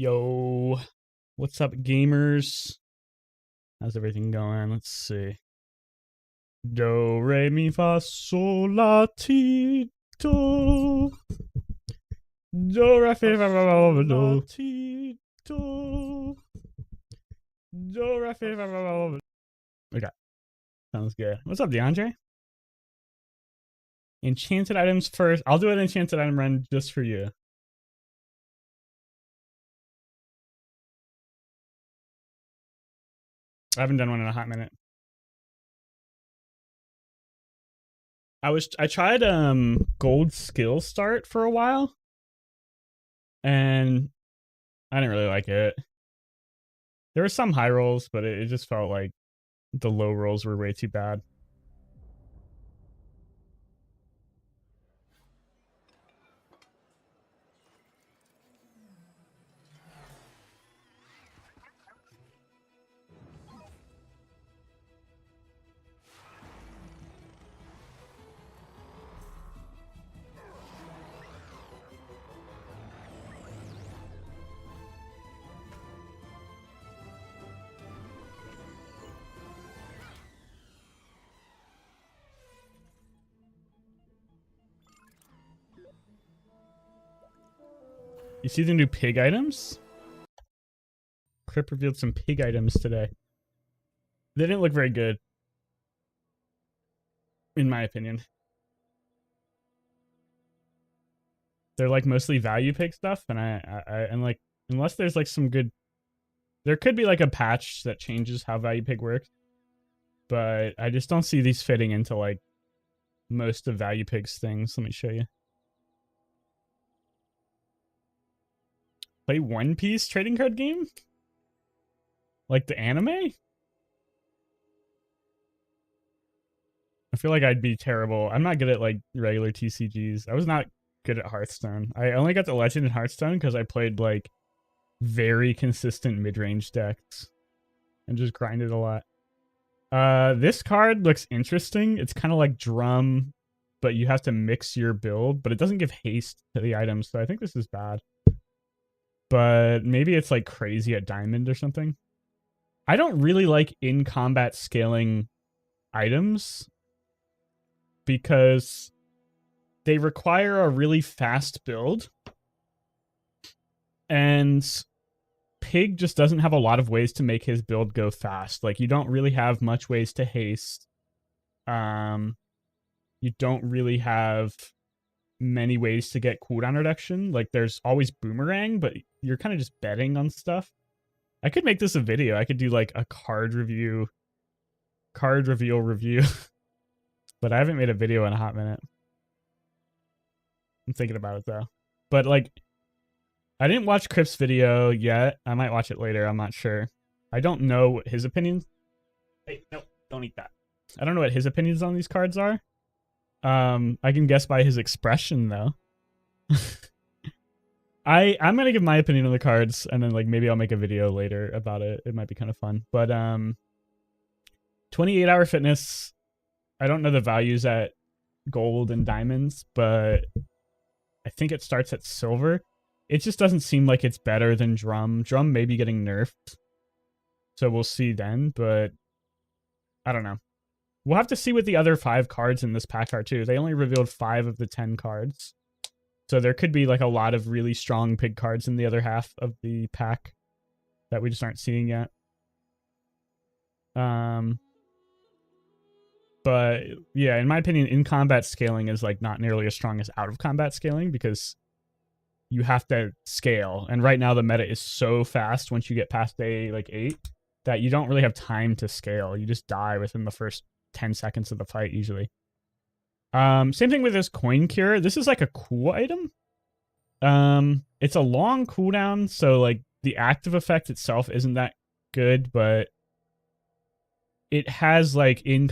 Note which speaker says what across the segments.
Speaker 1: Yo, what's up, gamers? How's everything going? Let's see. Do, re, mi, fa, sol, la, ti, do. Do, re, fi, fa, fa, do, ti, do. Do, re, fi, fa, fa. Okay, sounds good. What's up, DeAndre? Enchanted items first. I'll do an enchanted item run just for you. I haven't done one in a hot minute. I tried gold skill start for a while, and I didn't really like it. There were some high rolls, but it just felt like the low rolls were way too bad. You see the new pig items? Crip revealed some pig items today. They didn't look very good, in my opinion. They're like mostly value pig stuff, and and like unless there's like some good, there could be like a patch that changes how value pig works, but I just don't see these fitting into like most of value pig's things. Let me show you. Play One Piece trading card game? Like the anime? I feel like I'd be terrible. I'm not good at like regular TCGs. I was not good at Hearthstone. I only got the Legend in Hearthstone because I played like very consistent mid-range decks and just grinded a lot. This card looks interesting. It's kind of like Drum, but you have to mix your build, but it doesn't give haste to the items, so I think this is bad. But maybe it's like crazy at Diamond or something. I don't really like in-combat scaling items because they require a really fast build. And Pig just doesn't have a lot of ways to make his build go fast. Like, you don't really have much ways to haste. You don't really have many ways to get cooldown reduction. Like, there's always Boomerang, but you're kind of just betting on stuff. I could make this a video. I could do like a card reveal review. But I haven't made a video in a hot minute. I'm thinking about it though. But like, I didn't watch Crip's video yet. I might watch it later. I'm not sure. I don't know what his opinions. Hey, no, don't eat that. I don't know what his opinions on these cards are. I can guess by his expression though. I'm gonna give my opinion on the cards, and then like maybe I'll make a video later about it. It might be kind of fun. But 28-hour fitness. I don't know the values at gold and diamonds, but I think it starts at silver. It just doesn't seem like it's better than Drum. Drum may be getting nerfed, so we'll see then. But I don't know. We'll have to see what the other 5 cards in this pack are too. They only revealed 5 of the 10 cards. So there could be like a lot of really strong pig cards in the other half of the pack that we just aren't seeing yet. But yeah, in my opinion, in combat scaling is like not nearly as strong as out of combat scaling because you have to scale. And right now the meta is so fast once you get past day like 8 that you don't really have time to scale. You just die within the first 10 seconds of the fight usually. Same thing with this Coin Cure. This is like a cool item. It's a long cooldown, so like the active effect itself isn't that good, but it has like it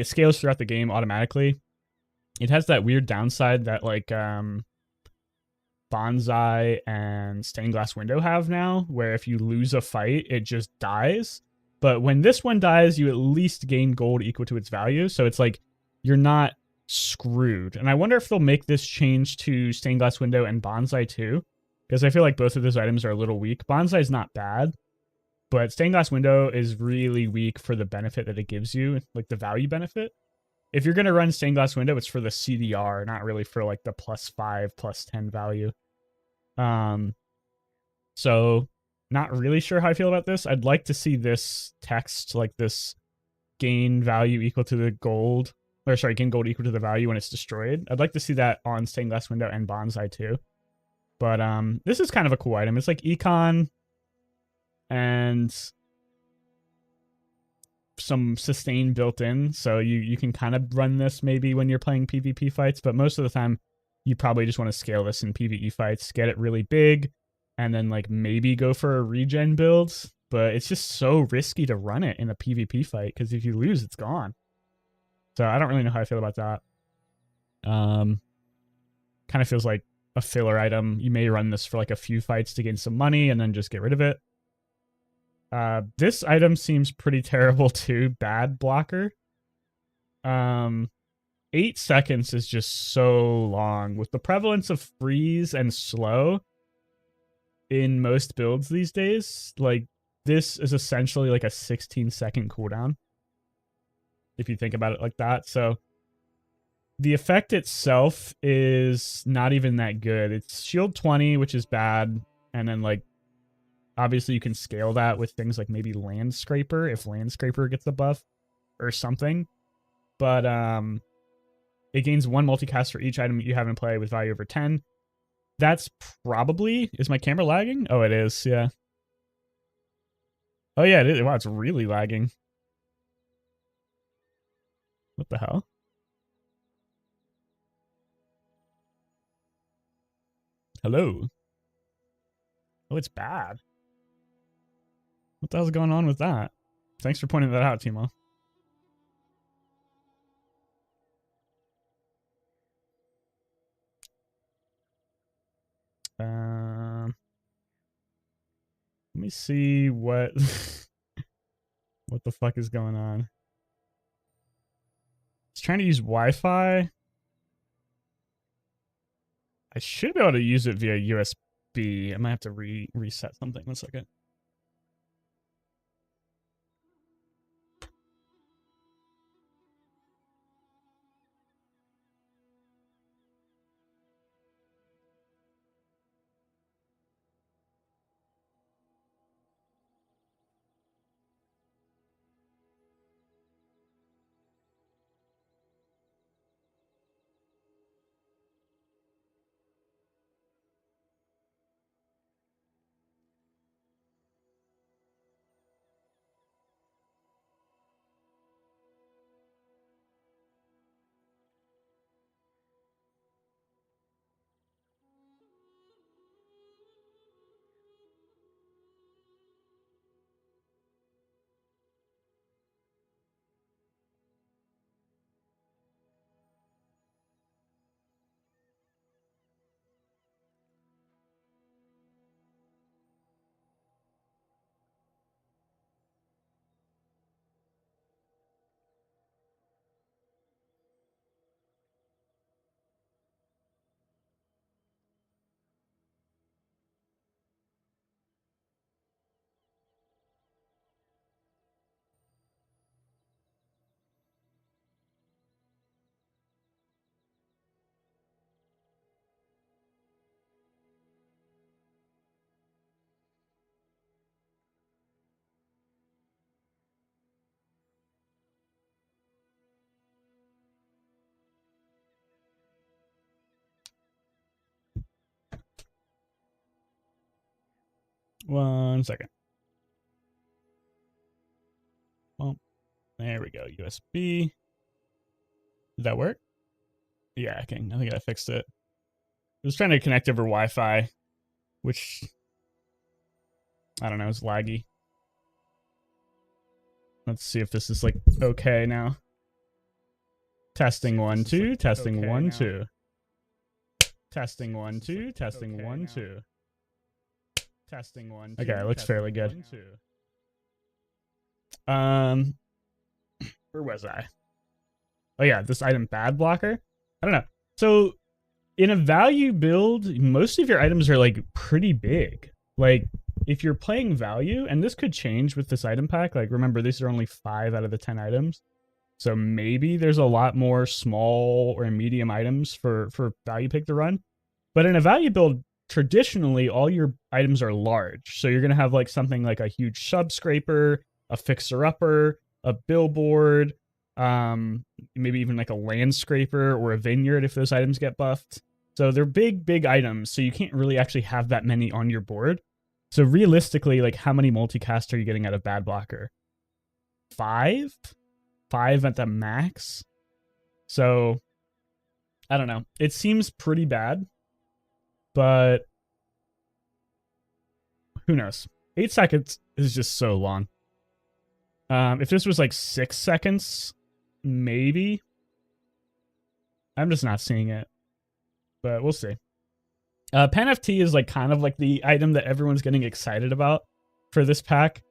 Speaker 1: scales throughout the game automatically. It has that weird downside that like Bonsai and Stained Glass Window have now, where if you lose a fight, it just dies. But when this one dies, you at least gain gold equal to its value. So it's like, you're not screwed. And I wonder if they'll make this change to Stained Glass Window and Bonsai too. because I feel like both of those items are a little weak. Bonsai is not bad, but stained glass window is really weak for the benefit that it gives you, like the value benefit. If you're going to run stained glass window, it's for the CDR, not really for like the +5, +10 value. So not really sure how I feel about this. I'd like to see this text, like this gain value equal to the gold, or sorry, gain gold equal to the value when it's destroyed. I'd like to see that on stained glass window and bonsai too. But this is kind of a cool item. It's like econ and some sustain built in, so you can kind of run this maybe when you're playing PvP fights, but most of the time you probably just want to scale this in PvE fights, get it really big, and then like maybe go for a regen build. But it's just so risky to run it in a PvP fight because if you lose, it's gone. So I don't really know how I feel about that. Kind of feels like a filler item. You may run this for like a few fights to gain some money and then just get rid of it. This item seems pretty terrible too. Bad blocker. 8 seconds is just so long. With the prevalence of freeze and slow in most builds these days, like this is essentially like a 16-second cooldown, if you think about it like that. So the effect itself is not even that good. It's shield 20, which is bad, and then like obviously you can scale that with things like maybe Land Scraper if Land Scraper gets a buff or something. But it gains 1 multicast for each item you have in play with value over 10. That's probably... Is my camera lagging? Oh, it is, yeah. Oh, yeah, it is. Wow, it's really lagging. What the hell? Hello? Oh, it's bad. What the hell's going on with that? Thanks for pointing that out, Timo. Let me see what what the fuck is going on. It's trying to use Wi-Fi. I should be able to use it via USB. I might have to reset something. 1 second. One second. Well, there we go. USB. Did that work? Yeah, okay. I think I fixed it. I was trying to connect over Wi-Fi, which I don't know, is laggy. Let's see if this is like okay now. Testing 1 2, testing okay 1 2. Testing 1 2, testing okay 1 2. Testing 1 2. Okay, it looks fairly good. 1, 2. Where was I? Oh yeah, this item bad blocker. I don't know. So in a value build, most of your items are like pretty big. Like if you're playing value, and this could change with this item pack, like remember, these are only 5 out of the 10 items. So maybe there's a lot more small or medium items for value pick to run. But in a value build, traditionally all your items are large. So you're going to have like something like a huge sub scraper, a fixer upper, a billboard, maybe even like a land scraper or a vineyard if those items get buffed. So they're big items, so you can't really actually have that many on your board. So realistically, like how many multicast are you getting out of Bad Blocker? 5 at the max. So I don't know. It seems pretty bad, but who knows? 8 seconds is just so long. If this was like 6 seconds, maybe. I'm just not seeing it, but we'll see. Pen FT is like kind of like the item that everyone's getting excited about for this pack,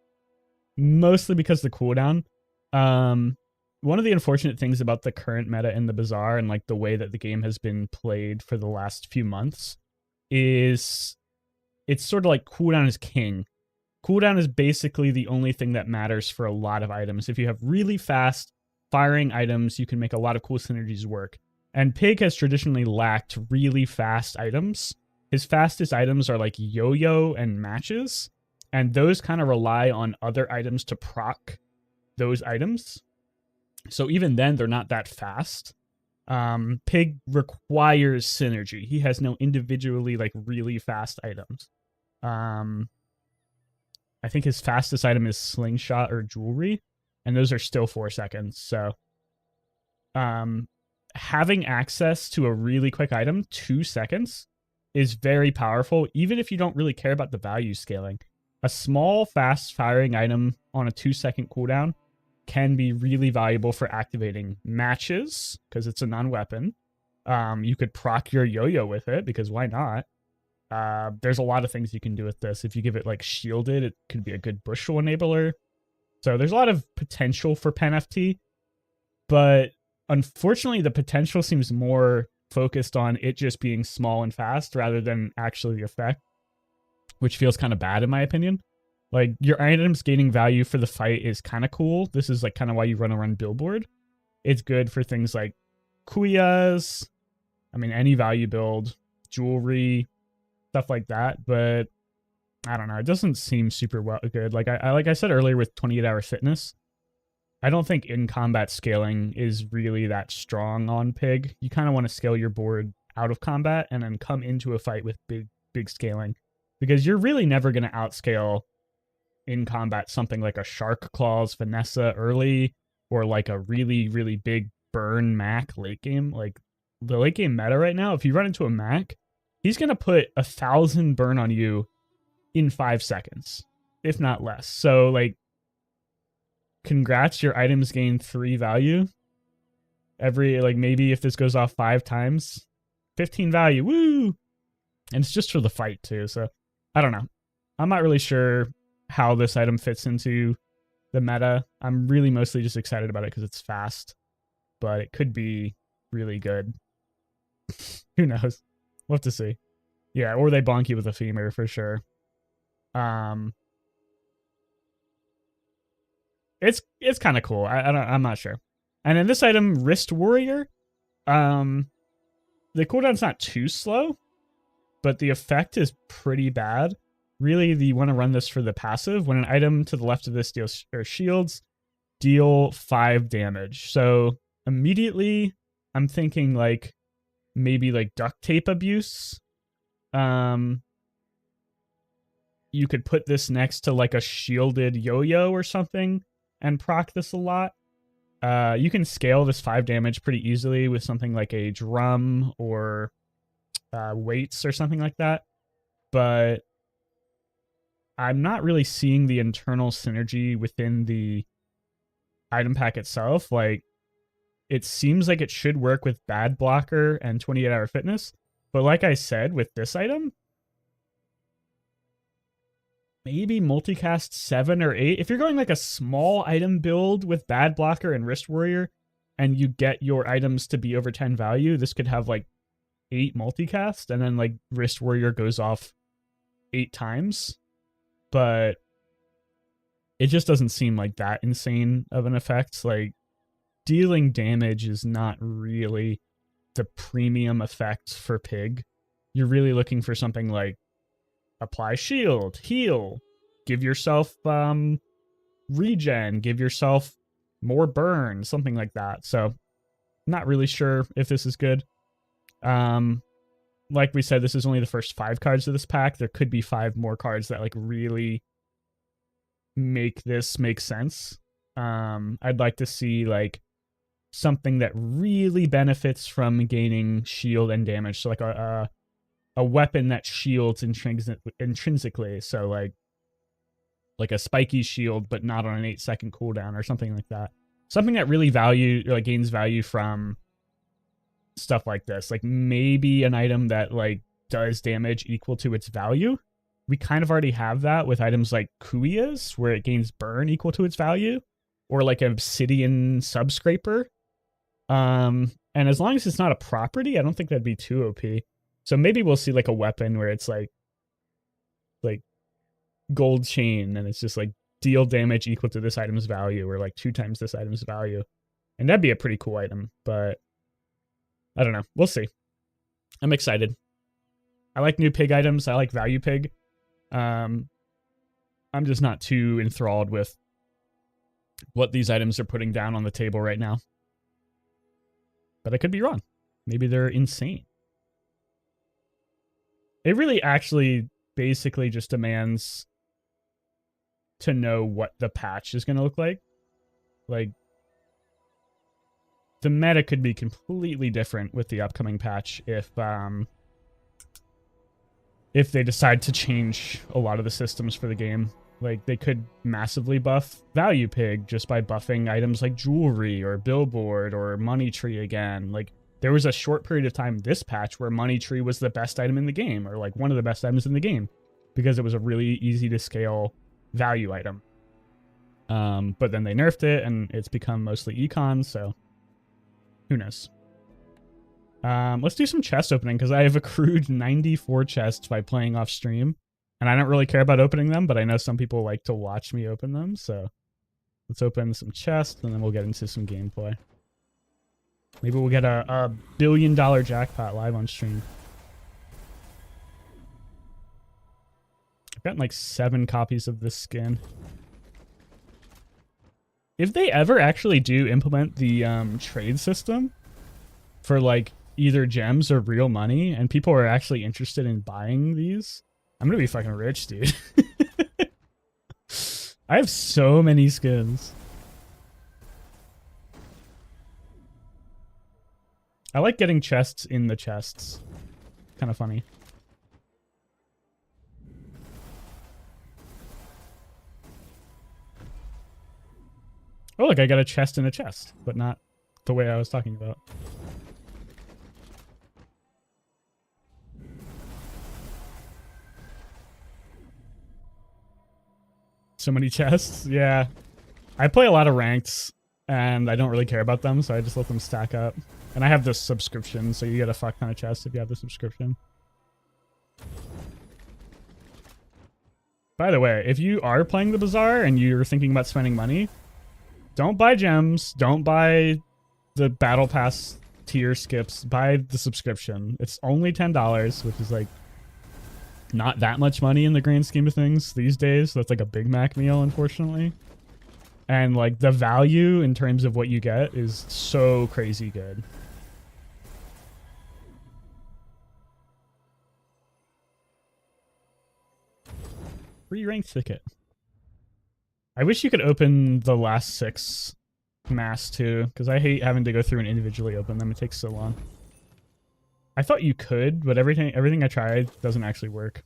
Speaker 1: mostly because the cooldown. One of the unfortunate things about the current meta in the Bazaar and like the way that the game has been played for the last few months is it's sort of like cooldown is king. Cooldown is basically the only thing that matters for a lot of items. If you have really fast firing items, you can make a lot of cool synergies work. And Pig has traditionally lacked really fast items. His fastest items are like yo-yo and matches, and those kind of rely on other items to proc those items. So even then, they're not that fast. Pig requires synergy. He has no individually like really fast items. I think his fastest item is slingshot or jewelry, and those are still 4 seconds. So having access to a really quick item, 2 seconds, is very powerful, even if you don't really care about the value scaling. A small, fast-firing item on a 2-second cooldown can be really valuable for activating matches, because it's a non-weapon. You could proc your yo-yo with it, because why not? There's a lot of things you can do with this. If you give it like shielded, it could be a good bushel enabler. So there's a lot of potential for Pen FT, but unfortunately the potential seems more focused on it just being small and fast rather than actually the effect, which feels kind of bad in my opinion. Like your items gaining value for the fight is kind of cool. This is like kind of why you run around billboard. It's good for things like Kuyas, I mean any value build, jewelry, stuff like that, but I don't know. It doesn't seem super good. Like I said earlier with 28-hour fitness, I don't think in-combat scaling is really that strong on Pig. You kind of want to scale your board out of combat and then come into a fight with big scaling, because you're really never going to outscale in combat something like a Shark Claws Vanessa early, or like a really big burn Mac late game. Like the late game meta right now, if you run into a Mac, he's going to put 1,000 burn on you in 5 seconds, if not less. So like, congrats, your items gain 3 value every, like maybe if this goes off 5 times, 15 value, woo! And it's just for the fight too, so I don't know. I'm not really sure how this item fits into the meta. I'm really mostly just excited about it because it's fast, but it could be really good. Who knows? We'll have to see. Yeah, or they bonk you with a femur for sure. It's kind of cool. I'm not sure. And in this item, Wrist Warrior, the cooldown's not too slow, but the effect is pretty bad. Really, you want to run this for the passive. When an item to the left of this deals or shields, deal 5 damage. So immediately, I'm thinking like maybe like duct tape abuse. You could put this next to like a shielded yo-yo or something and proc this a lot. You can scale this 5 damage pretty easily with something like a drum or weights or something like that. But I'm not really seeing the internal synergy within the item pack itself. Like, it seems like it should work with Bad Blocker and 28-hour fitness. But like I said, with this item, maybe multicast 7 or 8. If you're going like a small item build with Bad Blocker and Wrist Warrior, and you get your items to be over 10 value, this could have like 8 multicast, and then like Wrist Warrior goes off 8 times, but it just doesn't seem like that insane of an effect. Like, dealing damage is not really the premium effect for Pig. You're really looking for something like apply shield, heal, give yourself regen, give yourself more burn, something like that. So not really sure if this is good. Like we said, this is only the first 5 cards of this pack. There could be 5 more cards that like really make this make sense. I'd like to see like something that really benefits from gaining shield and damage. So like a weapon that shields intrinsically. So like a spiky shield, but not on an 8-second cooldown or something like that. Something that really gains value from stuff like this. Like maybe an item that like does damage equal to its value. We kind of already have that with items like Kuia's, where it gains burn equal to its value, or like Obsidian Subscraper. And as long as it's not a property, I don't think that'd be too OP. So maybe we'll see like a weapon where it's like gold chain, and it's just like deal damage equal to this item's value, or like 2 times this item's value. And that'd be a pretty cool item, but I don't know. We'll see. I'm excited. I like new Pig items. I like value Pig. I'm just not too enthralled with what these items are putting down on the table right now. But I could be wrong. Maybe they're insane. It really actually basically just demands to know what the patch is going to look like. Like, the meta could be completely different with the upcoming patch if they decide to change a lot of the systems for the game. Like, they could massively buff Value Pig just by buffing items like Jewelry or Billboard or Money Tree again. Like, there was a short period of time this patch where Money Tree was the best item in the game, or like one of the best items in the game, because it was a really easy to scale value item. But then they nerfed it and it's become mostly econ, so who knows? Let's do some chest opening, because I have accrued 94 chests by playing off stream. And I don't really care about opening them, but I know some people like to watch me open them. So let's open some chests, and then we'll get into some gameplay. Maybe we'll get a $1 billion jackpot live on stream. I've gotten like 7 copies of this skin. If they ever actually do implement the trade system for like either gems or real money, and people are actually interested in buying these, I'm gonna be fucking rich, dude. I have so many skins. I like getting chests in the chests. Kind of funny. Oh, look, I got a chest in a chest, but not the way I was talking about. So many chests. Yeah. I play a lot of rankeds, and I don't really care about them, so I just let them stack up. And I have this subscription, so you get a fuck ton of chests if you have the subscription. By the way, if you are playing the Bazaar and you're thinking about spending money, don't buy gems, don't buy the battle pass tier skips, buy the subscription. It's only $10, which is like not that much money in the grand scheme of things these days. So that's like a Big Mac meal, unfortunately. And like the value in terms of what you get is so crazy good. Free ranked ticket. I wish you could open the last 6 masks too, because I hate having to go through and individually open them. It takes so long. I thought you could, but everything I tried doesn't actually work.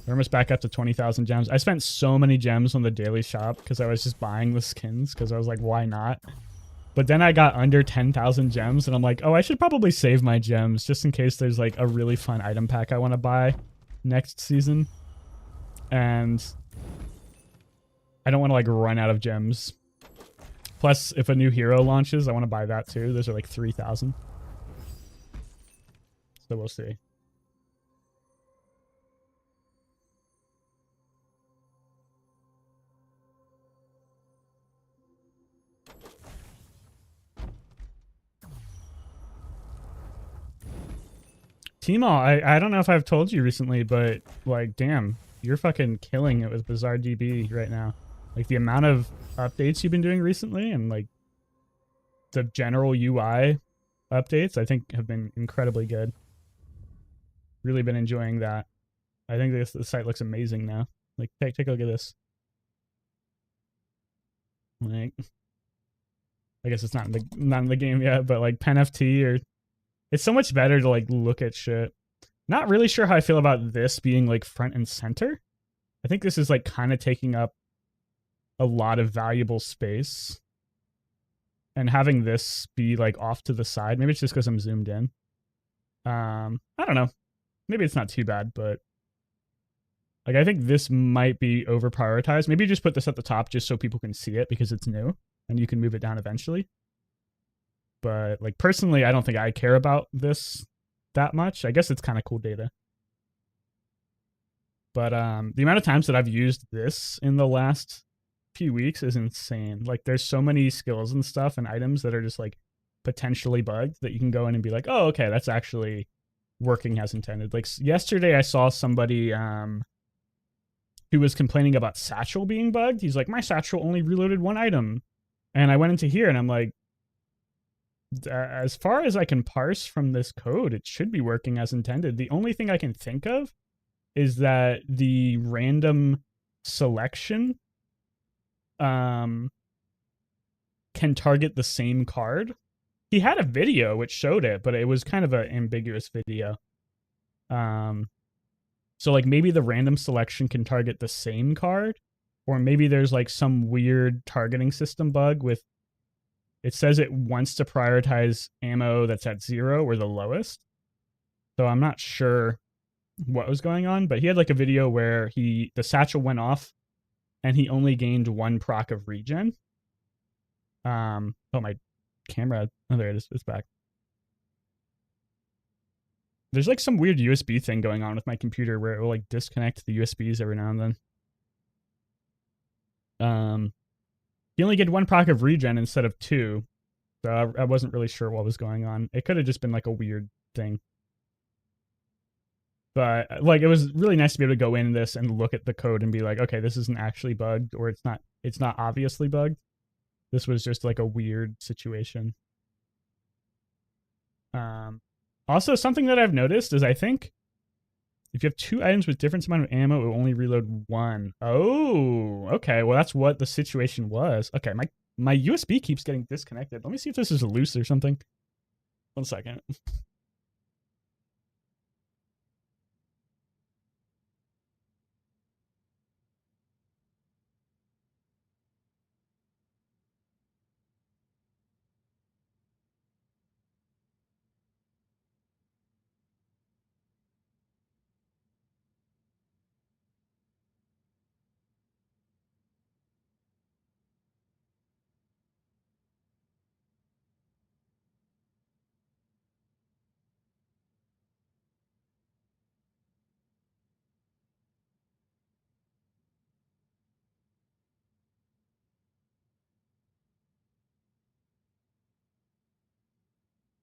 Speaker 1: We're almost back up to 20,000 gems. I spent so many gems on the daily shop because I was just buying the skins because I was like, why not? But then I got under 10,000 gems and I'm like, oh, I should probably save my gems just in case there's like a really fun item pack I want to buy next season. And I don't want to like run out of gems Plus, if a new hero launches, I want to buy that too. Those are like 3,000. So we'll see. Timo, I don't know if I've told you recently, but like, damn, you're fucking killing it with Bazaar DB right now. Like the amount of updates you've been doing recently and like the general UI updates, I think have been incredibly good. Really been enjoying that. I think the site looks amazing now. Like, take a look at this. Like, I guess it's not in the game yet, but like PenFT or it's so much better to like look at shit. Not really sure how I feel about this being like front and center. I think this is like kind of taking up a lot of valuable space. And having this be like off to the side, maybe it's just because I'm zoomed in. I don't know. Maybe it's not too bad, but like I think this might be over prioritized. Maybe just put this at the top just so people can see it because it's new and you can move it down eventually. But like personally, I don't think I care about this that much. I guess it's kind of cool data. But the amount of times that I've used this in the last few weeks is insane. Like there's so many skills and stuff and items that are just like potentially bugged that you can go in and be like, oh, okay, that's actually working as intended. Like yesterday I saw somebody who was complaining about Satchel being bugged. He's like, my Satchel only reloaded one item. And I went into here and I'm like, as far as I can parse from this code, it should be working as intended. The only thing I can think of is that the random selection can target the same card. He had a video which showed it, but it was kind of an ambiguous video. So like maybe the random selection can target the same card, or maybe there's like some weird targeting system bug with it says it wants to prioritize ammo that's at 0 or the lowest. So I'm not sure what was going on, but he had like a video where the satchel went off and he only gained 1 proc of regen. Oh, my camera. Oh, there it is. It's back. There's like some weird USB thing going on with my computer where it will like disconnect the USBs every now and then. He only get 1 proc of regen instead of 2. So I wasn't really sure what was going on. It could have just been like a weird thing. But like it was really nice to be able to go in this and look at the code and be like, okay, this isn't actually bugged, or it's not obviously bugged. This was just like a weird situation. Also, something that I've noticed is I think if you have 2 items with different amount of ammo, it will only reload 1. Oh, okay. Well, that's what the situation was. Okay, my USB keeps getting disconnected. Let me see if this is loose or something. 1 second.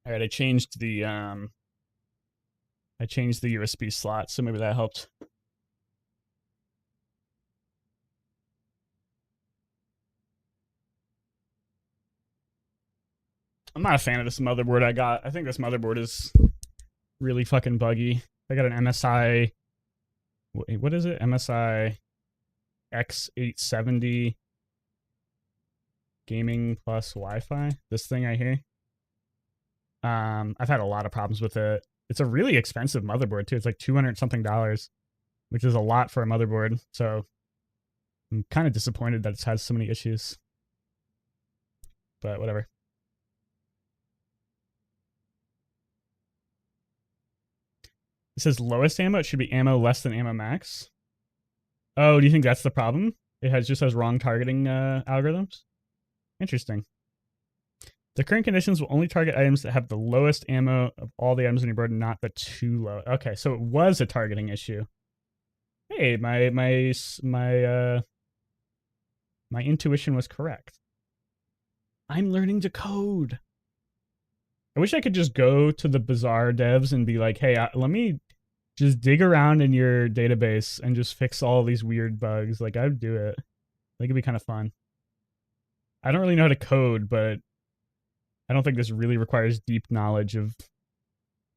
Speaker 1: All right, I changed the USB slot, so maybe that helped. I'm not a fan of this motherboard I got. I think this motherboard is really fucking buggy. I got an MSI. What is it? MSI X870 gaming plus Wi-Fi. This thing right here. I've had a lot of problems with it. It's a really expensive motherboard too. It's like $200 something, which is a lot for a motherboard. So I'm kind of disappointed that it has so many issues. But whatever. It says lowest ammo. It should be ammo less than ammo max. Oh, do you think that's the problem? It just has wrong targeting algorithms? Interesting. The current conditions will only target items that have the lowest ammo of all the items on your board, not the too low. Okay, so it was a targeting issue. Hey, my intuition was correct. I'm learning to code. I wish I could just go to the Bazaar devs and be like, hey, let me just dig around in your database and just fix all these weird bugs. Like, I'd do it. Like, it'd be kind of fun. I don't really know how to code, but I don't think this really requires deep knowledge of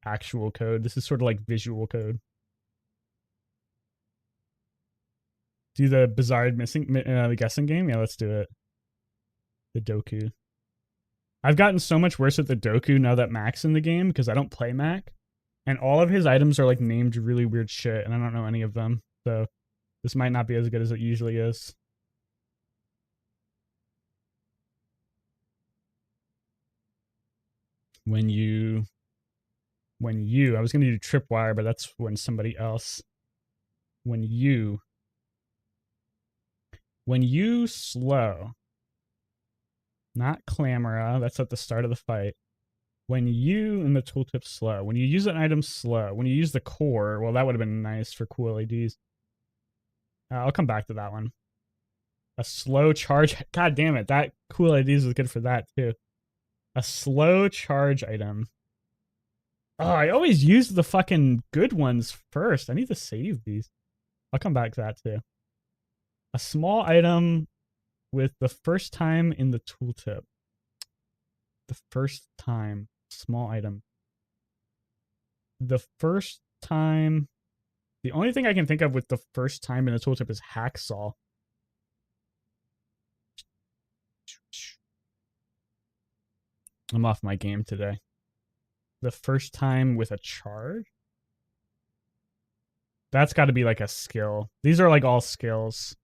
Speaker 1: actual code. This is sort of like visual code. Do the Bazaar the guessing game? Yeah, let's do it. The Doku. I've gotten so much worse at the Doku now that Mac's in the game because I don't play Mac. And all of his items are like named really weird shit, and I don't know any of them. So this might not be as good as it usually is. When you, I was going to do tripwire, but that's when somebody else. When you slow, not clamora, that's at the start of the fight. When you in the tooltip slow, when you use an item slow, when you use the core, well, that would have been nice for cool LEDs. I'll come back to that one. A slow charge. God damn it. That cool LEDs is good for that too. A slow charge item. Oh, I always use the fucking good ones first. I need to save these. I'll come back to that too. A small item with the first time in the tooltip. The first time. Small item. The first time. The only thing I can think of with the first time in the tooltip is hacksaw. I'm off my game today. The first time with a charge? That's got to be like a skill. These are like all skills.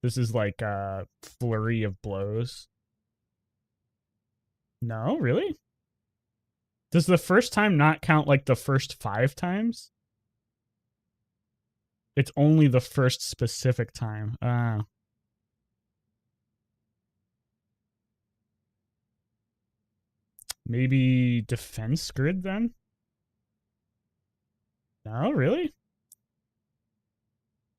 Speaker 1: This is like a flurry of blows. No, really? Does the first time not count like the first 5 times? It's only the first specific time. Maybe defense grid then? No, really?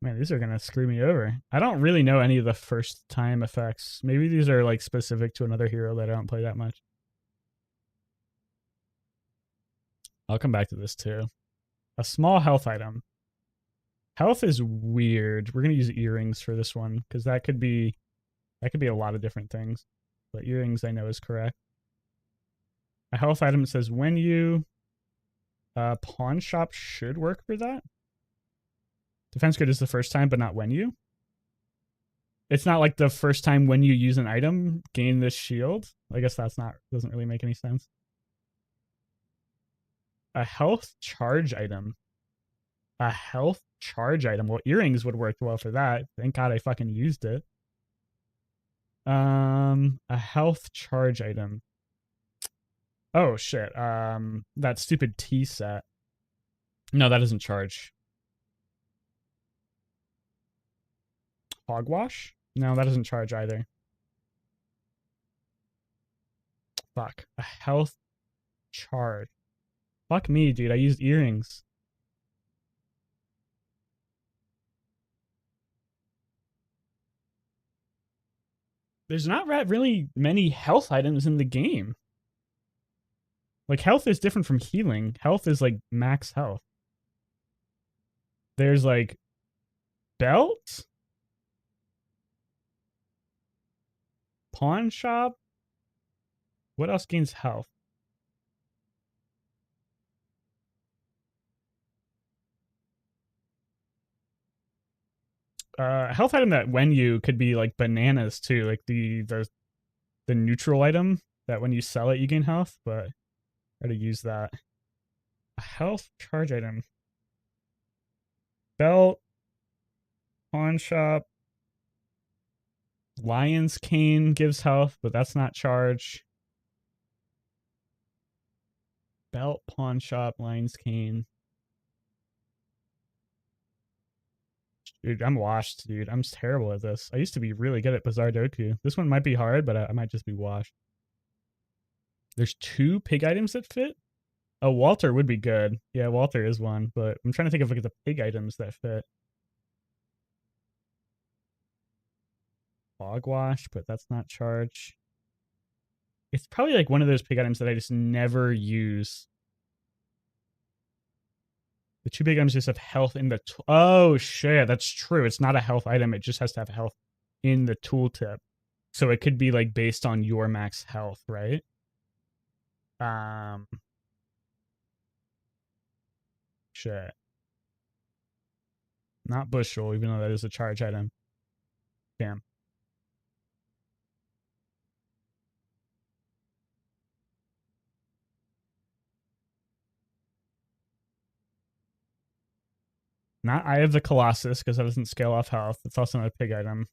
Speaker 1: Man, these are gonna screw me over. I don't really know any of the first time effects. Maybe these are like specific to another hero that I don't play that much. I'll come back to this too. A small health item. Health is weird. We're gonna use earrings for this one because that could be a lot of different things. But earrings I know is correct. A health item says when you pawn shop should work for that. Defense grid is the first time, but not when you. It's not like the first time when you use an item, gain this shield. I guess doesn't really make any sense. A health charge item. A health charge item. Well, earrings would work well for that. Thank God I fucking used it. A health charge item. Oh shit. That stupid T set. No, that doesn't charge. Hogwash? No, that doesn't charge either. Fuck. A health charge. Fuck me, dude. I used earrings. There's not really many health items in the game. Like, health is different from healing. Health is like max health. There's like belt, pawn shop. What else gains health? Health item that when you could be like bananas too, like the neutral item that when you sell it you gain health, but I gotta use that. A health charge item. Belt, pawn shop. Lion's cane gives health, but that's not charge. Belt, pawn shop, lion's cane. Dude, I'm washed, dude. I'm terrible at this. I used to be really good at Bazaar Doku. This one might be hard, but I might just be washed. There's 2 pig items that fit? Oh, Walter would be good. Yeah, Walter is one, but I'm trying to think of like the pig items that fit. Fog wash, but that's not charge. It's probably like one of those pig items that I just never use. The 2 pig items just have health in the oh shit, that's true. It's not a health item, it just has to have health in the tooltip. So it could be like based on your max health, right? Shit. Not bushel, even though that is a charge item. Damn. Not Eye of the Colossus, because that doesn't scale off health. It's also not a pig item.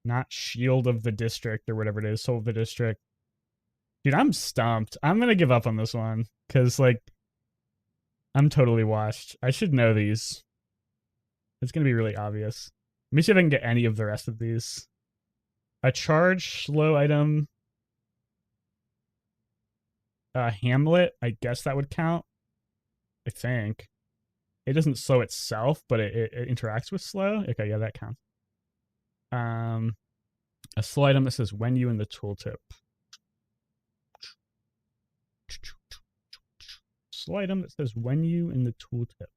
Speaker 1: Not Shield of the District or whatever it is. Soul of the District. Dude, I'm stumped. I'm going to give up on this one. Because, like, I'm totally washed. I should know these. It's going to be really obvious. Let me see if I can get any of the rest of these. A charge slow item. Hamlet. I guess that would count. I think. It doesn't slow itself, but it interacts with slow. Okay, yeah, that counts. A slow item that says when you in the tooltip. Slow item that says when you in the tooltip.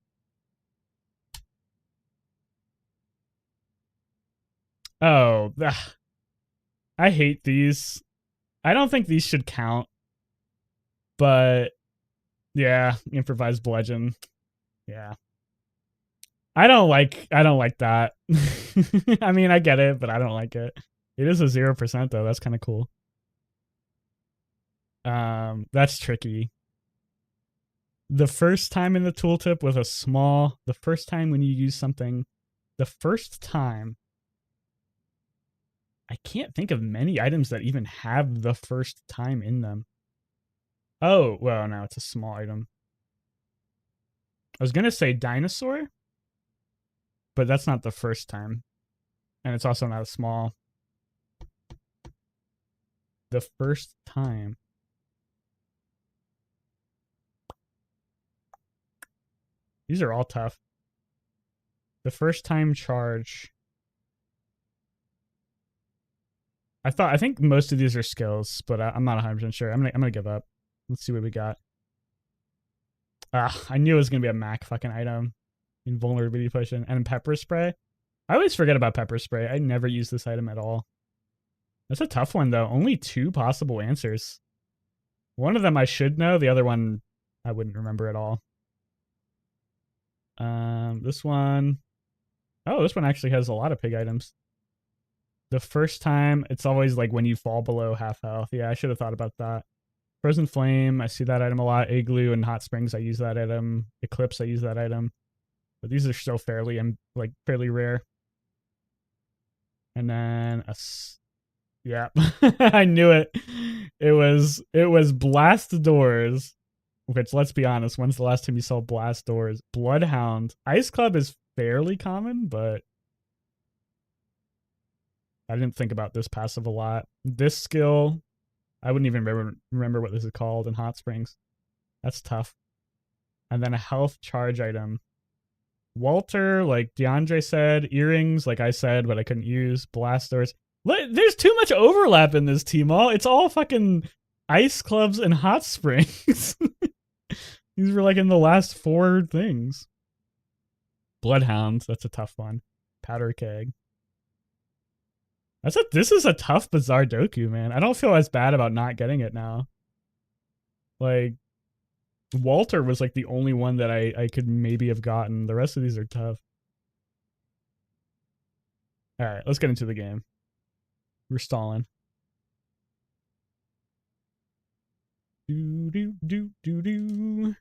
Speaker 1: Oh, I hate these. I don't think these should count. But yeah, improvised bludgeon. Yeah. I don't like that. I mean, I get it, but I don't like it. It is a 0% though. That's kind of cool. That's tricky. The first time in the tooltip with the first time when you use something, the first time. I can't think of many items that even have the first time in them. Oh, well, no, it's a small item. I was going to say dinosaur, but that's not the first time. And it's also not a small. The first time. These are all tough. The first time charge. I think most of these are skills, but I'm not 100% sure. I'm gonna give up. Let's see what we got. I knew it was gonna be a Mac fucking item. Invulnerability potion and pepper spray. I always forget about pepper spray. I never use this item at all. That's a tough one though. Only 2 possible answers. One of them I should know. The other one I wouldn't remember at all. This one. Oh, this one actually has a lot of pig items. The first time, it's always like when you fall below half health. Yeah, I should have thought about that. Frozen Flame, I see that item a lot. Igloo and Hot Springs, I use that item. Eclipse, I use that item. But these are still fairly rare. And then yeah, I knew it. It was Blast Doors, which, let's be honest, when's the last time you saw Blast Doors? Bloodhound. Ice Club is fairly common, but I didn't think about this passive a lot. This skill, I wouldn't even remember what this is called in Hot Springs. That's tough. And then a health charge item. Walter, like DeAndre said, earrings, like I said, but I couldn't use. Blast Doors. There's too much overlap in this team. It's all fucking ice clubs and hot springs. These were like in the last 4 things. Bloodhounds, that's a tough one. Powder keg. This is a tough Bazaar Doku, man. I don't feel as bad about not getting it now. Like, Walter was like the only one that I could maybe have gotten. The rest of these are tough. All right, let's get into the game. We're stalling. Do do do do do.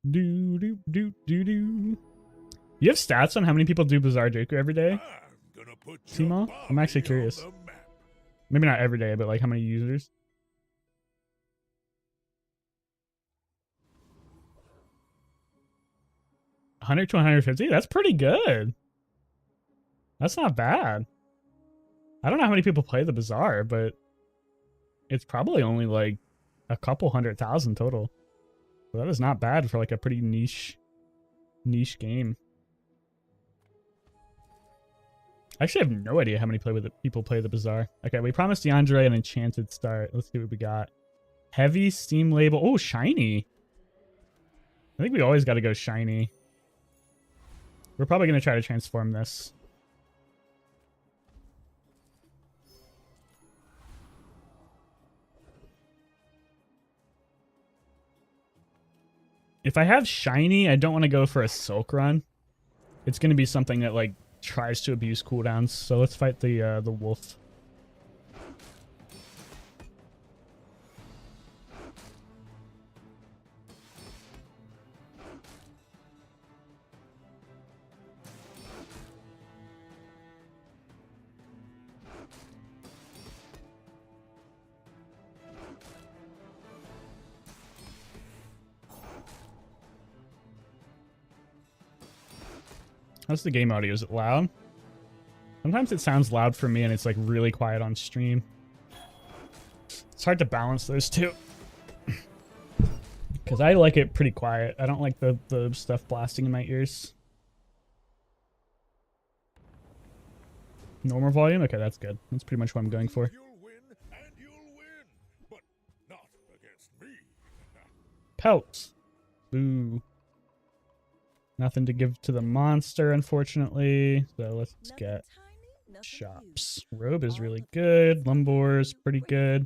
Speaker 1: Do do do do do. You have stats on how many people do Bazaar Doku every day? Timo? I'm actually curious. Maybe not every day, but like how many users? $100 to $150? That's pretty good. That's not bad. I don't know how many people play the Bazaar, but it's probably only like a couple 100,000 total. So that is not bad for like a pretty niche game. I actually have no idea how many people play the Bazaar. Okay, we promised DeAndre an enchanted start. Let's see what we got. Heavy Steam label. Oh, shiny. I think we always got to go shiny. We're probably going to try to transform this. If I have shiny, I don't want to go for a silk run. It's going to be something that like tries to abuse cooldowns. So let's fight the wolf. How's the game audio? Is it loud? Sometimes it sounds loud for me and it's like really quiet on stream. It's hard to balance those two. Because I like it pretty quiet. I don't like the stuff blasting in my ears. Normal volume? Okay, that's good. That's pretty much what I'm going for.
Speaker 2: You'll win, and you'll win, but not against me.
Speaker 1: Pelts. Boo. Nothing to give to the monster, unfortunately. So let's get shops. Robe is really good. Lumbor is pretty good.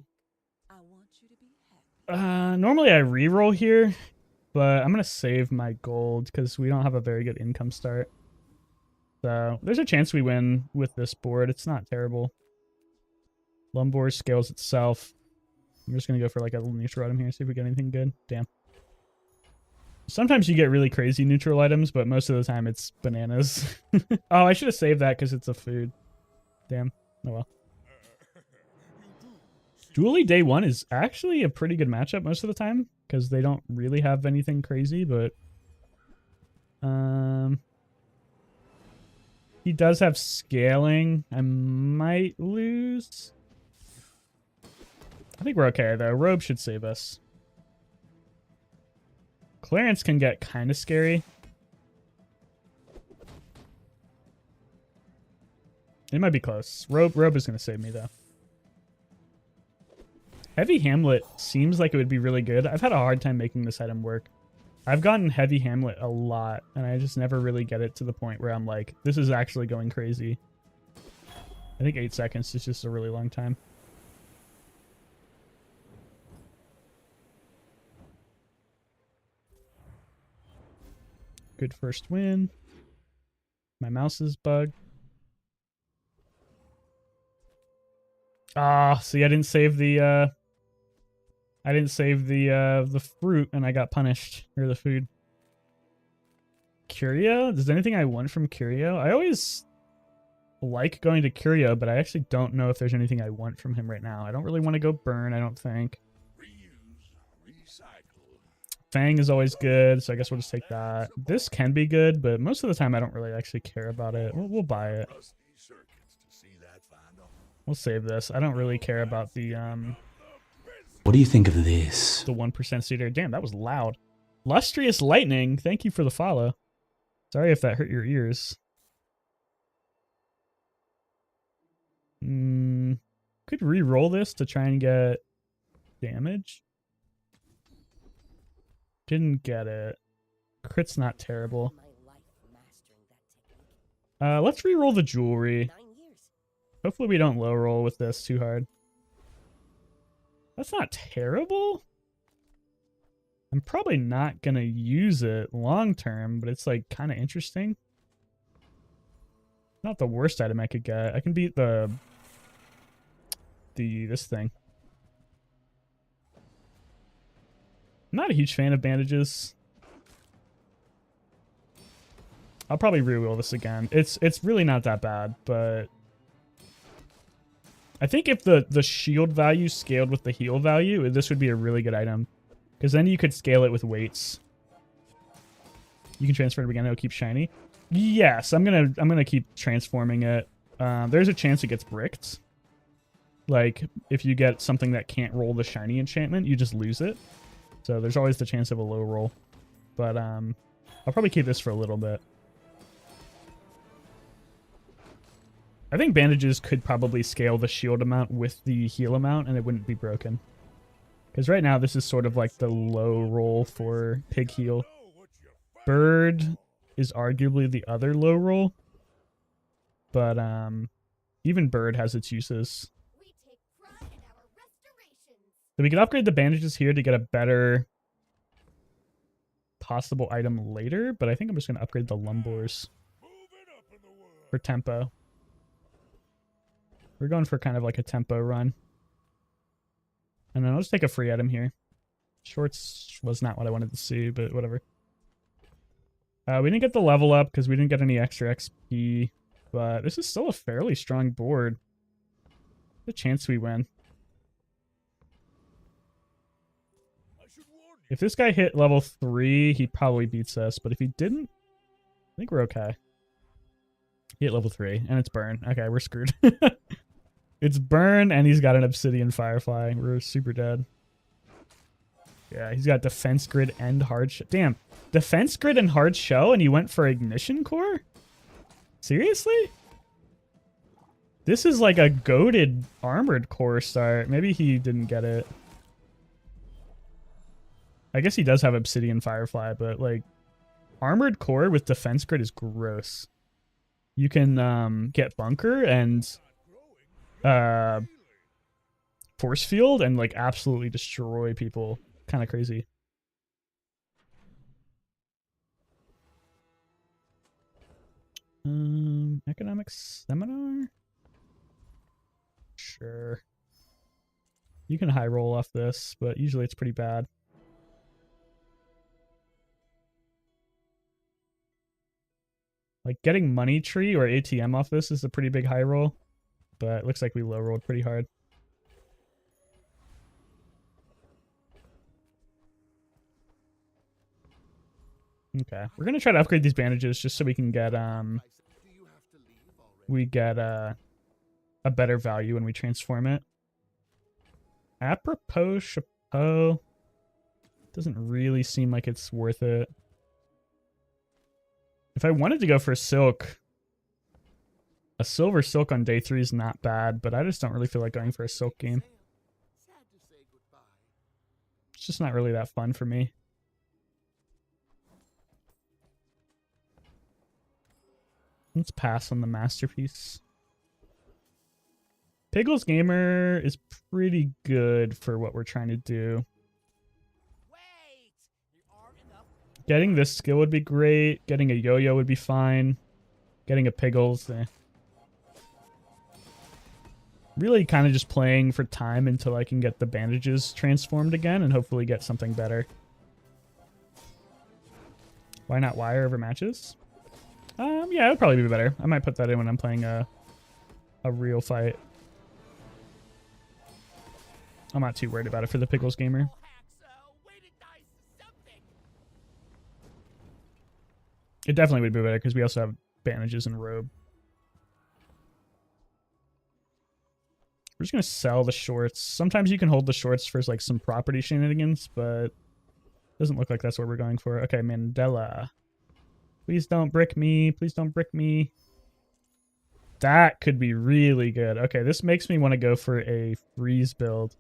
Speaker 1: Normally I reroll here, but I'm going to save my gold because we don't have a very good income start. So there's a chance we win with this board. It's not terrible. Lumbor scales itself. I'm just going to go for like a little neutral item here, see if we get anything good. Damn. Sometimes you get really crazy neutral items, but most of the time it's bananas. Oh, I should have saved that because it's a food. Damn. Oh well. Julie Day 1 is actually a pretty good matchup most of the time because they don't really have anything crazy, but he does have scaling. I might lose. I think we're okay though. Robe should save us. Clarence can get kind of scary. It might be close. Robe is going to save me, though. Heavy Hamlet seems like it would be really good. I've had a hard time making this item work. I've gotten Heavy Hamlet a lot, and I just never really get it to the point where I'm like, this is actually going crazy. I think 8 seconds is just a really long time. Good first win. My mouse is bugged. Ah, see, I didn't save the fruit and I got punished. Or the food. Curio? Is there anything I want from Curio? I always like going to Curio, but I actually don't know if there's anything I want from him right now. I don't really want to go burn, I don't think. Fang is always good, so I guess we'll just take that. This can be good, but most of the time I don't really actually care about it. We'll buy it. We'll save this. I don't really care about the
Speaker 3: What do you think of this?
Speaker 1: The 1% cedar. Damn, that was loud. Lustrious Lightning, thank you for the follow. Sorry if that hurt your ears. Could re-roll this to try and get damage. Didn't get it. Crit's not terrible. Let's re-roll the jewelry. Hopefully we don't low roll with this too hard. That's not terrible. I'm probably not gonna use it long term, but it's like kind of interesting. Not the worst item I could get. I can beat this thing. I'm not a huge fan of bandages. I'll probably re-roll this again. It's really not that bad, but I think if the shield value scaled with the heal value, this would be a really good item. Because then you could scale it with weights. You can transfer it again, it'll keep shiny. Yes, I'm gonna keep transforming it. There's a chance it gets bricked. Like, if you get something that can't roll the shiny enchantment, you just lose it. So there's always the chance of a low roll. But I'll probably keep this for a little bit. I think bandages could probably scale the shield amount with the heal amount, and it wouldn't be broken. Because right now, this is sort of like the low roll for pig heal. Bird is arguably the other low roll. But even bird has its uses. So we can upgrade the bandages here to get a better possible item later, but I think I'm just going to upgrade the lumbors for tempo. We're going for kind of like a tempo run. And then I'll just take a free item here. Shorts was not what I wanted to see, but whatever. We didn't get the level up because we didn't get any extra XP, but this is still a fairly strong board. There's a chance we win. If this guy hit level 3, he probably beats us, but if he didn't, I think we're okay. He hit level 3, and it's burn. Okay, we're screwed. It's burn, and he's got an obsidian firefly. We're super dead. Yeah, he's got defense grid and hard shell. Damn, defense grid and hard shell, and he went for ignition core? Seriously? This is like a goated armored core start. Maybe he didn't get it. I guess he does have obsidian firefly, but like armored core with defense grid is gross. You can get bunker and force field and like absolutely destroy people. Kind of crazy. Economics seminar? Sure. You can high roll off this, but usually it's pretty bad. Like getting money tree or ATM off this is a pretty big high roll, but it looks like we low rolled pretty hard. Okay, we're gonna try to upgrade these bandages just so we can get a better value when we transform it. Apropos chapeau doesn't really seem like it's worth it. If I wanted to go for silk, a silver silk on day 3 is not bad, but I just don't really feel like going for a silk game. It's just not really that fun for me. Let's pass on the masterpiece. Piggles Gamer is pretty good for what we're trying to do. Getting this skill would be great. Getting a yo-yo would be fine. Getting a Piggles, really kind of just playing for time until I can get the bandages transformed again and hopefully get something better. Why not wire over matches? Yeah, it would probably be better. I might put that in when I'm playing a real fight. I'm not too worried about it for the Pickles Gamer. It definitely would be better because we also have bandages and robe. We're just going to sell the shorts. Sometimes you can hold the shorts for like some property shenanigans, but it doesn't look like that's what we're going for. Okay, Mandela. Please don't brick me. Please don't brick me. That could be really good. Okay, this makes me want to go for a freeze build.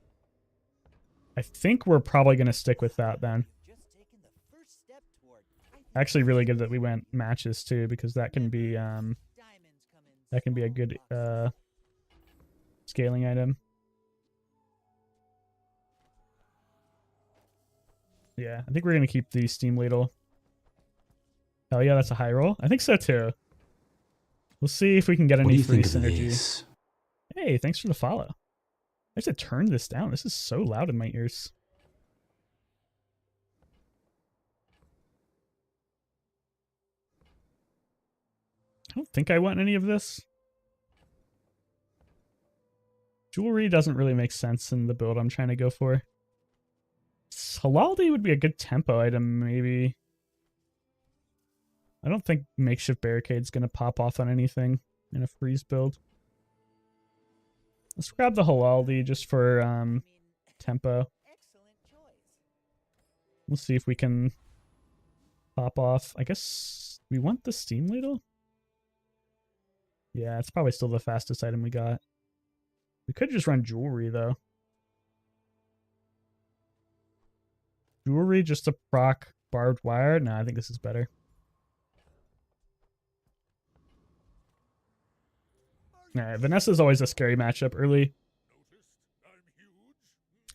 Speaker 1: I think we're probably going to stick with that then. Actually really good that we went matches too, because that can be a good scaling item. Yeah, I think we're going to keep the steam ladle. Hell yeah, that's a high roll. I think so too. We'll see if we can get any free synergy. Hey, thanks for the follow. I have to turn this down. This is so loud in my ears. I don't think I want any of this. Jewelry doesn't really make sense in the build I'm trying to go for. Halaldi would be a good tempo item, maybe. I don't think makeshift barricade's gonna pop off on anything in a freeze build. Let's grab the Halaldi just for tempo. We'll see if we can pop off. I guess we want the steam ladle. Yeah, it's probably still the fastest item we got. We could just run jewelry though. Jewelry just to proc barbed wire. No, I think this is better. Alright, Vanessa's always a scary matchup early.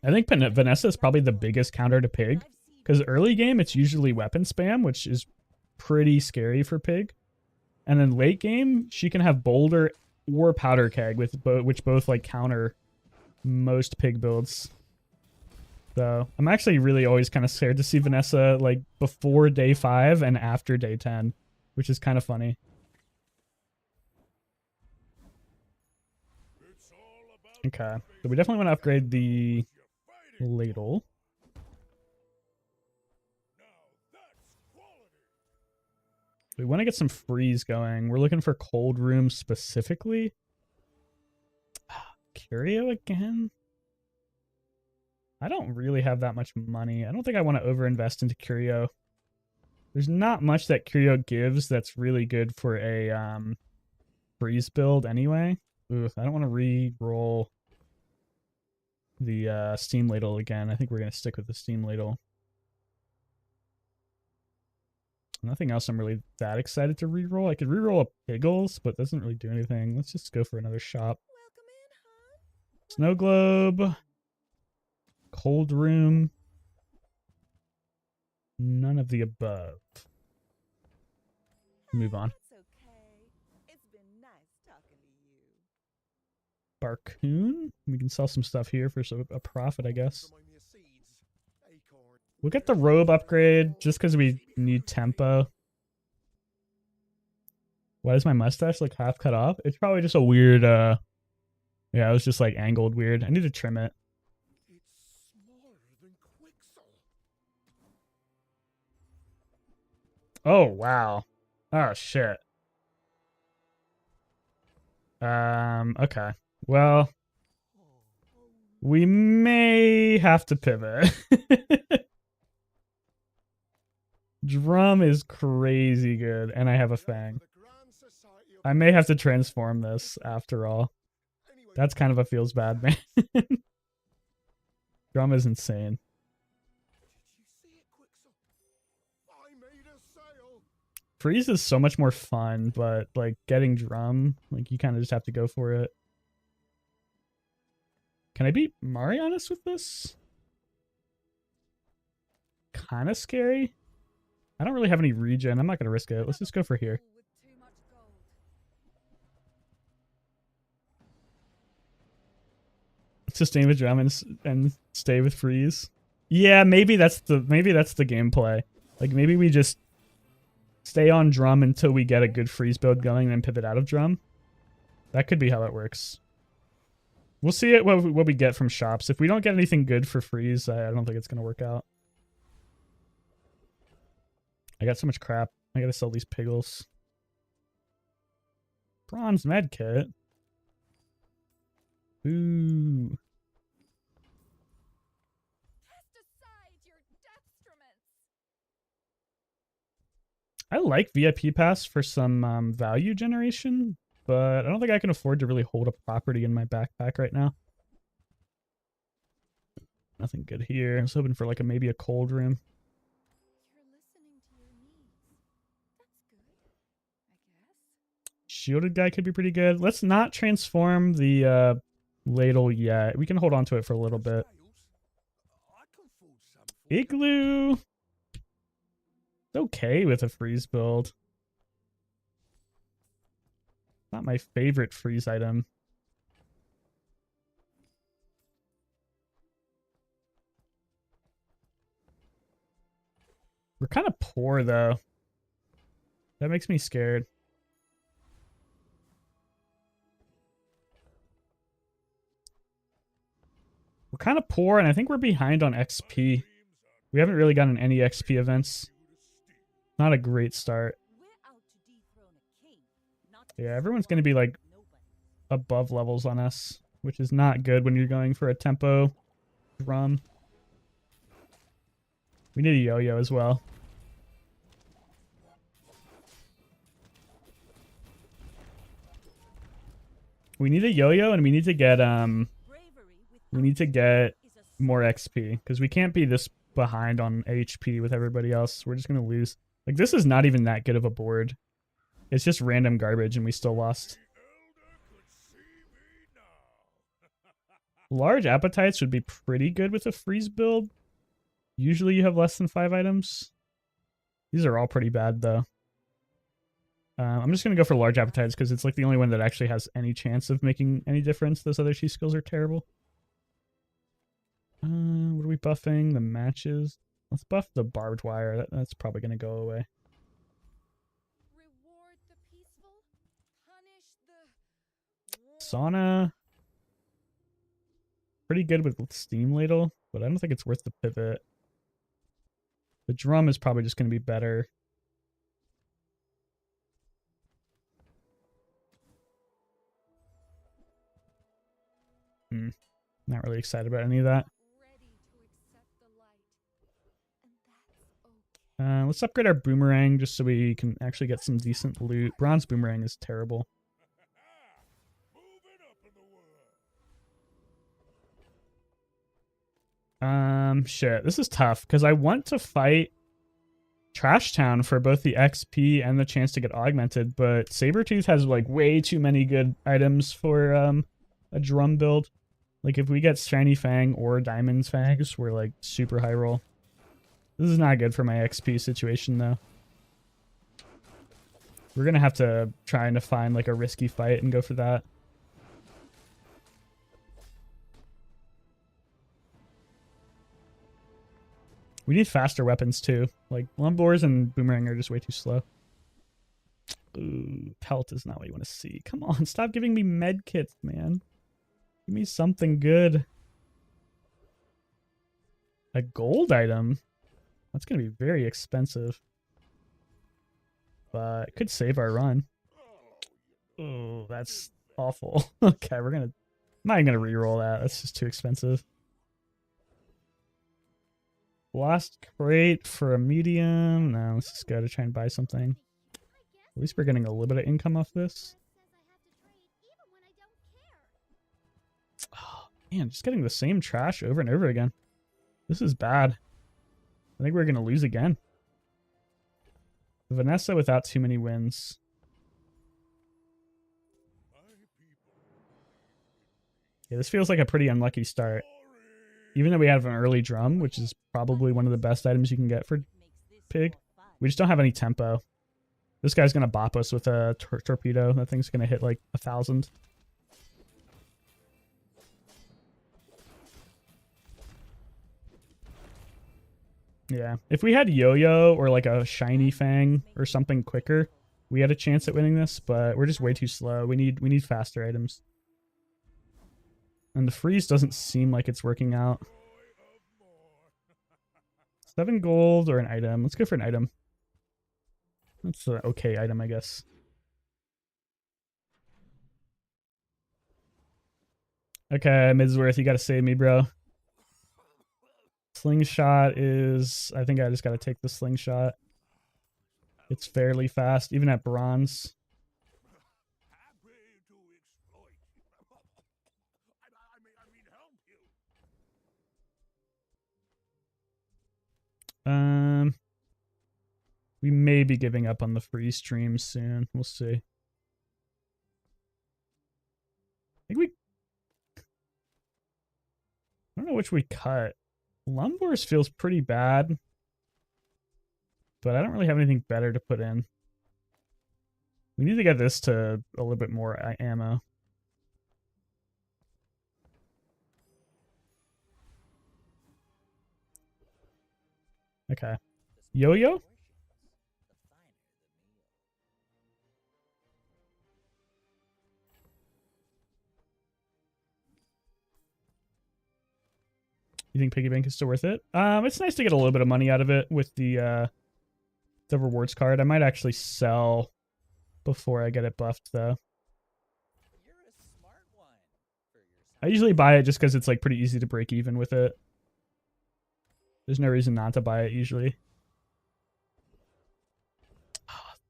Speaker 1: I think Vanessa is probably the biggest counter to Pig. Because early game, it's usually weapon spam, which is pretty scary for Pig. And then late game, she can have Boulder or Powder Keg, which both like counter most Pig builds. So I'm actually really always kind of scared to see Vanessa like before day 5 and after day 10, which is kind of funny. Okay, so we definitely want to upgrade the ladle. We want to get some freeze going. We're looking for cold room specifically. Curio again? I don't really have that much money. I don't think I want to overinvest into Curio. There's not much that Curio gives that's really good for a freeze build anyway. Ooh, I don't want to re-roll the steam ladle again. I think we're going to stick with the steam ladle. Nothing else I'm really that excited to re-roll. I could re-roll a Piggles, but it doesn't really do anything. Let's just go for another shop. Snow globe. Cold room. None of the above. Move on. Barcoon. We can sell some stuff here for a profit, I guess. We'll get the robe upgrade just because we need tempo. Why does my mustache look half cut off? It's probably just a weird, yeah, it was just like angled weird. I need to trim it.
Speaker 2: It's smaller than Quixel.
Speaker 1: Oh, wow. Oh, shit. Okay. Well, we may have to pivot. Drum is crazy good, and I have a fang. I may have to transform this after all. That's kind of a feels bad, man. Drum is insane. Freeze is so much more fun, but like getting drum, like you kind of just have to go for it. Can I beat Marianas with this? Kind of scary. I don't really have any regen. I'm not going to risk it. Let's just go for here. Sustain with drum and stay with freeze. Yeah, maybe that's the gameplay. Like maybe we just stay on drum until we get a good freeze build going and then pivot out of drum. That could be how it works. We'll see it what we get from shops. If we don't get anything good for freeze, I don't think it's going to work out. I got so much crap. I gotta sell these Piggles. Bronze medkit. Ooh. I like VIP pass for some value generation, but I don't think I can afford to really hold a property in my backpack right now. Nothing good here. I was hoping for like maybe a cold room. Shielded guy could be pretty good. Let's not transform the ladle yet. We can hold on to it for a little bit. Igloo. It's okay with a freeze build. Not my favorite freeze item. We're kind of poor though. That makes me scared. We're kind of poor, and I think we're behind on XP. We haven't really gotten any XP events. Not a great start. Yeah, everyone's going to be like above levels on us, which is not good when you're going for a tempo drum. We need a yo-yo as well. We need a yo-yo and we need to get more XP because we can't be this behind on HP with everybody else. We're just going to lose. Like, this is not even that good of a board. It's just random garbage and we still lost. Large appetites would be pretty good with a freeze build. Usually you have less than 5 items. These are all pretty bad though. I'm just going to go for large appetites because it's like the only one that actually has any chance of making any difference. Those other cheese skills are terrible. What are we buffing? The matches. Let's buff the barbed wire. That's probably going to go away.
Speaker 4: Reward the peaceful, punish the
Speaker 1: Sauna. Pretty good with steam ladle, but I don't think it's worth the pivot. The drum is probably just going to be better. Not really excited about any of that.
Speaker 4: ready to accept the light. And that's okay.
Speaker 1: Let's upgrade our boomerang just so we can actually get some decent loot. Bronze boomerang is terrible.
Speaker 2: Moving up in the world.
Speaker 1: Shit. This is tough because I want to fight Trash Town for both the XP and the chance to get augmented, but Sabretooth has like way too many good items for a drum build. Like if we get Shiny Fang or Diamond's Fangs, we're like super high roll. This is not good for my XP situation though. We're gonna have to try to find like a risky fight and go for that. We need faster weapons too. Like Lumbors and Boomerang are just way too slow. Ooh, Pelt is not what you want to see. Come on, stop giving me med kits, man. Give me something good. A gold item? That's going to be very expensive. But it could save our run. Oh, that's awful. Okay, I'm not even going to reroll that. That's just too expensive. Last crate for a medium. No, let's just go to try and buy something. At least we're getting a little bit of income off this. Oh, man, just getting the same trash over and over again. This is bad. I think we're going to lose again. Vanessa without too many wins. Yeah, this feels like a pretty unlucky start. Even though we have an early drum, which is probably one of the best items you can get for Pig, we just don't have any tempo. This guy's going to bop us with a torpedo. That thing's going to hit like 1,000. Yeah, if we had Yo-Yo or like a Shiny Fang or something quicker, we had a chance at winning this, but we're just way too slow. We need faster items. And the freeze doesn't seem like it's working out. 7 gold or an item. Let's go for an item. That's an okay item, I guess. Okay, Midsworth, you gotta save me, bro. Slingshot is... I think I just gotta take the slingshot. It's fairly fast, even at bronze. We may be giving up on the free stream soon. We'll see. I think we... I don't know which we cut. Lumbors feels pretty bad. But I don't really have anything better to put in. We need to get this to a little bit more ammo. Okay. Yo-Yo? You think Piggy Bank is still worth it? It's nice to get a little bit of money out of it with the rewards card. I might actually sell before I get it buffed, though.
Speaker 5: You're a smart one for your
Speaker 1: I usually buy it just because it's like pretty easy to break even with it. There's no reason not to buy it usually.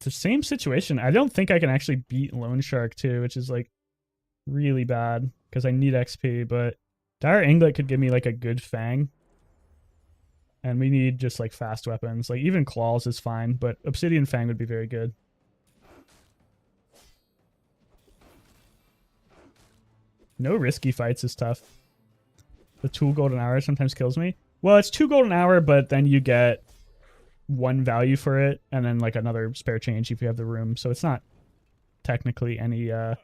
Speaker 1: The same situation. I don't think I can actually beat Loan Shark too, which is like really bad because I need XP, but Dire Anglet could give me like a good Fang. And we need just like fast weapons. Like even Claws is fine, but Obsidian Fang would be very good. No risky fights is tough. The 2 golden hour sometimes kills me. Well, it's 2 golden hour, but then you get 1 value for it, and then like another spare change if you have the room. So it's not technically any as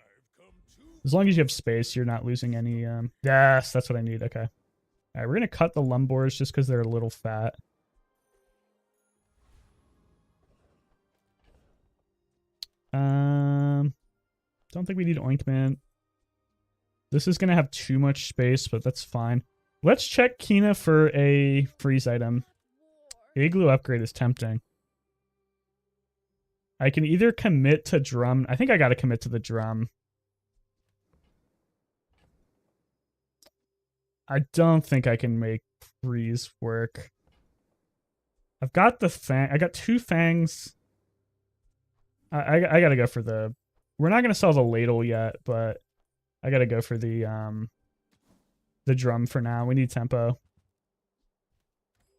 Speaker 1: long as you have space, you're not losing any yes, that's what I need. Okay. Alright, we're gonna cut the Lumbors just because they're a little fat. Don't think we need ointment. This is gonna have too much space, but that's fine. Let's check Kina for a freeze item. Igloo upgrade is tempting. I can either commit to drum. I think I gotta commit to the drum. I don't think I can make freeze work. I've got the fang. I got 2 fangs. I gotta go for the. We're not gonna sell the ladle yet, but I gotta go for the drum for now. We need tempo.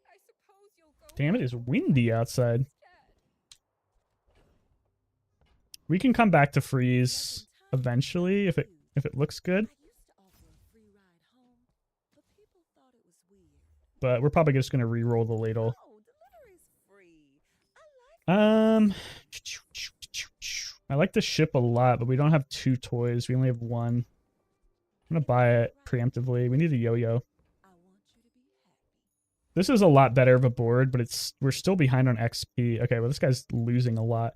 Speaker 4: I suppose you'll go
Speaker 1: Damn, it is windy outside. We can come back to freeze eventually if it looks good. But we're probably just gonna re-roll the ladle. I like the ship a lot, but we don't have 2 toys. We only have 1. I'm gonna buy it preemptively. We need a yo-yo. This is a lot better of a board, but we're still behind on XP. Okay, well this guy's losing a lot.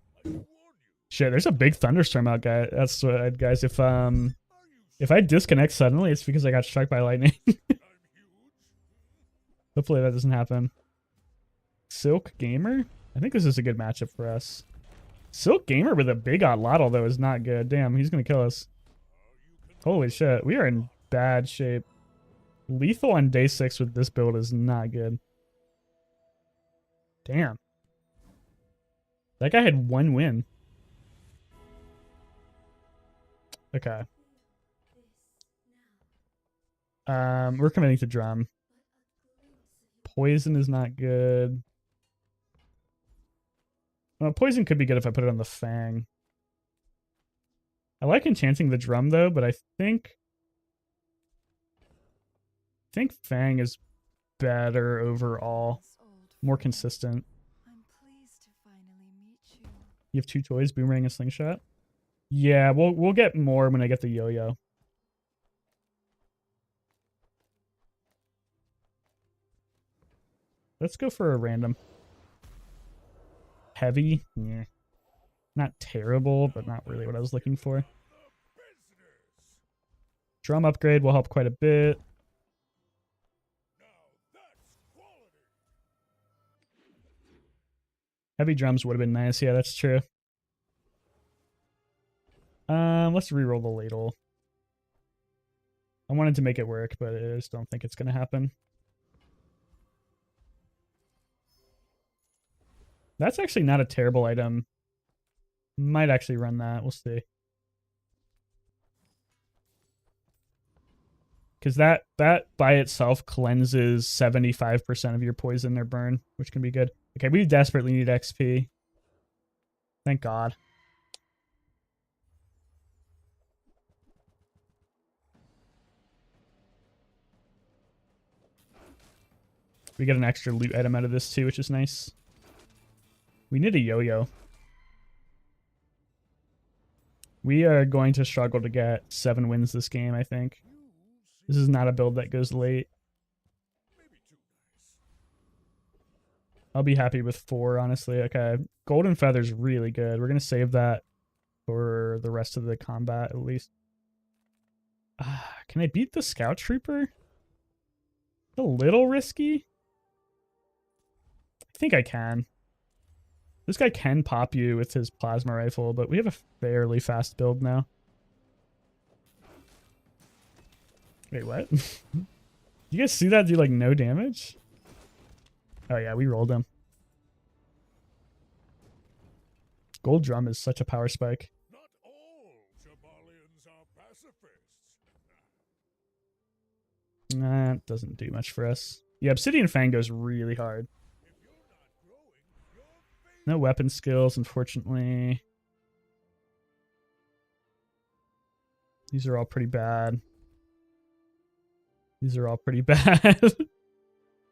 Speaker 1: Shit, there's a big thunderstorm out, guys. That's what, guys. If I disconnect suddenly, it's because I got struck by lightning. Hopefully that doesn't happen. Silk Gamer? I think this is a good matchup for us. Silk Gamer with a big Otlotl, though, is not good. Damn, he's going to kill us. Holy shit. We are in bad shape. Lethal on day 6 with this build is not good. Damn. That guy had 1 win. Okay. We're committing to drum. Poison is not good. Well, poison could be good if I put it on the fang. I like enchanting the drum though, but I think fang is better overall, more consistent.
Speaker 4: I'm pleased to finally meet you.
Speaker 1: You have 2 toys, boomerang and slingshot. Yeah, we'll get more when I get the yo-yo. Let's go for a random. Heavy? Yeah. Not terrible, but not really what I was looking for. Drum upgrade will help quite a bit. Heavy drums would have been nice. Yeah, that's true. Let's reroll the ladle. I wanted to make it work, but I just don't think it's going to happen. That's actually not a terrible item. Might actually run that. We'll see. Because that by itself cleanses 75% of your poison or burn, which can be good. Okay, we desperately need XP. Thank God. We get an extra loot item out of this too, which is nice. We need a yo-yo. We are going to struggle to get 7 wins this game, I think. This is not a build that goes late. I'll be happy with 4, honestly. Okay, Golden Feather's really good. We're going to save that for the rest of the combat, at least. Can I beat the Scout Trooper? A little risky. I think I can. This guy can pop you with his plasma rifle, but we have a fairly fast build now. Wait, what? You guys see that do like no damage? Oh yeah, we rolled him. Gold drum is such a power spike.
Speaker 2: Not all Jabalians are pacifists.
Speaker 1: That doesn't do much for us. Yeah, Obsidian Fang goes really hard.
Speaker 2: If you're not growing, you're fading.
Speaker 1: No weapon skills, unfortunately. These are all pretty bad. These are all pretty bad.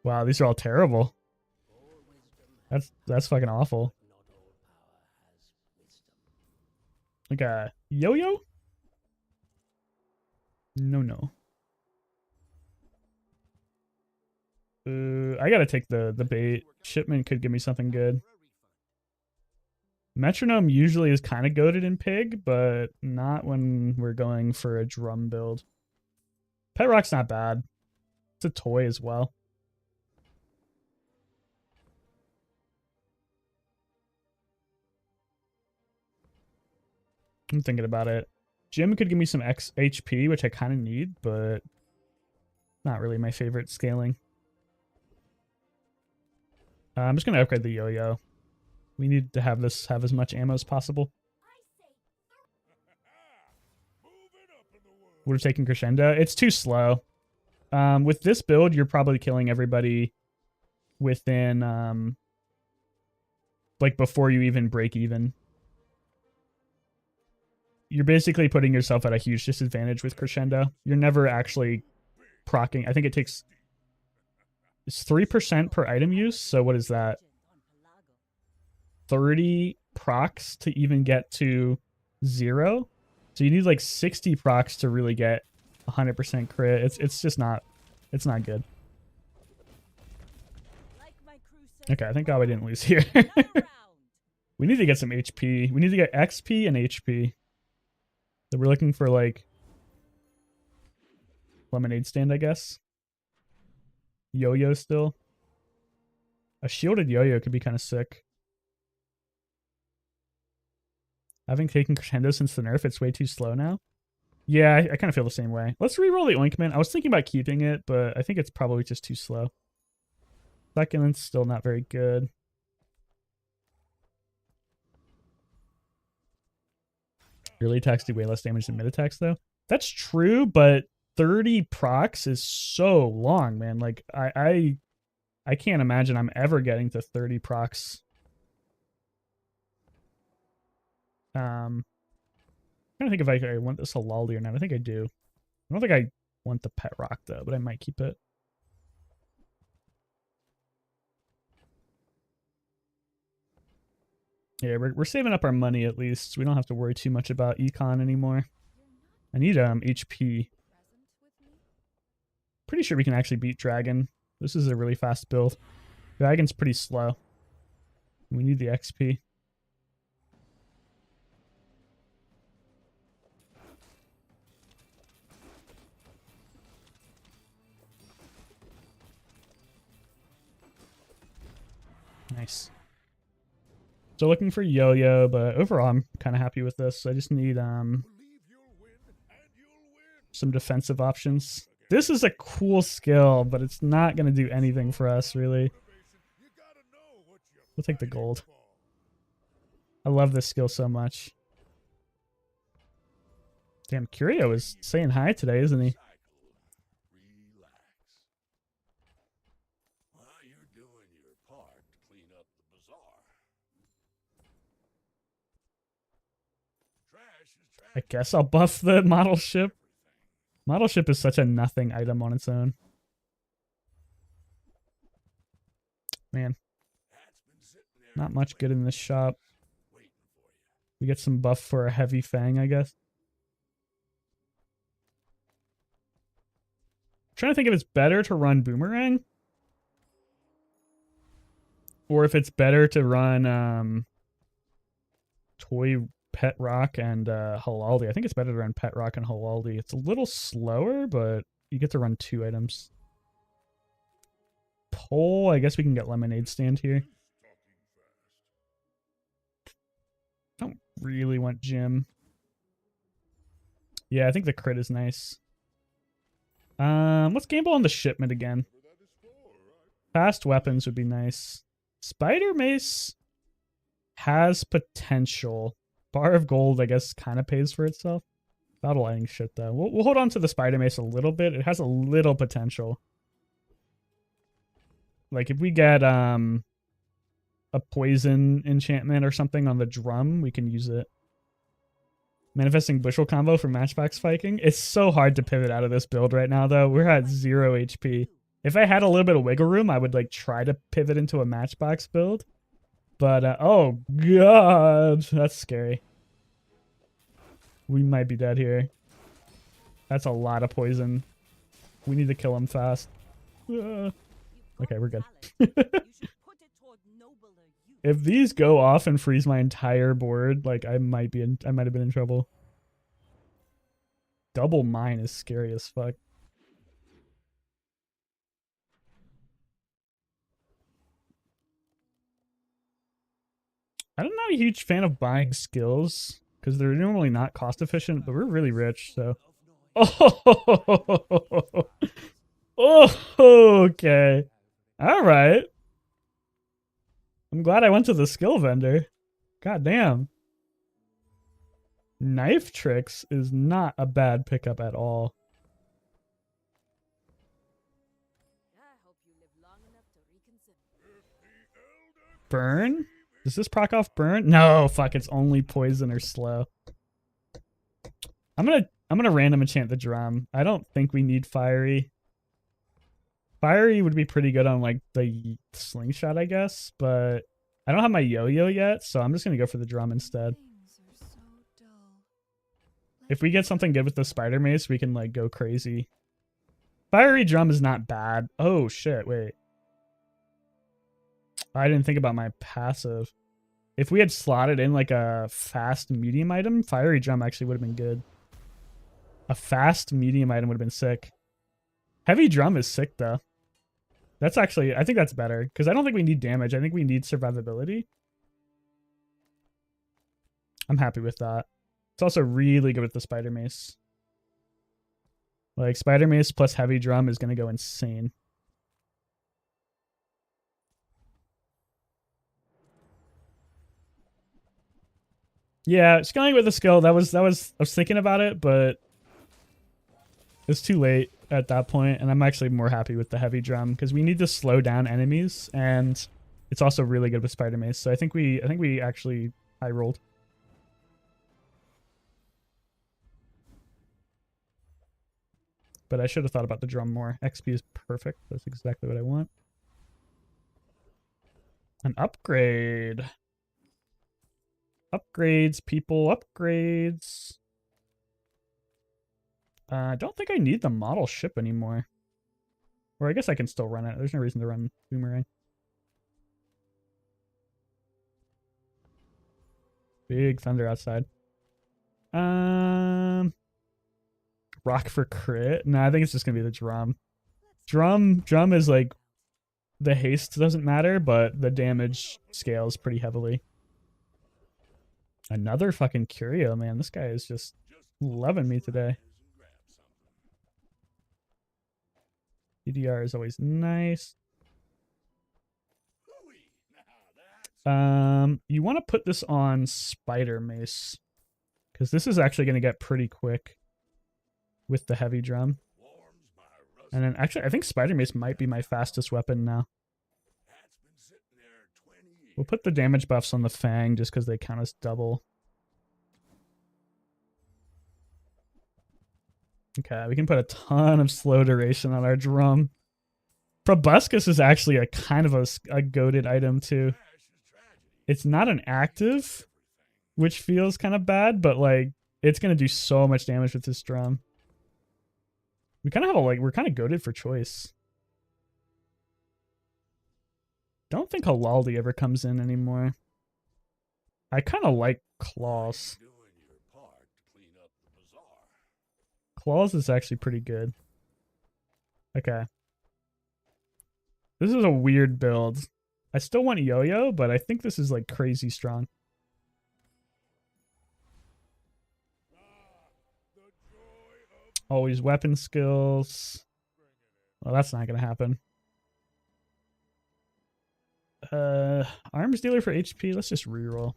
Speaker 1: Wow, these are all terrible. That's fucking awful. Like a yo-yo? No. I gotta take the bait. Shipment could give me something good. Metronome usually is kind of goated in pig, but not when we're going for a drum build. Pet Rock's not bad. It's a toy as well. I'm thinking about it. Jim could give me some X HP, which I kind of need, but not really my favorite scaling. I'm just going to upgrade the yo-yo. We need to have this have as much ammo as possible.
Speaker 2: Moving up in the world.
Speaker 1: We're taking Crescendo. It's too slow. With this build, you're probably killing everybody within, like before you even break even. You're basically putting yourself at a huge disadvantage with Crescendo. You're never actually proccing. I think it takes... It's 3% per item use, so what is that? 30 procs to even get to 0? So you need like 60 procs to really get 100% crit. It's just not... It's not good. Okay, I thank God we didn't lose here. We need to get some HP. We need to get XP and HP. So we're looking for like lemonade stand, I guess. Yo-yo still. A shielded yo-yo could be kind of sick. Having taken Crescendo since the nerf, it's way too slow now. Yeah, I kind of feel the same way. Let's re-roll the ointment. I was thinking about keeping it, but I think it's probably just too slow. Succulent's still not very good. Early attacks do way less damage than mid attacks, though. That's true, but 30 procs is so long, man. Like I can't imagine I'm ever getting to 30 procs. I'm trying to think if I want this Halaldi or not. I think I do. I don't think I want the pet rock though, but I might keep it. Yeah, we're saving up our money at least. We don't have to worry too much about econ anymore. I need HP. Pretty sure we can actually beat Dragon. This is a really fast build. Dragon's pretty slow. We need the XP. Nice. So looking for yo-yo, but overall I'm kind of happy with this. I just need
Speaker 2: Believe you'll win, and you'll win.
Speaker 1: some defensive options. This is a cool skill, but it's not going to do anything for us, really.
Speaker 2: You gotta know what you're
Speaker 1: We'll take the
Speaker 2: fighting
Speaker 1: gold.
Speaker 2: for.
Speaker 1: I love this skill so much. Damn, Curio is saying hi today, isn't he?
Speaker 2: Relax. Well, you're doing your part to clean up the bazaar. Trash is trash.
Speaker 1: I guess I'll buff the model ship. Model ship is such a nothing item on its own. Man,
Speaker 2: That's been sitting there
Speaker 1: not much good in this shop.
Speaker 2: waiting for you.
Speaker 1: We get some buff for a heavy fang, I guess. Trying to think if it's better to run Boomerang. Or if it's better to run Toy Pet Rock and Halaldi. I think it's better to run Pet Rock and Halaldi. It's a little slower, but you get to run 2 items. Pole, I guess we can get Lemonade Stand here.
Speaker 2: Talking fast.
Speaker 1: really want Jim. Yeah, I think the crit is nice. Let's gamble on the shipment again. Fast weapons would be nice. Spider Mace has potential. Bar of Gold, I guess, kind of pays for itself. Battle Lightning shit, though. We'll hold on to the Spider Mace a little bit. It has a little potential. Like, if we get a poison enchantment or something on the drum, we can use it. Manifesting Bushel combo for Matchbox Viking. It's so hard to pivot out of this build right now, though. We're at 0 HP. If I had a little bit of wiggle room, I would like try to pivot into a Matchbox build. But, oh god, that's scary. We might be dead here. That's a lot of poison. We need to kill him fast. Okay, we're good. If these go off and freeze my entire board, like I might have been in trouble. Double mine is scary as fuck. I'm not a huge fan of buying skills because they're normally not cost efficient, but we're really rich, so. Oh, okay. All right. I'm glad I went to the skill vendor. God damn. Knife Tricks is not a bad pickup at all. Burn? Does this proc off burn? No, fuck, it's only poison or slow. I'm gonna random enchant the drum. I don't think we need fiery. Fiery would be pretty good on like the slingshot, I guess, but I don't have my yo-yo yet, so I'm just gonna go for the drum instead. If we get something good with the spider mace, we can like go crazy. Fiery drum is not bad. Oh shit, wait. I didn't think about my passive. If we had slotted in like a fast medium item, fiery drum actually would have been good. A fast medium item would have been sick. Heavy drum is sick though. That's actually, I think that's better because I don't think we need damage. I think we need survivability. I'm happy with that. It's also really good with the spider mace. Like spider mace plus heavy drum is going to go insane. Yeah, scaling with the skill, I was thinking about it, but it's too late at that point, and I'm actually more happy with the heavy drum because we need to slow down enemies, and it's also really good with spider mace. So I think we actually high rolled. But I should have thought about the drum more. XP is perfect. That's exactly what I want. An upgrade. Upgrades, people, upgrades. I don't think I need the model ship anymore. Or I guess I can still run it. There's no reason to run Boomerang. Big thunder outside. Rock for crit? No, I think it's just gonna be the drum. Drum is like the haste doesn't matter, but the damage scales pretty heavily. Another fucking Curio, man. This guy is just loving me today. DDR is always nice. You want to put this on Spider Mace because this is actually going to get pretty quick with the heavy drum. And then actually, I think Spider Mace might be my fastest weapon now. We'll put the damage buffs on the Fang just because they count as double. Okay, we can put a ton of slow duration on our drum. Proboscis is actually a kind of a goated item too. It's not an active, which feels kind of bad, but like it's gonna do so much damage with this drum. We kind of have we're kind of goated for choice. Don't think Halaldi ever comes in anymore. I kind of like Claws. Claws is actually pretty good. Okay. This is a weird build. I still want Yo-Yo, but I think this is like crazy strong. Always weapon skills. Well, that's not gonna happen. Arms dealer for HP. Let's just reroll.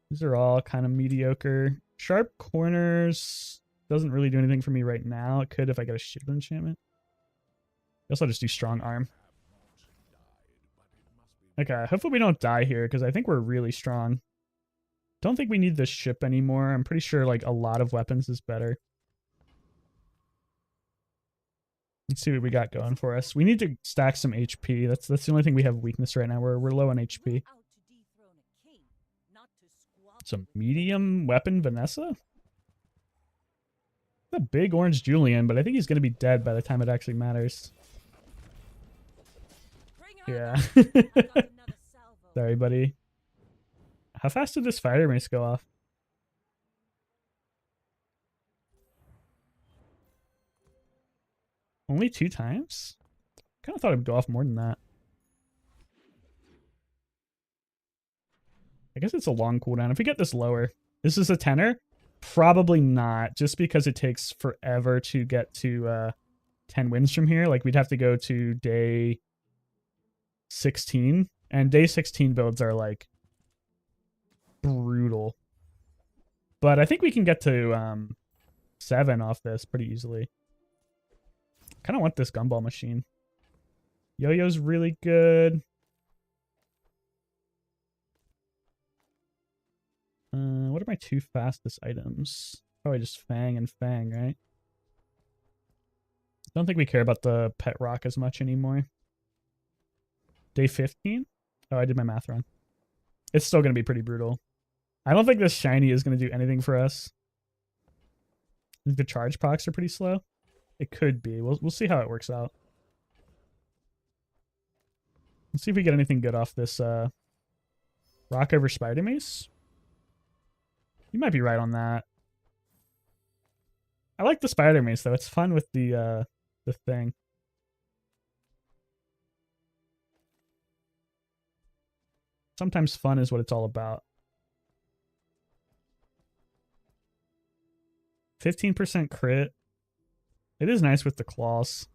Speaker 1: These are all kind of mediocre. Sharp corners doesn't really do anything for me right now. It could if I get a shield enchantment. I guess I'll just do strong arm. Okay, hopefully we don't die here because I think we're really strong. Don't think we need this ship anymore. I'm pretty sure like a lot of weapons is better. Let's see what we got going for us. We need to stack some HP. That's the only thing we have weakness right now. We're low on HP. Some medium weapon Vanessa? A big orange Julian, but I think he's going to be dead by the time it actually matters. Yeah. Sorry, buddy. How fast did this fire mace go off? Only 2 times? Kind of thought it'd go off more than that. I guess it's a long cooldown. If we get this lower, this is a 10er? Probably not, just because it takes forever to get to 10 wins from here. Like, we'd have to go to day 16, and day 16 builds are, like, brutal. But I think we can get to 7 off this pretty easily. Kind of want this gumball machine. Yo-yo's really good. What are my 2 fastest items? Probably just Fang and Fang, right? Don't think we care about the pet rock as much anymore. Day 15? Oh, I did my math wrong. It's still going to be pretty brutal. I don't think this shiny is going to do anything for us. I think the charge procs are pretty slow. It could be. We'll see how it works out. Let's see if we get anything good off this rock over spider mace. You might be right on that. I like the spider mace though. It's fun with the thing. Sometimes fun is what it's all about. 15% crit. It is nice with the claws.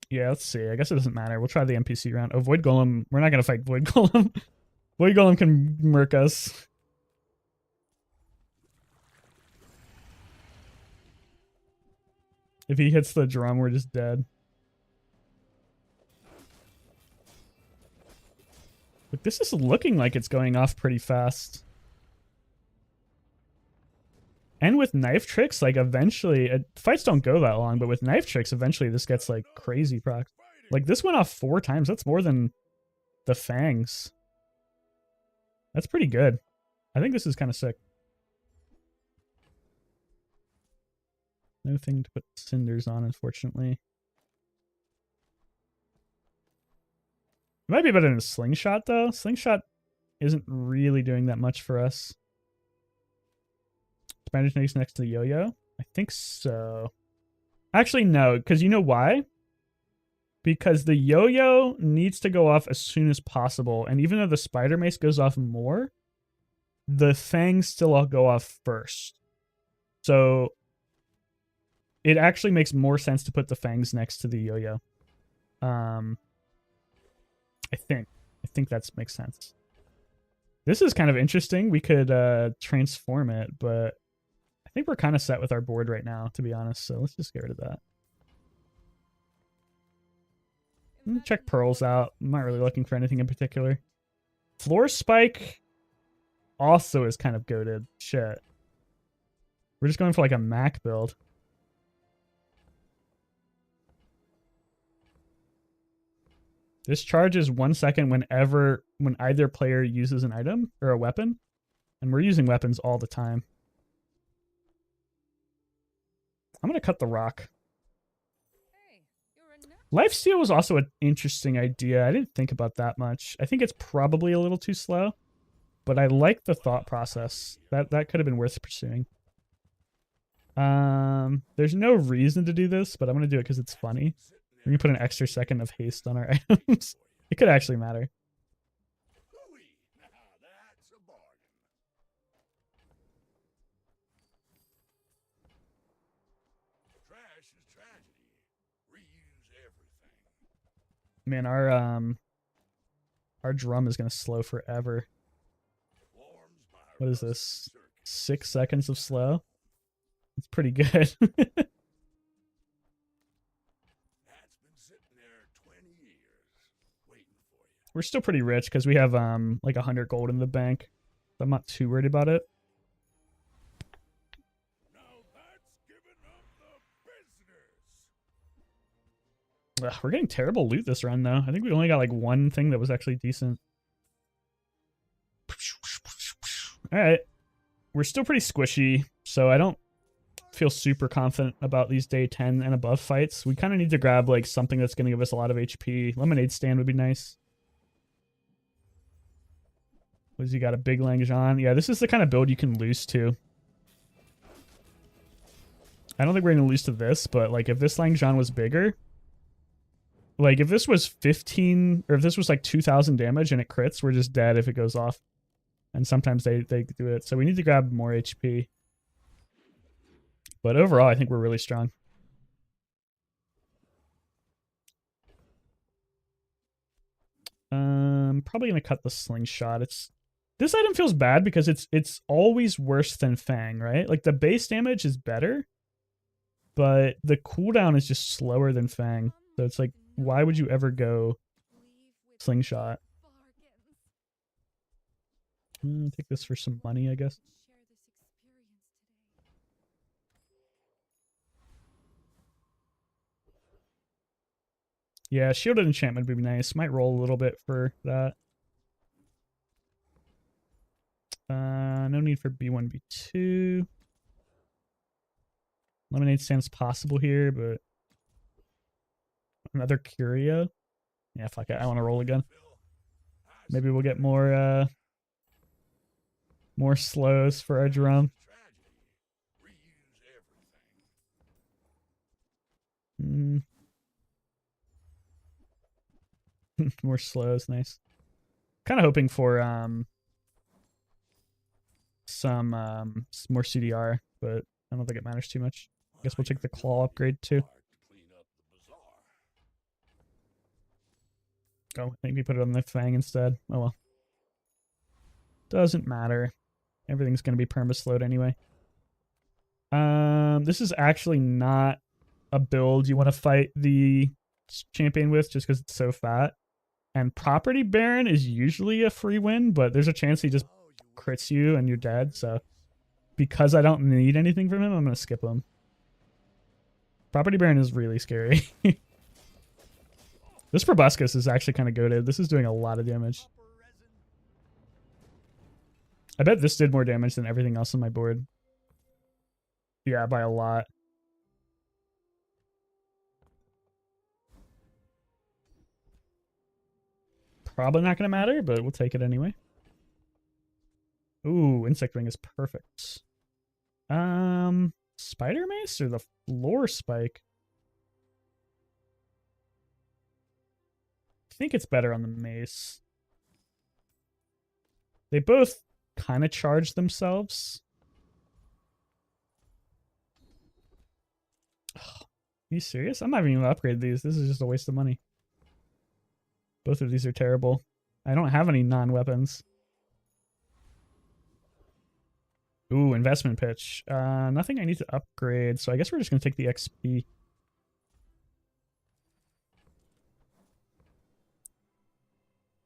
Speaker 1: Yeah, let's see. I guess it doesn't matter. We'll try the NPC round. Oh, Void Golem. We're not going to fight Void Golem. Void Golem can murk us. If he hits the drum, we're just dead. But this is looking like it's going off pretty fast. And with knife tricks, like eventually, fights don't go that long, but with knife tricks, eventually this gets like crazy proc. Like this went off 4 times. That's more than the fangs. That's pretty good. I think this is kind of sick. No thing to put cinders on, unfortunately. It might be better than a slingshot though. Slingshot isn't really doing that much for us. Spanish snakes next to the yo-yo? I think so. Actually, no, because you know why? Because the yo-yo needs to go off as soon as possible, and even though the spider mace goes off more, the fangs still all go off first. So it actually makes more sense to put the fangs next to the yo-yo. I think that makes sense. This is kind of interesting. We could transform it, but I think we're kind of set with our board right now, to be honest. So let's just get rid of that. Check pearls out. I'm not really looking for anything in particular. Floor spike also is kind of goated. Shit. We're just going for like a Mac build. This charges 1 second when either player uses an item or a weapon. And we're using weapons all the time. I'm going to cut the rock. Lifesteal was also an interesting idea. I didn't think about that much. I think it's probably a little too slow, but I like the thought process. That could have been worth pursuing. There's no reason to do this, but I'm going to do it because it's funny. We're going to put an extra second of haste on our items. It could actually matter. Man, our drum is gonna slow forever. What is this? 6 seconds of slow? It's pretty good.
Speaker 2: That's been sitting there 20 years, waiting for you.
Speaker 1: We're still pretty rich because we have like 100 gold in the bank. So I'm not too worried about it.
Speaker 2: Now that's giving up the business.
Speaker 1: Ugh, we're getting terrible loot this run though. I think we only got like one thing that was actually decent. Alright. We're still pretty squishy, so I don't feel super confident about these day 10 and above fights. We kind of need to grab like something that's going to give us a lot of HP. Lemonade stand would be nice. What does he got? A big Langjean? Yeah, this is the kind of build you can lose to. I don't think we're going to lose to this, but like if this Langjean was bigger, like if this was 15 or if this was like 2,000 damage and it crits, we're just dead if it goes off. And sometimes they do it. So we need to grab more HP. But overall, I think we're really strong. Probably gonna cut the slingshot. This item feels bad because it's always worse than Fang, right? Like the base damage is better, but the cooldown is just slower than Fang. So it's like, why would you ever go slingshot? Take this for some money, I guess. Yeah, shielded enchantment would be nice. Might roll a little bit for that. No need for B1, B2. Lemonade stand's possible here, but another Curio. Yeah, fuck it. I want to roll again. Maybe we'll get more slows for our drum. More slows, nice. Kind of hoping for some more CDR, but I don't think it matters too much. I guess we'll take the claw upgrade too. Oh, maybe put it on the Fang instead. Oh well. Doesn't matter. Everything's gonna be perma-slowed anyway. This is actually not a build you want to fight the champion with just because it's so fat. And Property Baron is usually a free win, but there's a chance he just crits you and you're dead. So because I don't need anything from him, I'm going to skip him. Property Baron is really scary. This Proboscis is actually kind of goated. This is doing a lot of damage. I bet this did more damage than everything else on my board. Yeah, by a lot. Probably not going to matter, but we'll take it anyway. Ooh, Insect Ring is perfect. Spider Mace or the Floor Spike? I think it's better on the Mace. They both kind of charge themselves. Are you serious? I'm not even going to upgrade these. This is just a waste of money. Both of these are terrible. I don't have any non-weapons. Ooh, investment pitch. Nothing I need to upgrade, so I guess we're just going to take the XP.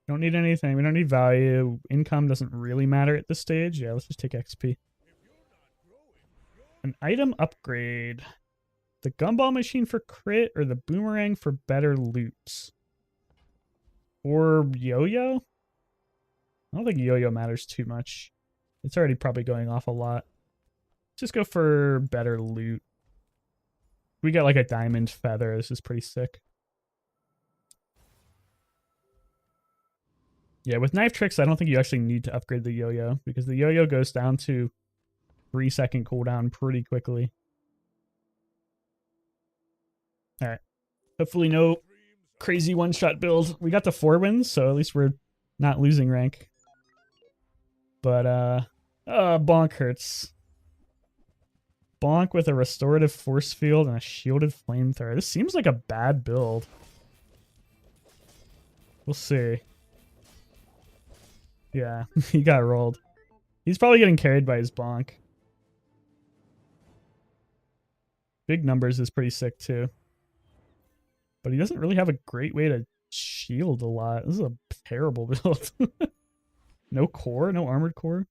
Speaker 1: Don't need anything. We don't need value. Income doesn't really matter at this stage. Yeah, let's just take XP. An item upgrade. The gumball machine for crit or the boomerang for better loot? Or yo-yo? I don't think yo-yo matters too much. It's already probably going off a lot. Just go for better loot. We got like a diamond feather. This is pretty sick. Yeah, with knife tricks, I don't think you actually need to upgrade the yo-yo because the yo-yo goes down to 3-second cooldown pretty quickly. All right. Hopefully no crazy one-shot build. We got the 4 wins, so at least we're not losing rank. But, Bonk hurts. Bonk with a restorative force field and a shielded flamethrower. This seems like a bad build. We'll see. Yeah, he got rolled. He's probably getting carried by his bonk. Big numbers is pretty sick too. But he doesn't really have a great way to shield a lot. This is a terrible build. No core, no armored core.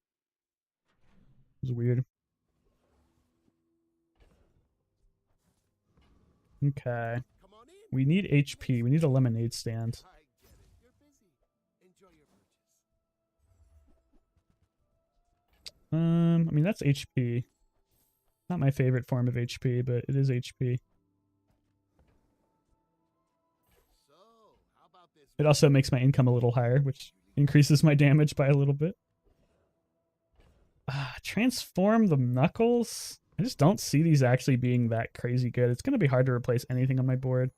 Speaker 1: It's weird. Okay.
Speaker 2: Come on in.
Speaker 1: We need HP. We need a lemonade stand.
Speaker 2: I get it. You're busy. Enjoy your purchase.
Speaker 1: I mean, that's HP. Not my favorite form of HP, but it is HP.
Speaker 2: So, how about this?
Speaker 1: It also makes my income a little higher, which increases my damage by a little bit. Transform the knuckles? I just don't see these actually being that crazy good. It's going to be hard to replace anything on my board.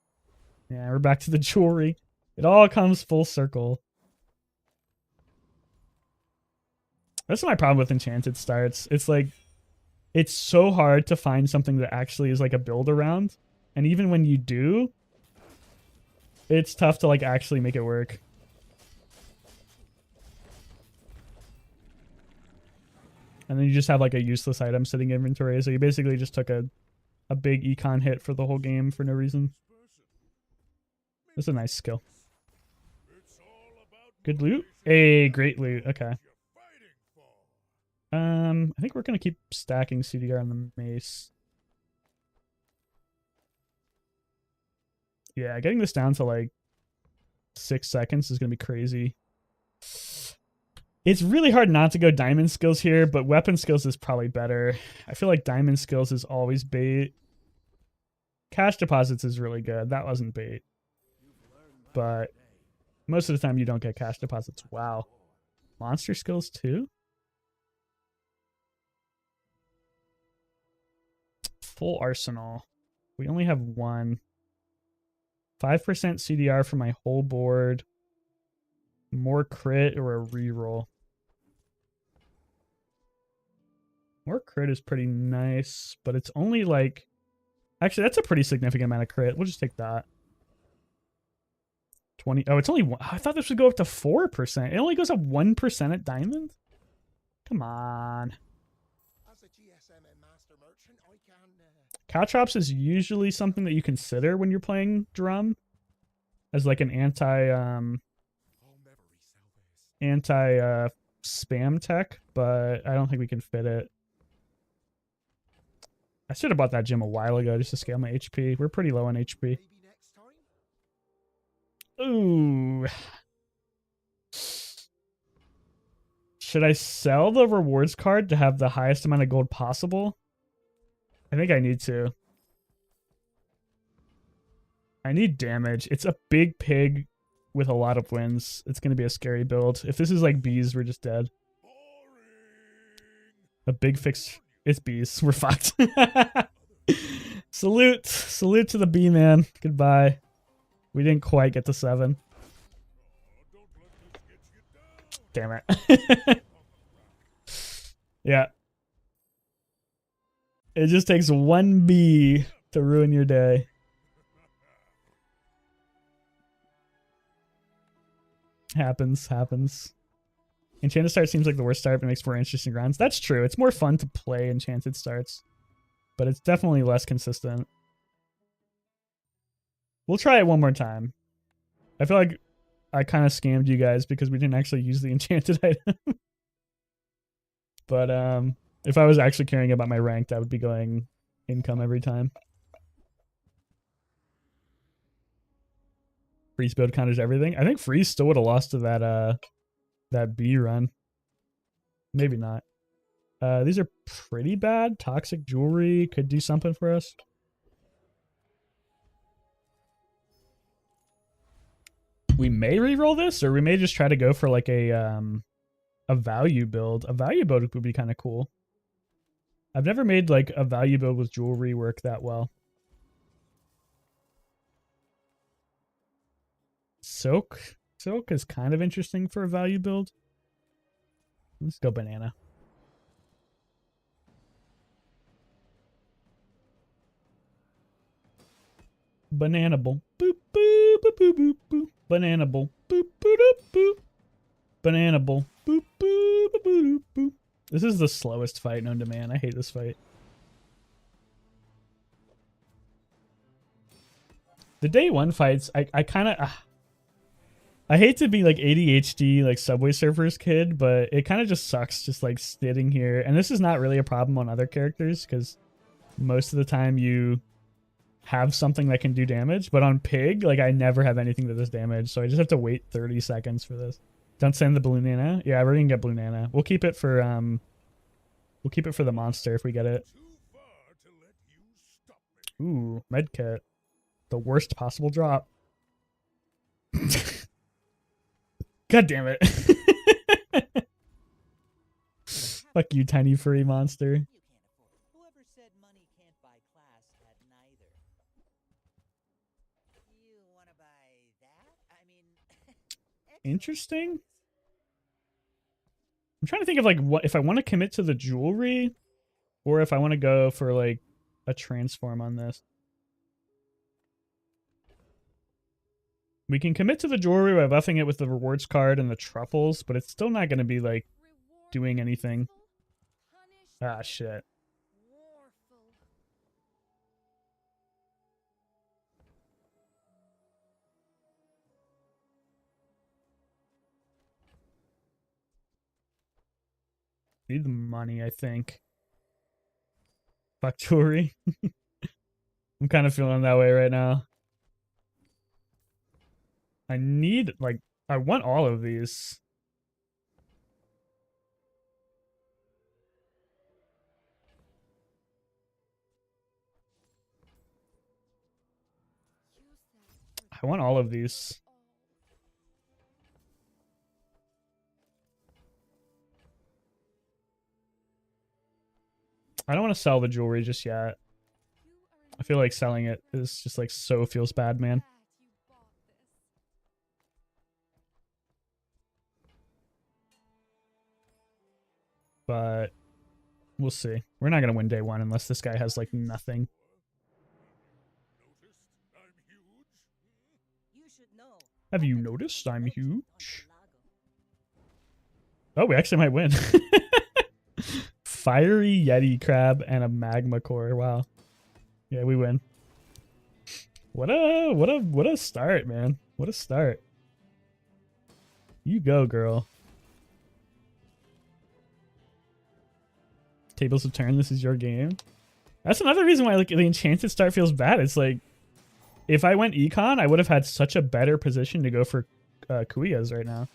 Speaker 1: Yeah, we're back to the jewelry. It all comes full circle. That's my problem with enchanted starts. It's like, it's so hard to find something that actually is like a build around. And even when you do, it's tough to like actually make it work. And then you just have like a useless item sitting in inventory. So you basically just took a big econ hit for the whole game for no reason. That's a nice skill. Good loot? Hey, great loot. Okay. I think we're gonna keep stacking CDR on the mace. Yeah, getting this down to like 6 seconds is gonna be crazy. It's really hard not to go diamond skills here, but weapon skills is probably better. I feel like diamond skills is always bait. Cash deposits is really good. That wasn't bait. But most of the time you don't get cash deposits. Wow. Monster skills too? Full arsenal. We only have one. 5% CDR for my whole board. More crit or a reroll. More crit is pretty nice, but it's only like... Actually, that's a pretty significant amount of crit. We'll just take that. 20... Oh, it's only one. I thought this would go up to 4%. It only goes up 1% at diamond? Come on.
Speaker 2: As a GSM and master merchant, I can.
Speaker 1: Caltrops is usually something that you consider when you're playing drum. As like an
Speaker 2: I'll never resell this.
Speaker 1: spam tech, but I don't think we can fit it. I should have bought that gem a while ago just to scale my HP. We're pretty low on HP.
Speaker 2: Maybe next time.
Speaker 1: Ooh. Should I sell the rewards card to have the highest amount of gold possible? I think I need to. I need damage. It's a big pig with a lot of wins. It's going to be a scary build. If this is like bees, we're just dead. A big fix. It's bees. We're fucked. Salute. Salute to the bee man. Goodbye. We didn't quite get to 7. Damn it. Yeah. It just takes one bee to ruin your day. Happens. Enchanted start seems like the worst start, but makes more interesting rounds. That's true. It's more fun to play enchanted starts, but it's definitely less consistent. We'll try it one more time. I feel like I kind of scammed you guys because we didn't actually use the enchanted item. But if I was actually caring about my rank, I would be going income every time. Freeze build counters everything. I think Freeze still would have lost to that B run. Maybe not. These are pretty bad. Toxic jewelry could do something for us. We may re-roll this, or we may just try to go for like a value build. A value build would be kind of cool. I've never made like a value build with jewelry work that well. Silk is kind of interesting for a value build. Let's go banana. Bananable. Boop, boop, boop, boop, boop, boop. Bananable. Boop. Banana bowl. Boop, boop, boop, boop, boop. This is the slowest fight known to man. I hate this fight. The day one fights, I kind of... I hate to be like ADHD, like Subway Surfers kid, but it kind of just sucks just like sitting here. And this is not really a problem on other characters because most of the time you have something that can do damage. But on Pig, like I never have anything that does damage. So I just have to wait 30 seconds for this. Don't send the Blue Nana. Yeah, we're gonna get Blue Nana. We'll keep it for the monster if we get it. Ooh, medkit. The worst possible drop. God damn it. Fuck you, tiny furry monster.
Speaker 5: You can't afford it. Whoever said money can't buy class had neither. You want to buy that? I mean,
Speaker 1: Interesting. I'm trying to think of like what if I want to commit to the jewelry or if I want to go for like a transform on this. We can commit to the jewelry by buffing it with the rewards card and the truffles, but it's still not going to be like doing anything. Ah, shit. Need the money, I think. Fuck jewelry. I'm kind of feeling that way right now. I need, like, I want all of these. I want all of these. I don't want to sell the jewelry just yet. I feel like selling it is just like so feels bad, man. But we'll see. We're not going to win day one unless this guy has like nothing. Have you noticed I'm huge? Oh, we actually might win. Fiery Yeti crab and a magma core. Wow. Yeah, we win. What a start, man. What a start. You go, girl. Tables have turned. This is your game. That's another reason why like the enchanted start feels bad. It's like if I went econ, I would have had such a better position to go for Kuyas right now.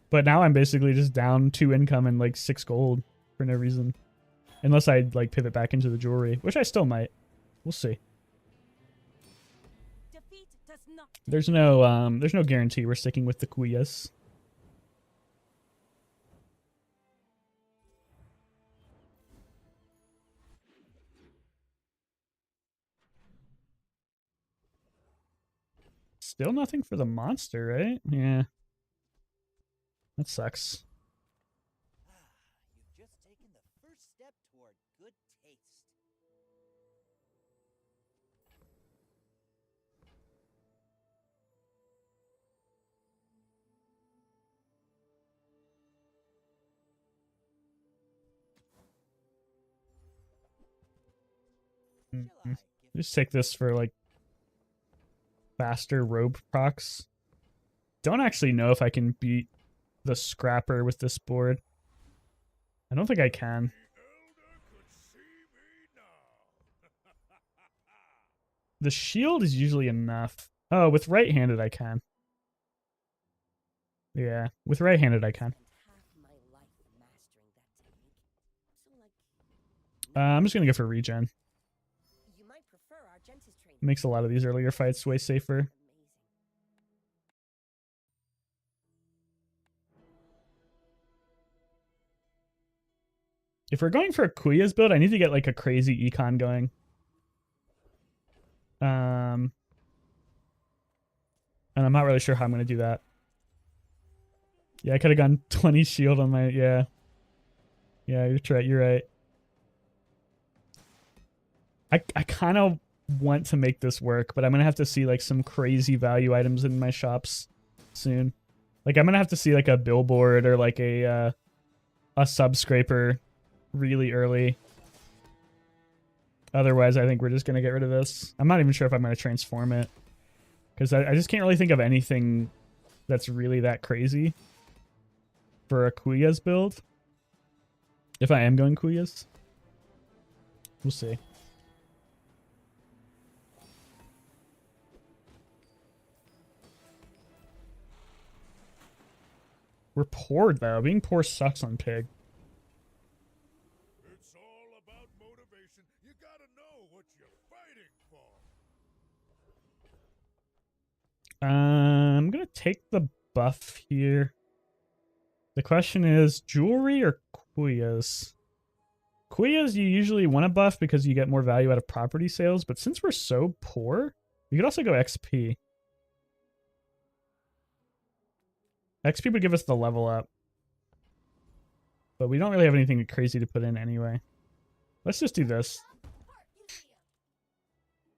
Speaker 1: But now I'm basically just down 2 income and like 6 gold for no reason. Unless I like pivot back into the jewelry, which I still might. We'll see. There's no guarantee we're sticking with the Kuyas. Still nothing for the monster, right? Yeah. That sucks.
Speaker 5: you've just taken the first step toward good taste.
Speaker 1: Just take this for like faster robe procs. Don't actually know if I can beat the scrapper with this board. I don't think I can. The shield is usually enough. Oh, with right-handed I can. Yeah, with right-handed I can. I'm just gonna go for regen. Makes a lot of these earlier fights way safer. If we're going for a Kuya's build, I need to get like a crazy econ going. And I'm not really sure how I'm going to do that. Yeah, I could have gone 20 shield on my... Yeah. Yeah, you're right. I kind of want to make this work, but I'm going to have to see like some crazy value items in my shops soon. Like I'm gonna have to see like a billboard or like a sub scraper really early. Otherwise, I think we're just gonna get rid of this. I'm not even sure if I'm gonna transform it because I just can't really think of anything that's really that crazy for a Kuya's build. If I am going Kuya's, we'll see. We're poor though. Being poor sucks on Pig.
Speaker 2: It's all about motivation. You gotta know what you're fighting for.
Speaker 1: I'm gonna take the buff here. The question is jewelry or Kuyas? Kuyas you usually want a buff because you get more value out of property sales, but since we're so poor, you could also go XP. XP would give us the level up. But we don't really have anything crazy to put in anyway. Let's just do this.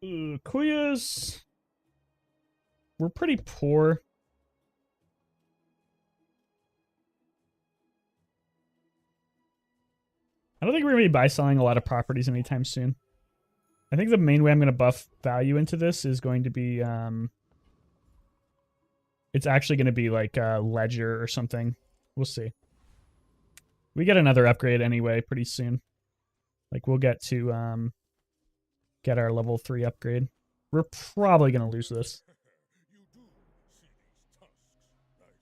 Speaker 1: Kuyas. We're pretty poor. I don't think we're going to be buy-selling a lot of properties anytime soon. I think the main way I'm going to buff value into this is going to be... it's actually going to be like a ledger or something. We'll see. We get another upgrade anyway pretty soon. Like we'll get to get our level 3 upgrade. We're probably going to lose this.
Speaker 2: You do see these tusks, right?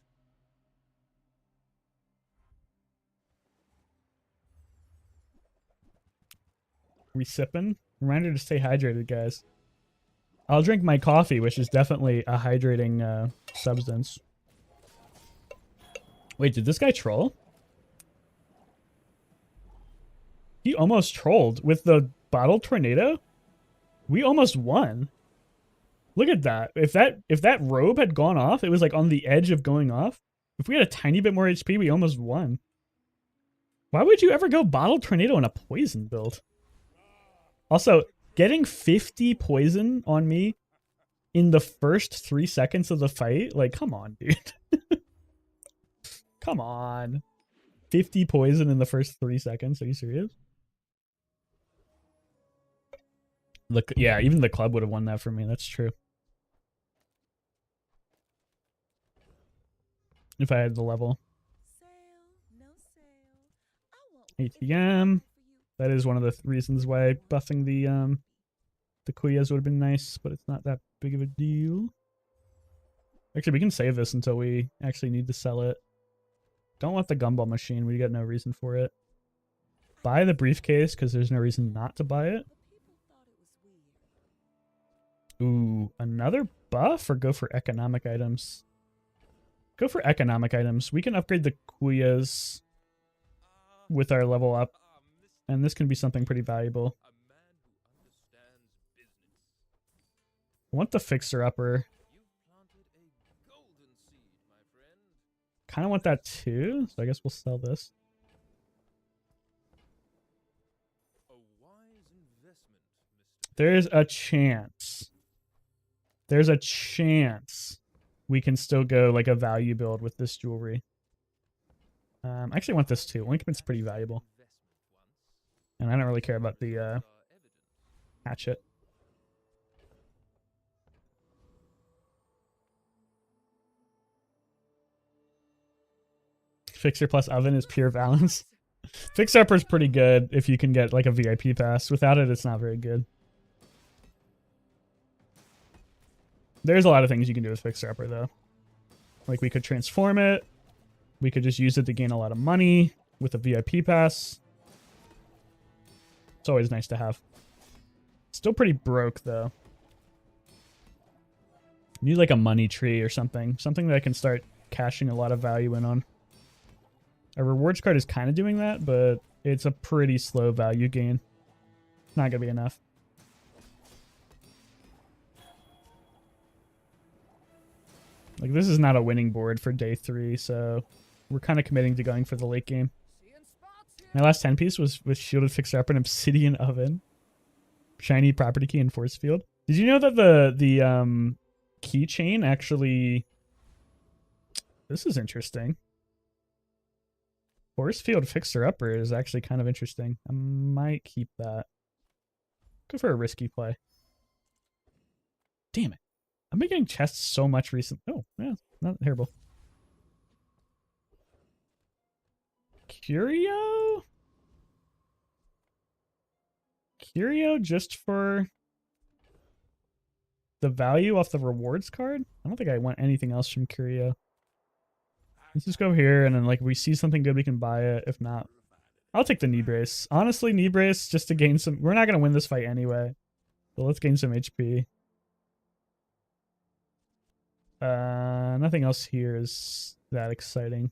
Speaker 1: We sipping? Reminder to stay hydrated, guys. I'll drink my coffee, which is definitely a hydrating substance. Wait, did this guy troll? He almost trolled with the bottle tornado. We almost won. Look at that. If that robe had gone off, it was like on the edge of going off. If we had a tiny bit more HP, we almost won. Why would you ever go bottle tornado in a poison build? Also, getting 50 poison on me in the first 3 seconds of the fight? Like, come on, dude. Come on. 50 poison in the first 3 seconds? Are you serious? Look, yeah, even the club would have won that for me. That's true. If I had the level. ATM. That is one of the reasons why buffing the Kuyas would have been nice, but it's not that big of a deal. Actually, we can save this until we actually need to sell it. Don't want the gumball machine. We got no reason for it. Buy the briefcase because there's no reason not to buy it. Ooh, another buff or go for economic items? Go for economic items. We can upgrade the Kuyas with our level up. And this can be something pretty valuable. I want the fixer-upper. Kind of want that too, so I guess we'll sell this. There's a chance. There's a chance we can still go like a value build with this jewelry. I actually want this too. Linkman's pretty valuable. And I don't really care about the hatchet. Fixer plus oven is pure balance. Fixer upper is pretty good if you can get like a VIP pass. Without it, it's not very good. There's a lot of things you can do with Fixer upper though. Like we could transform it. We could just use it to gain a lot of money with a VIP pass. It's always nice to have. Still pretty broke though. Need like a money tree or something. Something that I can start cashing a lot of value in on. A rewards card is kind of doing that, but it's a pretty slow value gain. Not going to be enough. Like this is not a winning board for day 3, so we're kind of committing to going for the late game. My last 10 piece was with Shielded Fixer Upper and Obsidian Oven. Shiny Property Key and Force Field. Did you know that the keychain actually This is interesting. Force field fixer upper is actually kind of interesting. I might keep that. Go for a risky play. Damn it. I've been getting chests so much recently. Oh, yeah, not terrible. Curio? Curio just for the value off the rewards card? I don't think I want anything else from Curio. Let's just go here, and then like if we see something good, we can buy it. If not, I'll take the knee brace. Honestly, knee brace just to gain some. We're not gonna win this fight anyway, so let's gain some HP. Nothing else here is that exciting.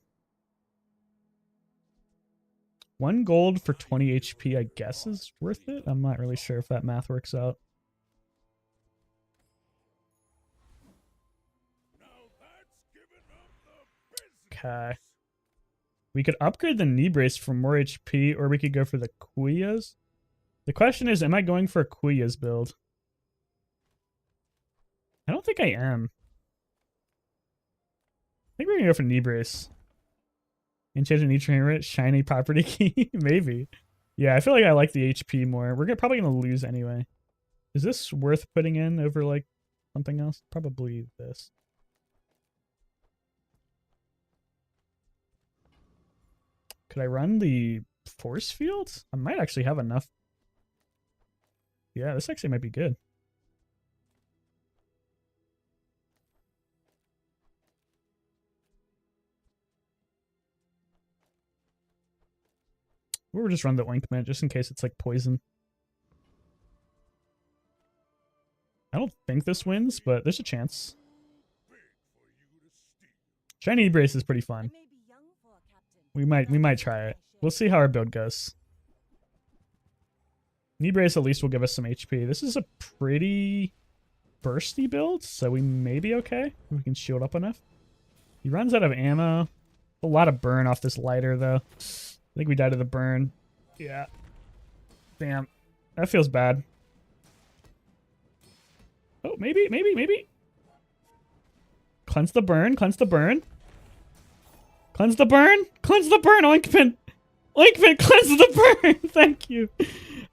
Speaker 1: 1 gold for 20 HP, I guess, is worth it. I'm not really sure if that math works out. Okay. We could upgrade the knee brace for more HP, or we could go for the Kuyas. The question is, am I going for a Kuyas build? I don't think I am. I think we're gonna go for knee brace. Enchanted knee trainer, shiny property key, maybe. Yeah, I feel like I like the HP more. We're probably gonna lose anyway. Is this worth putting in over like something else? Probably this. Could I run the force field? I might actually have enough. Yeah, this actually might be good. Or we'll just run the ointment just in case it's like poison. I don't think this wins, but there's a chance. Shiny brace is pretty fun. We might try it. We'll see how our build goes. Knee brace at least will give us some HP. This is a pretty bursty build, so we may be okay. We can shield up enough. He runs out of ammo. A lot of burn off this lighter, though. I think we died of the burn. Yeah. Damn. That feels bad. Oh, maybe. Cleanse the burn, cleanse the burn. Cleanse the burn, cleanse the burn, ointment. Ointment, cleanse the burn. Thank you.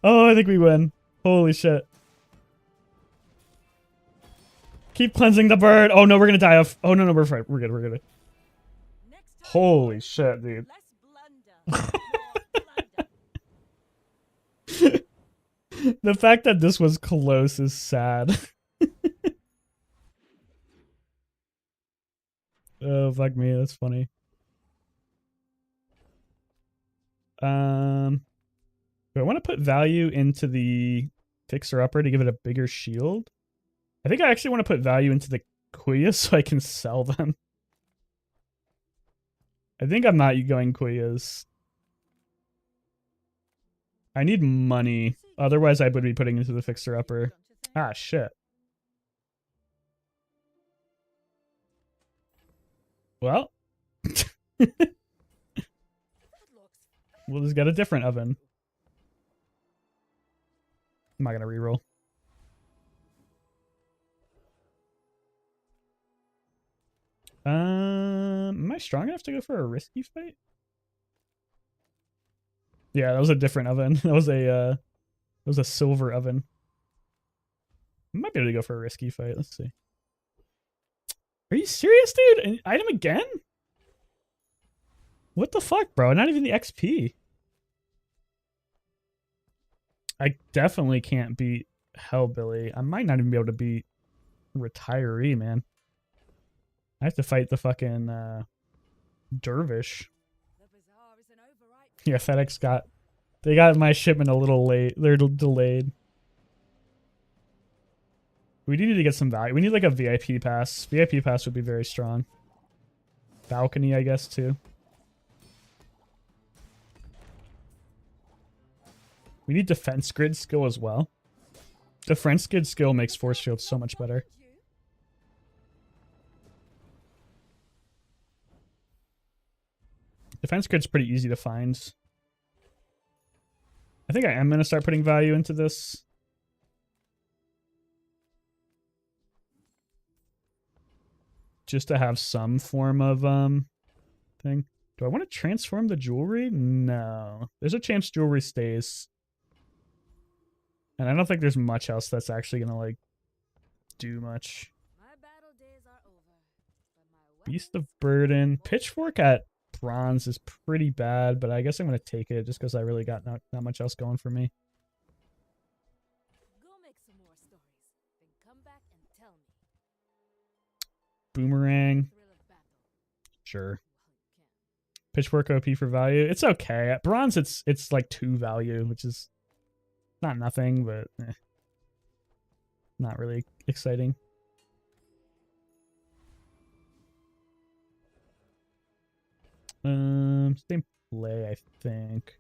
Speaker 1: Oh, I think we win. Holy shit. Keep cleansing the burn. Oh no, we're gonna die of. Oh no, we're fine. We're good. Holy shit, dude. The fact that this was close is sad. Oh, fuck me. That's funny. Do I want to put value into the fixer-upper to give it a bigger shield? I think I actually want to put value into the Kuya so I can sell them. I think I'm not going Kuyas. I need money. Otherwise, I would be putting into the fixer-upper. Ah, shit. Well. We'll just get a different oven. I'm not gonna reroll. Am I strong enough to go for a risky fight? Yeah, that was a different oven. That was a silver oven. I might be able to go for a risky fight. Let's see. Are you serious, dude? An item again? What the fuck, bro? Not even the XP. I definitely can't beat Hellbilly. I might not even be able to beat Retiree, man. I have to fight the fucking Dervish. Yeah, FedEx they got my shipment a little late. They're delayed. We do need to get some value. We need like a VIP pass. VIP pass would be very strong. Balcony, I guess, too. We need defense grid skill as well. Defense grid skill makes force field so much better. Defense grid's pretty easy to find. I think I am going to start putting value into this. just to have some form of thing. Do I want to transform the jewelry? No. There's a chance jewelry stays. And I don't think there's much else that's actually gonna like do much.
Speaker 4: My battle days are over, but my
Speaker 1: Beast of
Speaker 4: weapons
Speaker 1: Burden. Pitchfork at bronze is pretty bad, but I guess I'm gonna take it just because I really got not much else going for me.
Speaker 4: go make some more stories, then come back and tell me.
Speaker 1: Boomerang.
Speaker 4: Thrill of battle
Speaker 1: Sure.
Speaker 4: while you can.
Speaker 1: Pitchfork OP for value. It's okay. At bronze, it's like 2 value, which is not nothing, but not really exciting. Same play, I think.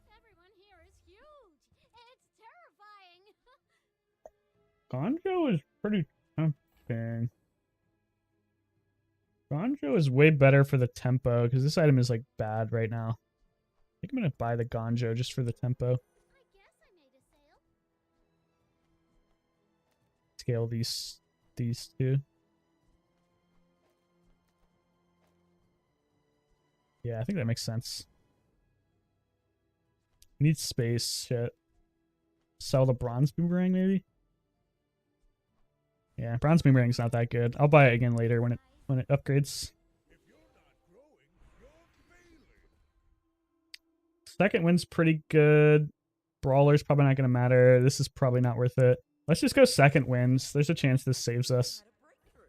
Speaker 4: Everyone here is huge. It's terrifying.
Speaker 1: Gonjo is pretty tempting. Gonjo is way better for the tempo because this item is like bad right now. I think I'm gonna buy the Gonjo just for the tempo.
Speaker 4: I guess I made a sale.
Speaker 1: Scale these two. Yeah, I think that makes sense. We need space. Shit. Sell the bronze boomerang maybe. Yeah, bronze boomerang's not that good. I'll buy it again later when it upgrades.
Speaker 2: If you're not growing, you're failing.
Speaker 1: Second wind's pretty good. Brawler's probably not gonna matter. This is probably not worth it. Let's just go second wins. There's a chance this saves us.
Speaker 5: Had a breakthrough.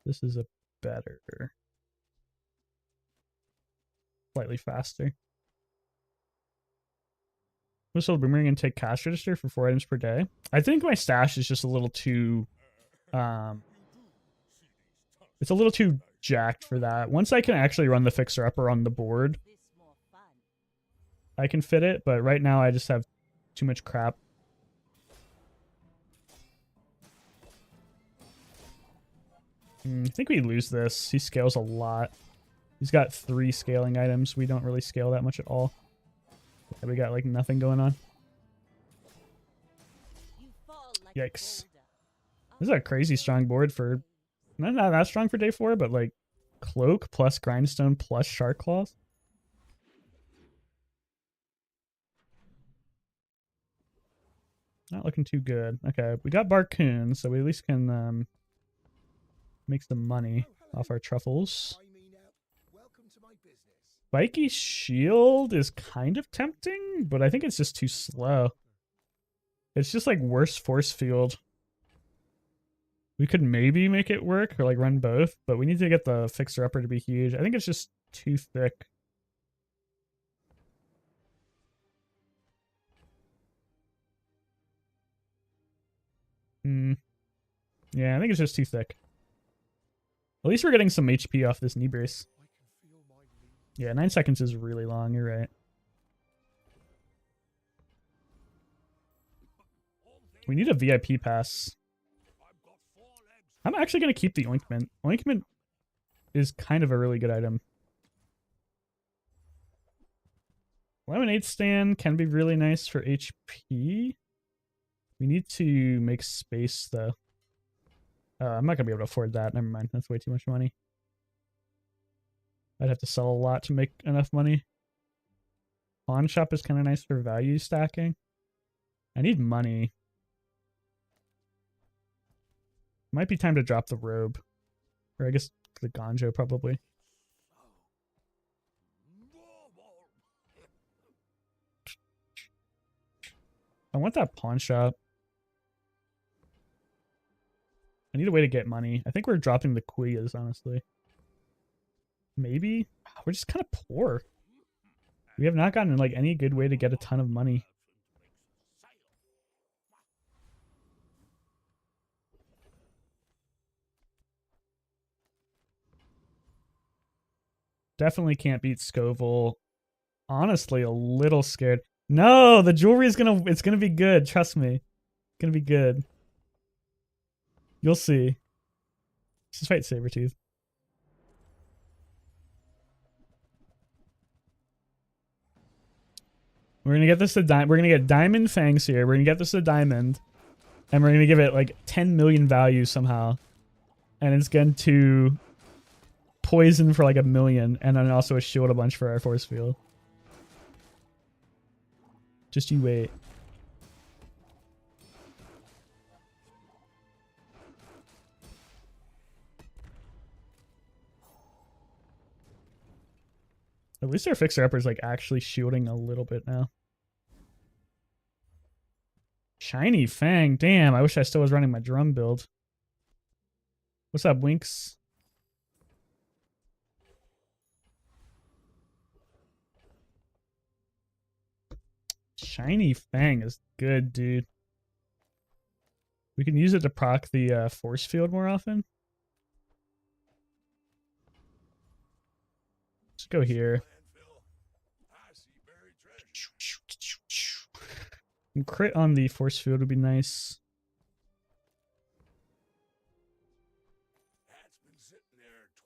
Speaker 1: This is a better. Slightly faster. Whistle boomerang and take cash register for 4 items per day. I think my stash is just a little too it's a little too jacked for that. Once I can actually run the fixer upper on the board,
Speaker 5: This more fun.
Speaker 1: I can fit it, but right now I just have too much crap. I think we lose this. He scales a lot. He's got 3 scaling items. We don't really scale that much at all. Yeah, we got like nothing going on.
Speaker 5: You fall like a
Speaker 1: Yikes.
Speaker 5: boulder.
Speaker 1: This is a crazy strong board for... Not that strong for day 4, but like Cloak plus Grindstone plus Shark Claws. Not looking too good. Okay, we got Barcoon, so we at least can make some money off our truffles.
Speaker 2: Welcome to my business.
Speaker 1: Spiky Shield is kind of tempting, but I think it's just too slow. It's just like worse force field. We could maybe make it work or like run both, but we need to get the fixer upper to be huge. I think it's just too thick. Yeah, I think it's just too thick. At least we're getting some HP off this knee brace.
Speaker 2: I can feel my knees.
Speaker 1: Yeah, 9 seconds is really long. You're right. We need a VIP pass.
Speaker 2: I've got 4 legs.
Speaker 1: I'm actually going to keep the ointment. Ointment is kind of a really good item. Lemonade stand can be really nice for HP. We need to make space though. I'm not going to be able to afford that. Never mind. That's way too much money. I'd have to sell a lot to make enough money. Pawn shop is kind of nice for value stacking. I need money. Might be time to drop the robe. Or I guess the Gonjo probably. I want that pawn shop. I need a way to get money. I think we're dropping the Quillas, honestly. Maybe? We're just kind of poor. We have not gotten like any good way to get a ton of money. Definitely can't beat Scoville. Honestly, a little scared. No, the jewelry is it's gonna be good. Trust me. It's gonna be good. You'll see. Let's just fight Sabretooth. We're gonna get this to we're gonna get diamond fangs here. We're gonna get this to diamond, and we're gonna give it like 10 million value somehow, and it's going to poison for like 1 million, and then also a shield a bunch for our force field. Just you wait. At least our fixer-upper is like actually shielding a little bit now. Shiny Fang. Damn, I wish I still was running my drum build. What's up, Winks? Shiny Fang is good, dude. We can use it to proc the force field more often. Let's go here. And crit on the force field would be nice.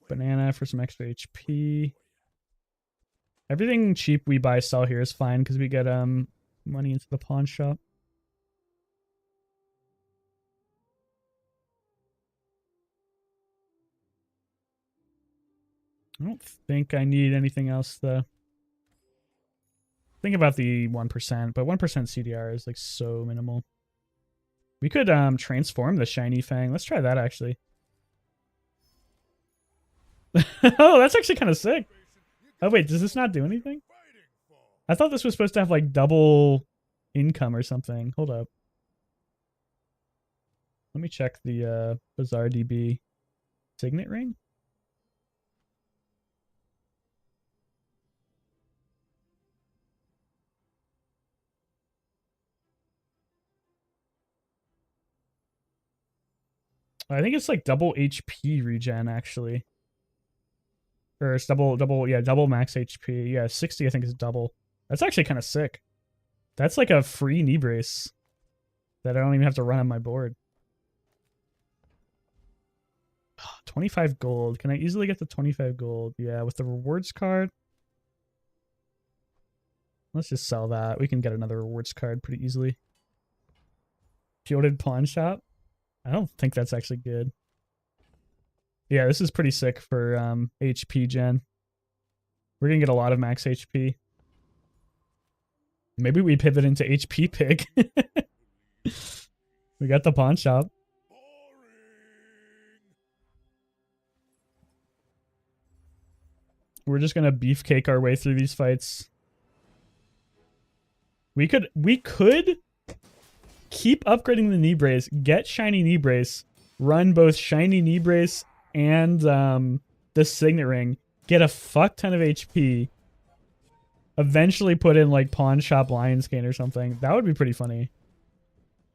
Speaker 1: Banana for some extra HP. Everything cheap we buy sell here is fine because we get money into the pawn shop. I don't think I need anything else though. Think about the 1%, but 1% CDR is like so minimal. We could transform the Shiny Fang. Let's try that actually. Oh, that's actually kind of sick. Oh wait, does this not do anything? I thought this was supposed to have like double income or something. Hold up. Let me check the Bazaar DB signet ring. I think it's like double HP regen actually. Or it's double max HP. Yeah, 60 I think is double. That's actually kind of sick. That's like a free knee brace that I don't even have to run on my board. 25 gold. Can I easily get the 25 gold? Yeah, with the rewards card. Let's just sell that. We can get another rewards card pretty easily. Shielded pawn shop. I don't think that's actually good. Yeah, this is pretty sick for HP gen. We're gonna get a lot of max HP. Maybe we pivot into HP pig. We got the pawn shop. We're just gonna beefcake our way through these fights. We could keep upgrading the knee brace, get shiny knee brace, run both shiny knee brace and the signet ring, get a fuck ton of HP, eventually put in like pawn shop lion skin or something. That would be pretty funny.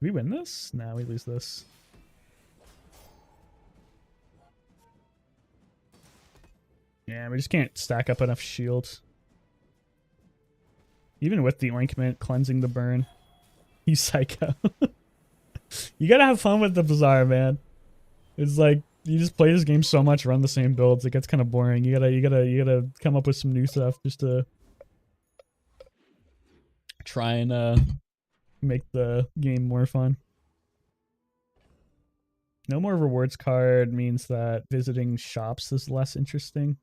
Speaker 1: Do we win this? No, we lose this. Yeah, we just can't stack up enough shields. Even with the ointment cleansing the burn. You psycho. You gotta have fun with the Bazaar, man. It's like you just play this game so much, run the same builds, it gets kind of boring. You gotta come up with some new stuff just to try and make the game more fun. No more rewards card means that visiting shops is less interesting.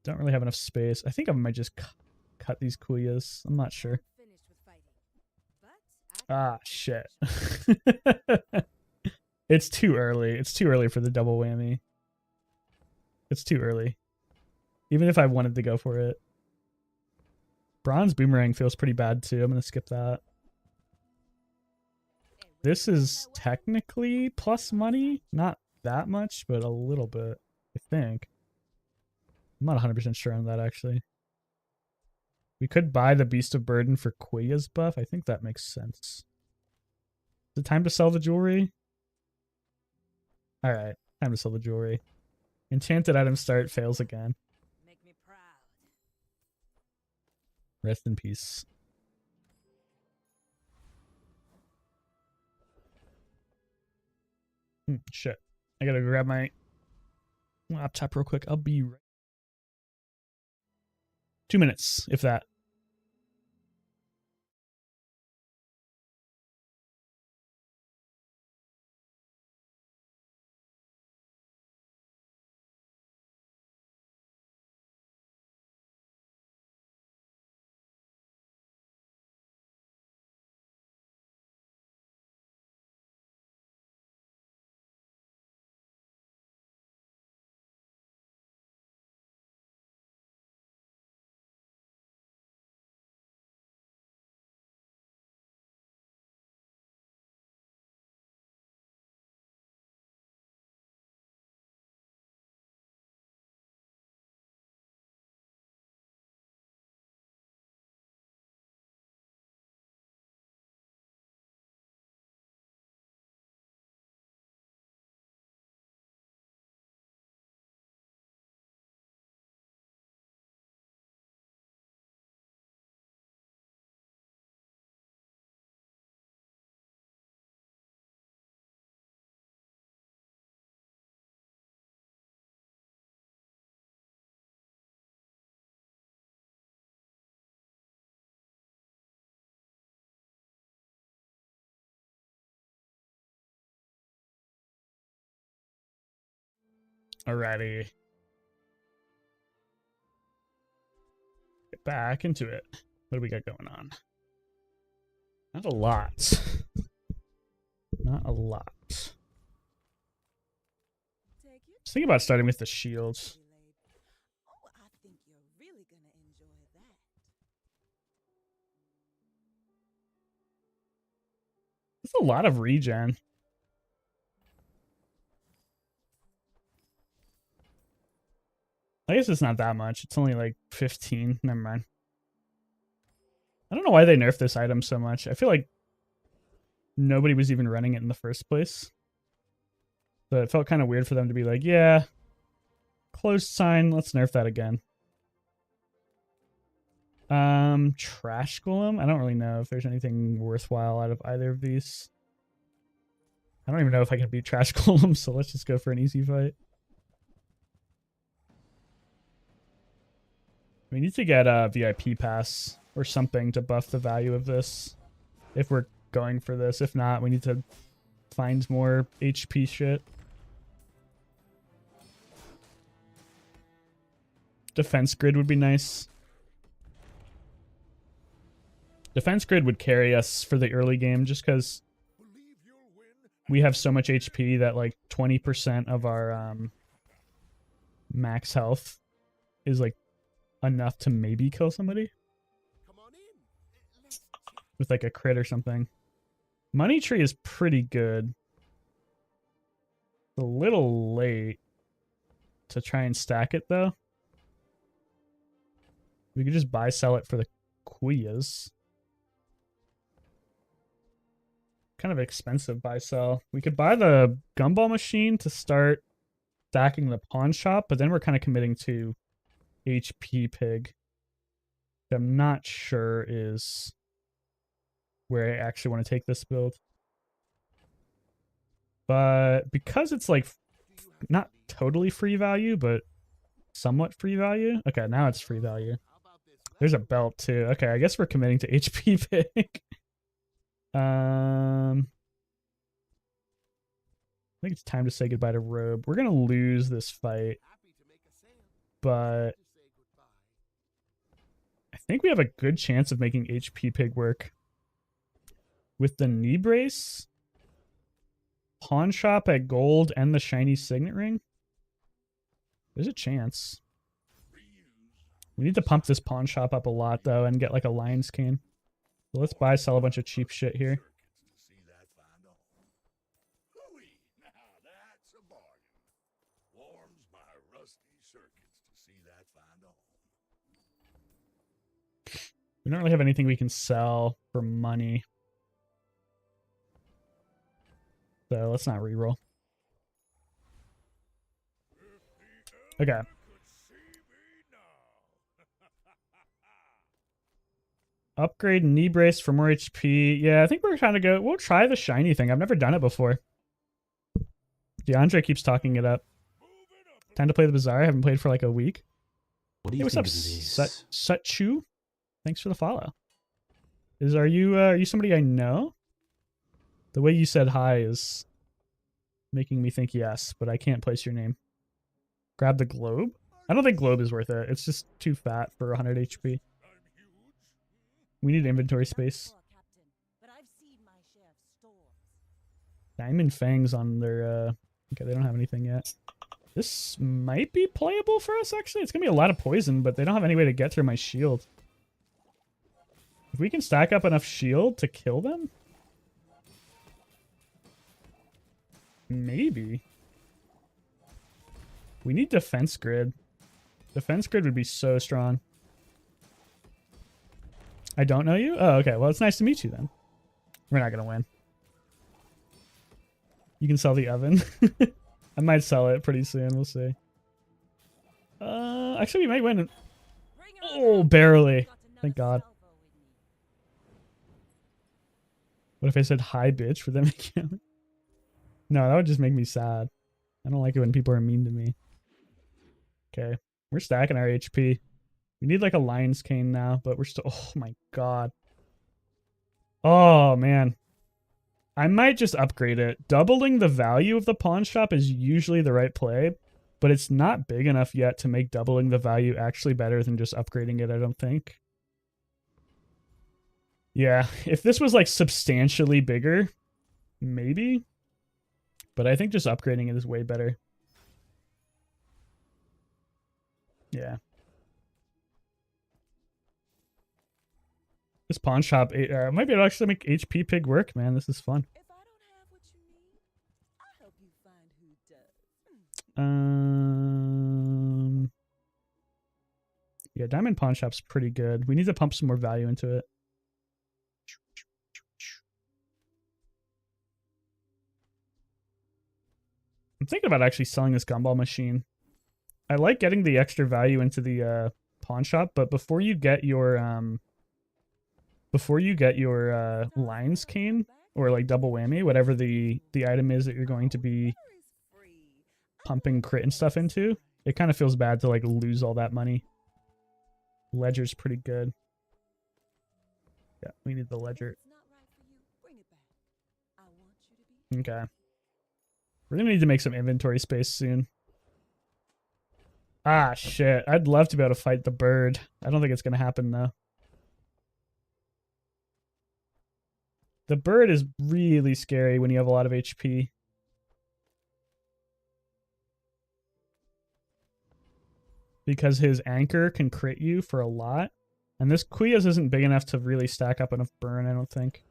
Speaker 1: Don't really have enough space. I think I might just cut these Kuyas. I'm not sure. Ah, shit. It's too early. It's too early for the double whammy. It's too early. Even if I wanted to go for it. Bronze Boomerang feels pretty bad too. I'm going to skip that. This is technically plus money. Not that much, but a little bit, I think. I'm not 100% sure on that, actually. We could buy the Beast of Burden for Quaya's buff. I think that makes sense. Is it time to sell the jewelry? Alright, time to sell the jewelry. Enchanted item start fails again.
Speaker 5: Make me proud.
Speaker 1: Rest in peace. Shit. I gotta grab my laptop real quick. I'll be right. 2 minutes, if that. Alrighty. Get back into it. What do we got going on? Not a lot. Not a lot. Just think about starting with the shields.
Speaker 6: Oh, I think you're really gonna enjoy that.
Speaker 1: It's a lot of regen. I guess it's not that much. It's only like 15. Never mind. I don't know why they nerfed this item so much. I feel like nobody was even running it in the first place. So it felt kind of weird for them to be like, yeah, closed sign, let's nerf that again. Trash Golem? I don't really know if there's anything worthwhile out of either of these. I don't even know if I can beat Trash Golem, so let's just go for an easy fight. We need to get a VIP pass or something to buff the value of this if we're going for this. If not, we need to find more HP shit. Defense grid would be nice. Defense grid would carry us for the early game just because we have so much HP that like 20% of our max health is like enough to maybe kill somebody with like a crit or something. Money tree is pretty good. It's a little late to try and stack it though. We could just buy sell it for the Kuyas. Kind of expensive buy sell. We could buy the gumball machine to start stacking the pawn shop, but then we're kind of committing to HP pig. I'm not sure is where I actually want to take this build. But because it's like not totally free value, but somewhat free value. Okay, now it's free value. There's a belt too. Okay, I guess we're committing to HP pig. I think it's time to say goodbye to Robe. We're gonna lose this fight, but I think we have a good chance of making HP pig work. With the knee brace, pawn shop at gold, and the shiny signet ring, there's a chance. We need to pump this pawn shop up a lot though and get like a lion's cane. So let's buy sell a bunch of cheap shit here. We don't really have anything we can sell for money. So let's not reroll. Okay. Upgrade knee brace for more HP. Yeah, I think we're trying to go. We'll try the shiny thing. I've never done it before. DeAndre keeps talking it up. Time to play the Bazaar. I haven't played for like a week.
Speaker 3: What do
Speaker 6: Hey,
Speaker 3: you
Speaker 6: what's
Speaker 3: think
Speaker 6: up,
Speaker 3: of this?
Speaker 6: Sutchu? Thanks for the follow. Are you somebody I know? The way you said hi is making me think yes, but I can't place your name. Grab the globe? I don't think globe is worth it. It's just too fat for 100 HP. We need inventory space. Diamond fangs on their okay, they don't have anything yet. This might be playable for us actually. It's gonna be a lot of poison, but they don't have any way to get through my shield. If we can stack up enough shield to kill them? Maybe. We need defense grid. Defense grid would be so strong. I don't know you? Oh, okay. Well, it's nice to meet you then. We're not going to win. You can sell the oven. I might sell it pretty soon. We'll see. Actually, we might win. Oh, barely. Thank God. What if I said hi, bitch, for them again? No, that would just make me sad. I don't like it when people are mean to me. Okay. We're stacking our HP. We need like a lion's cane now, but we're still... Oh my God. Oh, man. I might just upgrade it. Doubling the value of the pawn shop is usually the right play, but it's not big enough yet to make doubling the value actually better than just upgrading it, I don't think. Yeah, if this was like substantially bigger, maybe. But I think just upgrading it is way better. Yeah. This pawn shop might be able to actually make HP Pig work, man. This is fun.
Speaker 4: If I don't have what you need, I'll help you find who does.
Speaker 6: Yeah, Diamond Pawn Shop's pretty good. We need to pump some more value into it. I'm thinking about actually selling this gumball machine. I like getting the extra value into the pawn shop, but before you get your lion's cane or like double whammy, whatever the item is that you're going to be pumping crit and stuff into, it kind of feels bad to like lose all that money. Ledger's pretty good. Yeah, we need the ledger. Okay. We're gonna need to make some inventory space soon. Ah, shit. I'd love to be able to fight the bird. I don't think it's gonna happen, though. The bird is really scary when you have a lot of HP. Because his anchor can crit you for a lot. And this Quiyas isn't big enough to really stack up enough burn, I don't think.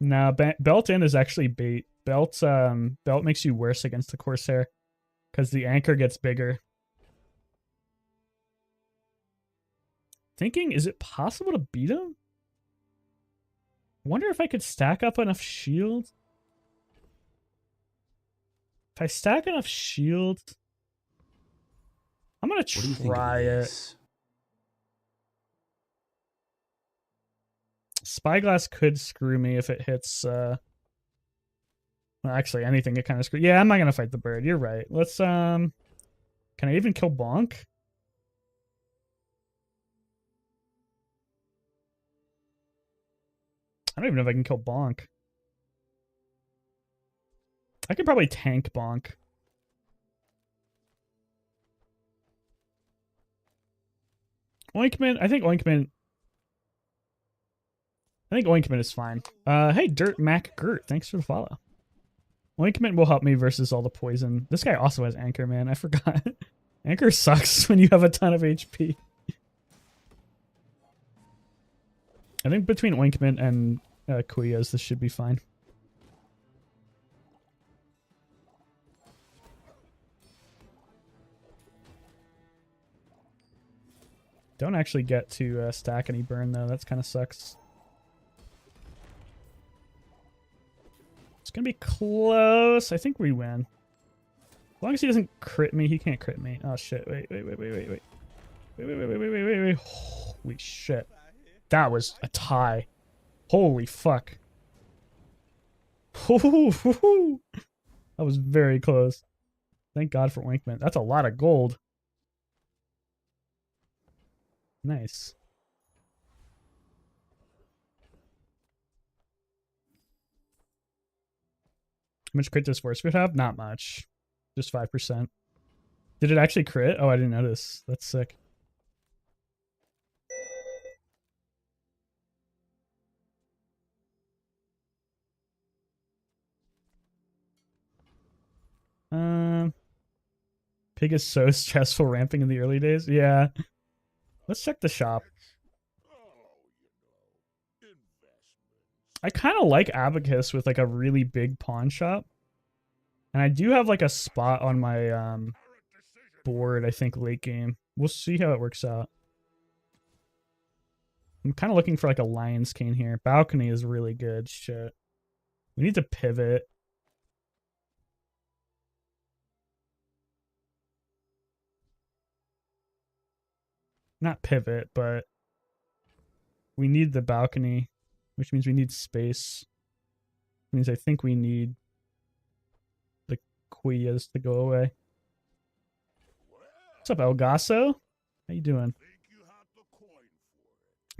Speaker 6: No, belt in is actually bait. Belt makes you worse against the Corsair because the anchor gets bigger. Thinking, is it possible to beat him? Wonder if I could stack up enough shield. If I stack enough shield, I'm gonna
Speaker 3: What do you think of
Speaker 6: try it.
Speaker 3: this?
Speaker 6: Spyglass could screw me if it hits, well, actually, anything it kind of screw. Yeah, I'm not gonna fight the bird. You're right. Let's, can I even kill Bonk? I don't even know if I can kill Bonk. I could probably tank Bonk. Oinkman, I think Oinkman is fine. Hey, Dirt Mac Gert, thanks for the follow. Oinkman will help me versus all the poison. This guy also has Anchor, man. I forgot. Anchor sucks when you have a ton of HP. I think between Oinkman and Quiyas, this should be fine. Don't actually get to stack any burn, though. That's kind of sucks. It's going to be close. I think we win. As long as he doesn't crit me, he can't crit me. Oh, shit. Wait. Wait. Holy shit. That was a tie. Holy fuck. That was very close. Thank God for Winkman. That's a lot of gold. Nice. How much crit does Force Fit have? Not much. Just 5%. Did it actually crit? Oh, I didn't notice. That's sick. Pig is so stressful ramping in the early days. Yeah. Let's check the shop. I kind of like Abacus with like a really big pawn shop. And I do have like a spot on my board, I think, late game. We'll see how it works out. I'm kind of looking for like a lion's cane here. Balcony is really good. Shit. We need to pivot. Not pivot, but we need the balcony, which means we need space. Means I think we need the Quiyas to go away. What's up, El Gaso? How you doing?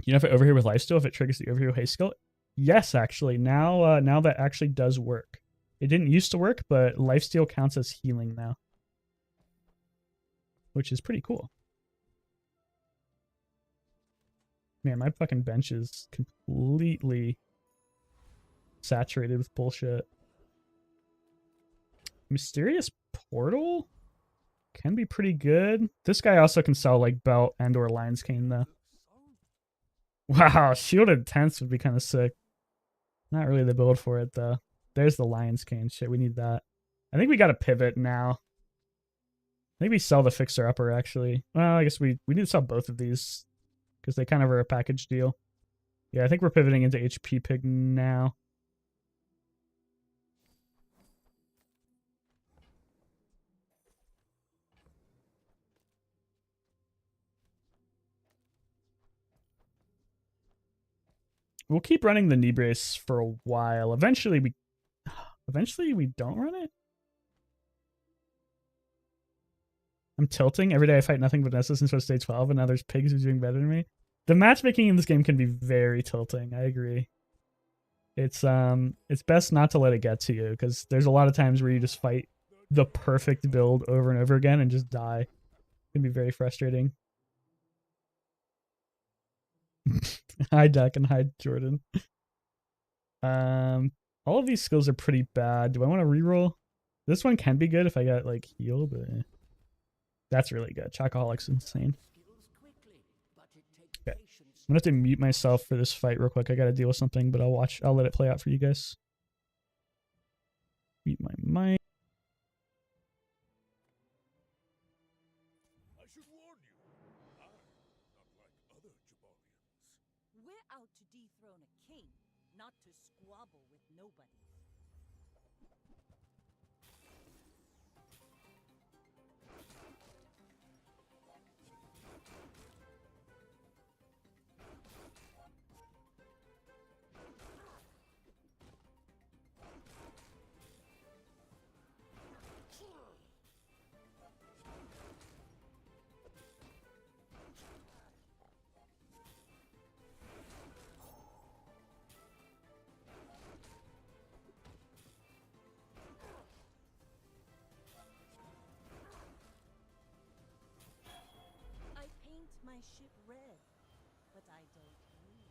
Speaker 6: You know if I overheal with lifesteal, if it triggers the overheal haste skill? Yes, actually. Now that actually does work. It didn't used to work, but lifesteal counts as healing now. Which is pretty cool. Man, my fucking bench is completely saturated with bullshit. Mysterious Portal can be pretty good. This guy also can sell like Belt and or Lion's Cane though. Wow, Shielded Tents would be kind of sick. Not really the build for it though. There's the Lion's Cane shit. We need that. I think we got to pivot now. I think we sell the Fixer Upper actually. Well, I guess we need to sell both of these because they kind of are a package deal. Yeah, I think we're pivoting into HP Pig now. We'll keep running the knee brace for a while. Eventually we don't run it. I'm tilting. Every day I fight nothing but Nessa since I stage 12, and now there's pigs who's doing better than me. The matchmaking in this game can be very tilting. I agree. It's best not to let it get to you, because there's a lot of times where you just fight the perfect build over and over again and just die. It can be very frustrating. Hi Duck and hi Jordan. All of these skills are pretty bad. Do I want to reroll? This one can be good if I got like heal, but that's really good. Chocoholic's insane. Okay. I'm gonna have to mute myself for this fight real quick. I gotta deal with something, but I'll let it play out for you guys. Mute my mic.
Speaker 2: I should warn you, I'm not like other Jabarians.
Speaker 4: We're out to dethrone a king, not to squabble with nobody. I paint my ship red, but I don't bleed.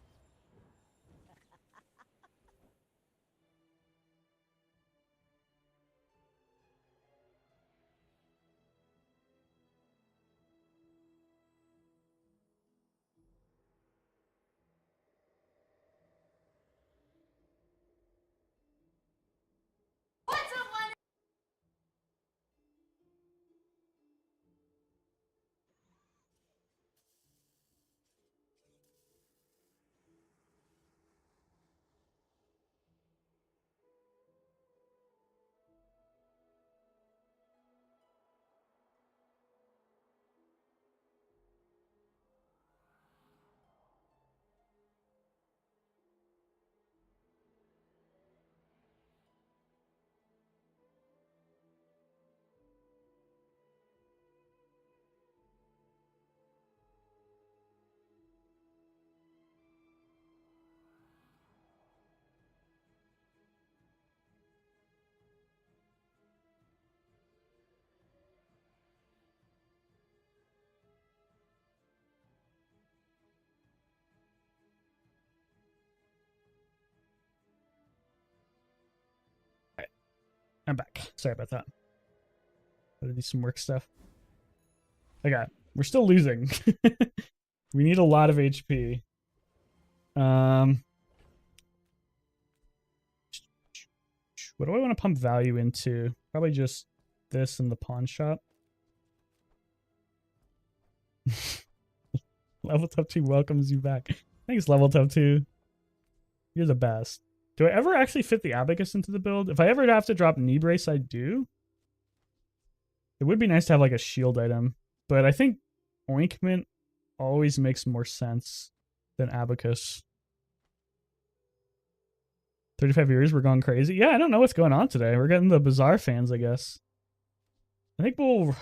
Speaker 6: I'm back. Sorry about that. Gotta do some work stuff. Okay, we're still losing. We need a lot of HP. What do I want to pump value into? Probably just this in the pawn shop. Level Top 2 welcomes you back. Thanks, Level Top 2. You're the best. Do I ever actually fit the Abacus into the build? If I ever have to drop Knee Brace, I do. It would be nice to have like a shield item, but I think Ointment always makes more sense than Abacus. 35 years, we're going crazy. Yeah, I don't know what's going on today. We're getting the Bazaar fans, I guess. I think we'll...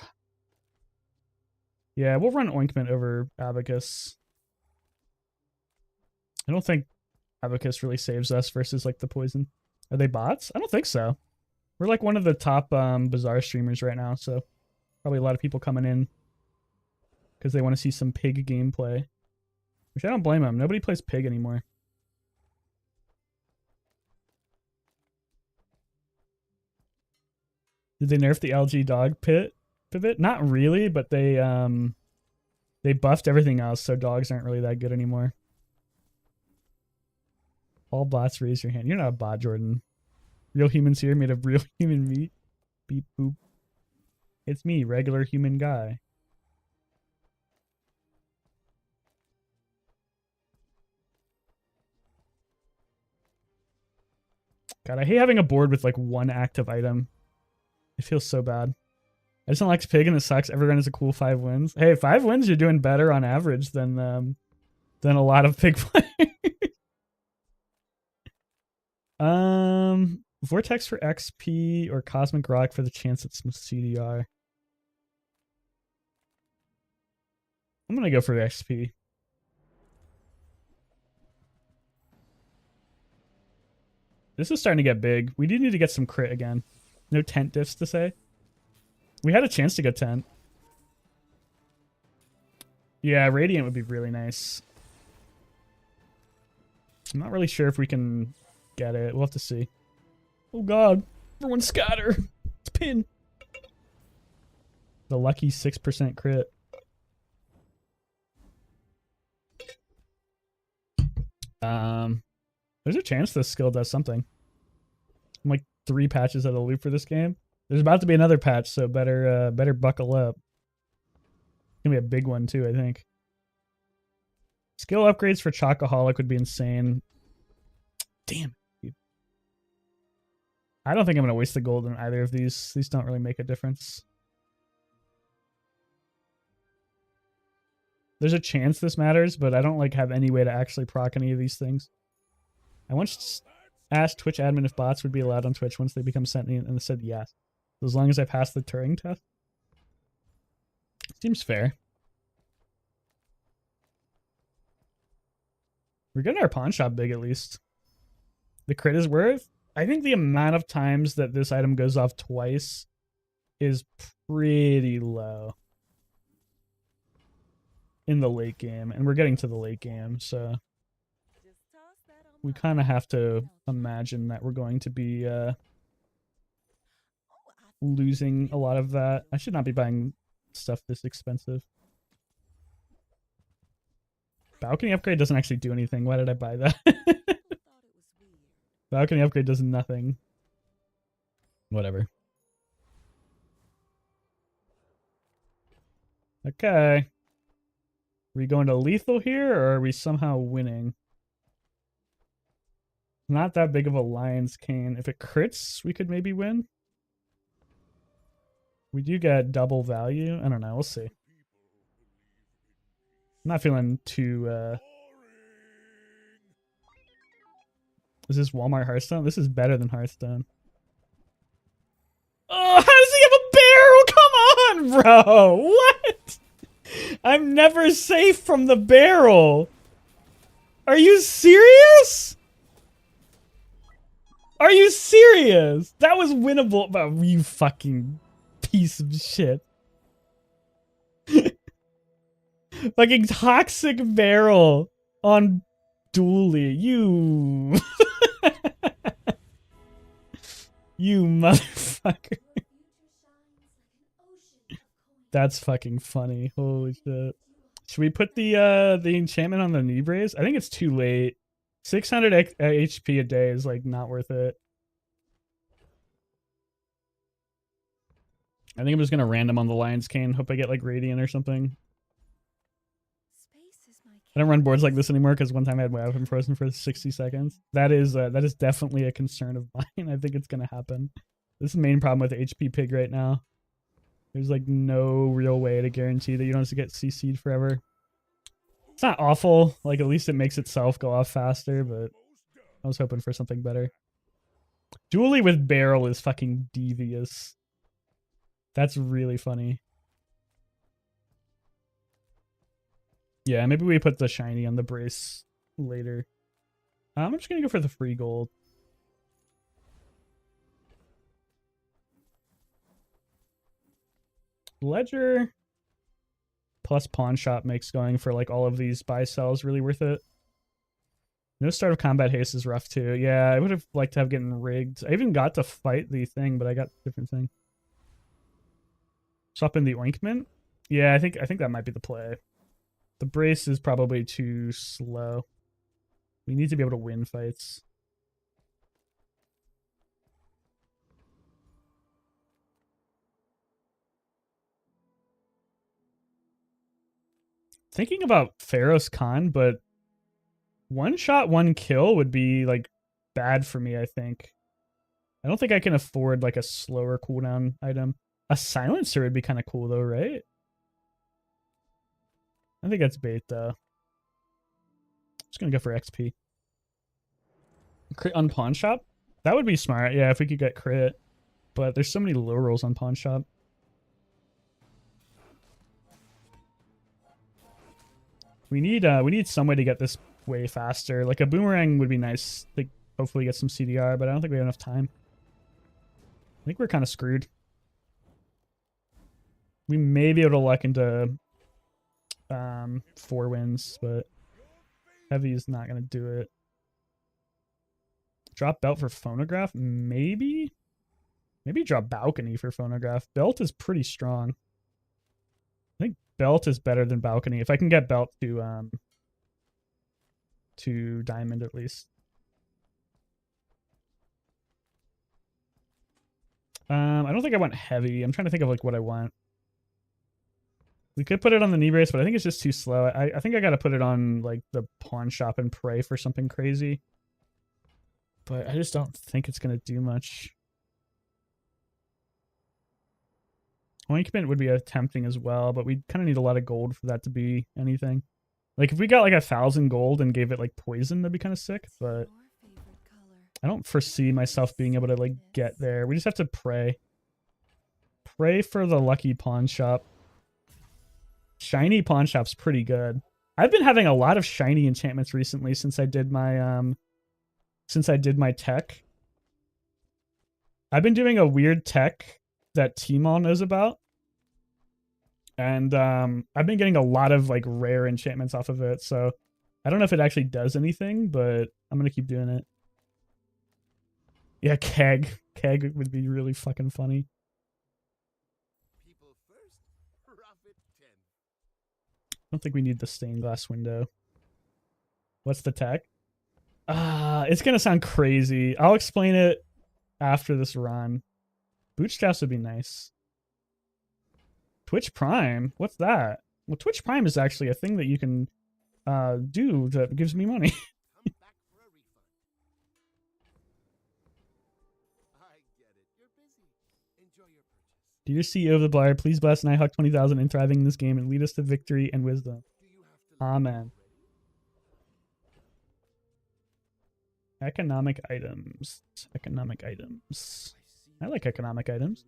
Speaker 6: Yeah, we'll run Ointment over Abacus. I don't think Abacus really saves us versus like the poison. Are they bots? I don't think so. We're like one of the top Bazaar streamers right now, so probably a lot of people coming in because they want to see some pig gameplay. Which I don't blame them. Nobody plays pig anymore. Did they nerf the LG dog pivot? Not really, but they buffed everything else, so dogs aren't really that good anymore. All bots, raise your hand. You're not a bot, Jordan. Real humans here made of real human meat. Beep boop. It's me, regular human guy. God, I hate having a board with like one active item. It feels so bad. I just don't like pig and it sucks. Everyone has a cool 5 wins. Hey, 5 wins, you're doing better on average than a lot of pig players. Vortex for XP or Cosmic Rock for the chance at some CDR. I'm gonna go for XP. This is starting to get big. We do need to get some crit again. No tent diffs to say. We had a chance to get tent. Yeah, Radiant would be really nice. I'm not really sure if we can get it. We'll have to see. Oh god. Everyone scatter. It's pin. The lucky 6% crit. There's a chance this skill does something. I'm like 3 patches out of the loop for this game. There's about to be another patch, so better buckle up. It's gonna be a big one too, I think. Skill upgrades for Chocoholic would be insane. Damn. Dude. I don't think I'm gonna waste the gold on either of these. These don't really make a difference. There's a chance this matters, but I don't like have any way to actually proc any of these things. I once asked Twitch admin if bots would be allowed on Twitch once they become sentient, and they said yes. So as long as I pass the Turing test. Seems fair. We're getting our pawn shop big at least. The crit is worth. I think the amount of times that this item goes off twice is pretty low in the late game, and we're getting to the late game, so we kind of have to imagine that we're going to be losing a lot of that. I should not be buying stuff this expensive. Balcony upgrade doesn't actually do anything. Why did I buy that? Balcony upgrade does nothing. Whatever. Okay. Are we going to lethal here, or are we somehow winning? Not that big of a lion's cane. If it crits, we could maybe win. We do get double value. I don't know. We'll see. I'm not feeling too... Is this Walmart Hearthstone? This is better than Hearthstone. Oh, how does he have a barrel? Come on, bro. What? I'm never safe from the barrel. Are you serious? Are you serious? That was winnable. Oh, you fucking piece of shit. Fucking toxic barrel on Dooley. You. You motherfucker. That's fucking funny. Holy shit. Should we put the enchantment on the knee brace? I think it's too late. 600 HP a day is like not worth it. I think I'm just gonna random on the Lion's Cane. Hope I get like Radiant or something. I don't run boards like this anymore because one time I had my item frozen for 60 seconds. That is definitely a concern of mine. I think it's gonna happen. This is the main problem with HP Pig right now. There's like no real way to guarantee that you don't have to get CC'd forever. It's not awful. Like at least it makes itself go off faster, but I was hoping for something better. Dually with barrel is fucking devious. That's really funny. Yeah, maybe we put the shiny on the brace later. I'm just gonna go for the free gold. Ledger plus pawn shop makes going for like all of these buy sells really worth it. No start of combat haste is rough too. Yeah, I would have liked to have gotten rigged. I even got to fight the thing, but I got a different thing. Swap in the ointment. Yeah, I think that might be the play. The brace is probably too slow. We need to be able to win fights. Thinking about Pharaoh's Khan, but one shot, one kill would be like bad for me, I think. I don't think I can afford like a slower cooldown item. A silencer would be kind of cool though, right? I think that's bait though. Just gonna go for XP. Crit on pawn shop? That would be smart, yeah, if we could get crit. But there's so many low rolls on pawn shop. We need some way to get this way faster. Like a boomerang would be nice. Like hopefully get some CDR, but I don't think we have enough time. I think we're kind of screwed. We may be able to luck into 4 wins, but heavy is not gonna do it. Drop belt for phonograph, maybe. Maybe drop balcony for phonograph. Belt is pretty strong. I think belt is better than balcony. If I can get belt to diamond at least. I don't think I want heavy. I'm trying to think of like what I want. We could put it on the knee brace, but I think it's just too slow. I think I gotta put it on like the pawn shop and pray for something crazy. But I just don't think it's gonna do much. Ointment would be tempting as well, but we kind of need a lot of gold for that to be anything. Like if we got like 1,000 gold and gave it like poison, that'd be kind of sick, but I don't foresee myself being able to like get there. We just have to pray. Pray for the lucky pawn shop. Shiny pawn shop's pretty good. I've been having a lot of shiny enchantments recently since I did my tech. I've been doing a weird tech that T-Mall knows about. And I've been getting a lot of like rare enchantments off of it, so I don't know if it actually does anything, but I'm gonna keep doing it. Yeah, keg. Keg would be really fucking funny.
Speaker 2: People first, profit 10.
Speaker 6: I don't think we need the stained glass window. What's the tech? It's gonna sound crazy. I'll explain it after this run. Bootstraps would be nice. Twitch Prime? What's that? Well, Twitch Prime is actually a thing that you can do that gives me money.
Speaker 2: Come back for a refund. I get it. You're busy. Enjoy your purchase.
Speaker 6: Dear CEO of the Blind, please bless Nighthawk 20,000 in thriving in this game and lead us to victory and wisdom.
Speaker 2: Do you have to
Speaker 6: Amen. Economic items. Economic items. I like economic items.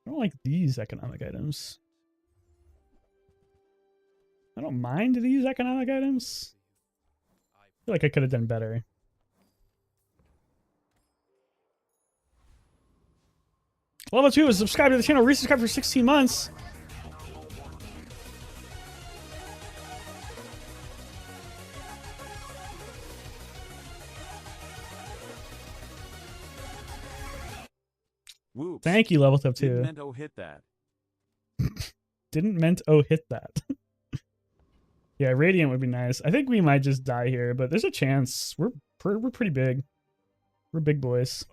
Speaker 6: I don't like these economic items. I don't mind these economic items. I feel like I could have done better. Level 2 is subscribe to the channel. Resubscribe for 16 months.
Speaker 7: Whoops.
Speaker 6: Thank you, level up
Speaker 7: Didn't
Speaker 6: 2.
Speaker 7: meant to hit that.
Speaker 6: Didn't meant oh hit that. Yeah, Radiant would be nice. I think we might just die here, but there's a chance. We're pretty big. We're big boys.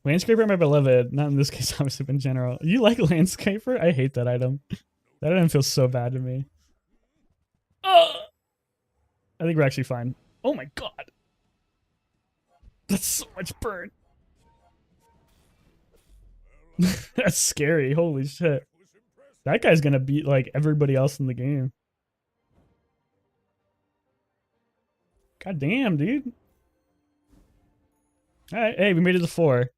Speaker 6: Landscaper, my beloved. Not in this case, obviously, but in general. You like Landscaper? I hate that item. That item feels so bad to me. I think we're actually fine. Oh my god. That's so much burn. That's scary. Holy shit. That guy's gonna beat like everybody else in the game. God damn, dude. Alright, hey, we made it to 4.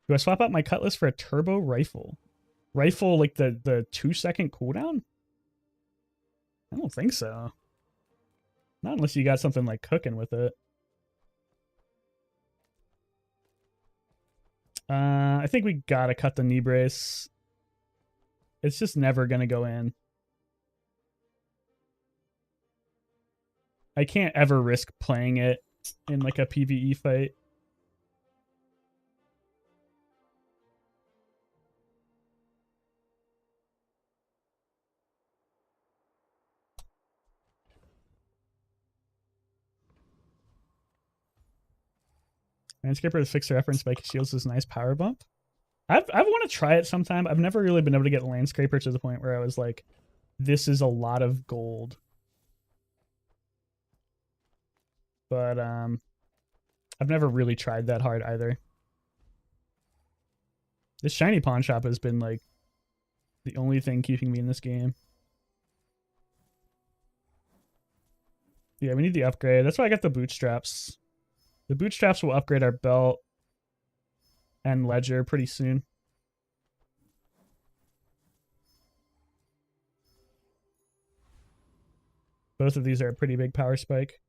Speaker 6: Do I swap out my cutlass for a turbo rifle? Rifle like the 2-second cooldown? I don't think so. Not unless you got something like cooking with it. I think we gotta cut the knee brace. It's just never gonna go in. I can't ever risk playing it in like a PvE fight. Landscaper to fix the reference spike shields is a nice power bump. I want to try it sometime. I've never really been able to get Landscaper to the point where I was like, this is a lot of gold. But I've never really tried that hard either. This shiny pawn shop has been like the only thing keeping me in this game. Yeah, we need the upgrade. That's why I got the bootstraps. The bootstraps will upgrade our belt and ledger pretty soon. Both of these are a pretty big power spike.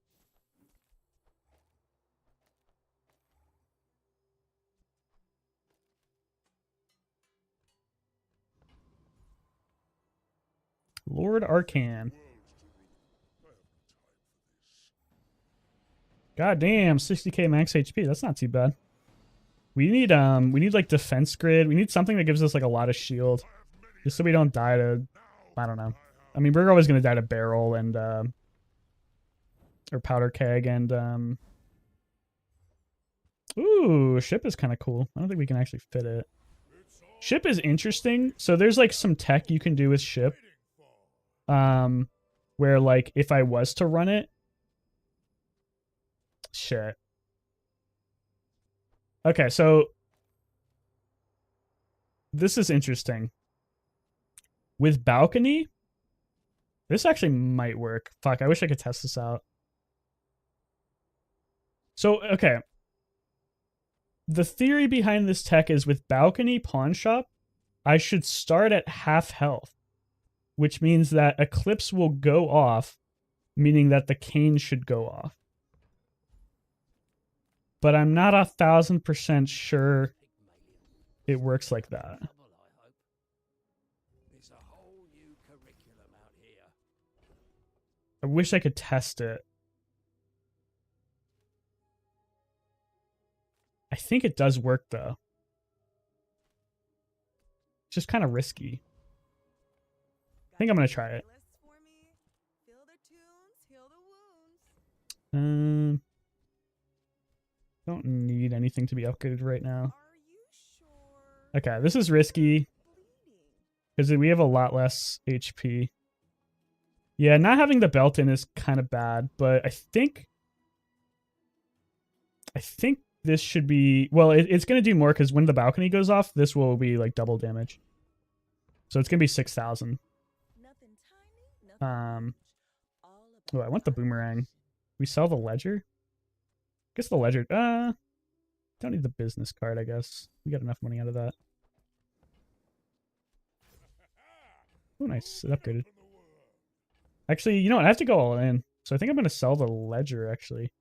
Speaker 6: Lord Arcan. God damn, 60k max HP. That's not too bad. We need like defense grid. We need something that gives us like a lot of shield. Just so we don't die to, I don't know. I mean, we're always gonna die to barrel and or powder keg and ooh, ship is kind of cool. I don't think we can actually fit it. Ship is interesting. So there's like some tech you can do with ship. Where like if I was to run it, shit. Okay, so this is interesting. With balcony, this actually might work. Fuck, I wish I could test this out. So, okay. The theory behind this tech is with balcony pawn shop, I should start at half health, which means that Eclipse will go off, meaning that the cane should go off. But I'm not 1,000% sure it works like that. I wish I could test it. I think it does work though. It's just kind of risky. I think I'm gonna try it. Don't need anything to be upgraded right now. Okay, this is risky because we have a lot less HP. Yeah, not having the belt in is kind of bad, but I think this should be, well, it's going to do more because when the balcony goes off, this will be like double damage. So it's going to be 6,000. Oh, I want the boomerang. We sell the ledger? Guess the ledger, don't need the business card, I guess. We got enough money out of that. Oh, nice. It upgraded. Actually, you know what? I have to go all in. So I think I'm going to sell the ledger, actually.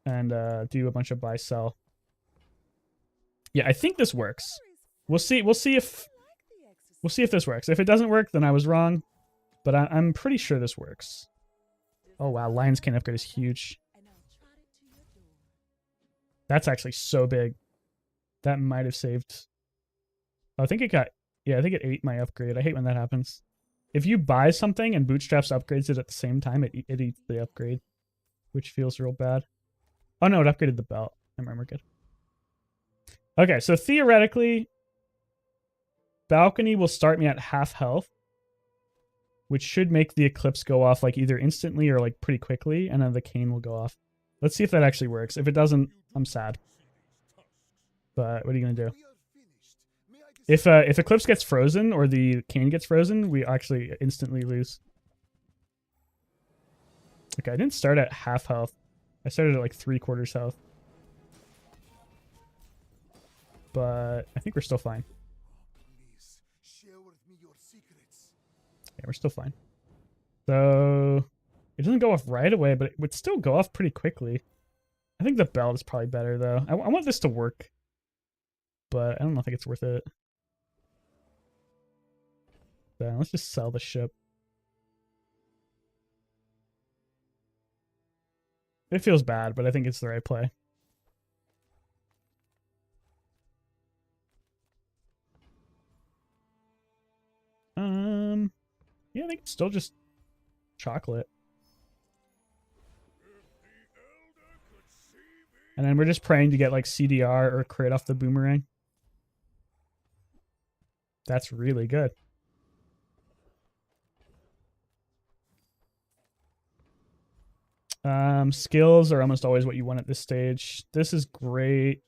Speaker 6: And do a bunch of buy-sell. Yeah, I think this works. We'll see if this works. If it doesn't work, then I was wrong. But I'm pretty sure this works. Oh, wow. Lion's Cane upgrade is huge. That's actually so big. That might have saved. Oh, I think it got... Yeah, I think it ate my upgrade. I hate when that happens. If you buy something and Bootstraps upgrades it at the same time, it eats the upgrade. Which feels real bad. Oh, no, it upgraded the belt. I remember good. Okay, so theoretically, Balcony will start me at half health. Which should make the Eclipse go off like either instantly or like pretty quickly. And then the Cane will go off. Let's see if that actually works. If it doesn't, I'm sad. But what are you going to do? If Eclipse gets frozen or the Cane gets frozen, we actually instantly lose. Okay, I didn't start at half health. I started at like 3/4 health. But I think we're still fine. Yeah, we're still fine. So It doesn't go off right away, but it would still go off pretty quickly. I think the belt is probably better, though. I want this to work, but I don't know if it's worth it. So let's just sell the ship. It feels bad, but I think it's the right play. Yeah, I think it's still just chocolate. And then we're just praying to get like CDR or crit off the boomerang. That's really good. Skills are almost always what you want at this stage. This is great.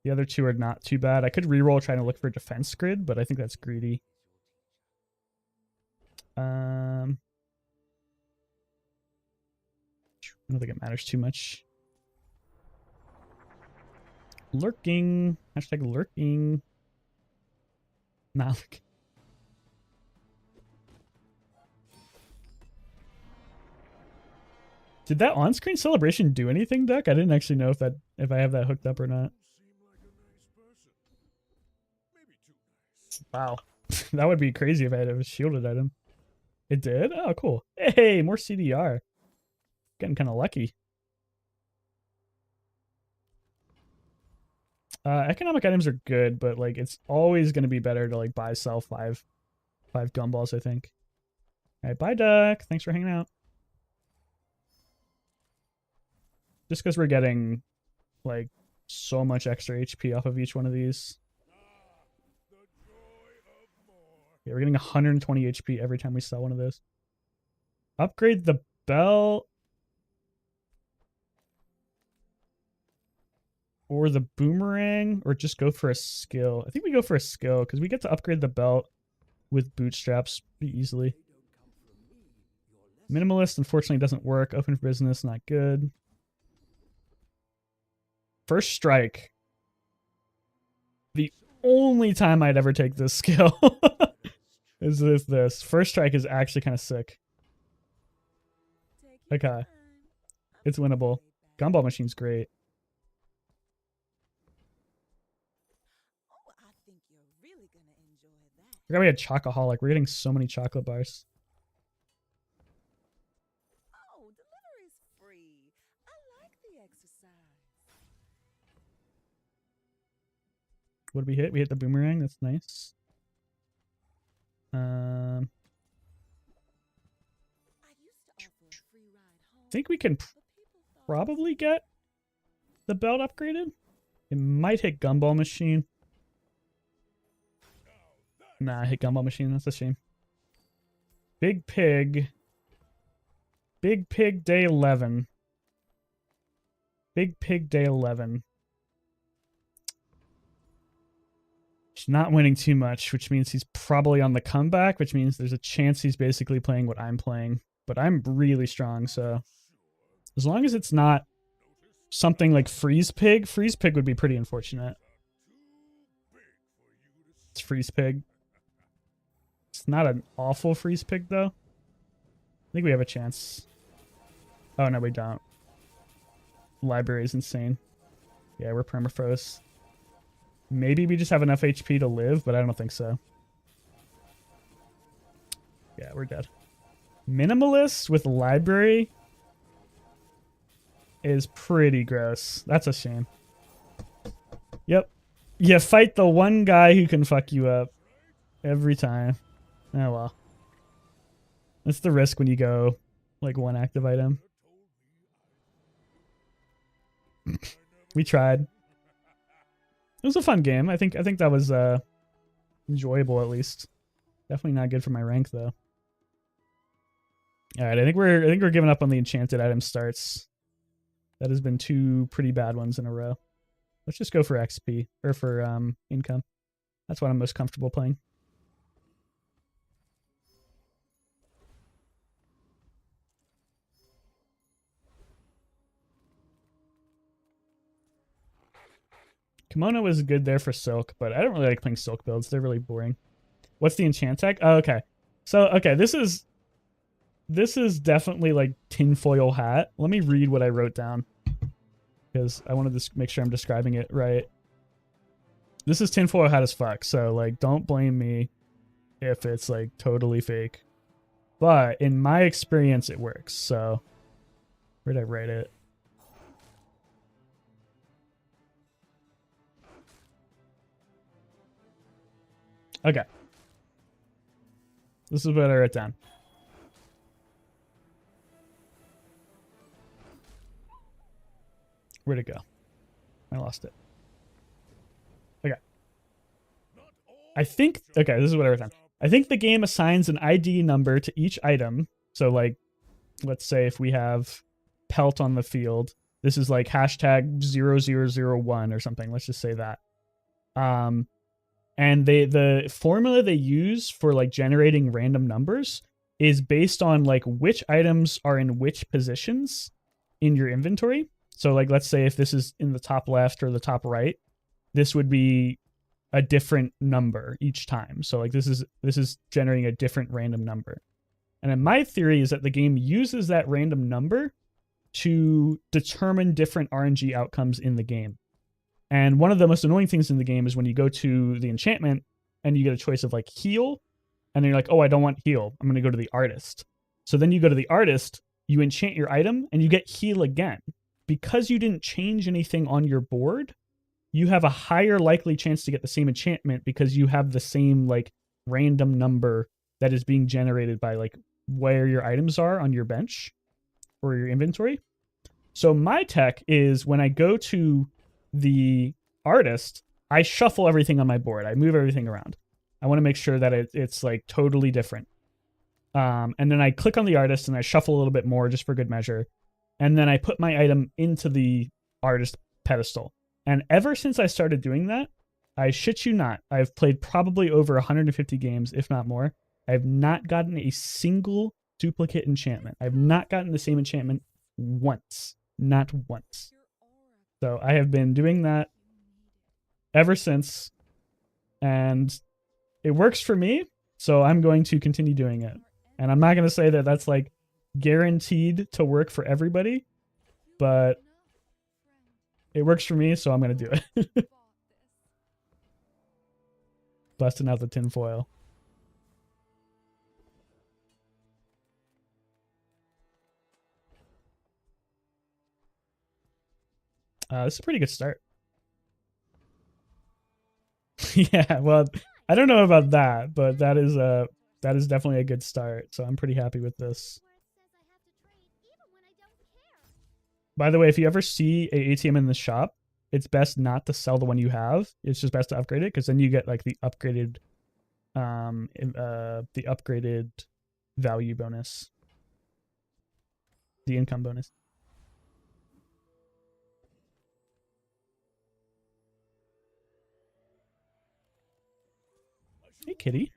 Speaker 6: The other two are not too bad. I could reroll trying to look for defense grid, but I think that's greedy. I don't think it matters too much. Lurking. Hashtag lurking. Nah. Did that on-screen celebration do anything, Duck? I didn't actually know if I have that hooked up or not. Wow. That would be crazy if I had a shielded item. It did? Oh, cool. Hey, more CDR. Getting kind of lucky. Economic items are good, but like it's always going to be better to like buy, sell five gumballs, I think. All right, bye, Duck. Thanks for hanging out. Just because we're getting like so much extra HP off of each one of these. Yeah, we're getting 120 HP every time we sell one of those. Upgrade the belt. Or the boomerang, or just go for a skill. I think we go for a skill, because we get to upgrade the belt with bootstraps pretty easily. Minimalist, unfortunately, doesn't work. Open for business, not good. First strike. The only time I'd ever take this skill is this. First strike is actually kind of sick. Okay. It's winnable. Gumball machine's great. I forgot we had Chocoholic. We're getting so many chocolate bars.
Speaker 4: Oh, delivery's free. I like the exercise.
Speaker 6: What did we hit? We hit the boomerang. That's nice. I think we can probably get the belt upgraded. It might hit Gumball Machine. Nah, I hit Gumball Machine. That's a shame. Big Pig. Big Pig Day 11. Big Pig Day 11. He's not winning too much, which means he's probably on the comeback, which means there's a chance he's basically playing what I'm playing. But I'm really strong, so as long as it's not something like Freeze Pig would be pretty unfortunate. It's Freeze Pig. It's not an awful Freeze Pig, though. I think we have a chance. Oh, no, we don't. Library is insane. Yeah, we're permafroze. Maybe we just have enough HP to live, but I don't think so. Yeah, we're dead. Minimalist with library is pretty gross. That's a shame. Yep. You fight the one guy who can fuck you up every time. Oh well. That's the risk when you go like one active item. We tried. It was a fun game. I think that was enjoyable at least. Definitely not good for my rank though. All right, I think we're giving up on the enchanted item starts. That has been two pretty bad ones in a row. Let's just go for XP or for income. That's what I'm most comfortable playing. Kimono is good there for Silk, but I don't really like playing Silk builds. They're really boring. What's the enchant tag? Oh, okay. So, okay, this is this is definitely like tinfoil hat. Let me read what I wrote down because I wanted to make sure I'm describing it right. This is tinfoil hat as fuck, so like don't blame me if it's like totally fake. But in my experience, it works. So where'd I write it? Okay. This is what I wrote down. Where'd it go? I lost it. Okay. I think, okay, this is what I wrote down. I think the game assigns an ID number to each item. So like, let's say if we have pelt on the field, this is like hashtag 0001 or something. Let's just say that. And the formula they use for like generating random numbers is based on like which items are in which positions in your inventory. So like, let's say if this is in the top left or the top right, this would be a different number each time. So like this is generating a different random number. And then my theory is that the game uses that random number to determine different RNG outcomes in the game. And one of the most annoying things in the game is when you go to the enchantment and you get a choice of like heal, and then you're like, oh, I don't want heal. I'm going to go to the artist. So then you go to the artist, you enchant your item, and you get heal again. Because you didn't change anything on your board, you have a higher likely chance to get the same enchantment because you have the same like random number that is being generated by like where your items are on your bench or your inventory. So my tech is when I go to the artist, I shuffle everything on my board. I move everything around. I want to make sure that it's like totally different. And then I click on the artist and I shuffle a little bit more just for good measure. And then I put my item into the artist pedestal. And ever since I started doing that, I shit you not, I've played probably over 150 games, if not more. I have not gotten a single duplicate enchantment. I've not gotten the same enchantment once. Not once. So I have been doing that ever since. And it works for me. So I'm going to continue doing it. And I'm not going to say that that's like guaranteed to work for everybody, but it works for me, so I'm going to do it. Busting out the tinfoil. This is a pretty good start. Yeah, well, I don't know about that, but that is definitely a good start. So I'm pretty happy with this. By the way, if you ever see a ATM in the shop, it's best not to sell the one you have. It's just best to upgrade it because then you get like the upgraded value bonus, the income bonus. Hey, kitty.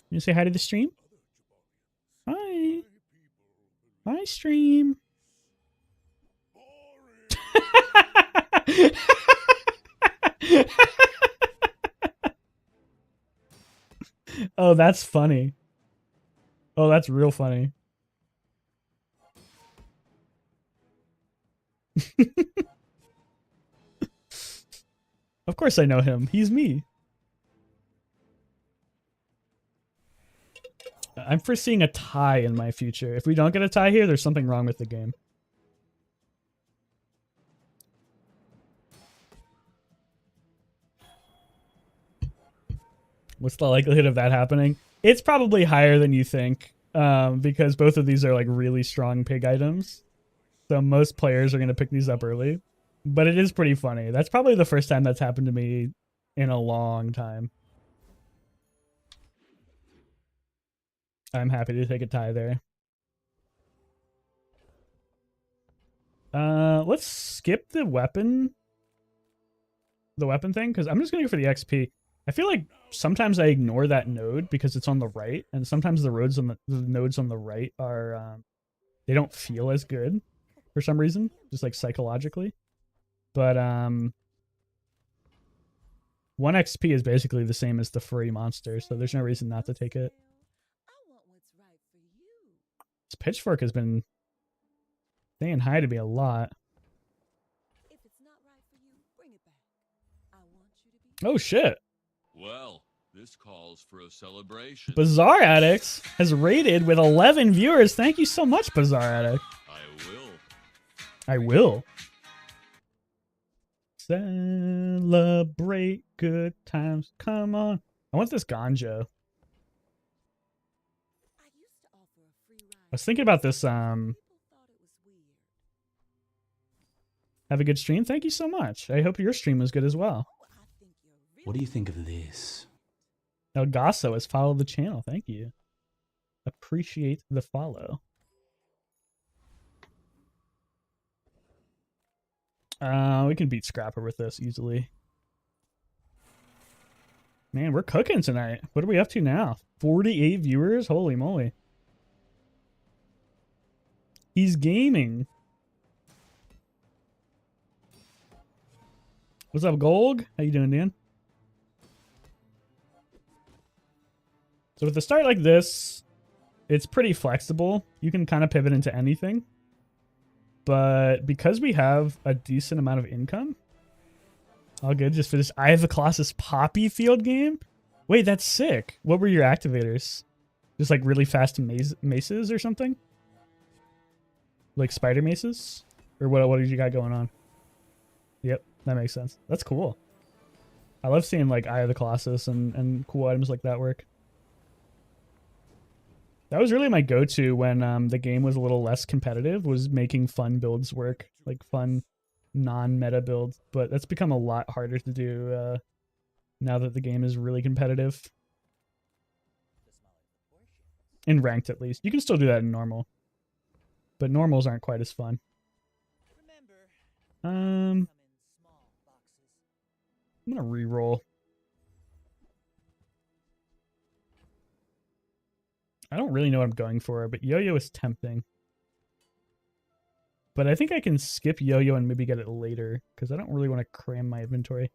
Speaker 6: You say hi to the stream? Hi. Hi, stream. Oh, that's funny. Oh, that's real funny. Of course I know him. He's me. I'm foreseeing a tie in my future. If we don't get a tie here, there's something wrong with the game. What's the likelihood of that happening? It's probably higher than you think, because both of these are like really strong pig items. So most players are going to pick these up early. But it is pretty funny. That's probably the first time that's happened to me in a long time. I'm happy to take a tie there. Let's skip the weapon thing, because I'm just going to go for the XP. I feel like sometimes I ignore that node because it's on the right, and sometimes the nodes on the right are they don't feel as good for some reason, just like psychologically. But 1 XP is basically the same as the furry monster, so there's no reason not to take it. This pitchfork has been saying hi to me a lot.
Speaker 4: If it's not right for you, bring it back. I want you to be.
Speaker 6: Oh shit.
Speaker 2: Well, this calls for a celebration.
Speaker 6: Bazaar Addicts has rated with 11 viewers. Thank you so much, Bazaar Addict.
Speaker 2: I will.
Speaker 6: I will. Celebrate good times. Come on. I want this ganja.
Speaker 4: I used to offer a free ride.
Speaker 6: I was thinking about this.
Speaker 4: People thought it was weird.
Speaker 6: Have a good stream. Thank you so much. I hope your stream was good as well.
Speaker 4: Oh, I think you're really.
Speaker 3: What do you think of this?
Speaker 6: El Gasso has followed the channel. Thank you. Appreciate the follow. We can beat Scrapper with this easily. Man, we're cooking tonight. What are we up to now? 48 viewers? Holy moly. He's gaming. What's up, Gold? How you doing, Dan? So with a start like this, it's pretty flexible. You can kind of pivot into anything. But because we have a decent amount of income, all good. Just finished Eye of the Colossus Poppy Field game. Wait, that's sick. What were your activators? Just like really fast maces or something? Like spider maces? Or what did you got going on? Yep, that makes sense. That's cool. I love seeing like Eye of the Colossus and cool items like that work. That was really my go-to when the game was a little less competitive, was making fun builds work, like fun non-meta builds. But that's become a lot harder to do now that the game is really competitive. In ranked, at least. You can still do that in normal. But normals aren't quite as fun. I'm gonna re-roll. I don't really know what I'm going for, but Yo-Yo is tempting. But I think I can skip Yo-Yo and maybe get it later, because I don't really want to cram my inventory.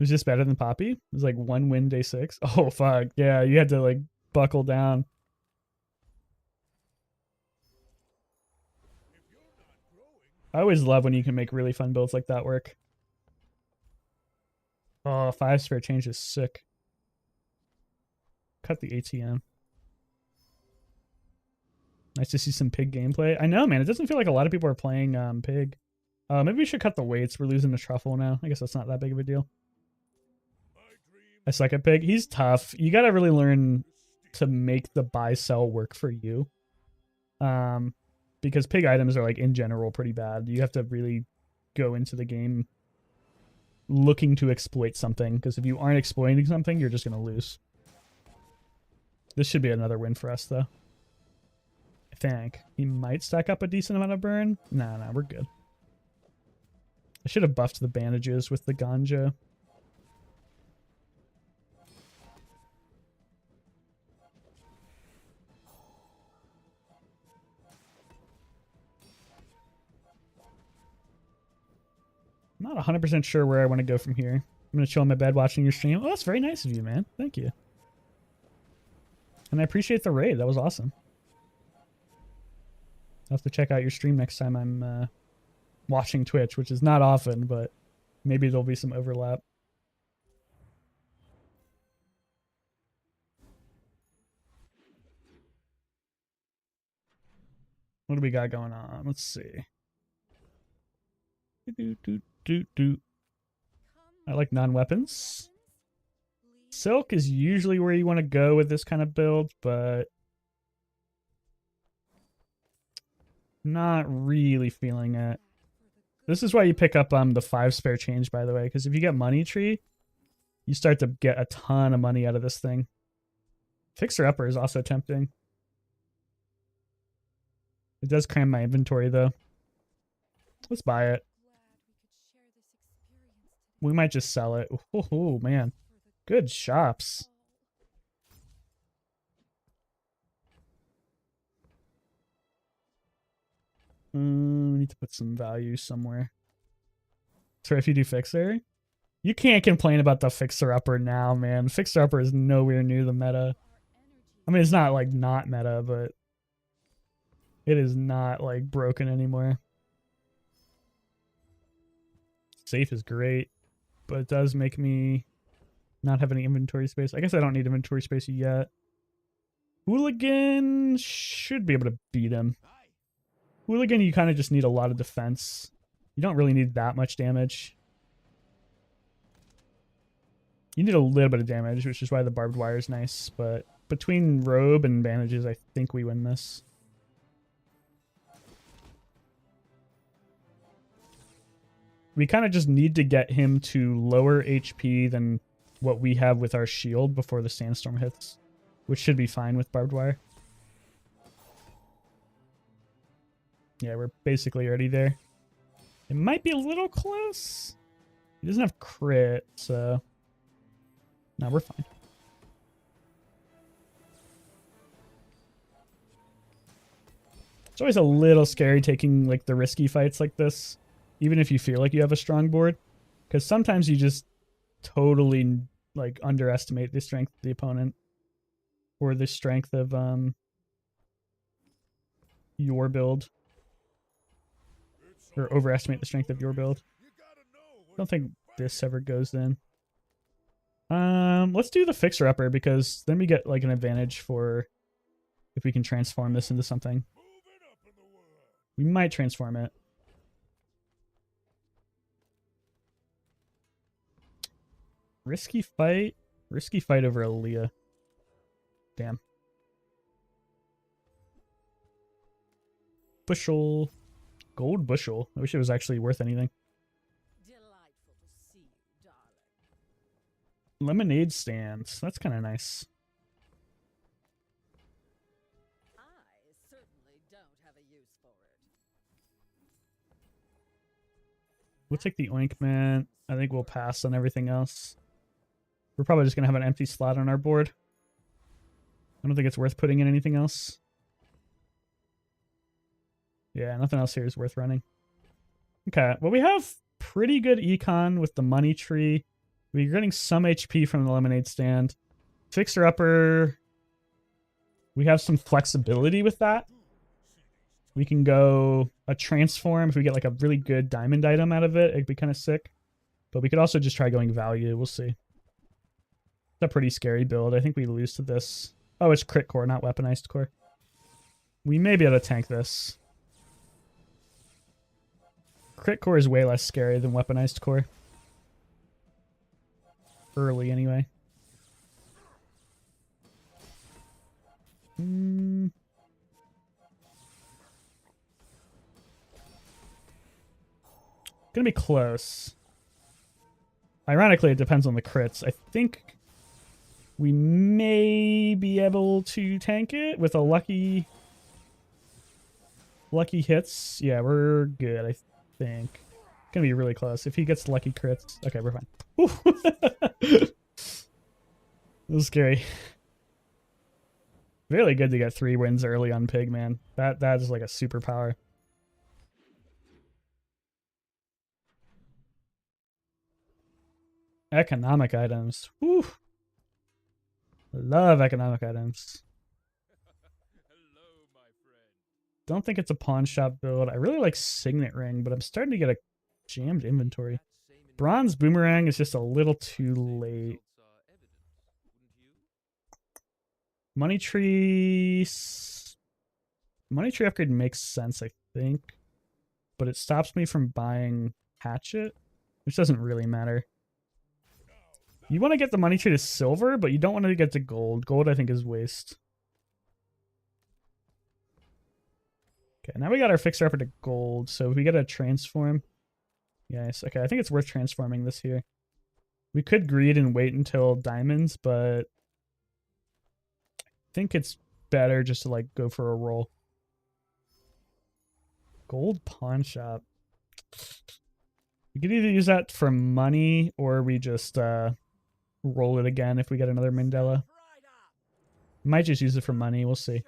Speaker 6: Was this better than Poppy? It was like 1 win day 6. Oh, fuck. Yeah, you had to like buckle down. I always love when you can make really fun builds like that work. Oh, 5-sphere change is sick. Cut the ATM. Nice to see some pig gameplay. I know, man. It doesn't feel like a lot of people are playing pig. Maybe we should cut the weights. We're losing the truffle now. I guess that's not that big of a deal. I suck at pig. He's tough. You got to really learn to make the buy-sell work for you. Because pig items are, like, in general, pretty bad. You have to really go into the game looking to exploit something. Because if you aren't exploiting something, you're just going to lose. This should be another win for us, though. I think. He might stack up a decent amount of burn. Nah, we're good. I should have buffed the bandages with the ganja. I'm not 100% sure where I want to go from here. I'm going to chill in my bed watching your stream. Oh, that's very nice of you, man. Thank you. And I appreciate the raid. That was awesome. I'll have to check out your stream next time I'm watching Twitch, which is not often, but maybe there'll be some overlap. What do we got going on? Let's see. I like non-weapons. Silk is usually where you want to go with this kind of build, but not really feeling it. This is why you pick up the 5-spare change, by the way, because if you get money tree, you start to get a ton of money out of this thing. Fixer Upper is also tempting. It does cram my inventory, though. Let's buy it. We might just sell it. Oh, man. Good shops. We need to put some value somewhere. So if you do Fixer, you can't complain about the Fixer Upper now, man. Fixer Upper is nowhere near the meta. I mean, it's not like not meta, but it is not like broken anymore. Safe is great, but it does make me not have any inventory space. I guess I don't need inventory space yet. Hooligan should be able to beat him. Hooligan, you kind of just need a lot of defense. You don't really need that much damage. You need a little bit of damage, which is why the barbed wire is nice, but between robe and bandages, I think we win this. We kind of just need to get him to lower HP than what we have with our shield before the sandstorm hits, which should be fine with barbed wire. Yeah, we're basically already there. It might be a little close. He doesn't have crit, so... No, we're fine. It's always a little scary taking like the risky fights like this, even if you feel like you have a strong board, because sometimes you just totally like underestimate the strength of the opponent or the strength of your build, or overestimate the strength of your build. I don't think this ever goes in. Let's do the fixer-upper, because then we get like an advantage for if we can transform this into something. We might transform it. Risky fight. Risky fight over Aaliyah. Damn. Bushel. Gold bushel. I wish it was actually worth anything.
Speaker 4: Delightful to see you, darling.
Speaker 6: Lemonade stands. That's kind of nice.
Speaker 4: I certainly don't have a use for it.
Speaker 6: We'll take the ointment. I think we'll pass on everything else. We're probably just going to have an empty slot on our board. I don't think it's worth putting in anything else. Yeah, nothing else here is worth running. Okay, well, we have pretty good econ with the money tree. We're getting some HP from the lemonade stand. Fixer-upper. We have some flexibility with that. We can go a transform. If we get like a really good diamond item out of it, it'd be kind of sick. But we could also just try going value. We'll see. It's a pretty scary build. I think we lose to this. Oh, it's crit core, not weaponized core. We may be able to tank this. Crit core is way less scary than weaponized core. Early, anyway. Gonna be close. Ironically, it depends on the crits. I think we may be able to tank it with a lucky hits. Yeah, we're good, I think. Gonna be really close. If he gets lucky crits. Okay, we're fine. It was scary. Really good to get 3 wins early on Pig, man. That is like a superpower. Economic items. Whew. Love economic items.
Speaker 2: Hello, my friend.
Speaker 6: Don't think it's a pawn shop build. I really like Signet Ring, but I'm starting to get a jammed inventory. Bronze Boomerang is just a little too late. Money Tree... Money Tree upgrade makes sense, I think. But it stops me from buying Hatchet, which doesn't really matter. You want to get the Money Tree to silver, but you don't want to get to gold. Gold, I think, is waste. Okay, now we got our fixer upper to gold, so if we get a transform... Yes, okay, I think it's worth transforming this here. We could greed and wait until diamonds, but... I think it's better just to, like, go for a roll. Gold pawn shop. We could either use that for money, or we just, roll it again if we get another Mandela. Might just use it for money, we'll see.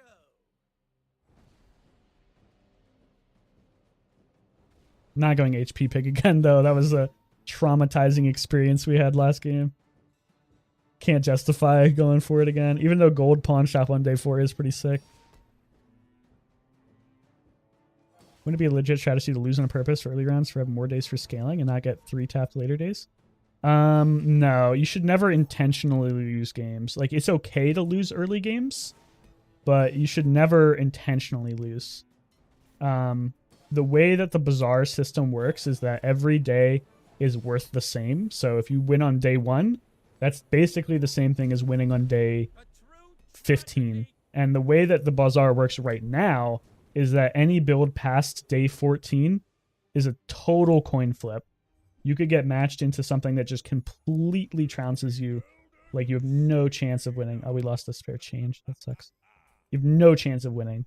Speaker 6: Not going HP pick again, though. That was a traumatizing experience we had last game. Can't justify going for it again, even though gold pawn shop on day 4 is pretty sick. Wouldn't it be a legit strategy to lose on purpose for early rounds for have more days for scaling and not get 3 tapped later days? No, you should never intentionally lose games. Like, it's okay to lose early games, but you should never intentionally lose. The way that the Bazaar system works is that every day is worth the same. So if you win on day 1, that's basically the same thing as winning on day 15. And the way that the Bazaar works right now is that any build past day 14 is a total coin flip. You could get matched into something that just completely trounces you. Like, you have no chance of winning. Oh, we lost a spare change. That sucks. You have no chance of winning.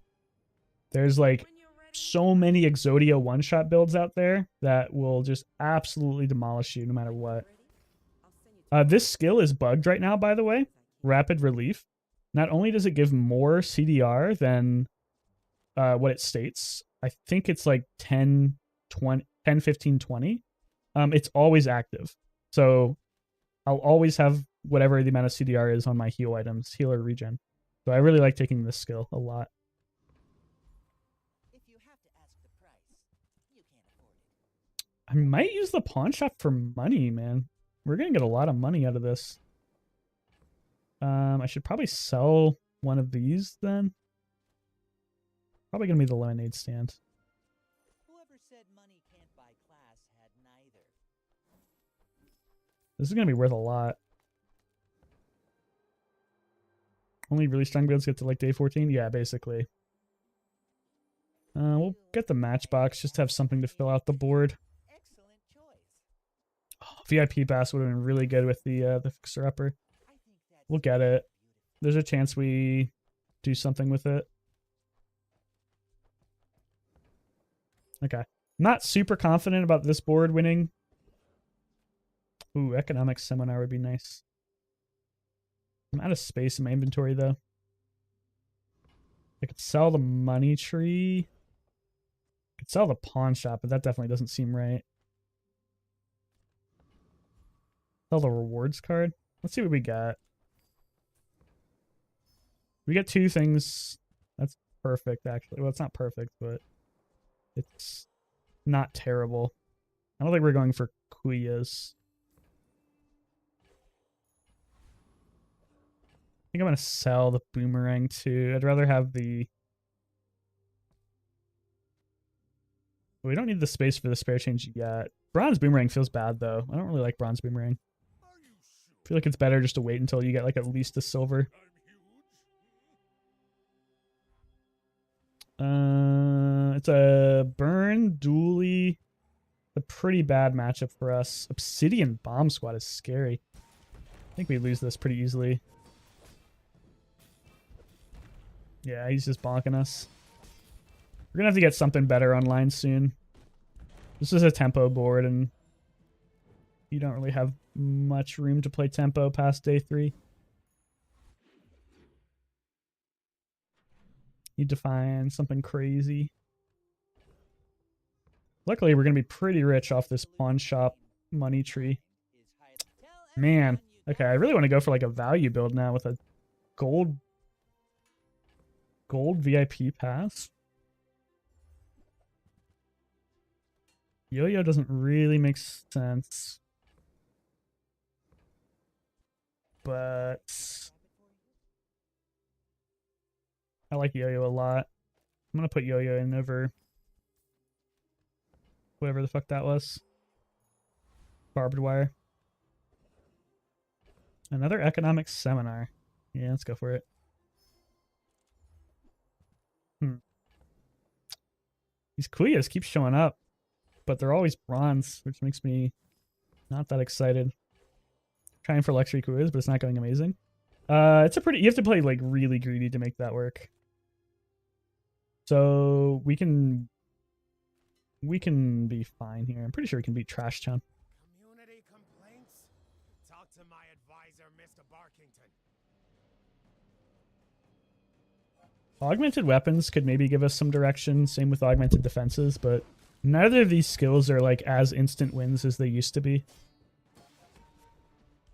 Speaker 6: There's, like, so many Exodia one-shot builds out there that will just absolutely demolish you no matter what. This skill is bugged right now, by the way. Rapid Relief. Not only does it give more CDR than what it states, I think it's like 10, 20, 10, 15, 20. It's always active. So I'll always have whatever the amount of CDR is on my heal items, heal or regen. So I really like taking this skill a lot.
Speaker 5: If you have to ask the price, you can't afford it.
Speaker 6: I might use the pawn shop for money, man. We're going to get a lot of money out of this. I should probably sell one of these then. Probably going to be the lemonade stand.
Speaker 5: Whoever said money can't buy class had neither.
Speaker 6: This is going to be worth a lot. Only really strong builds get to like day 14? Yeah, basically. We'll get the matchbox just to have something to fill out the board.
Speaker 5: Excellent choice.
Speaker 6: Oh, VIP pass would have been really good with the fixer-upper.
Speaker 5: I think that's
Speaker 6: We'll get it. There's a chance we do something with it. Okay. Not super confident about this board winning. Ooh, economics seminar would be nice. I'm out of space in my inventory, though. I could sell the money tree. I could sell the pawn shop, but that definitely doesn't seem right. Sell the rewards card. Let's see what we got. We get 2 things. That's perfect, actually. Well, it's not perfect, but it's not terrible. I don't think we're going for Kuyas. I think I'm going to sell the boomerang too. I'd rather have the... We don't need the space for the spare change yet. Bronze boomerang feels bad, though. I don't really like bronze boomerang. I feel like it's better just to wait until you get like at least a silver. It's a burn, dually. A pretty bad matchup for us. Obsidian Bomb Squad is scary. I think we lose this pretty easily. Yeah, he's just bonking us. We're gonna have to get something better online soon. This is a tempo board, and you don't really have much room to play tempo past day 3. Need to find something crazy. Luckily, we're going to be pretty rich off this pawn shop money tree. Man. Okay, I really want to go for like a value build now with a gold VIP pass. Yo-yo doesn't really make sense. But I like Yo-Yo a lot. I'm gonna put Yo-Yo in over whatever the fuck that was. Barbed wire. Another economics seminar. Yeah, let's go for it. These Kuyas keep showing up, but they're always bronze, which makes me not that excited. Trying for luxury Kuyas, but it's not going amazing. It's a pretty... You have to play like really greedy to make that work. So we can be fine here. I'm pretty sure we can beat Trash Town.
Speaker 2: Community complaints? Talk to my advisor, Mr. Barkington.
Speaker 6: Augmented weapons could maybe give us some direction. Same with augmented defenses, but neither of these skills are like as instant wins as they used to be.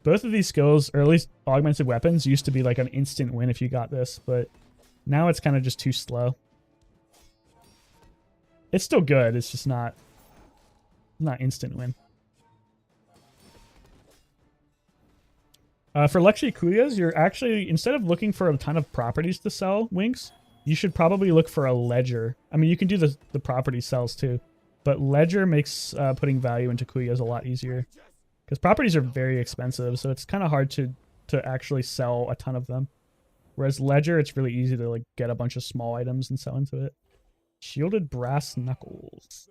Speaker 6: Both of these skills, or at least augmented weapons, used to be like an instant win if you got this, but now it's kind of just too slow. It's still good, it's just not instant win. For luxury Kuyas, you're actually, instead of looking for a ton of properties to sell, Winks, you should probably look for a ledger. I mean, you can do the property sells too, but ledger makes putting value into Kuyas a lot easier. Because properties are very expensive, so it's kind of hard to actually sell a ton of them. Whereas ledger, it's really easy to like get a bunch of small items and sell into it. Shielded brass knuckles.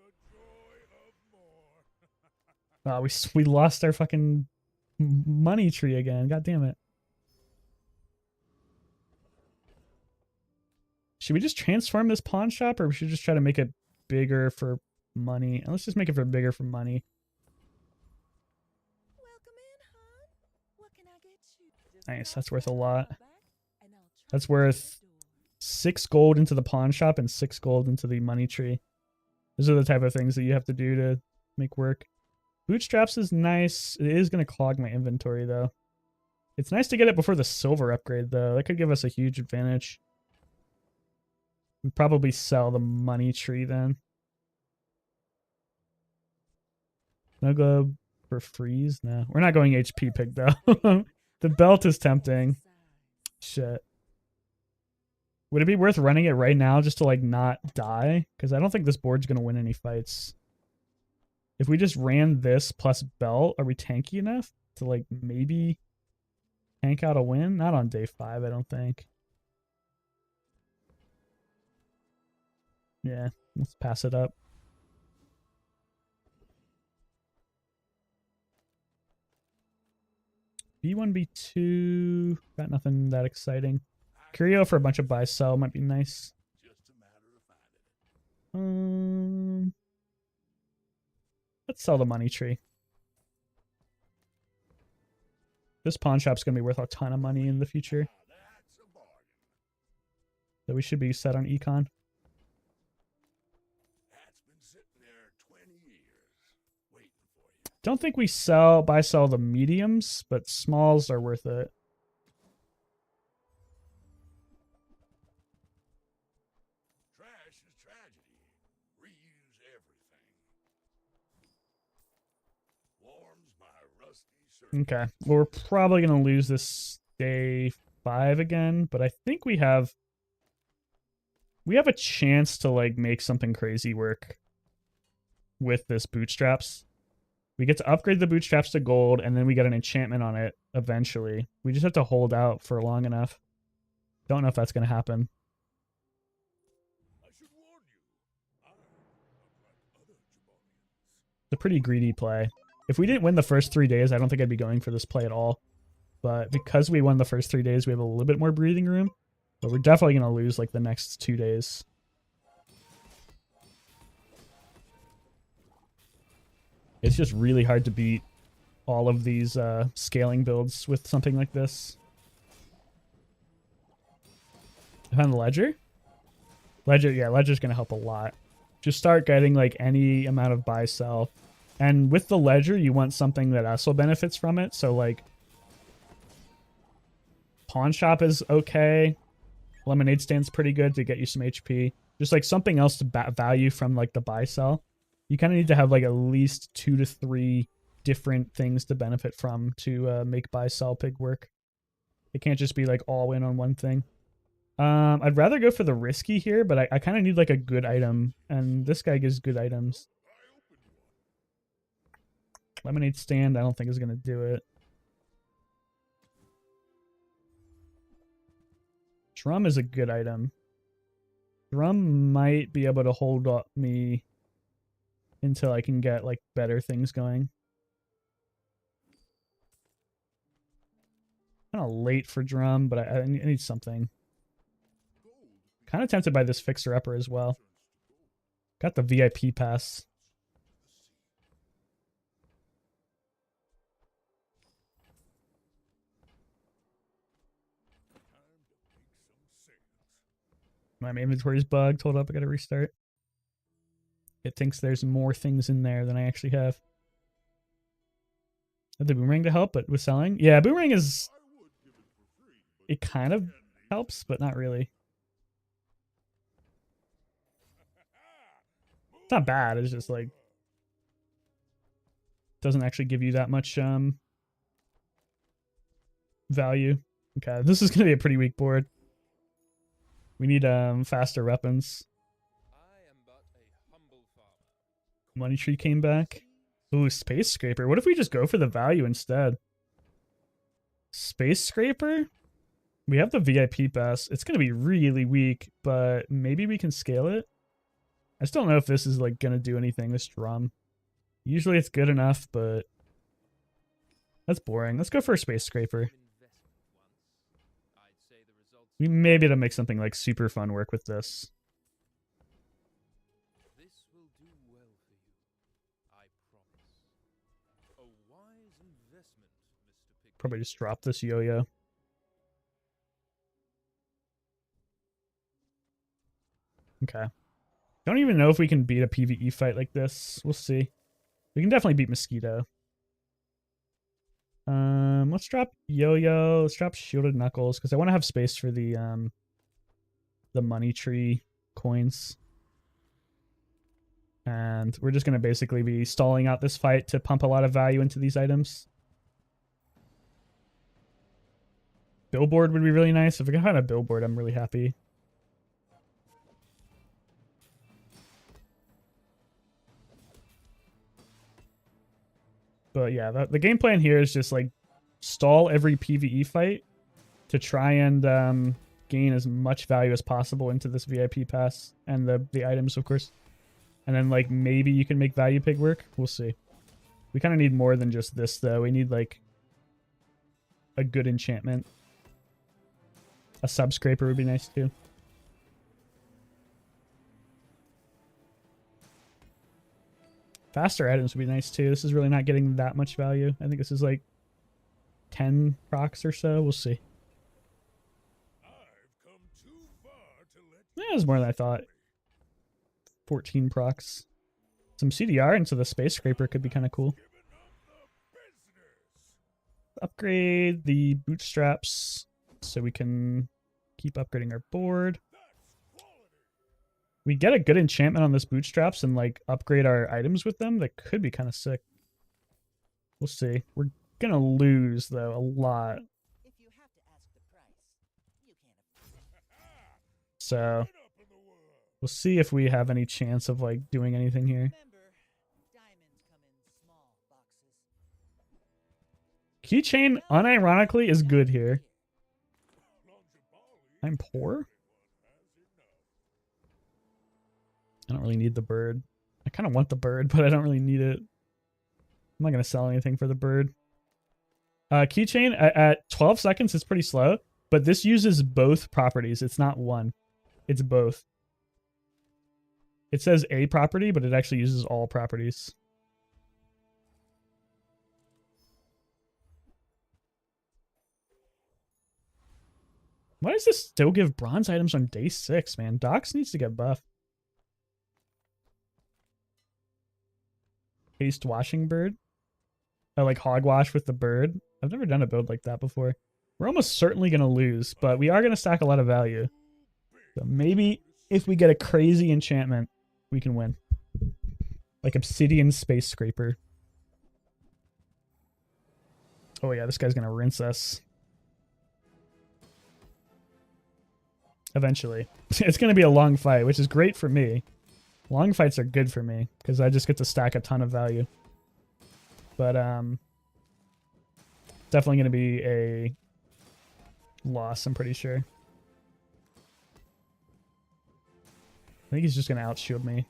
Speaker 6: Oh, we lost our fucking money tree again. God damn it. Should we just transform this pawn shop, or we should just try to make it bigger for money? And let's just make it bigger for money.
Speaker 4: Welcome in, hon. What can I get you?
Speaker 6: Nice, that's worth a lot. That's worth 6 gold into the pawn shop and 6 gold into the money tree. Those are the type of things that you have to do to make work. Bootstraps is nice. It is going to clog my inventory, though. It's nice to get it before the silver upgrade, though. That could give us a huge advantage. We'd probably sell the money tree, then. No globe for freeze? No. We're not going HP pig, though. The belt is tempting. Shit. Would it be worth running it right now just to, like, not die? Because I don't think this board's going to win any fights. If we just ran this plus belt, are we tanky enough to, like, maybe tank out a win? Not on day 5, I don't think. Yeah, let's pass it up. B1, B2, got nothing that exciting. Curio for a bunch of buy-sell might be nice. Let's sell the money tree. This pawn shop's going to be worth a ton of money in the future. So we should be set on econ. Don't think we buy-sell the mediums, but smalls are worth it. Okay, well, we're probably going to lose this day 5 again, but I think we have a chance to, like, make something crazy work with this bootstraps. We get to upgrade the bootstraps to gold, and then we get an enchantment on it eventually. We just have to hold out for long enough. Don't know if that's going to happen. It's a pretty greedy play. If we didn't win the first 3 days, I don't think I'd be going for this play at all. But because we won the first 3 days, we have a little bit more breathing room. But we're definitely going to lose, like, the next 2 days. It's just really hard to beat all of these scaling builds with something like this. I found the ledger? Yeah, ledger's going to help a lot. Just start getting, like, any amount of buy-sell. And with the ledger, you want something that also benefits from it. So, like, pawn shop is okay. Lemonade stand's pretty good to get you some HP. Just, like, something else to value from, like, the buy-sell. You kind of need to have, like, at least 2 to 3 different things to benefit from to make buy-sell pig work. It can't just be, like, all in on one thing. I'd rather go for the risky here, but I kind of need, like, a good item. And this guy gives good items. Lemonade stand, I don't think is going to do it. Drum is a good item. Drum might be able to hold up me until I can get, like, better things going. Kind of late for drum, but I need something. Kind of tempted by this fixer-upper as well. Got the VIP pass. My inventory's bugged. Hold up, I gotta restart. It thinks there's more things in there than I actually have. Have the boomerang to help, but with selling? Yeah, boomerang is... It kind of helps, but not really. It's not bad, it's just like... Doesn't actually give you that much value. Okay, this is gonna be a pretty weak board. We need faster weapons.
Speaker 2: I am but a humble farmer.
Speaker 6: Money tree came back. Ooh, space scraper. What if we just go for the value instead? Space scraper? We have the VIP pass. It's gonna be really weak, but maybe we can scale it. I still don't know if this is like gonna do anything, this drum. Usually it's good enough, but that's boring. Let's go for a space scraper. We may be able to make something like super fun work with this.
Speaker 2: This will do well for you, I promise. A wise investment, Mr. Pickwick.
Speaker 6: Probably just drop this yo-yo. Okay. Don't even know if we can beat a PvE fight like this. We'll see. We can definitely beat Mosquito. Let's drop Yo-Yo. Let's drop Shielded Knuckles because I want to have space for the money tree coins. And we're just gonna basically be stalling out this fight to pump a lot of value into these items. Billboard would be really nice. If we can find a billboard, I'm really happy. But yeah, the game plan here is just like stall every PvE fight to try and gain as much value as possible into this VIP pass and the items, of course. And then like maybe you can make value pig work. We'll see. We kind of need more than just this though. We need like a good enchantment. A sub scraper would be nice too. Faster items would be nice too. This is really not getting that much value. I think this is like 10 procs or so. We'll see.
Speaker 2: I've come too far to let
Speaker 6: Yeah, it was more than I thought. 14 procs. Some CDR into the space scraper could be kind of cool.
Speaker 2: giving up the business.
Speaker 6: Upgrade the bootstraps so we can keep upgrading our board.
Speaker 2: That's quality.
Speaker 6: We get a good enchantment on this bootstraps and like upgrade our items with them. That could be kind of sick. We'll see. We're gonna lose though a lot.
Speaker 5: If you have to ask the price, you can't.
Speaker 6: So
Speaker 2: Get up in the world.
Speaker 6: we'll see if we have any chance of like doing anything here.
Speaker 5: Remember, diamonds come in small boxes.
Speaker 6: Keychain unironically is good here.
Speaker 2: Longjabali
Speaker 6: I'm poor.
Speaker 2: has enough.
Speaker 6: I don't really need the bird. I kind of want the bird, but I don't really need it. I'm not going to sell anything for the bird. Keychain at 12 seconds is pretty slow, but this uses both properties. It's not one. It's both. It says a property, but it actually uses all properties. Why does this still give bronze items on day 6, man? Docs needs to get buffed. Haste washing bird. I like hogwash with the bird. I've never done a build like that before. We're almost certainly going to lose, but we are going to stack a lot of value. So maybe if we get a crazy enchantment, we can win. Like Obsidian Space Scraper. Oh yeah, this guy's going to rinse us. Eventually. It's going to be a long fight, which is great for me. Long fights are good for me because I just get to stack a ton of value. But definitely going to be a loss, I'm pretty sure. I think he's just going to outshield me.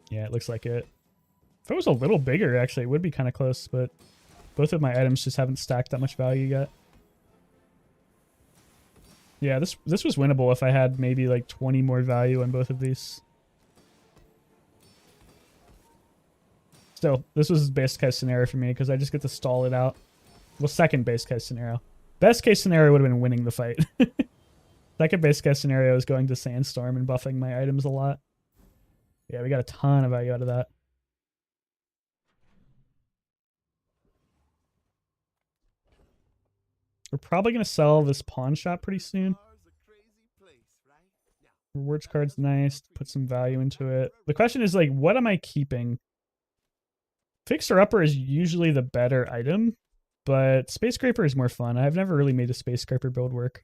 Speaker 6: Yeah, it looks like it. If it was a little bigger, actually, it would be kind of close, but both of my items just haven't stacked that much value yet. Yeah, this was winnable if I had maybe like 20 more value on both of these. Still, this was best case scenario for me because I just get to stall it out. Well, second best case scenario. Best case scenario would have been winning the fight. Second best case scenario is going to Sandstorm and buffing my items a lot. Yeah, we got a ton of value out of that. We're probably going to sell this pawn shop pretty soon. Rewards card's nice. Put some value into it. The question is, like, what am I keeping? Fixer Upper is usually the better item, but Space Scraper is more fun. I've never really made a Space Scraper build work.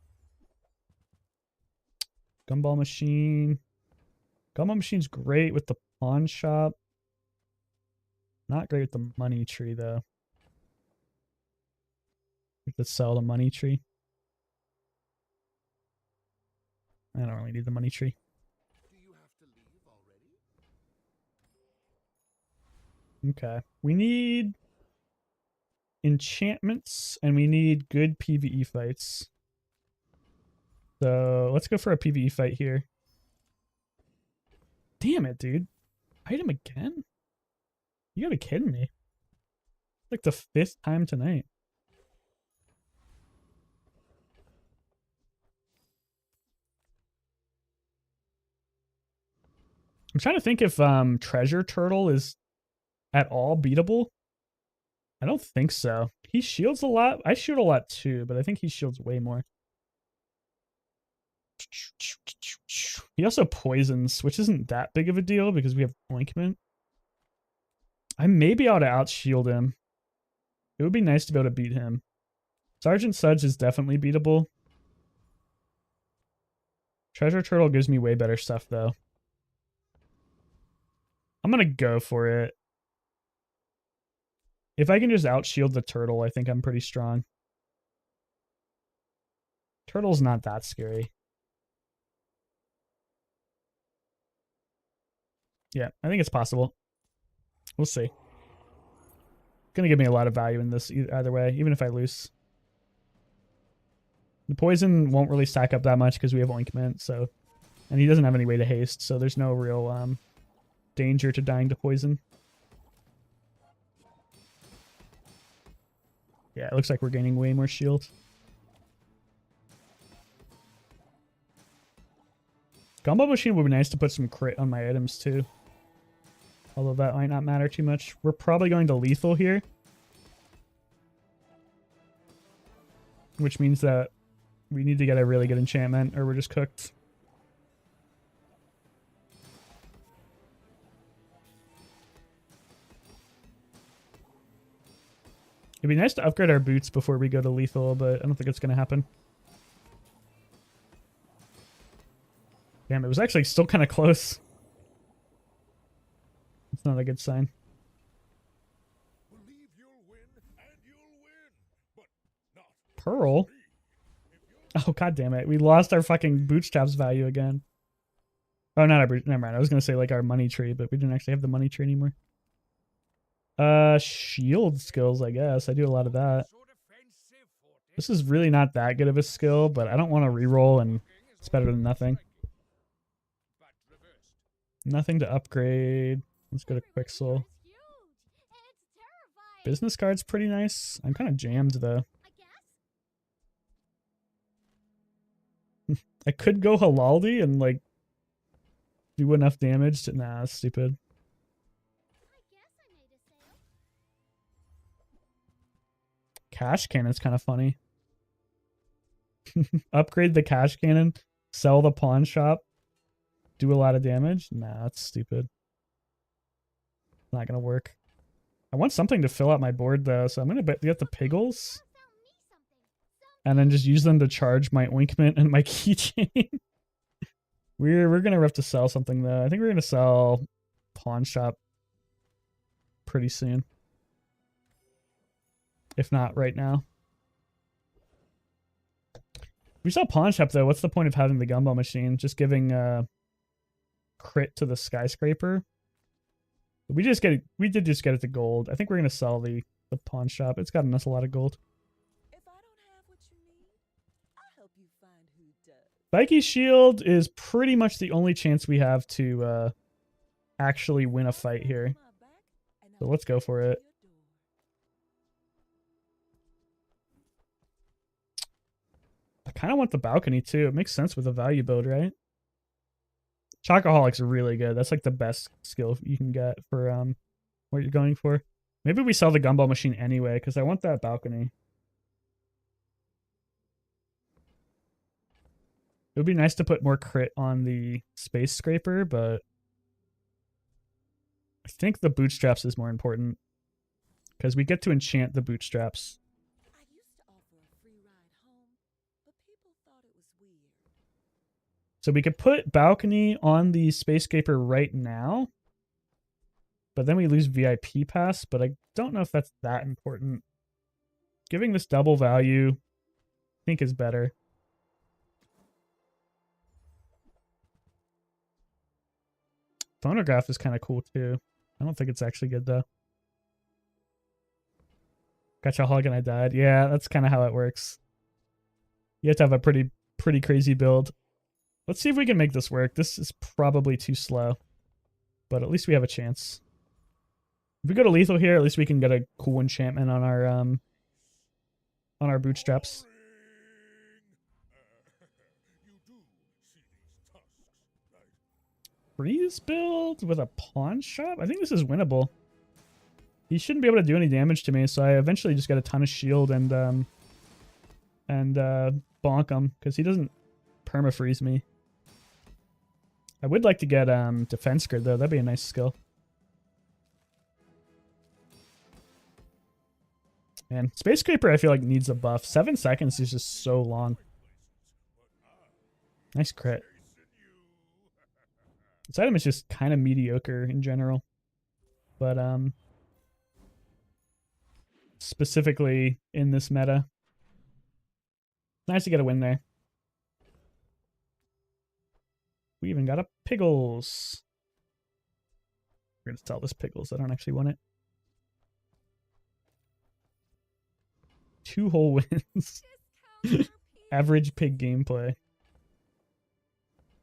Speaker 6: Gumball Machine. Gumball Machine's great with the pawn shop. Not great with the money tree, though. We could sell the money tree. I don't really need the money tree. Okay. We need enchantments and we need good PvE fights. So let's go for a PvE fight here. Damn it, dude. Item again? You gotta be kidding me. Like the 5th time tonight. I'm trying to think if Treasure Turtle is at all beatable. I don't think so. He shields a lot. I shoot a lot too, but I think he shields way more. He also poisons, which isn't that big of a deal because we have ointment. I may be able to outshield him. It would be nice to be able to beat him. Sergeant Sudge is definitely beatable. Treasure Turtle gives me way better stuff though. I'm gonna go for it. If I can just outshield the turtle, I think I'm pretty strong. Turtle's not that scary. Yeah, I think it's possible. We'll see. It's gonna give me a lot of value in this either way, even if I lose. The poison won't really stack up that much because we have ointment, so, and he doesn't have any way to haste, so there's no real danger to dying to poison. Yeah, it looks like we're gaining way more shield. Gumball Machine would be nice to put some crit on my items too. Although that might not matter too much. We're probably going to lethal here. Which means that we need to get a really good enchantment or we're just cooked. It'd be nice to upgrade our boots before we go to lethal, but I don't think it's going to happen. Damn, it was actually still kind of close. It's not a good sign. Pearl? Oh, god damn it. We lost our fucking bootstraps value again. Oh, not our boot. Never mind. I was going to say like our money tree, but we didn't actually have the money tree anymore. Shield skills, I guess. I do a lot of that. This is really not that good of a skill, but I don't want to reroll and it's better than nothing. Nothing to upgrade. Let's go to Quixel. Business card's pretty nice. I'm kind of jammed though. I could go Halaldi and like do enough damage to, nah, that's stupid. Cash cannon's kind of funny. Upgrade the cash cannon, sell the pawn shop, do a lot of damage. Nah, that's stupid. Not gonna work. I want something to fill out my board though, so I'm gonna get the Piggles. And then just use them to charge my ointment and my keychain. We're gonna have to sell something though. I think we're gonna sell pawn shop pretty soon. If not right now. If we sell pawn shop though, what's the point of having the gumball machine? Just giving crit to the skyscraper. We did just get it to gold. I think we're gonna sell the pawn shop. It's gotten us a lot of gold.
Speaker 4: If I don't have what you need, I'll help you find who does.
Speaker 6: Vikey's shield is pretty much the only chance we have to actually win a fight here. So let's go for it. I kind of want the balcony too. It makes sense with a value build, right? Chocoholic's really good. That's like the best skill you can get for what you're going for. Maybe we sell the gumball machine anyway because I want that balcony. would be nice to put more crit on the Space Scraper, but I think the Bootstraps is more important because we get to enchant the Bootstraps.
Speaker 4: I used to offer a free ride home, but people thought it was weird.
Speaker 6: So we could put Balcony on the Space Scraper right now, but then we lose VIP Pass, but I don't know if that's that important. Giving this double value, I think, is better. Phonograph is kind of cool too. I don't think it's actually good though. Gotcha hog and I died. Yeah, that's kind of how it works. You have to have a pretty crazy build. Let's see if we can make this work. This is probably too slow, but at least we have a chance. If we go to lethal here, at least we can get a cool enchantment on our Bootstraps. Freeze build with a pawn shop? I think this is winnable. He shouldn't be able to do any damage to me, so I eventually just get a ton of shield and bonk him, because he doesn't perma-freeze me. I would like to get defense grid though, that'd be a nice skill. Man, Space Scraper I feel like needs a buff. 7 seconds is just so long. Nice crit. This item is just kind of mediocre in general. But specifically in this meta. Nice to get a win there. We even got a Piggles. We're gonna sell this Piggles. I don't actually want it. 2 whole wins. Average pig gameplay.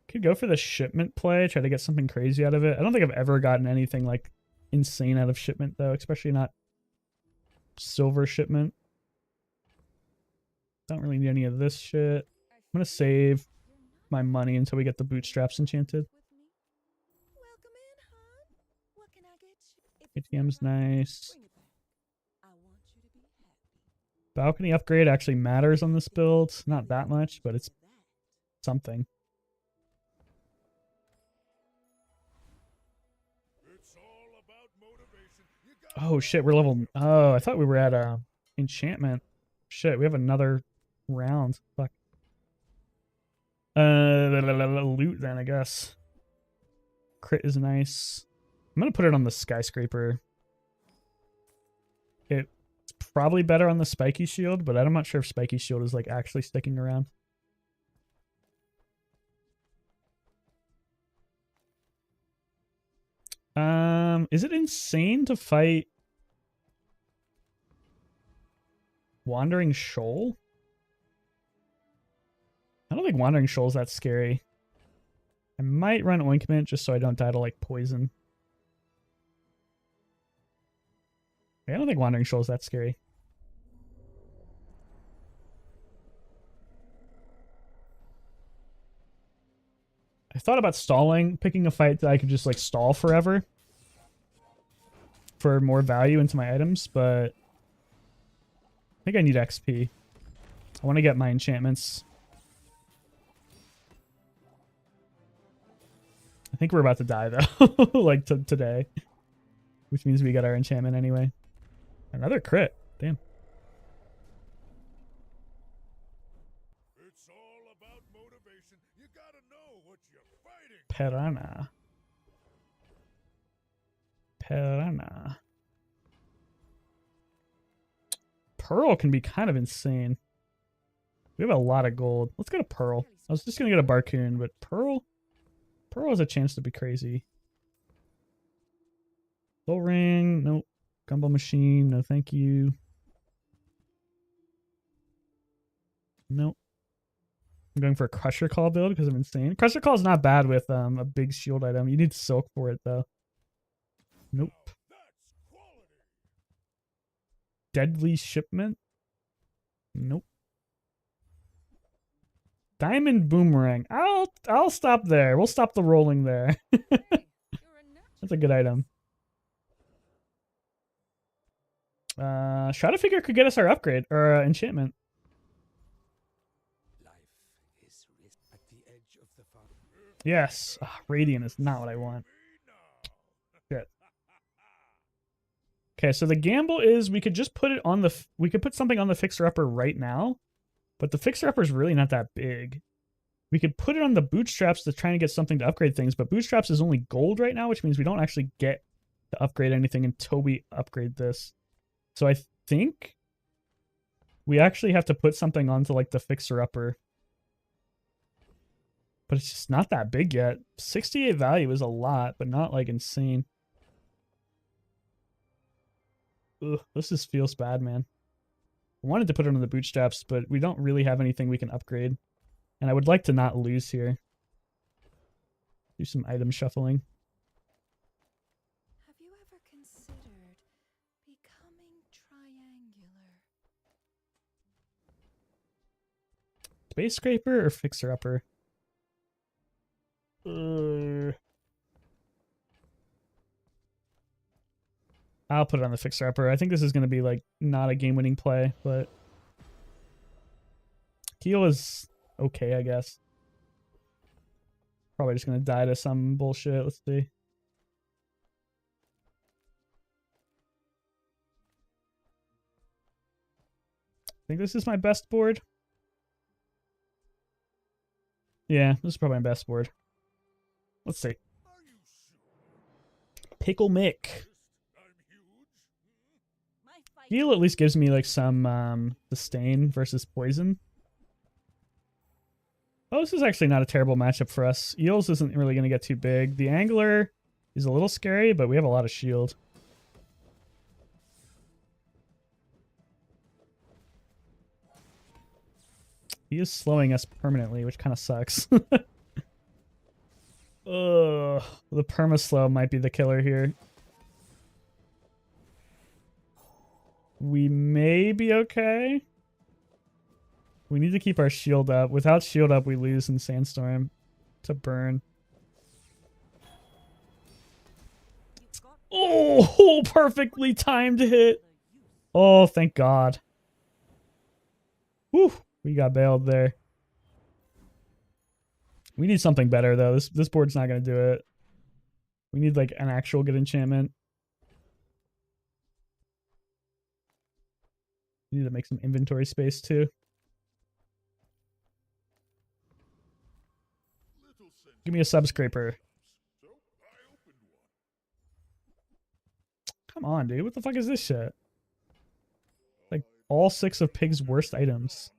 Speaker 6: Could go for the shipment play, try to get something crazy out of it. I don't think I've ever gotten anything like insane out of shipment though, especially not silver shipment. Don't really need any of this shit. I'm gonna save my money until we get the Bootstraps enchanted.
Speaker 4: Welcome in, hon. What can I get you? If it's
Speaker 6: ATM's
Speaker 4: not mine,
Speaker 6: nice.
Speaker 4: bring it back. I want you to be happy.
Speaker 6: Balcony upgrade actually matters on this build. Not that much, but it's something. Oh shit, we're level... Oh, I thought we were at enchantment. Shit, we have another round. Fuck. Loot then, I guess. Crit is nice. I'm gonna put it on the skyscraper. It's probably better on the spiky shield, but I'm not sure if spiky shield is like actually sticking around. Is it insane to fight Wandering Shoal? I don't think Wandering Shoal is that scary. I might run Ointment just so I don't die to like poison. I don't think Wandering Shoal is that scary. I thought about stalling, picking a fight that I could just like stall forever for more value into my items, but I think I need XP. I want to get my enchantments. I think we're about to die though, like today, which means we got our enchantment anyway. Another crit, damn.
Speaker 2: It's all about motivation. You gotta know what you're fighting.
Speaker 6: Piranha. Piranha. Pearl can be kind of insane. We have a lot of gold. Let's go to Pearl. I was just gonna get a Barcoon, but Pearl has a chance to be crazy. Soul Ring, nope. Gumball Machine, no thank you. Nope. I'm going for a Crusher Call build because I'm insane. Crusher Call is not bad with a big shield item. You need Silk for it though. Nope. Deadly Shipment? Nope. Diamond Boomerang. I'll stop there. We'll stop the rolling there. That's a good item. Shadow Figure could get us our upgrade or enchantment.
Speaker 3: Life is risk. At the
Speaker 6: Yes. Radiant is not what I want. Shit. Okay, so the gamble is we could just put it on the... We could put something on the fixer-upper right now, but the fixer-upper is really not that big. We could put it on the bootstraps to try and get something to upgrade things, but bootstraps is only gold right now, which means we don't actually get to upgrade anything until we upgrade this. So I think we actually have to put something onto like the fixer-upper. But it's just not that big yet. 68 value is a lot, but not like insane. Ugh, this just feels bad, man. I wanted to put it on the bootstraps, but we don't really have anything we can upgrade. And I would like to not lose here. Do some item shuffling.
Speaker 4: Have you ever considered becoming triangular?
Speaker 6: Space scraper or fixer upper? I'll put it on the fixer upper. I think this is going to be like not a game winning play, but heal is okay, I guess. Probably just going to die to some bullshit. Let's see. I think this is my best board. Yeah, this is probably my best board. Let's see. Pickle Mick. Heal at least gives me like some sustain versus poison. Oh, this is actually not a terrible matchup for us. Eels isn't really going to get too big. The Angler is a little scary, but we have a lot of shield. He is slowing us permanently, which kind of sucks. Ugh, the perma-slow might be the killer here. We may be okay. We need to keep our shield up. Without shield up, we lose in Sandstorm to burn. Oh, perfectly timed hit. Oh, thank God. Whew, we got bailed there. We need something better, though. This board's not going to do it. We need, like, an actual good enchantment. We need to make some inventory space, too. Give me a subscraper. Come on, dude. What the fuck is this shit? Like, all 6 of Pig's worst items.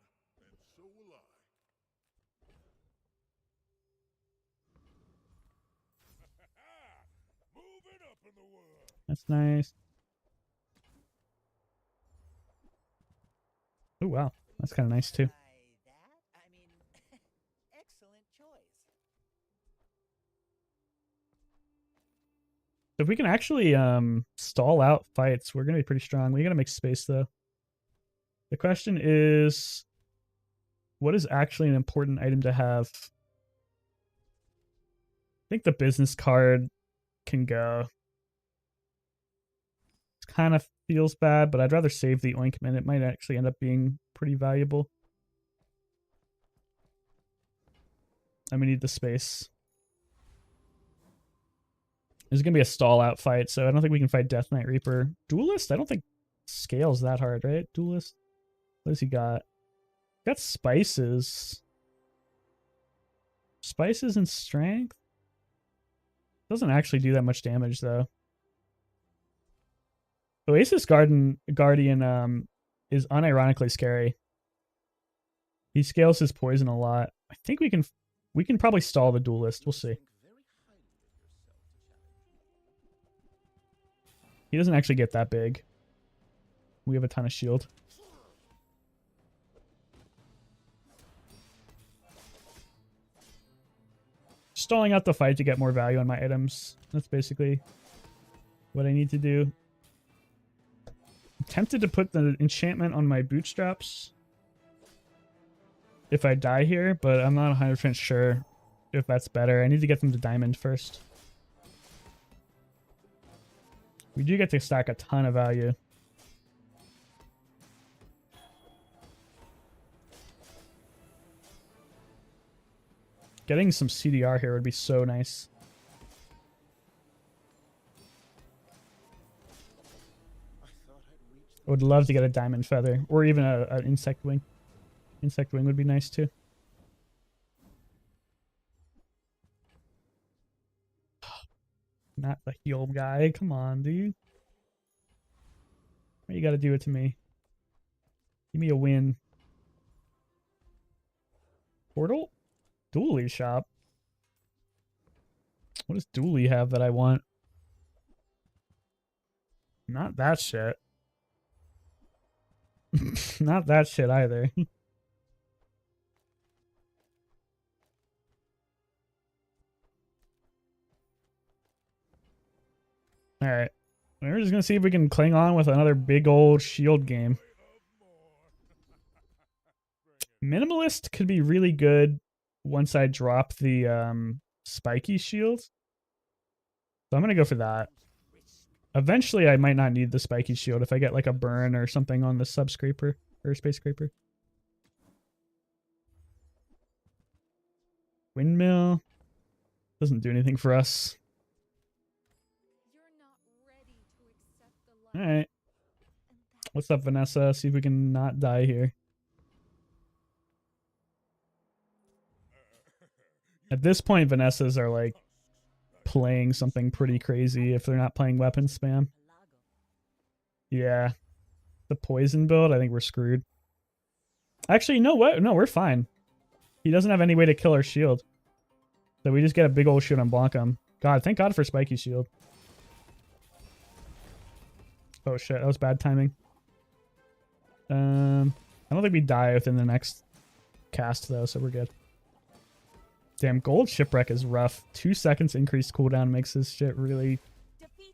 Speaker 6: That's nice. Oh, wow. That's kind of nice, too.
Speaker 5: I mean, excellent choice.
Speaker 6: If we can actually stall out fights, we're going to be pretty strong. We got to make space, though. The question is, what is actually an important item to have? I think the business card can go. It kind of feels bad, but I'd rather save the ointment. It might actually end up being pretty valuable. And we need the space. There's going to be a stall out fight, so I don't think we can fight Death Knight Reaper. Duelist? I don't think scales that hard, right? Duelist? What does he got? Got spices. Spices and strength? Doesn't actually do that much damage, though. Oasis Guardian is unironically scary. He scales his poison a lot. I think we can probably stall the Duelist. We'll see. He doesn't actually get that big. We have a ton of shield. Stalling out the fight to get more value on my items. That's basically what I need to do. I'm tempted to put the enchantment on my bootstraps if I die here, but I'm not 100% sure if that's better. I need to get them to diamond first. We do get to stack a ton of value. Getting some CDR here would be so nice. I would love to get a diamond feather or even an insect wing. Insect wing would be nice too. Not the heal guy. Come on, dude. Why you gotta do it to me? Give me a win. Portal? Dooley shop. What does Dooley have that I want? Not that shit. Not that shit either. Alright. We're just gonna see if we can cling on with another big old shield game. Minimalist could be really good once I drop the spiky shield. So I'm gonna go for that. Eventually I might not need the spiky shield if I get like a burn or something on the sub scraper or space scraper. Windmill doesn't do anything for us. Alright. What's up, Vanessa? See if we can not die here. At this point, Vanessas are like playing something pretty crazy if they're not playing weapon spam. Yeah. The poison build, I think we're screwed. Actually, you know what? No, we're fine. He doesn't have any way to kill our shield. So we just get a big old shield and block him. God, thank God for spiky shield. Oh shit, that was bad timing. I don't think we die within the next cast though, so we're good. Damn, gold shipwreck is rough. 2 seconds increased cooldown makes this shit really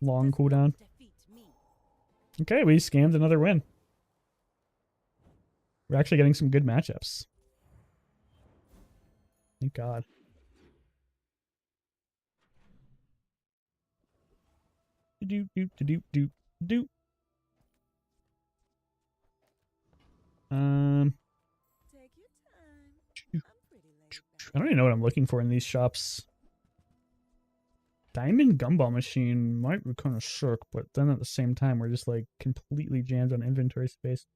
Speaker 6: long cooldown. Okay, we scammed another win. We're actually getting some good matchups. Thank God. Do do do do do do.
Speaker 4: Take your time. I'm pretty laid back.
Speaker 6: I don't even know what I'm looking for in these shops. Diamond gumball machine might be kind of sick, but then at the same time, we're just like completely jammed on inventory space.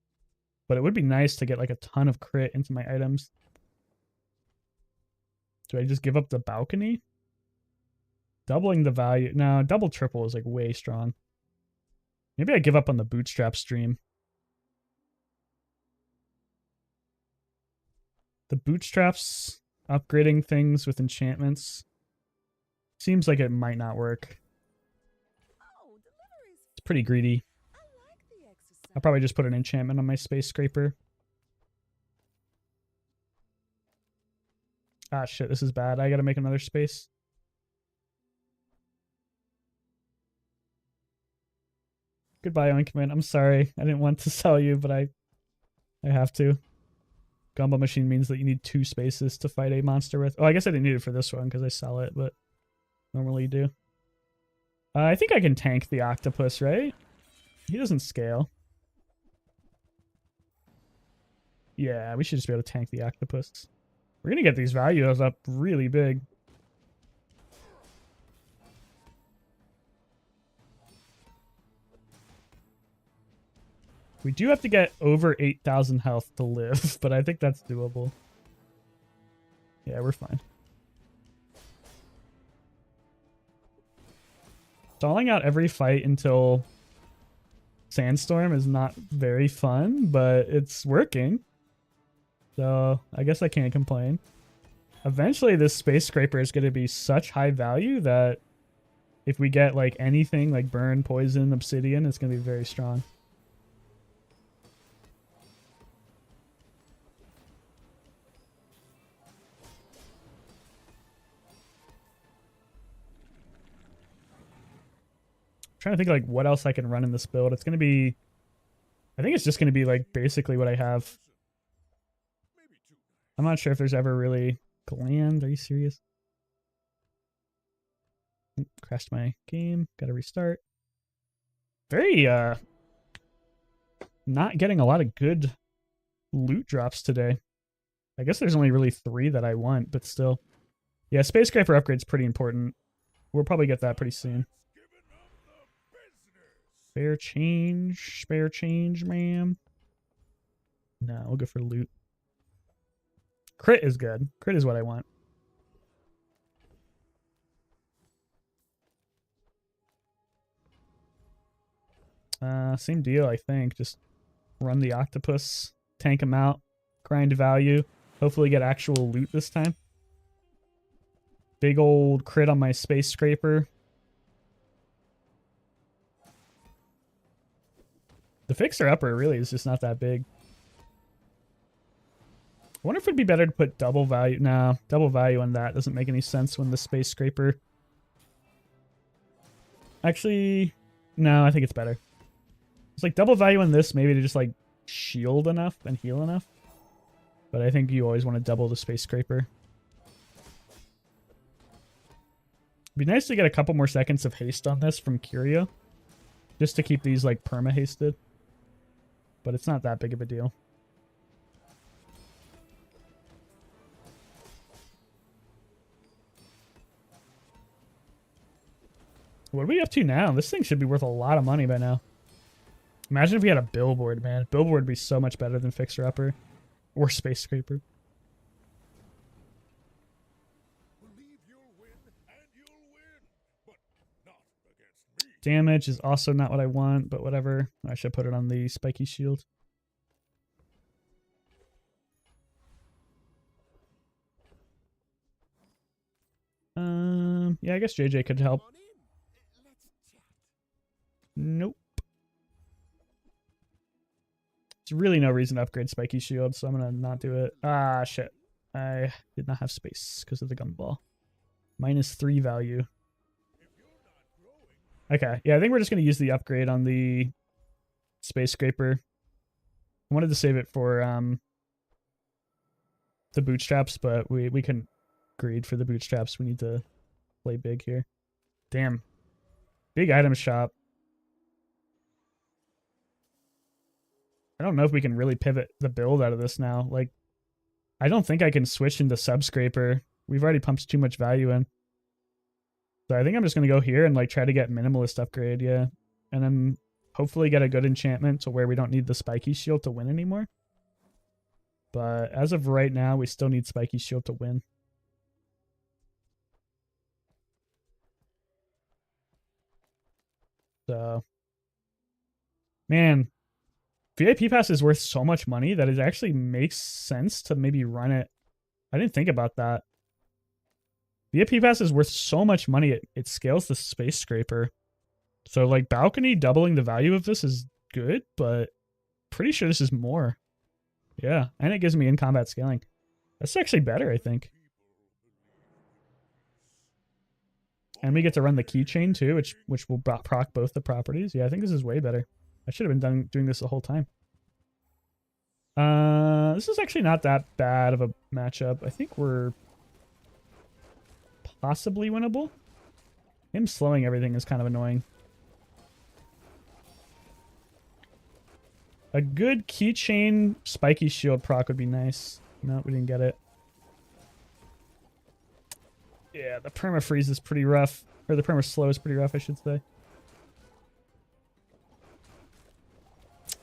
Speaker 6: But it would be nice to get like a ton of crit into my items. Do I just give up the balcony? Doubling the value. No, double triple is like way strong. Maybe I give up on the bootstrap stream. The bootstraps upgrading things with enchantments seems like it might not work.
Speaker 4: Oh, delivery's
Speaker 6: It's pretty greedy.
Speaker 4: I like the exercise.
Speaker 6: I'll probably just put an enchantment on my space scraper. Ah shit, this is bad. I gotta make another space. Goodbye, Oinkman. I'm sorry. I didn't want to sell you, but I have to. Gumball machine means that you need 2 spaces to fight a monster with. Oh, I guess I didn't need it for this one because I sell it, but normally you do. I think I can tank the octopus, right? He doesn't scale. Yeah, we should just be able to tank the octopus. We're gonna get these values up really big. We do have to get over 8,000 health to live, but I think that's doable. Yeah, we're fine. Stalling out every fight until Sandstorm is not very fun, but it's working. So I guess I can't complain. Eventually this space scraper is going to be such high value that if we get like anything like burn, poison, obsidian, it's going to be very strong. Trying to think like what else I can run in this build. It's going to be, I think it's just going to be like basically what I have. I'm not sure if there's ever really gland. Are you serious? Crashed my game. Got to restart. Very not getting a lot of good loot drops today. I guess there's only really 3 that I want, but still. Yeah, Space Scraper upgrade's pretty important. We'll probably get that pretty soon. Spare change, ma'am. No, we'll go for loot. Crit is good. Crit is what I want. Same deal, I think. Just run the octopus, tank him out, grind value, hopefully get actual loot this time. Big old crit on my space scraper. The fixer upper really is just not that big. I wonder if it'd be better to put double value. No, double value on that doesn't make any sense when the space scraper. Actually, no, I think it's better. It's like double value on this, maybe to just like shield enough and heal enough. But I think you always want to double the space scraper. It'd be nice to get a couple more seconds of haste on this from Curio. Just to keep these like perma hasted. But it's not that big of a deal. What are we up to now? This thing should be worth a lot of money by now. Imagine if we had a billboard, man. Billboard would be so much better than Fixer Upper. Or Space Scraper.
Speaker 2: Believe you'll win, and you'll win, but not against me.
Speaker 6: Damage is also not what I want, but whatever. I should put it on the spiky shield. Yeah, I guess JJ could help.
Speaker 2: On in. Let's chat.
Speaker 6: Nope. There's really no reason to upgrade spiky shield, so I'm gonna not do it. Ah, shit. I did not have space because of the gumball. -3 value. Okay, yeah, I think we're just gonna use the upgrade on the space scraper. I wanted to save it for the bootstraps, but we couldn't greed for the bootstraps. We need to play big here. Damn. Big item shop. I don't know if we can really pivot the build out of this now. Like, I don't think I can switch into Subscraper. We've already pumped too much value in. So I think I'm just going to go here and like try to get Minimalist upgrade, yeah. And then hopefully get a good enchantment to where we don't need the Spiky Shield to win anymore. But as of right now, we still need Spiky Shield to win. So, man, VIP Pass is worth so much money that it actually makes sense to maybe run it. I didn't think about that. VIP Pass is worth so much money, it scales the Space Scraper. So, like, Balcony doubling the value of this is good, but pretty sure this is more. Yeah, and it gives me in-combat scaling. That's actually better, I think. And we get to run the keychain too, which will proc both the properties. Yeah, I think this is way better. I should have been doing this the whole time. This is actually not that bad of a matchup. I think we're possibly winnable. Him slowing everything is kind of annoying. A good keychain spiky shield proc would be nice. No, we didn't get it. Yeah, the perma freeze is pretty rough. Or the perma slow is pretty rough, I should say.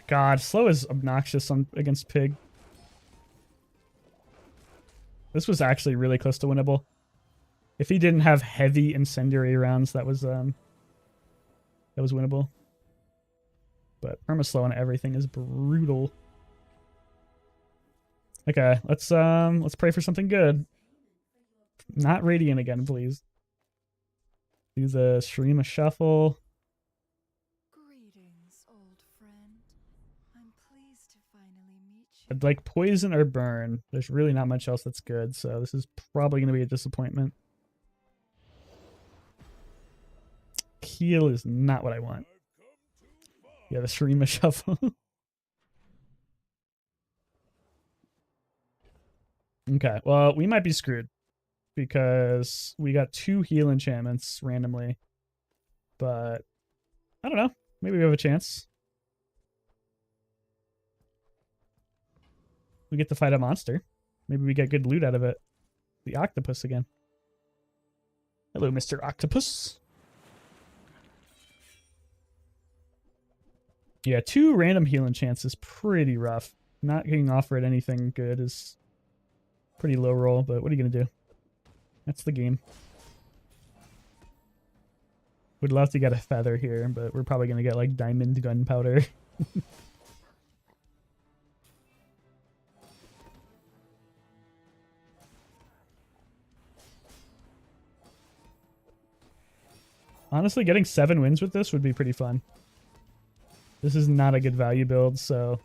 Speaker 6: God, slow is obnoxious against Pig. This was actually really close to winnable. If he didn't have heavy incendiary rounds, that was winnable. But perma slow on everything is brutal. Okay, let's pray for something good. Not Radiant again, please. Do the Shrima Shuffle.
Speaker 7: Greetings, old friend. I'm pleased to finally meet you.
Speaker 6: I'd like Poison or Burn. There's really not much else that's good, so this is probably going to be a disappointment. Heal is not what I want. Yeah, the Shrima Shuffle. Okay, well, we might be screwed. Because we got 2 heal enchantments randomly. But I don't know. Maybe we have a chance. We get to fight a monster. Maybe we get good loot out of it. The octopus again. Hello, Mr. Octopus. Yeah, 2 random healing chances, pretty rough. Not getting offered anything good is pretty low roll, but what are you going to do? That's the game. Would love to get a feather here, but we're probably going to get like diamond gunpowder. Honestly, getting 7 wins with this would be pretty fun. This is not a good value build, so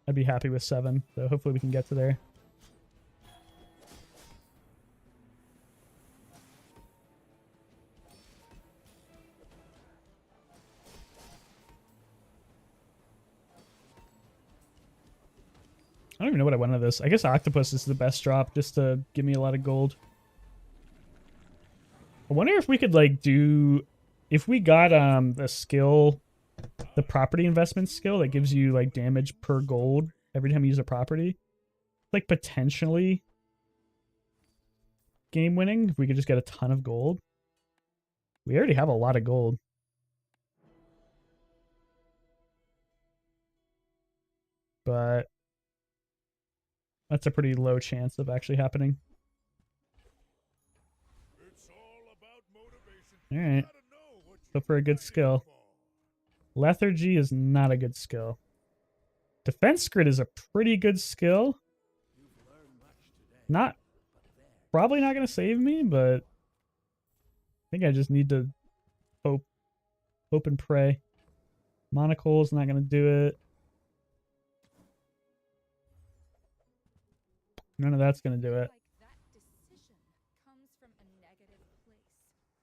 Speaker 6: I'd be happy with 7. So hopefully we can get to there. I don't even know what I want out of this. I guess Octopus is the best drop just to give me a lot of gold. I wonder if we could like do, if we got the skill, the property investment skill that gives you like damage per gold every time you use a property, like potentially game winning if we could just get a ton of gold. We already have a lot of gold. But that's a pretty low chance of actually happening. Alright. Go for a good skill. Lethargy is not a good skill. Defense grid is a pretty good skill. Probably not going to save me, but I think I just need to hope and pray. Monocle is not going to do it. None of that's going to do it.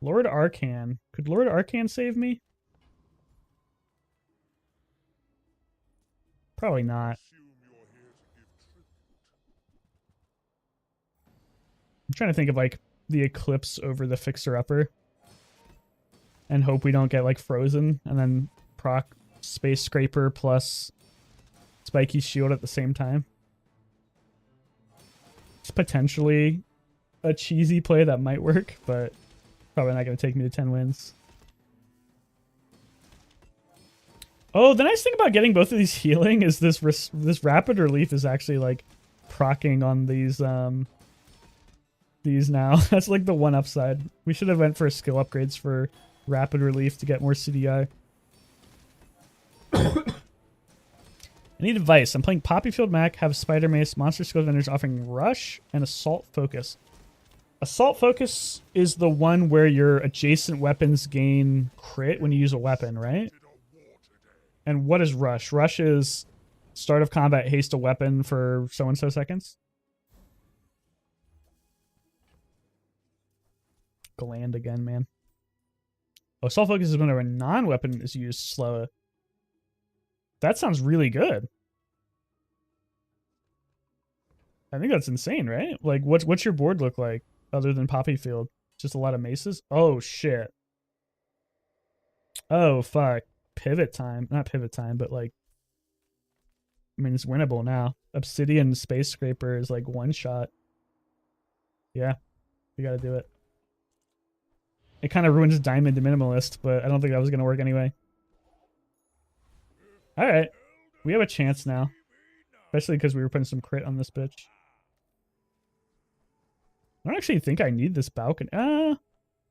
Speaker 6: Lord Arcan. Could Lord Arcan save me? Probably not. I'm trying to think of like the Eclipse over the Fixer Upper. And hope we don't get like frozen. And then proc Space Scraper plus Spiky Shield at the same time. It's potentially a cheesy play that might work, but probably not going to take me to 10 wins. Oh, the nice thing about getting both of these healing is this rapid relief is actually like proccing on these now. That's like the one upside. We should have went for skill upgrades for rapid relief to get more CDI. I need advice. I'm playing Poppyfield Mac, have Spider Mace, Monster Skill Vendors offering Rush, and Assault Focus. Assault Focus is the one where your adjacent weapons gain crit when you use a weapon, right? And what is Rush? Rush is start of combat, haste a weapon for so-and-so seconds. Gland again, man. Oh, Assault Focus is whenever a non-weapon is used to slow it. That sounds really good. I think that's insane, right? Like, what's your board look like other than Poppyfield? Just a lot of maces? Oh, shit. Oh, fuck. Pivot time. Not pivot time, but like... I mean, it's winnable now. Obsidian Space Scraper is like one shot. Yeah. We gotta do it. It kind of ruins Diamond to Minimalist, but I don't think that was gonna work anyway. Alright. We have a chance now. Especially because we were putting some crit on this bitch. I don't actually think I need this balcony.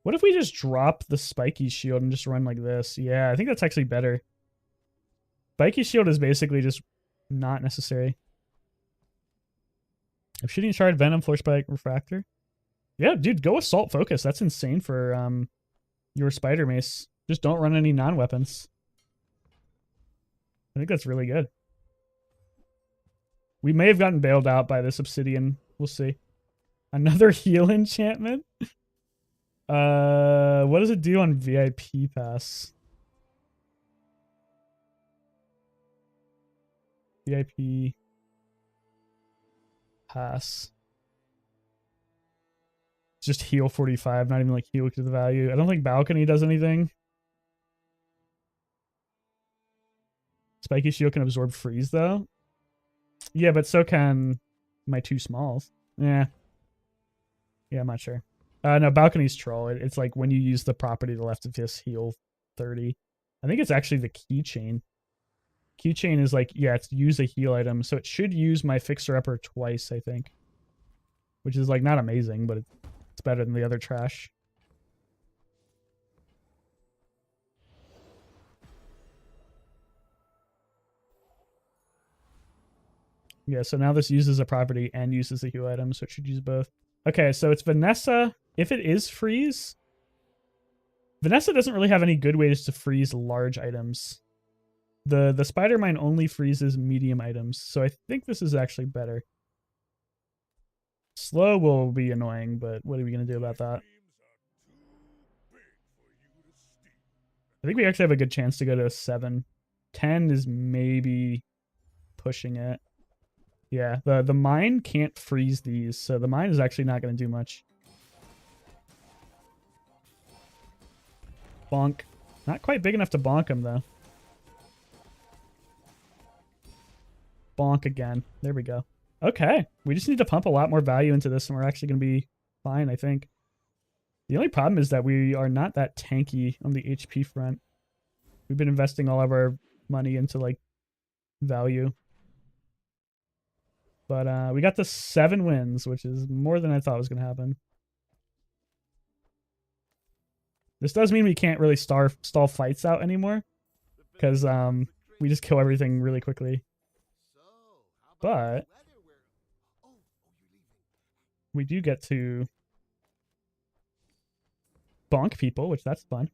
Speaker 6: What if we just drop the Spiky Shield and just run like this? Yeah, I think that's actually better. Spiky Shield is basically just not necessary. I'm shooting Shard, Venom, Floor Spike, Refractor. Yeah, dude, go Assault Focus. That's insane for your Spider Mace. Just don't run any non-weapons. I think that's really good. We may have gotten bailed out by this Obsidian. We'll see. Another heal enchantment? What does it do on VIP pass? VIP pass. Just heal 45, not even like heal to the value. I don't think balcony does anything. Spiky Shield can absorb freeze though. Yeah, but so can my two smalls. Yeah. Yeah, I'm not sure. No, balcony's troll. It's like when you use the property to the left of this, heal 30. I think it's actually the keychain. Keychain is like, yeah, it's use a heal item. So it should use my fixer-upper twice, I think. Which is like not amazing, but it's better than the other trash. Yeah, so now this uses a property and uses a heal item, so it should use both. Okay, so it's Vanessa. If it is freeze, Vanessa doesn't really have any good ways to freeze large items. The spider mine only freezes medium items, so I think this is actually better. Slow will be annoying, but what are we going to do about that? I think we actually have a good chance to go to a 7. 10 is maybe pushing it. Yeah, the mine can't freeze these, so the mine is actually not going to do much. Bonk. Not quite big enough to bonk him, though. Bonk again. There we go. Okay. We just need to pump a lot more value into this, and we're actually going to be fine, I think. The only problem is that we are not that tanky on the HP front. We've been investing all of our money into, like, value. But we got the 7 wins, which is more than I thought was going to happen. This does mean we can't really stall fights out anymore, because we just kill everything really quickly. But we do get to bonk people, which that's fun.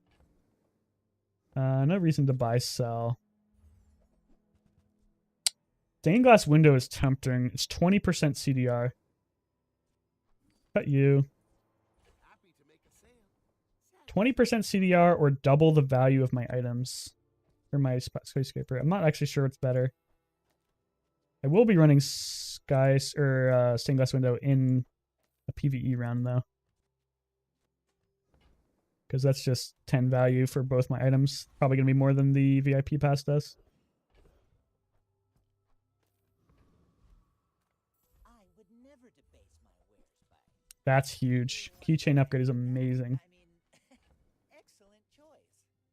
Speaker 6: No reason to buy, sell. Stained glass window is tempting. It's 20% CDR. Cut you. 20% CDR or double the value of my items. Or my skyscraper. I'm not actually sure what's better. I will be running stained glass window in a PvE round, though. Because that's just 10 value for both my items. Probably going to be more than the VIP pass does. That's huge. Keychain upgrade is amazing.
Speaker 5: Excellent choice.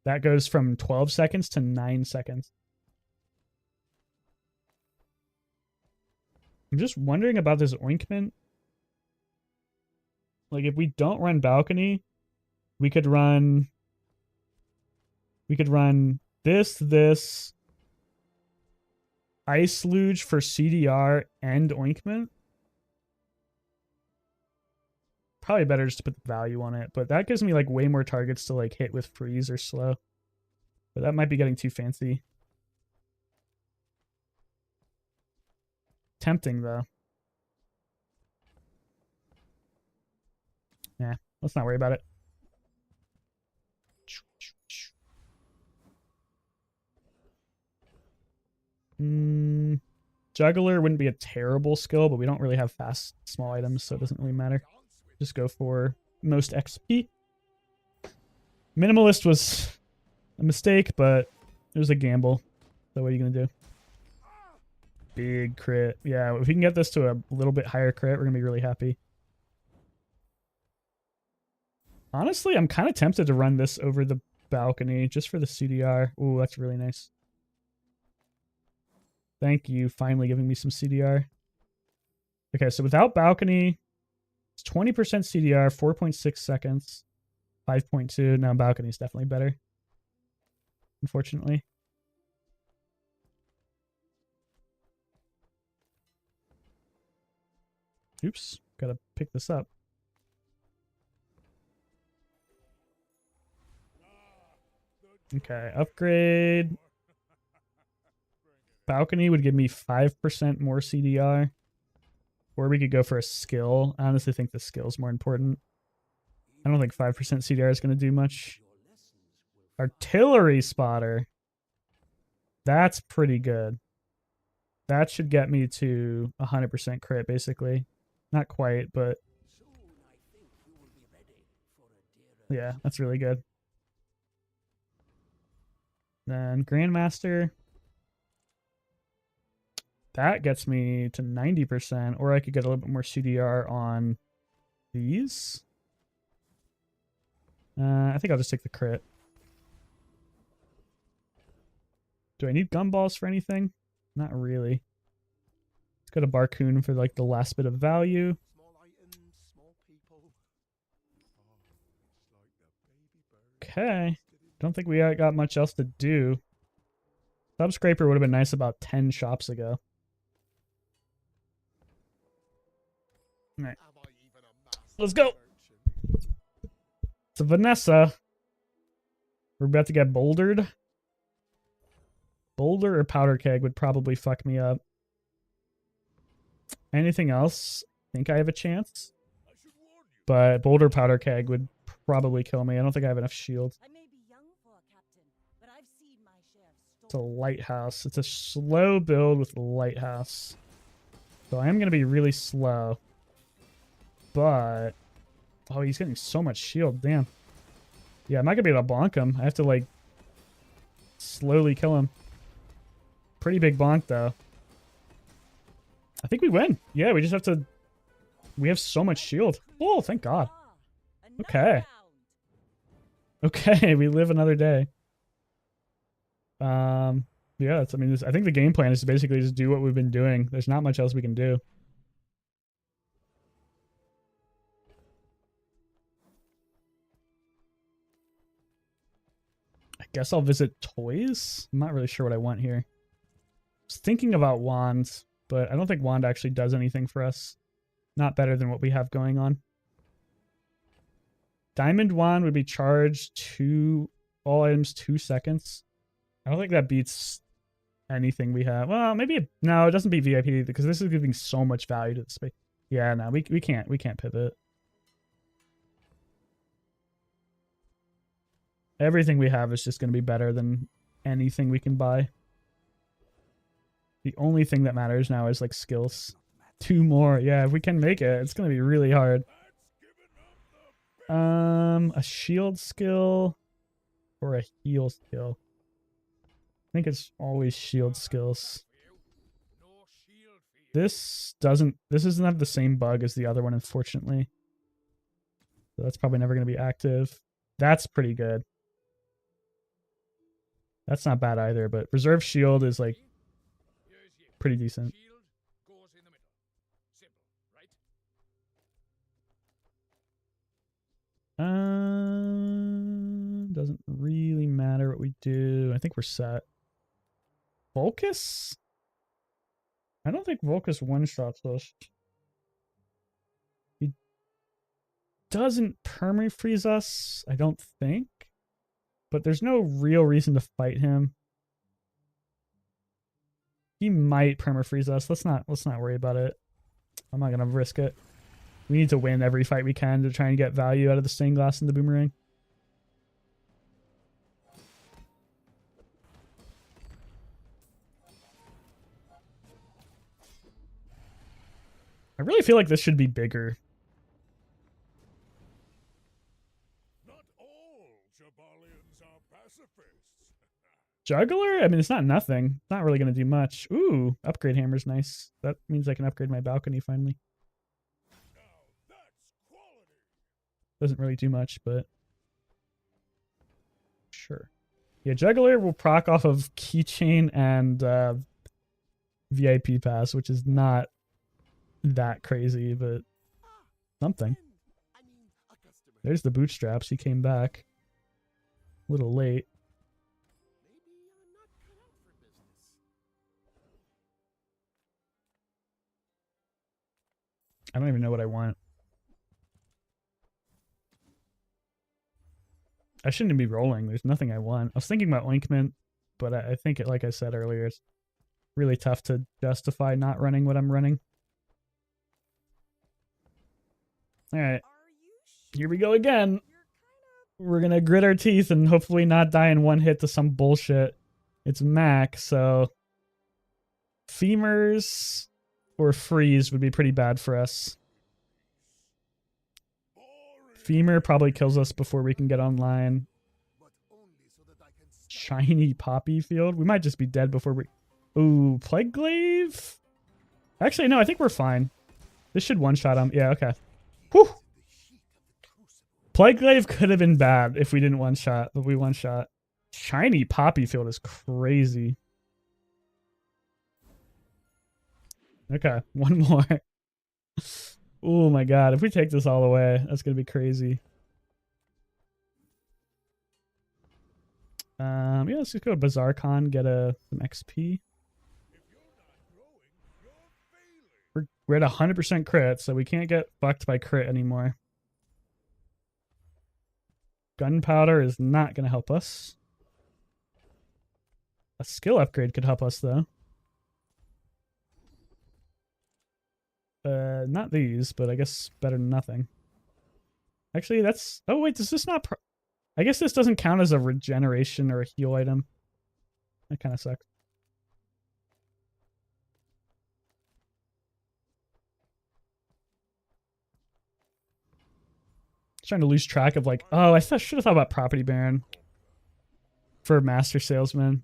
Speaker 6: That goes from 12 seconds to 9 seconds. I'm just wondering about this ointment. Like, if we don't run balcony, we could run this, ice luge for CDR and ointment. Probably better just to put the value on it, but that gives me like way more targets to like hit with freeze or slow. But that might be getting too fancy. Tempting though. Nah, let's not worry about it. Juggler wouldn't be a terrible skill, but we don't really have fast small items, so it doesn't really matter. Just go for most XP. Minimalist was a mistake, but it was a gamble. So what are you going to do? Big crit. Yeah, if we can get this to a little bit higher crit, we're going to be really happy. Honestly, I'm kind of tempted to run this over the balcony just for the CDR. Ooh, that's really nice. Thank you, finally giving me some CDR. Okay, so without balcony, it's 20% CDR, 4.6 seconds, 5.2. Now balcony is definitely better, unfortunately. Oops, gotta pick this up. Okay, upgrade. Balcony would give me 5% more CDR. Or we could go for a skill. I honestly think the skill is more important. I don't think 5% CDR is going to do much. Artillery spotter. That's pretty good. That should get me to 100% crit, basically. Not quite, but... yeah, that's really good. Then Grandmaster... that gets me to 90%, or I could get a little bit more CDR on these. I think I'll just take the crit. Do I need gumballs for anything? Not really. Let's go to Barcoon for like the last bit of value.
Speaker 2: Small items, small people.
Speaker 6: Okay. Don't think we got much else to do. Subscraper would have been nice about 10 shops ago. Alright. Let's go! So Vanessa. We're about to get bouldered. Boulder or powder keg would probably fuck me up. Anything else? I think I have a chance. But boulder powder keg would probably kill me. I don't think I have enough shield.
Speaker 4: I may be young for a captain, but I've seen my share of
Speaker 6: It's a lighthouse. It's a slow build with a lighthouse. So I am going to be really slow. But... oh, he's getting so much shield. Damn. Yeah, I'm not going to be able to bonk him. I have to, like, slowly kill him. Pretty big bonk, though. I think we win. Yeah, we just have to... we have so much shield. Oh, thank God. Okay. Okay, we live another day. Yeah, I mean, I think the game plan is to basically just do what we've been doing. There's not much else we can do. I guess I'll visit toys. I'm not really sure what I want here. I was thinking about wands, but I don't think wand actually does anything for us. Not better than what we have going on. Diamond wand would be charged to all items 2 seconds. I don't think that beats anything we have. Well, maybe no, it doesn't beat VIP because this is giving so much value to the space. Yeah, no, we can't pivot. Everything we have is just going to be better than anything we can buy. The only thing that matters now is like skills. 2 more. Yeah, if we can make it, it's going to be really hard. A shield skill or a heal skill. I think it's always shield skills. This doesn't have the same bug as the other one, unfortunately. So that's probably never going to be active. That's pretty good. That's not bad either, but reserve shield is like pretty decent. Doesn't really matter what we do. I think we're set. Volcus? I don't think Volcus one-shots us. He doesn't perma-freeze us, I don't think. But there's no real reason to fight him. He might perma-freeze us. Let's not worry about it. I'm not gonna risk it. We need to win every fight we can to try and get value out of the stained glass and the boomerang. I really feel like this should be bigger.
Speaker 2: Not all Jabalians are pacifists.
Speaker 6: Juggler? I mean, it's not nothing. It's not really going to do much. Ooh, upgrade hammer's nice. That means I can upgrade my balcony finally.
Speaker 2: Now that's quality.
Speaker 6: Doesn't really do much, but sure. Yeah, Juggler will proc off of Keychain and VIP Pass, which is not that crazy, but something. There's the bootstraps. He came back a little late. I don't even know what I want. I shouldn't be rolling. There's nothing I want. I was thinking about ointment, but I think it, like I said earlier, it's really tough to justify not running what I'm running. All right, here we go again. We're gonna grit our teeth and hopefully not die in one hit to some bullshit. It's Mac, so femurs or freeze would be pretty bad for us. Femur probably kills us before we can get online. Shiny poppy field. We might just be dead before we... Ooh, plague glaive? Actually, no, I think we're fine. This should one-shot him. Yeah, okay. Whew. Plague Glaive could have been bad if we didn't one shot, but we one shot. Shiny Poppy Field is crazy. Okay, one more. Oh my god, if we take this all the way, that's gonna be crazy. Yeah, let's just go to Bazaar Con, get some XP. We're at 100% crit, so we can't get fucked by crit anymore. Gunpowder is not gonna help us. A skill upgrade could help us though. Not these, but I guess better than nothing. Actually, that's... Oh, wait, does this not... I guess this doesn't count as a regeneration or a heal item. That kind of sucks. Trying to lose track of like... Oh, I should have thought about Property Baron. For Master Salesman.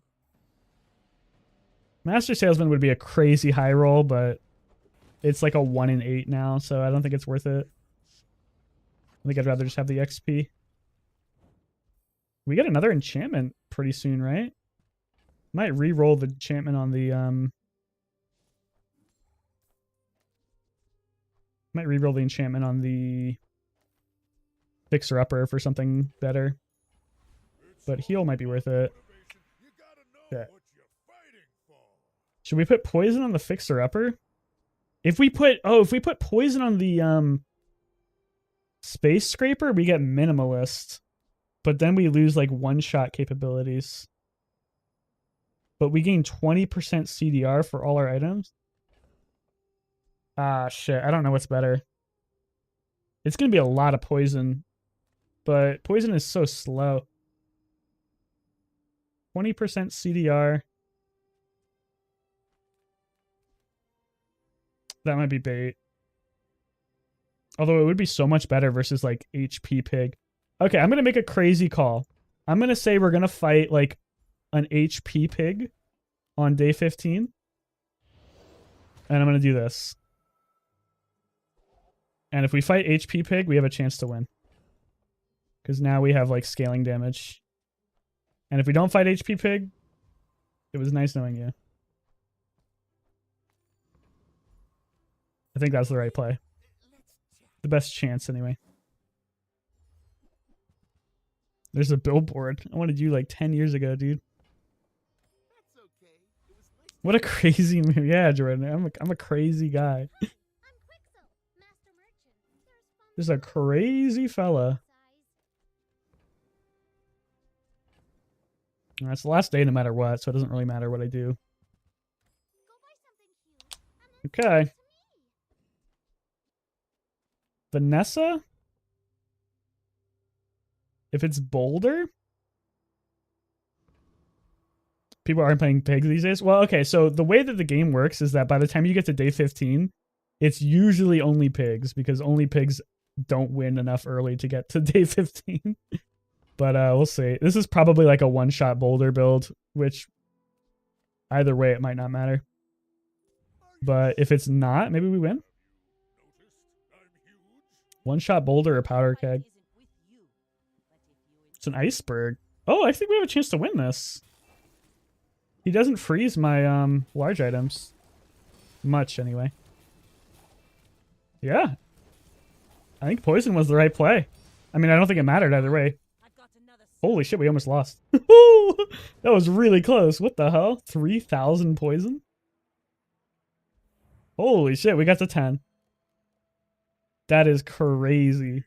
Speaker 6: Master Salesman would be a crazy high roll, but... It's like a 1 in 8 now, so I don't think it's worth it. I think I'd rather just have the XP. We get another enchantment pretty soon, right? Might re-roll the enchantment on the might re-roll the enchantment on the Fixer Upper for something better. But heal might be worth it. Okay. Should we put poison on the Fixer Upper? If we put poison on the Space Scraper, we get Minimalist. But then we lose like one-shot capabilities. But we gain 20% CDR for all our items. Ah, shit. I don't know what's better. It's going to be a lot of poison. But poison is so slow. 20% CDR. That might be bait. Although it would be so much better versus like HP Pig. Okay, I'm going to make a crazy call. I'm going to say we're going to fight like an HP Pig on day 15. And I'm going to do this. And if we fight HP Pig, we have a chance to win. Because now we have like scaling damage. And if we don't fight HP Pig, it was nice knowing you. I think that's the right play. The best chance, anyway. There's a billboard. I wanted you like 10 years ago, dude. What a crazy move. Yeah, Jordan. I'm a crazy guy. Just a crazy fella. It's the last day no matter what, so it doesn't really matter what I do. Okay. Vanessa? If it's Boulder? People aren't playing pigs these days? Well, okay, so the way that the game works is that by the time you get to day 15, it's usually only pigs, because only pigs don't win enough early to get to day 15. But we'll see. This is probably like a one-shot Boulder build, which either way, it might not matter. But if it's not, maybe we win. One-shot Boulder or Powder Keg. It's an iceberg. Oh, I think we have a chance to win this. He doesn't freeze my large items. Much, anyway. Yeah. I think poison was the right play. I mean, I don't think it mattered either way. Holy shit, we almost lost. That was really close. What the hell? 3,000 poison? Holy shit, we got to 10. That is crazy.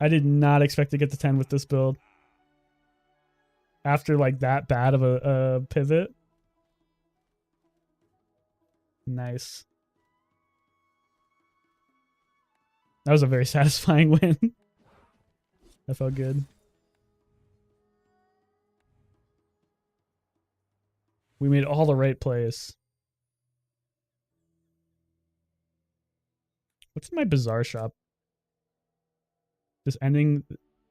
Speaker 6: I did not expect to get to 10 with this build. After like that bad of a pivot. Nice. That was a very satisfying win. That felt good. We made all the right plays. What's in my Bazaar shop? Does ending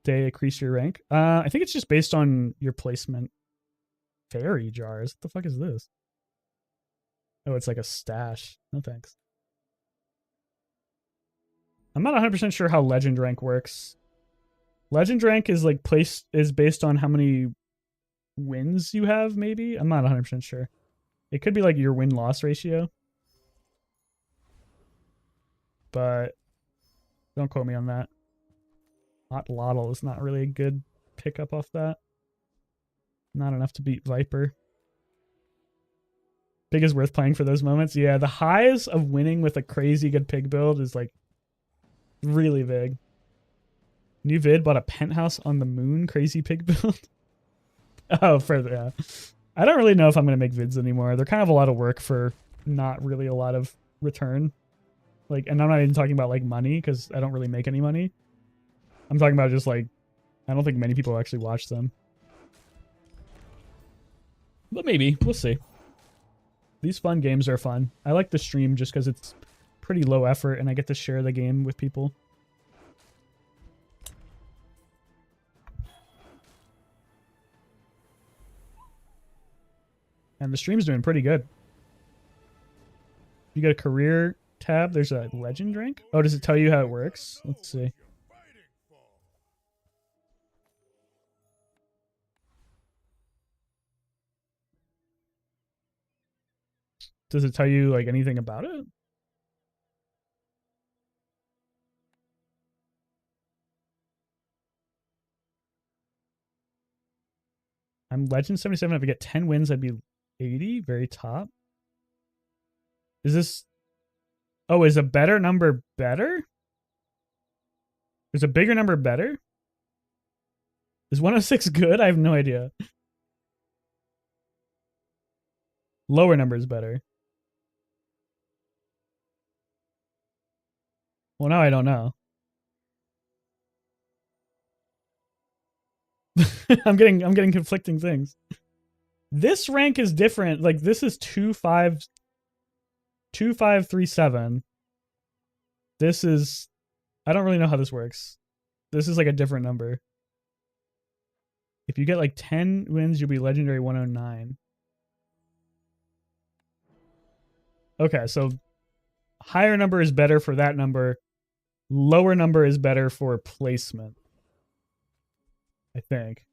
Speaker 6: day increase your rank? I think it's just based on your placement. Fairy jars? What the fuck is this? Oh, it's like a stash. No thanks. I'm not 100% sure how legend rank works. Legend rank is like is based on how many wins you have, maybe? I'm not 100% sure. It could be like your win-loss ratio. But don't quote me on that. Lotl is not really a good pickup off that. Not enough to beat Viper. Pig is worth playing for those moments. Yeah, the highs of winning with a crazy good pig build is like really big. New vid bought a penthouse on the moon. Crazy pig build. Oh, further. Yeah. I don't really know if I'm going to make vids anymore. They're kind of a lot of work for not really a lot of return. Like, and I'm not even talking about like money because I don't really make any money. I'm talking about just like, I don't think many people actually watch them. But maybe. We'll see. These fun games are fun. I like the stream just because it's pretty low effort and I get to share the game with people. And the stream's doing pretty good. You got a career tab. There's a legend rank. Oh, does it tell you how it works? Let's see. Does it tell you like anything about it? I'm legend 77. If I get 10 wins, I'd be 80. Very top. Is this... Oh, is a better number better? Is a bigger number better? Is 106 good? I have no idea. Lower number is better. Well, now I don't know. I'm getting conflicting things. This rank is different. Like this is 2537. This is, I don't really know how this works. This is like a different number. If you get like 10 wins, you'll be legendary 109. Okay, so higher number is better for that number. Lower number is better for placement. I think.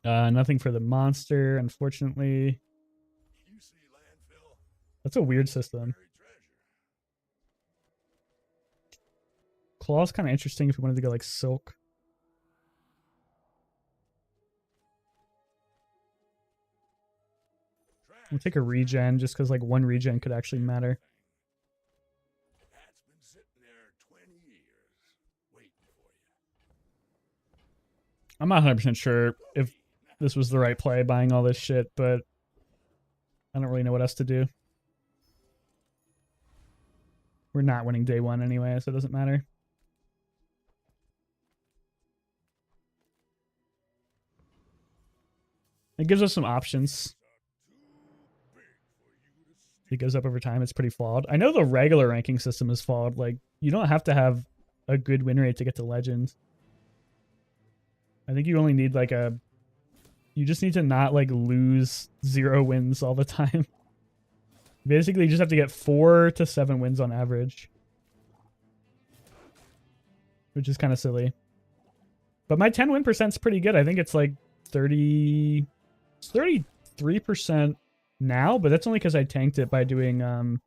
Speaker 6: Nothing for the monster, unfortunately. That's a weird system. Claw's kind of interesting if we wanted to go like silk. We'll take a regen just because like one regen could actually matter. I'm not 100% sure if this was the right play, buying all this shit, but I don't really know what else to do. We're not winning day one anyway, so it doesn't matter. It gives us some options. It goes up over time. It's pretty flawed. I know the regular ranking system is flawed. Like, you don't have to have a good win rate to get to Legends. I think you only need like you just need to not like lose 0 wins all the time. Basically, you just have to get 4 to 7 wins on average. Which is kind of silly. But my 10 win percent's pretty good. I think it's like 33% now, but that's only because I tanked it by doing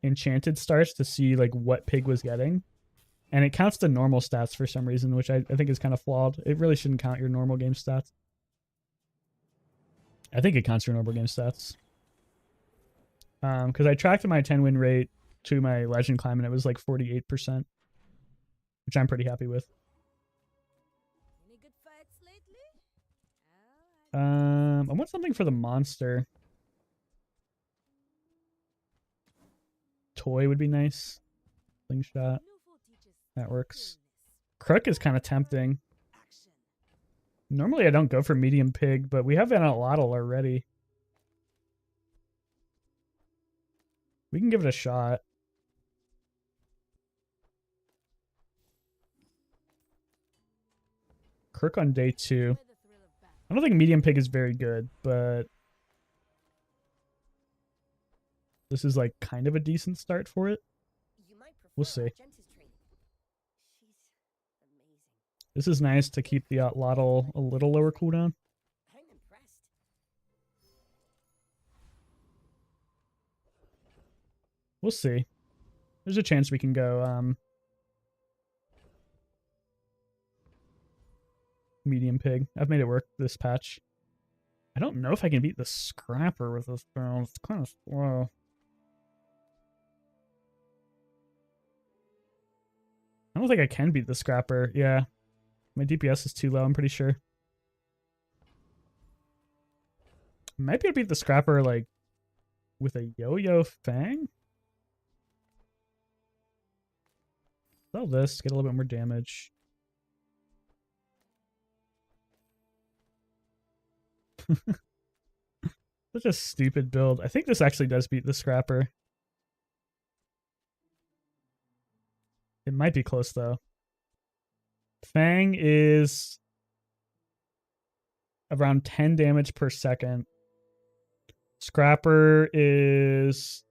Speaker 6: enchanted starts to see like what pig was getting. And it counts the normal stats for some reason, which I think is kind of flawed. It really shouldn't count your normal game stats. I think it counts your normal game stats. Because I tracked my 10 win rate to my legend climb and it was like 48%, which I'm pretty happy with.
Speaker 4: Any good fights lately?
Speaker 6: I want something for the monster. Toy would be nice. Slingshot. That works. Crook is kind of tempting. Normally I don't go for medium pig, but we have an allotl already. We can give it a shot. Crook on day 2. I don't think medium pig is very good, but this is like kind of a decent start for it.
Speaker 4: You might
Speaker 6: We'll see.
Speaker 4: Genta's training. She's amazing.
Speaker 6: This is nice to keep the Lottle a little lower cooldown.
Speaker 4: I'm impressed.
Speaker 6: We'll see. There's a chance we can go medium pig. I've made it work this patch. I don't know if I can beat the Scrapper with this barrel. It's kind of slow. I don't think I can beat the Scrapper. Yeah. My DPS is too low, I'm pretty sure. Might be able to beat the Scrapper, like, with a Yo-Yo Fang? Sell this, get a little bit more damage. Such a stupid build. I think this actually does beat the Scrapper. It might be close, though. Fang is around 10 damage per second. Scrapper is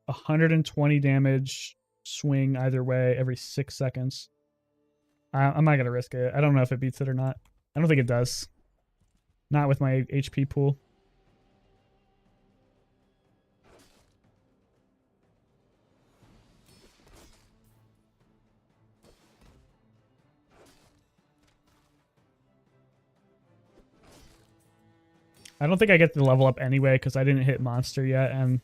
Speaker 6: 120 damage swing either way every 6 seconds. I'm not going to risk it. I don't know if it beats it or not. I don't think it does. Not with my HP pool. I don't think I get the level up anyway because I didn't hit monster yet, and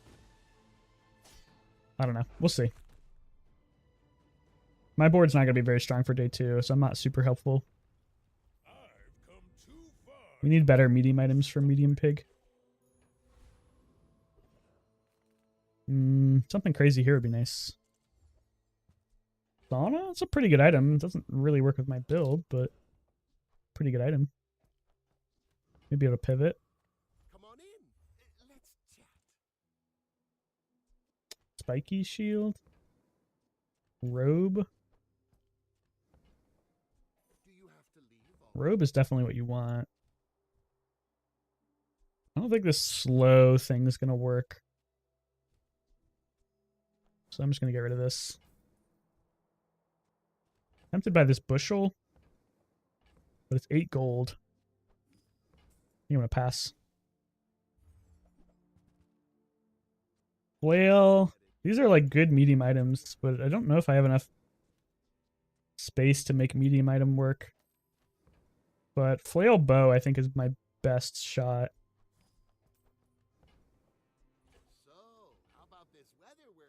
Speaker 6: I don't know. We'll see. My board's not going to be very strong for day 2, so I'm not super helpful. We need better medium items for medium pig. Something crazy here would be nice. Sauna? It's a pretty good item. It doesn't really work with my build, but pretty good item. Maybe able to pivot. Spiky shield. Robe. Robe is definitely what you want. I don't think this slow thing is going to work. So I'm just going to get rid of this. Tempted by this bushel. But it's 8 gold. I think I'm going to pass. Flail. These are like good medium items, but I don't know if I have enough space to make medium item work. But flail bow I think is my best shot.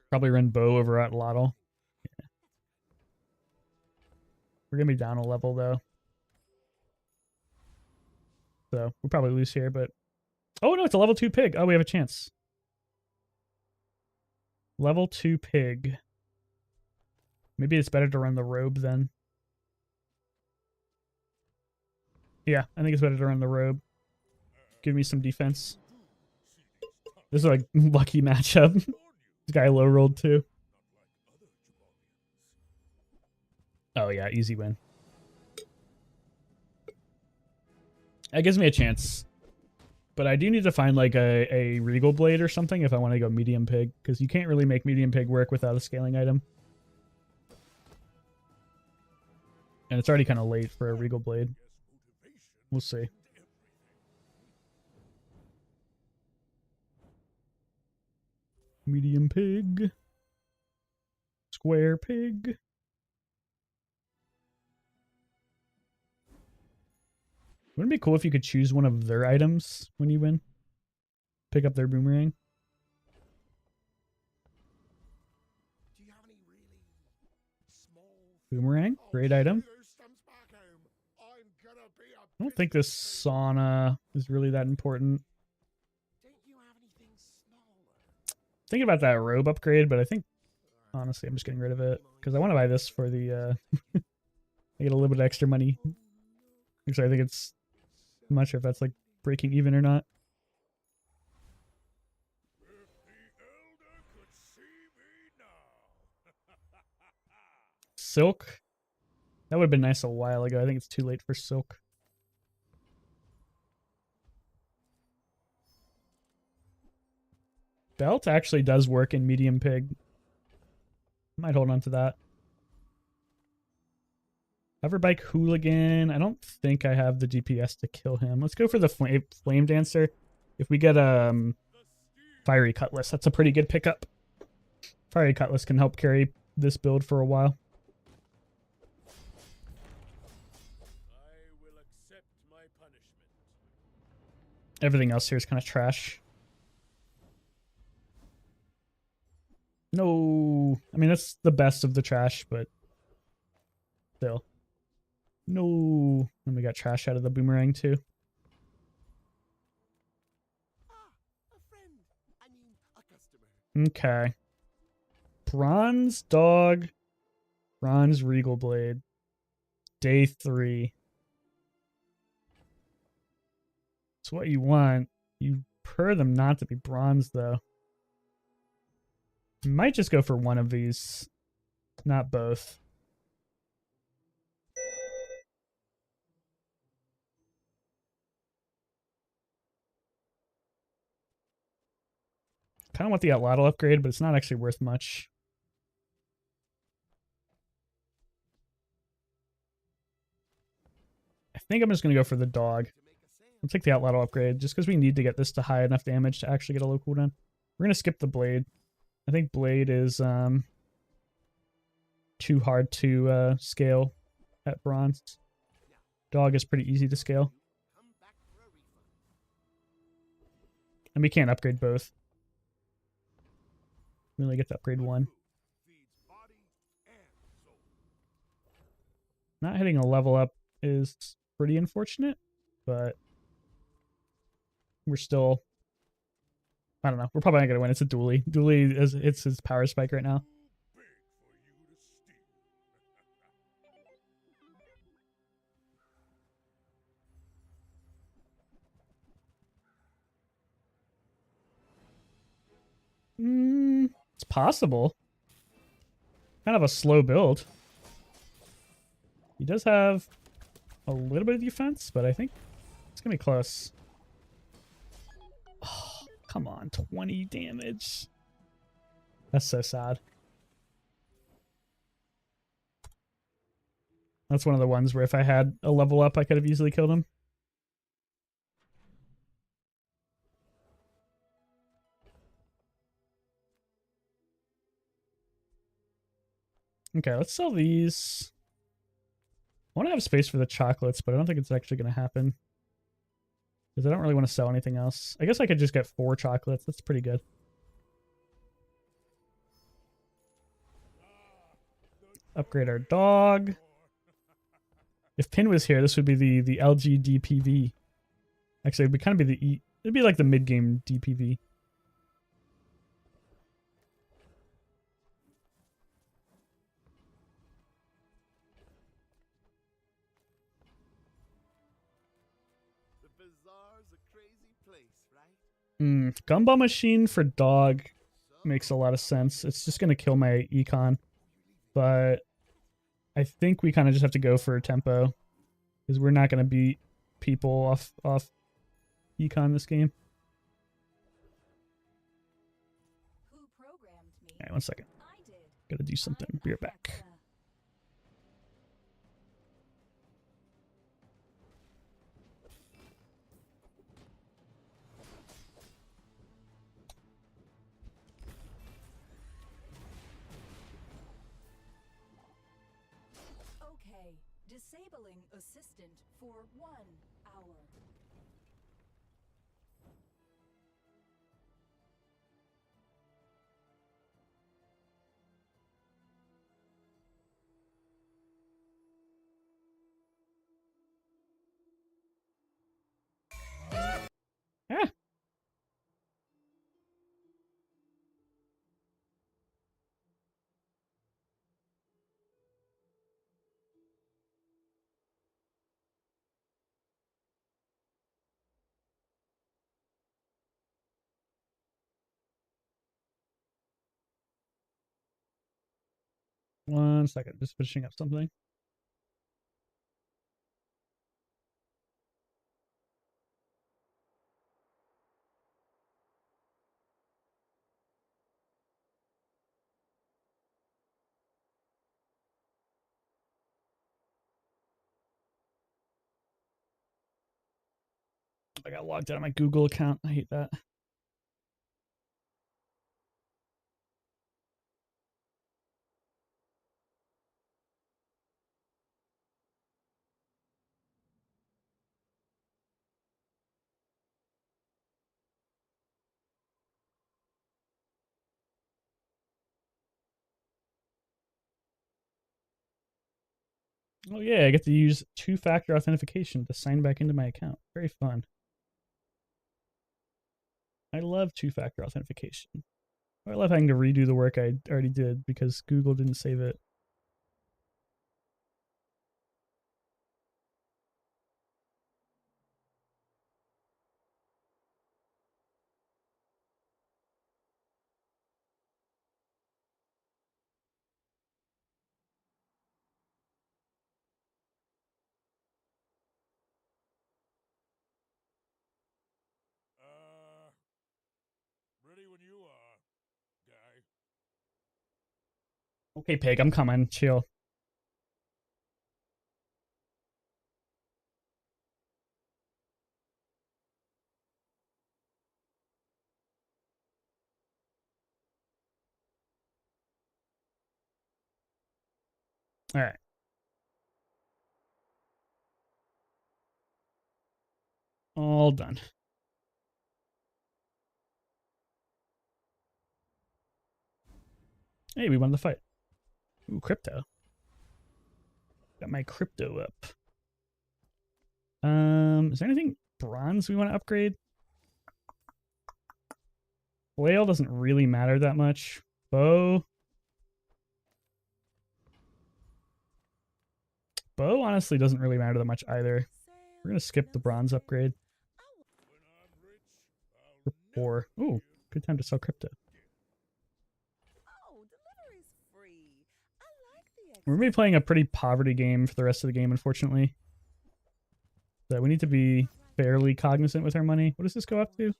Speaker 6: Probably run bow over at Lottle. Yeah. We're gonna be down a level though. So we'll probably lose here, but oh no, it's a level 2 pig. Oh, we have a chance. Level 2 pig. Maybe it's better to run the robe then. Yeah, I think it's better to run the robe. Give me some defense. This is like lucky matchup. This guy low rolled too. Oh yeah, easy win. That gives me a chance. But I do need to find like a Regal Blade or something if I want to go medium pig, because you can't really make medium pig work without a scaling item. And it's already kind of late for a Regal Blade. We'll see. Medium pig. Square pig. Wouldn't it be cool if you could choose one of their items when you win? Pick up their boomerang.
Speaker 8: Do you have any really small
Speaker 6: Boomerang, great item. I don't think this sauna is really that important.
Speaker 8: Don't you have anything smaller?
Speaker 6: Thinking about that robe upgrade, but I think honestly I'm just getting rid of it because I want to buy this for the I get a little bit of extra money. Actually, I think it's, I'm not sure if that's like breaking even or not. Silk. That would have been nice a while ago. I think it's too late for silk. Belt actually does work in medium pig. Might hold on to that. Hoverbike Hooligan. I don't think I have the DPS to kill him. Let's go for the Flame Dancer. If we get Fiery Cutlass, that's a pretty good pickup. Fiery Cutlass can help carry this build for a while.
Speaker 2: I will accept my punishment.
Speaker 6: Everything else here is kind of trash. No. I mean, that's the best of the trash, but still. No. And we got trash out of the boomerang, too.
Speaker 8: Ah, a friend. I mean, a customer.
Speaker 6: Okay. Bronze Dog. Bronze Regal Blade. Day 3. It's what you want. You prefer them not to be bronze, though. Might just go for one of these. Not both. Kind of want the Atlatl upgrade, but it's not actually worth much. I think I'm just going to go for the dog. I'll take the Atlatl upgrade just because we need to get this to high enough damage to actually get a low cooldown. We're going to skip the blade. I think blade is too hard to scale at bronze. Dog is pretty easy to scale.
Speaker 8: Come back for a refund.
Speaker 6: And we can't upgrade both. We only get to upgrade one.
Speaker 2: Feeds body and soul.
Speaker 6: Not hitting a level up is pretty unfortunate, but we're still... I don't know. We're probably not going to win. It's a dually. Dually is it's his power spike right now.
Speaker 2: Big for you to steal.
Speaker 6: It's possible. Kind of a slow build. He does have a little bit of defense, but I think it's going to be close. Oh, come on. 20 damage. That's so sad. That's one of the ones where if I had a level up, I could have easily killed him. Okay, let's sell these. I want to have space for the chocolates, but I don't think it's actually going to happen. Because I don't really want to sell anything else. I guess I could just get 4 chocolates. That's pretty good. Upgrade our dog. If Pin was here, this would be the LG DPV. Actually, it would kind of be the it'd be like the mid-game DPV.
Speaker 8: The bazaar's a crazy place, right?
Speaker 6: Gumball machine for dog makes a lot of sense. It's just gonna kill my econ, but I think we kind of just have to go for tempo because we're not gonna beat people off econ this game.
Speaker 4: Who programmed me?
Speaker 6: All right, one second.
Speaker 4: I did.
Speaker 6: Gotta do something. Be right back.
Speaker 4: Okay, disabling assistant for 1 hour.
Speaker 6: Ah. One second, just finishing up something. I got logged out of my Google account. I hate that. Oh yeah, I get to use two-factor authentication to sign back into my account. Very fun. I love two-factor authentication. I love having to redo the work I already did because Google didn't save it.
Speaker 2: Ready when you are, guy.
Speaker 6: Okay, Pig, I'm coming. Chill. All right. All done. Hey, we won the fight. Ooh, crypto. Got my crypto up. Is there anything bronze we want to upgrade? Flail doesn't really matter that much. Bow. Bow honestly doesn't really matter that much either. We're gonna skip the bronze upgrade.
Speaker 2: When I'm rich,
Speaker 6: For 4. Ooh, good time to sell crypto.
Speaker 4: Oh, delivery's free. I like the
Speaker 6: We're gonna be playing a pretty poverty game for the rest of the game, unfortunately. So we need to be fairly cognizant with our money. What does this go up to?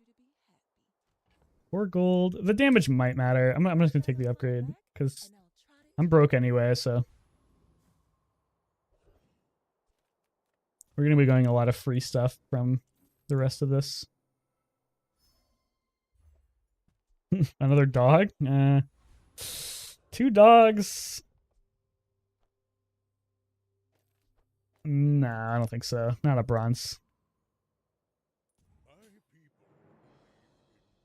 Speaker 6: 4 gold. The damage might matter. I'm just gonna take the upgrade because I'm broke anyway, so we're gonna be going a lot of free stuff from the rest of this. Another dog? 2 dogs. Nah, I don't think so. Not a bronze.
Speaker 2: my people in peace.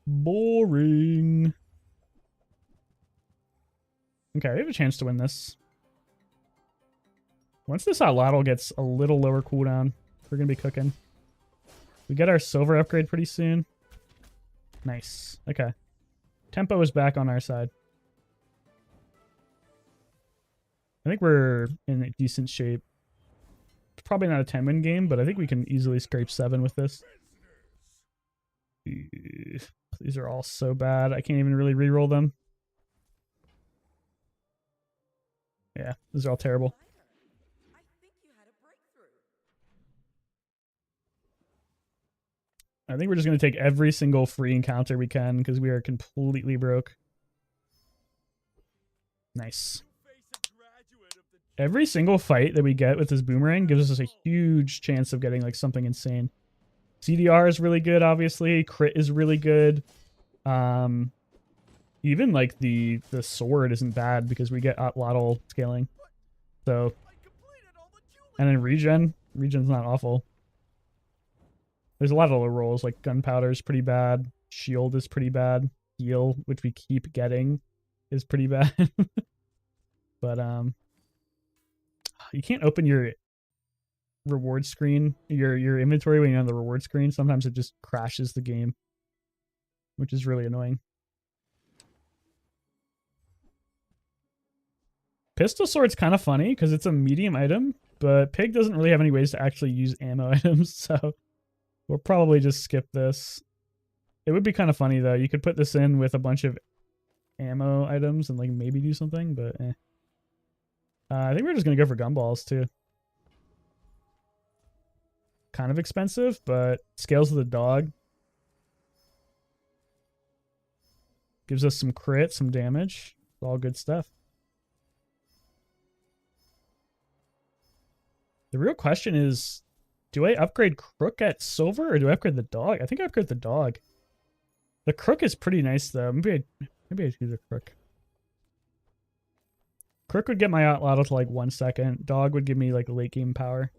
Speaker 2: Boring.
Speaker 6: Boring. Okay, we have a chance to win this. Once this Atlatl gets a little lower cooldown, we're gonna be cooking. We get our silver upgrade pretty soon. Nice. Okay. Tempo is back on our side. I think we're in a decent shape. It's probably not a 10-win game, but I think we can easily scrape 7 with this. These are all so bad. I can't even really reroll them. Yeah, these are all terrible.
Speaker 4: I think you had a breakthrough.
Speaker 6: I think we're just going to take every single free encounter we can because we are completely broke. Nice. Every single fight that we get with this boomerang gives us a huge chance of getting like something insane. CDR is really good, obviously. Crit is really good. Even like the sword isn't bad because we get Atlatl scaling. So, and then regen's not awful. There's a lot of low rolls, like gunpowder is pretty bad. Shield is pretty bad. Heal, which we keep getting, is pretty bad. But you can't open your reward screen, your inventory when you're on the reward screen. Sometimes it just crashes the game, which is really annoying. Pistol sword's kind of funny because it's a medium item, but Pig doesn't really have any ways to actually use ammo items, so we'll probably just skip this. It would be kind of funny though. You could put this in with a bunch of ammo items and like maybe do something, but eh. I think we're just gonna go for gumballs too. Kind of expensive, but scales of the dog. Gives us some crit, some damage. It's all good stuff. The real question is, do I upgrade Crook at silver or do I upgrade the dog? I think I upgrade the dog. The Crook is pretty nice though. Maybe I do the Crook. Crook would get my Outlotto to like 1 second. Dog would give me like late game power.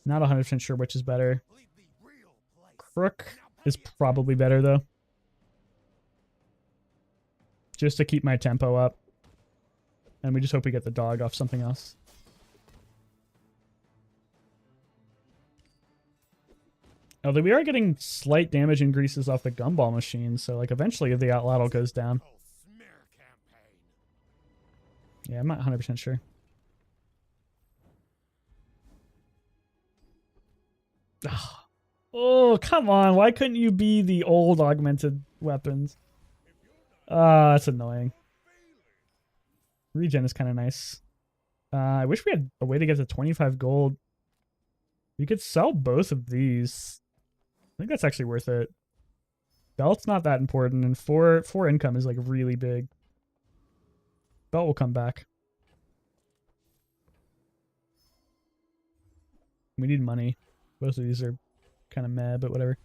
Speaker 6: Not 100% sure which is better. Crook is probably better though. Just to keep my tempo up. And we just hope we get the dog off something else. Although we are getting slight damage increases off the gumball machine, so like eventually the Outlotto goes down. Yeah, I'm not 100% sure. Oh, come on. Why couldn't you be the old augmented weapons? Ah, that's annoying. Regen is kind of nice. I wish we had a way to get to 25 gold. We could sell both of these. I think that's actually worth it. Belt's not that important, and four income is like really big. Belt will come back. We need money. Both of these are kind of meh, but whatever.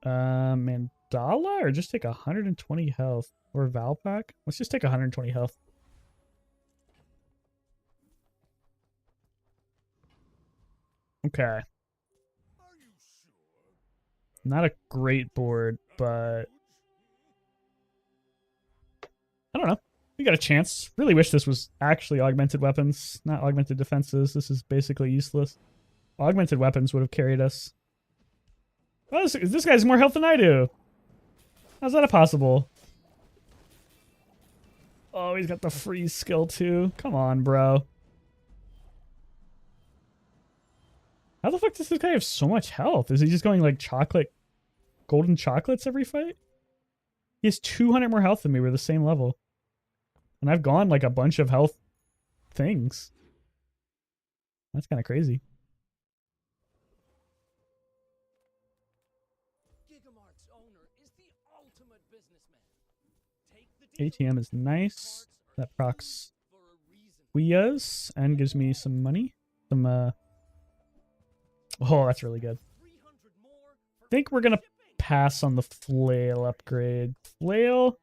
Speaker 6: Mandala or just take 120 health? Or Valpak? Let's just take 120 health. Okay. Not a great board, but I don't know. We got a chance. Really wish this was actually augmented weapons, not augmented defenses. This is basically useless. Augmented weapons would have carried us. Oh, this guy's more health than I do. How's that possible? Oh, he's got the freeze skill too. Come on, bro. How the fuck does this guy have so much health? Is he just going like golden chocolates every fight? He has 200 more health than me. We're the same level. And I've gone like a bunch of health things. That's kind of crazy.
Speaker 2: Gigamart's owner is the ultimate businessman. Take the
Speaker 6: ATM is nice. That procs Weas and gives me some money. Some oh, that's really good. I think we're gonna pass on the flail upgrade. Flail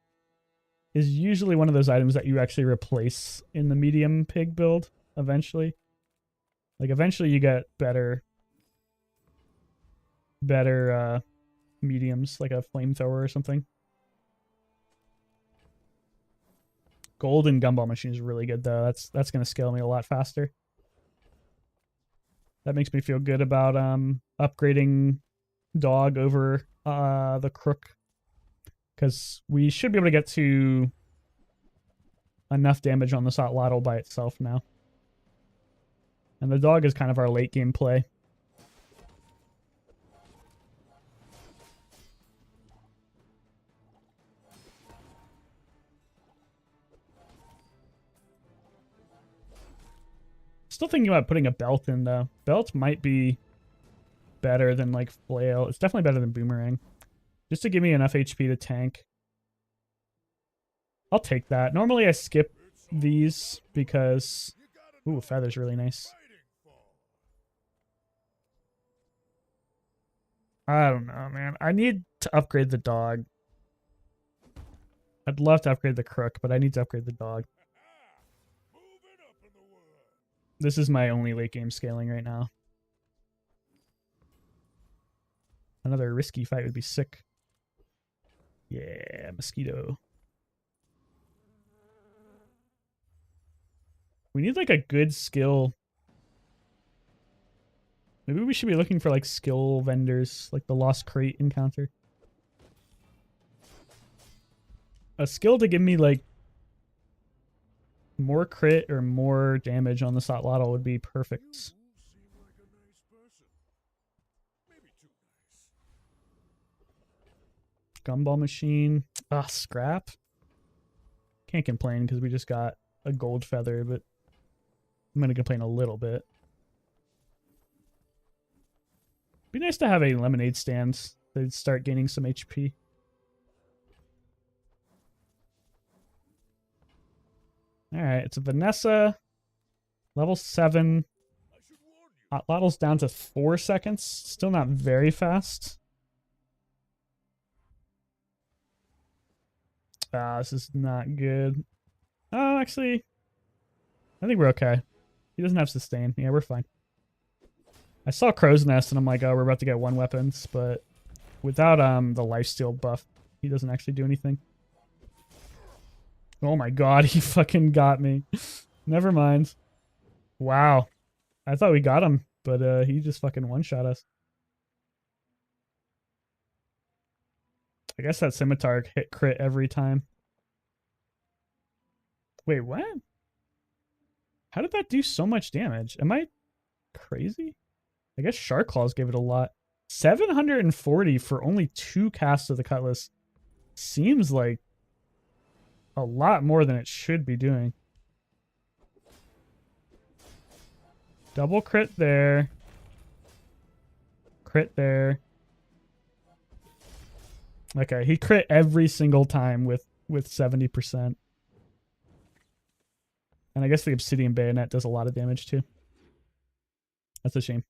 Speaker 6: is usually one of those items that you actually replace in the medium pig build eventually. Like eventually you get better mediums, like a flamethrower or something. Golden gumball machine is really good though. That's gonna scale me a lot faster. That makes me feel good about upgrading dog over the crook. Because we should be able to get to enough damage on the Outlotto by itself now. And the dog is kind of our late game play. Still thinking about putting a belt in though. Belt might be better than like flail. It's definitely better than boomerang. Just to give me enough HP to tank. I'll take that. Normally I skip these because... Ooh, feather's really nice. I don't know, man. I need to upgrade the dog. I'd love to upgrade the crook, but I need to upgrade the dog. This is my only late game scaling right now. Another risky fight would be sick. Yeah, mosquito. We need like a good skill. Maybe we should be looking for like skill vendors, like the Lost Crate encounter. A skill to give me like more crit or more damage on the Outlotto would be perfect. Gumball machine. Ah, scrap. Can't complain because we just got a gold feather, but I'm going to complain a little bit. Be nice to have a lemonade stand. They'd start gaining some HP. Alright, it's a Vanessa. Level 7. Atlattl's down to 4 seconds. Still not very fast. This is not good. Oh, actually, I think we're okay. He doesn't have sustain. Yeah, we're fine. I saw Crow's Nest and I'm like, oh, we're about to get 1 weapons, but without the lifesteal buff, he doesn't actually do anything. Oh my god, he fucking got me. Never mind. Wow. I thought we got him, but he just fucking one-shot us. I guess that scimitar hit crit every time. Wait, what? How did that do so much damage? Am I crazy? I guess Shark Claws gave it a lot. 740 for only 2 casts of the Cutlass seems like a lot more than it should be doing. Double crit there. Crit there. Okay, he crit every single time with 70%. And I guess the Obsidian Bayonet does a lot of damage too. That's a shame.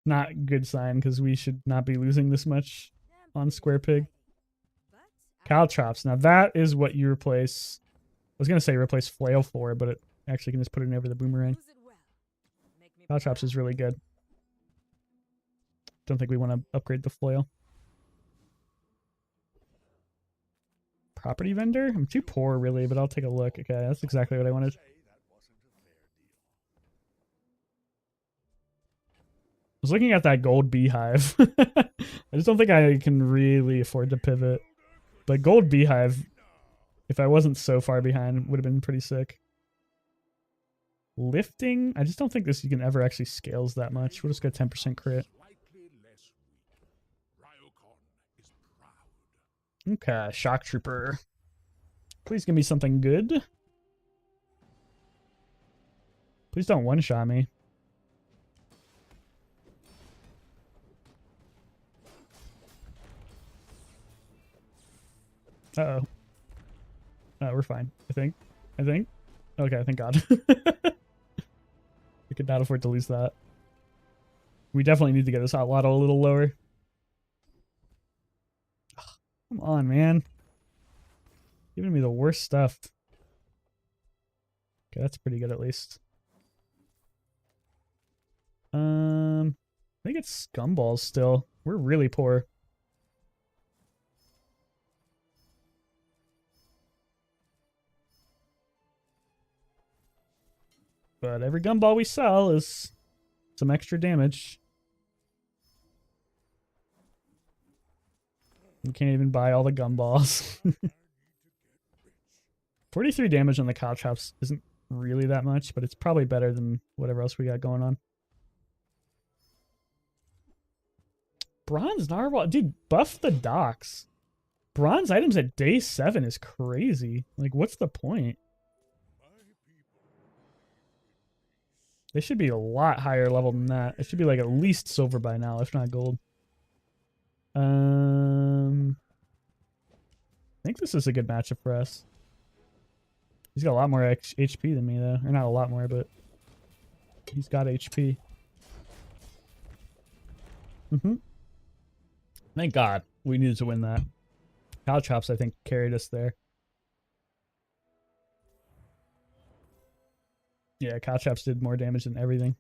Speaker 6: Not a good sign because we should not be losing this much on Square Pig. Caltrops. Now that is what you replace. I was going to say replace Flail for, but it actually can just put it over the Boomerang. Caltrops is really good. Don't think we want to upgrade the Flail. Property vendor? I'm too poor really, but I'll take a look. Okay, that's exactly what I wanted. I was looking at that gold beehive. I just don't think I can really afford to pivot. But gold beehive, if I wasn't so far behind, would have been pretty sick. Lifting? I just don't think this you can ever actually scales that much. We'll just go 10% crit. Okay, Shock Trooper. Please give me something good. Please don't one-shot me. Uh-oh. Oh, we're fine. I think. Okay, thank God. We could not afford to lose that. We definitely need to get this hot lotto a little lower. Come on, man. Giving me the worst stuff. Okay, that's pretty good at least. I think it's Scumballs still. We're really poor. But every gumball we sell is some extra damage. You can't even buy all the gumballs. 43 damage on the Caltrops isn't really that much, but it's probably better than whatever else we got going on. Bronze Narwhal. Dude, buff the docks. Bronze items at day 7 is crazy. Like, what's the point? They should be a lot higher level than that. It should be like at least silver by now, if not gold. I think this is a good matchup for us. He's got a lot more HP than me, though. Or not a lot more, but he's got HP. Thank God we needed to win that. Caltrops, I think, carried us there. Yeah, Caltrops did more damage than everything.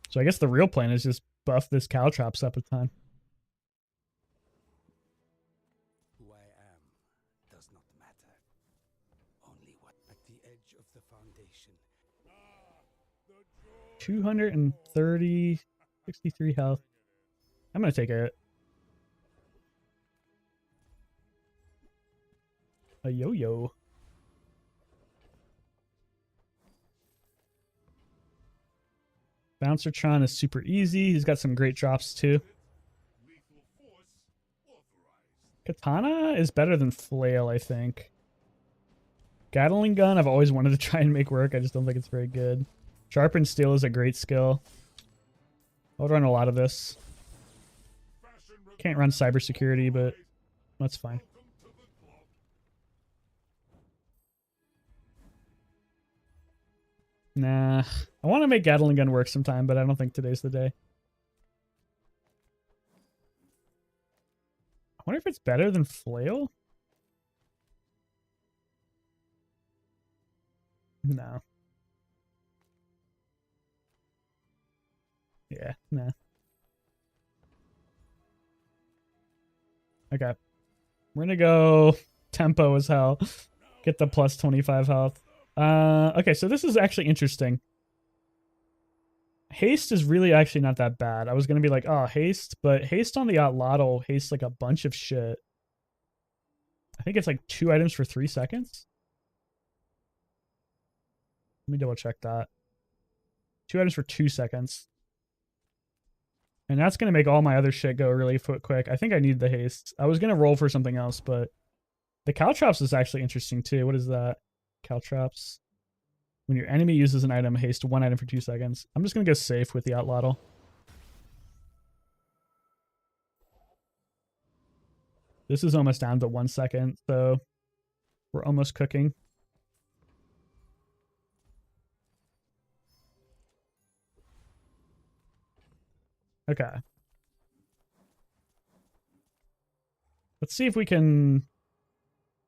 Speaker 6: So I guess the real plan is just buff this Caltrops up a ton.
Speaker 8: Who I am does not matter. Only what at the edge of the foundation.
Speaker 6: 230, 63 health. I'm gonna take it. A yo-yo. Bouncertron is super easy. He's got some great drops too. Katana is better than Flail, I think. Gatling Gun, I've always wanted to try and make work. I just don't think it's very good. Sharpened Steel is a great skill. I would run a lot of this. Can't run cybersecurity, but that's fine. Nah. I want to make Gatling gun work sometime, but I don't think today's the day. I wonder if it's better than flail? No. Yeah, nah. Okay. We're gonna go tempo as hell. Get the plus 25 health. Okay, so this is actually interesting. Haste is really actually not that bad. I was gonna be like, oh, haste, but haste on the Outlotl haste like a bunch of shit. I think it's like 2 items for 3 seconds. Let me double check that. 2 items for 2 seconds. And that's going to make all my other shit go really quick. I think I need the haste. I was going to roll for something else, but the caltrops is actually interesting too. What is that? Caltrops. When your enemy uses an item, haste 1 item for 2 seconds. I'm just going to go safe with the Outlotl. This is almost down to 1 second, so we're almost cooking. Okay. Let's see if we can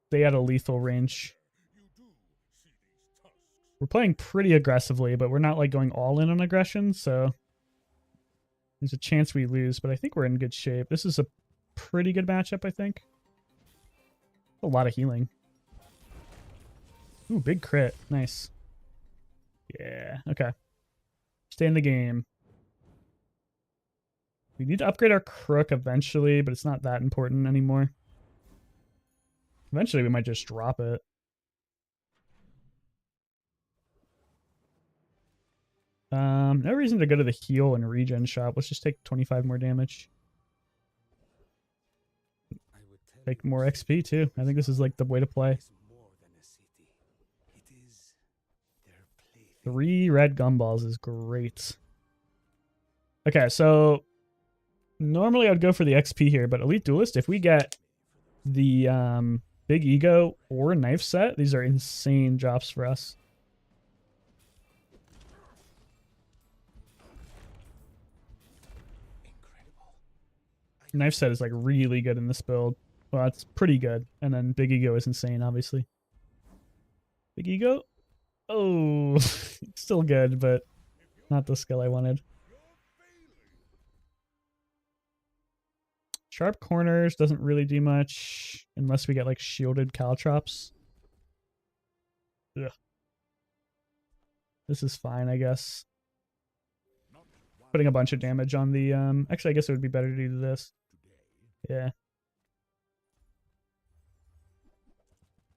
Speaker 6: stay at a lethal range. We're playing pretty aggressively, but we're not like going all in on aggression, so there's a chance we lose, but I think we're in good shape. This is a pretty good matchup, I think. A lot of healing. Ooh, big crit. Nice. Yeah, okay. Stay in the game. We need to upgrade our crook eventually, but it's not that important anymore. Eventually, we might just drop it. No reason to go to the heal and regen shop. Let's just take 25 more damage. Take more XP too. I think this is like the way to play. 3 red gumballs is great. Okay, so normally I'd go for the XP here, but Elite Duelist, if we get the Big Ego or Knife Set, these are insane drops for us. Knife Set is like really good in this build. Well, it's pretty good. And then Big Ego is insane, obviously. Big Ego? Oh, still good, but not the skill I wanted. Sharp Corners doesn't really do much unless we get like shielded caltrops. Ugh. This is fine, I guess. Putting a bunch of damage on the actually I guess it would be better to do this. Yeah.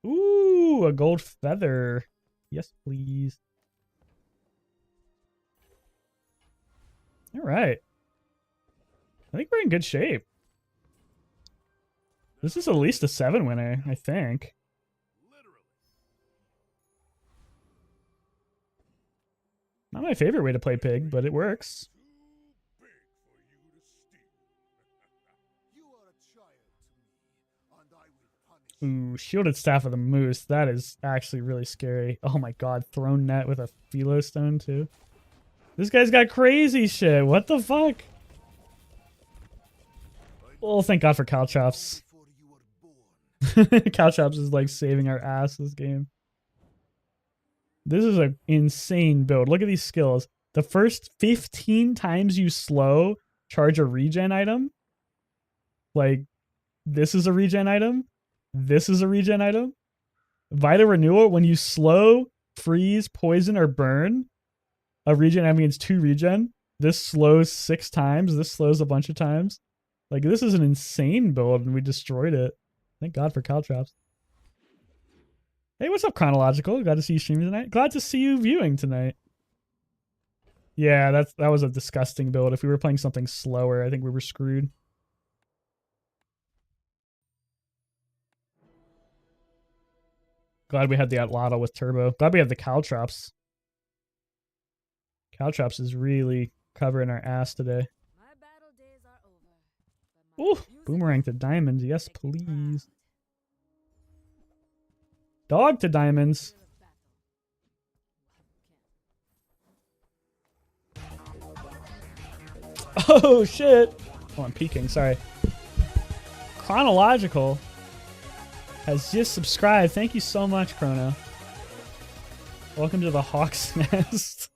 Speaker 6: Ooh, a gold feather. Yes, please. All right. I think we're in good shape. This is at least a 7 winner, I think. Not my favorite way to play Pig, but it works. Ooh, Shielded Staff of the Moose. That is actually really scary. Oh my god, Thrown Net with a Philo Stone too. This guy's got crazy shit. What the fuck? Oh, thank god for Caltrops. Caltrops is like saving our ass this game. This is an insane build. Look at these skills. The first 15 times you slow, charge a regen item. Like, this is a regen item. This is a regen item. Vital Renewal, when you slow, freeze, poison, or burn, a regen item means 2 regen. This slows 6 times. This slows a bunch of times. Like, this is an insane build, and we destroyed it. Thank God for Caltrops. Hey, what's up, Chronological? Glad to see you streaming tonight. Glad to see you viewing tonight. Yeah, that was a disgusting build. If we were playing something slower, I think we were screwed. Glad we had the Outlotl with Turbo. Glad we have the Caltrops. Caltrops is really covering our ass today.
Speaker 4: My battle days are over.
Speaker 6: Ooh, boomerang to diamonds. Yes, please. Dog to diamonds. Oh, shit. Oh, I'm peeking. Sorry. Chronological has just subscribed. Thank you so much, Chrono. Welcome to the Hawk's Nest.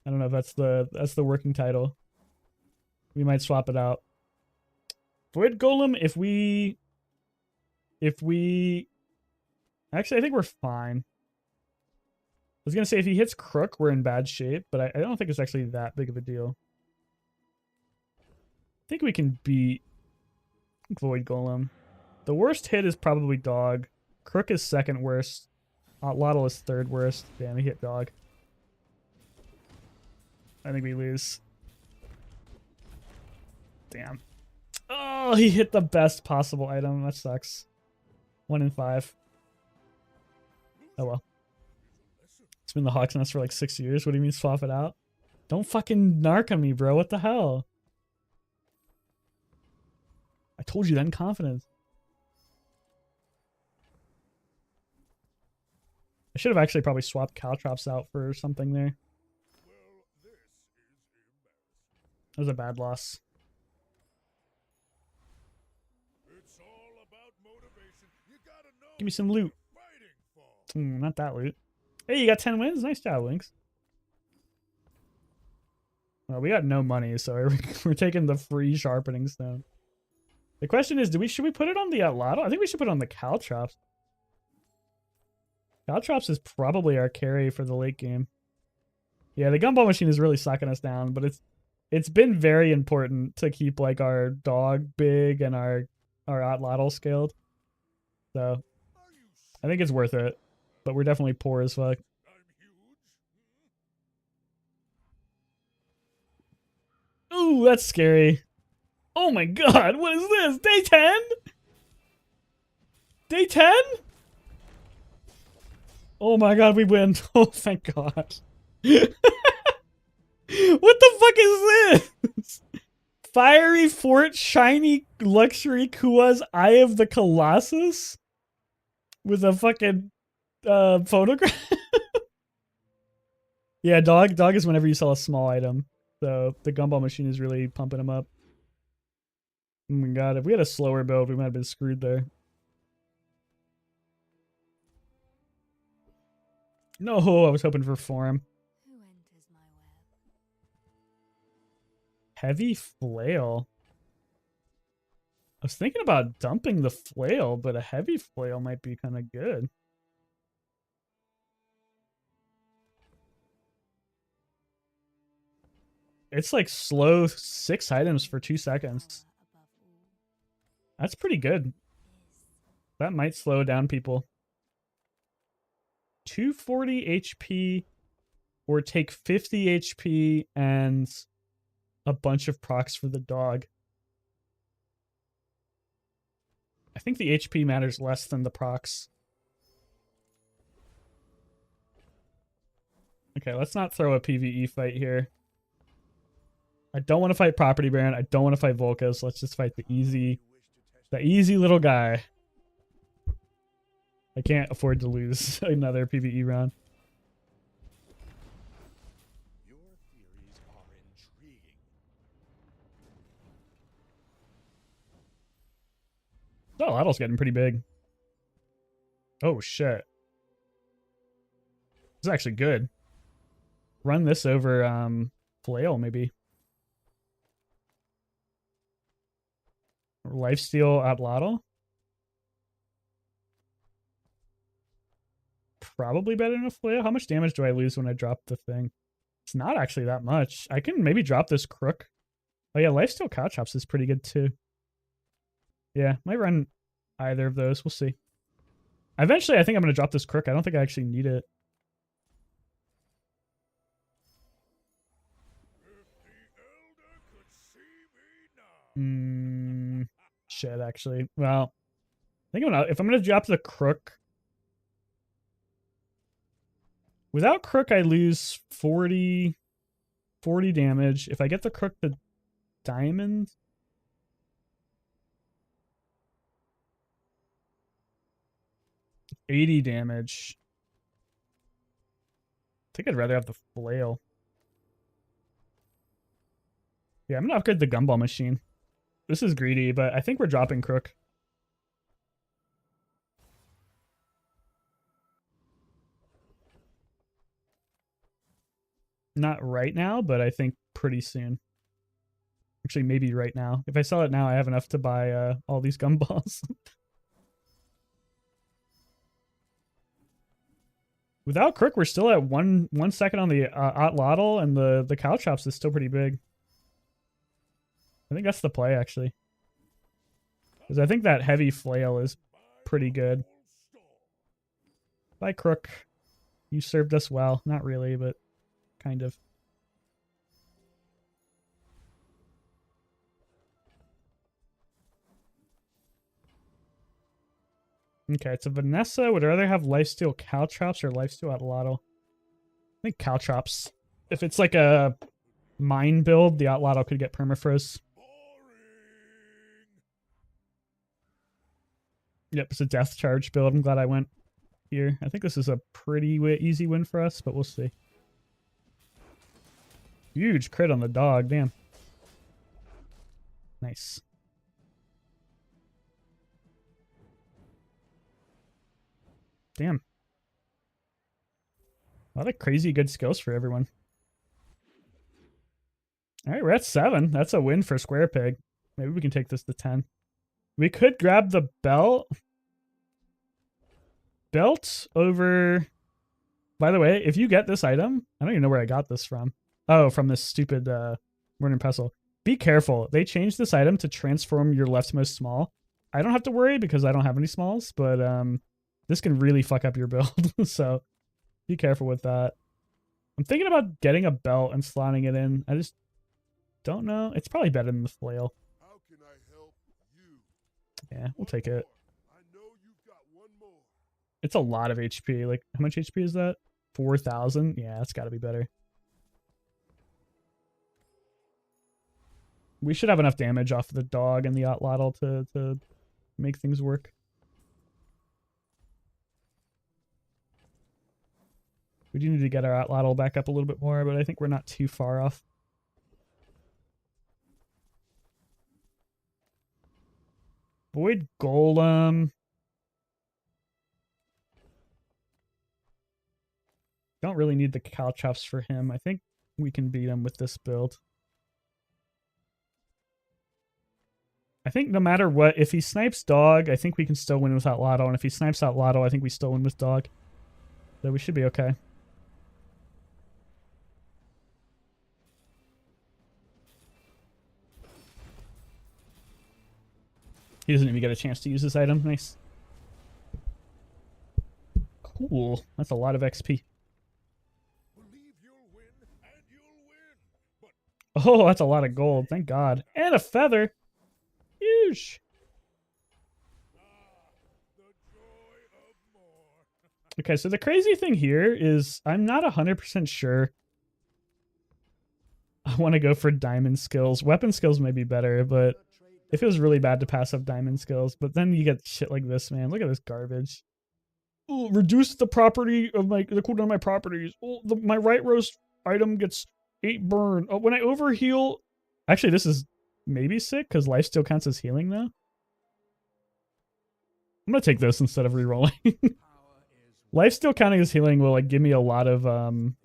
Speaker 6: I don't know if that's the working title. We might swap it out. Void Golem, if we actually, I think we're fine. I was gonna say if he hits Crook, we're in bad shape, but I don't think it's actually that big of a deal. I think we can beat Void Golem. The worst hit is probably Dog. Crook is second worst. Lottle is third worst. Damn, he hit Dog. I think we lose. Damn. Oh, he hit the best possible item. That sucks. 1 in 5. Oh well. It's been the Hawk's Nest for like 6 years. What do you mean swap it out? Don't fucking narc on me, bro. What the hell? I told you that in confidence. I should have actually probably swapped Caltrops out for something there. That was a bad loss. Give me some loot. Not that loot. Hey, you got 10 wins? Nice job, Lynx. Well, we got no money, so we're taking the free sharpening stone. The question is, should we put it on the Lotto? I think we should put it on the Caltrops. Caltrops is probably our carry for the late game. Yeah, the gumball machine is really sucking us down, but it's been very important to keep like our dog big and our Lotto scaled. So I think it's worth it, but we're definitely poor as fuck. Ooh, that's scary. Oh my god, what is this? Day 10? Day 10? Oh my god, we win. Oh, thank god. What the fuck is this? Fiery Fort Shiny Luxury Kua's Eye of the Colossus? With a fucking photograph? Yeah, dog is whenever you sell a small item. So the gumball machine is really pumping them up. Oh my god, if we had a slower build, we might have been screwed there. No, I was hoping for form.
Speaker 7: Who enters my web?
Speaker 6: Heavy flail. I was thinking about dumping the flail, but a heavy flail might be kind of good. It's like slow 6 items for 2 seconds. That's pretty good. That might slow down people. 240 HP or take 50 HP and a bunch of procs for the dog. I think the HP matters less than the procs. Okay, let's not throw a PvE fight here. I don't want to fight Property Baron. I don't want to fight Volcus. Let's just fight the easy little guy. I can't afford to lose another PvE round.
Speaker 2: Your theories are intriguing.
Speaker 6: Oh, Addle's getting pretty big. Oh, shit. This is actually good. Run this over Flail, maybe. Lifesteal at Lotto? Probably better than a Flail. How much damage do I lose when I drop the thing? It's not actually that much. I can maybe drop this Crook. Oh yeah, Lifesteal Caltrops is pretty good too. Yeah, might run either of those. We'll see. Eventually, I think I'm going to drop this Crook. I don't think I actually need it. Shit, actually. Well, I think if I'm gonna drop the Crook. Without Crook, I lose 40 damage. If I get the Crook to Diamond, $80 damage. I think I'd rather have the Flail. Yeah, I'm gonna upgrade the gumball machine. This is greedy, but I think we're dropping Crook. Not right now, but I think pretty soon. Actually, maybe right now. If I sell it now, I have enough to buy all these gumballs. Without Crook, we're still at 1 second on the Otlotl, and the Caltrops is still pretty big. I think that's the play, actually. Because I think that heavy flail is pretty good. Bye, Crook. You served us well. Not really, but kind of. Okay, so Vanessa would rather have Lifesteal Caltrops or Lifesteal Otlotl. I think Caltrops. If it's like a mine build, the Otlotl could get permafroze. Yep, it's a death charge build. I'm glad I went here. I think this is a pretty easy win for us, but we'll see. Huge crit on the dog, damn. Nice. Damn. A lot of crazy good skills for everyone. Alright, we're at 7. That's a win for Square Pig. Maybe we can take this to 10. We could grab the belt. Belt over... By the way, if you get this item... I don't even know where I got this from. Oh, from this stupid Morning Pestle. Be careful. They changed this item to transform your leftmost small. I don't have to worry because I don't have any smalls, but this can really fuck up your build. So be careful with that. I'm thinking about getting a belt and slotting it in. I just don't know. It's probably better than the flail.
Speaker 2: How can I help you?
Speaker 6: Yeah, we'll take it.
Speaker 2: I know you've got one more.
Speaker 6: It's a lot of HP. Like, how much HP is that? 4,000? Yeah, that's got to be better. We should have enough damage off the dog and the Otlotl to make things work. We do need to get our Otlotl back up a little bit more, but I think we're not too far off. Void Golem. Don't really need the Caltrops for him. I think we can beat him with this build. I think no matter what, if he snipes dog, I think we can still win without Lotto. And if he snipes out Lotto, I think we still win with dog. So we should be okay. He doesn't even get a chance to use this item. Nice. Cool. That's a lot of XP.
Speaker 2: Believe you'll win, and you'll win. But
Speaker 6: Oh, that's a lot of gold. Thank God. And a feather. Huge.
Speaker 2: the joy of more.
Speaker 6: Okay, so the crazy thing here is I'm not 100% sure I want to go for diamond skills. Weapon skills may be better, but it feels really bad to pass up diamond skills. But then you get shit like this, man. Look at this garbage. Oh, reduce the property of the cooldown of my properties. Oh, my right roast item gets 8 burn. Oh, when I overheal... Actually, this is maybe sick, because life still counts as healing, though. I'm gonna take this instead of rerolling. Life still counting as healing will like give me a lot of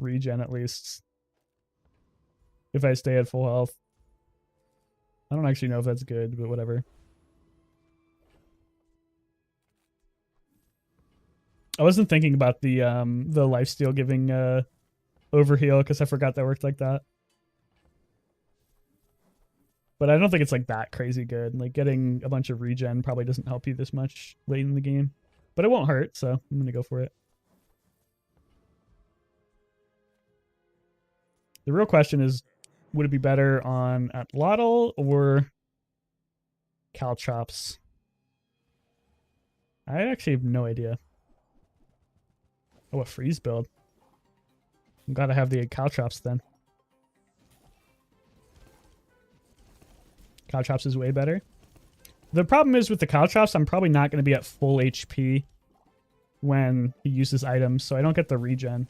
Speaker 6: regen at least. If I stay at full health. I don't actually know if that's good, but whatever. I wasn't thinking about the lifesteal giving overheal because I forgot that worked like that. But I don't think it's like that crazy good. Like getting a bunch of regen probably doesn't help you this much late in the game. But it won't hurt, so I'm gonna go for it. The real question is, would it be better on Otlotl or Caltrops? I actually have no idea. Oh, a freeze build. I'm glad I have the Caltrops then. Caltrops is way better. The problem is with the Caltrops, I'm probably not going to be at full HP when he uses items, so I don't get the regen.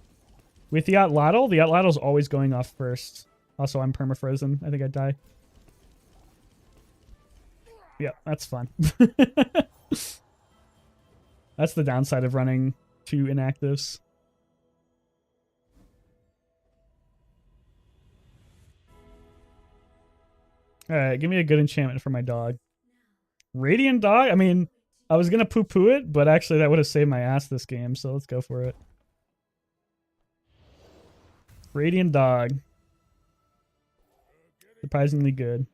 Speaker 6: With the Otlotl is always going off first. Also, I'm permafrozen. I think I'd die. Yeah, that's fun. That's the downside of running 2 inactives. Alright, give me a good enchantment for my dog. Radiant dog? I mean, I was gonna poo-poo it, but actually that would have saved my ass this game, so let's go for it. Radiant dog. Surprisingly good.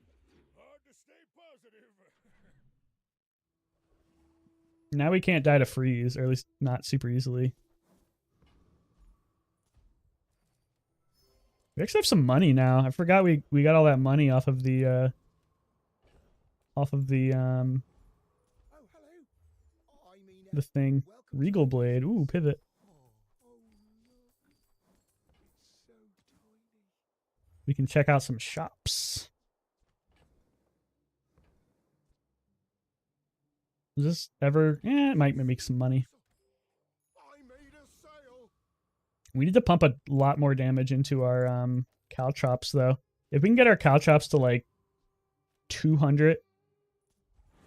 Speaker 6: Now we can't die to freeze, or at least not super easily. We actually have some money now. I forgot we got all that money off of the the thing. Regal Blade. Ooh, pivot. We can check out some shops. Is this ever... it might make some money. We need to pump a lot more damage into our caltrops, though. If we can get our caltrops to, like, 200,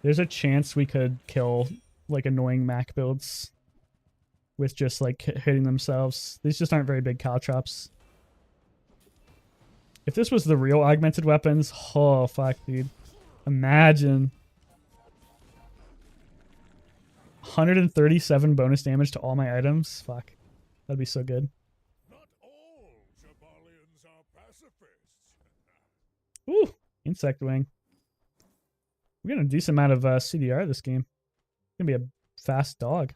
Speaker 6: there's a chance we could kill, like, annoying Mac builds with just, like, hitting themselves. These just aren't very big caltrops. If this was the real augmented weapons, oh, fuck, dude. Imagine. 137 bonus damage to all my items. Fuck. That'd be so good.
Speaker 2: Not all Jabalians are pacifists.
Speaker 6: Ooh, insect wing. We're getting a decent amount of CDR this game. It's gonna be a fast dog.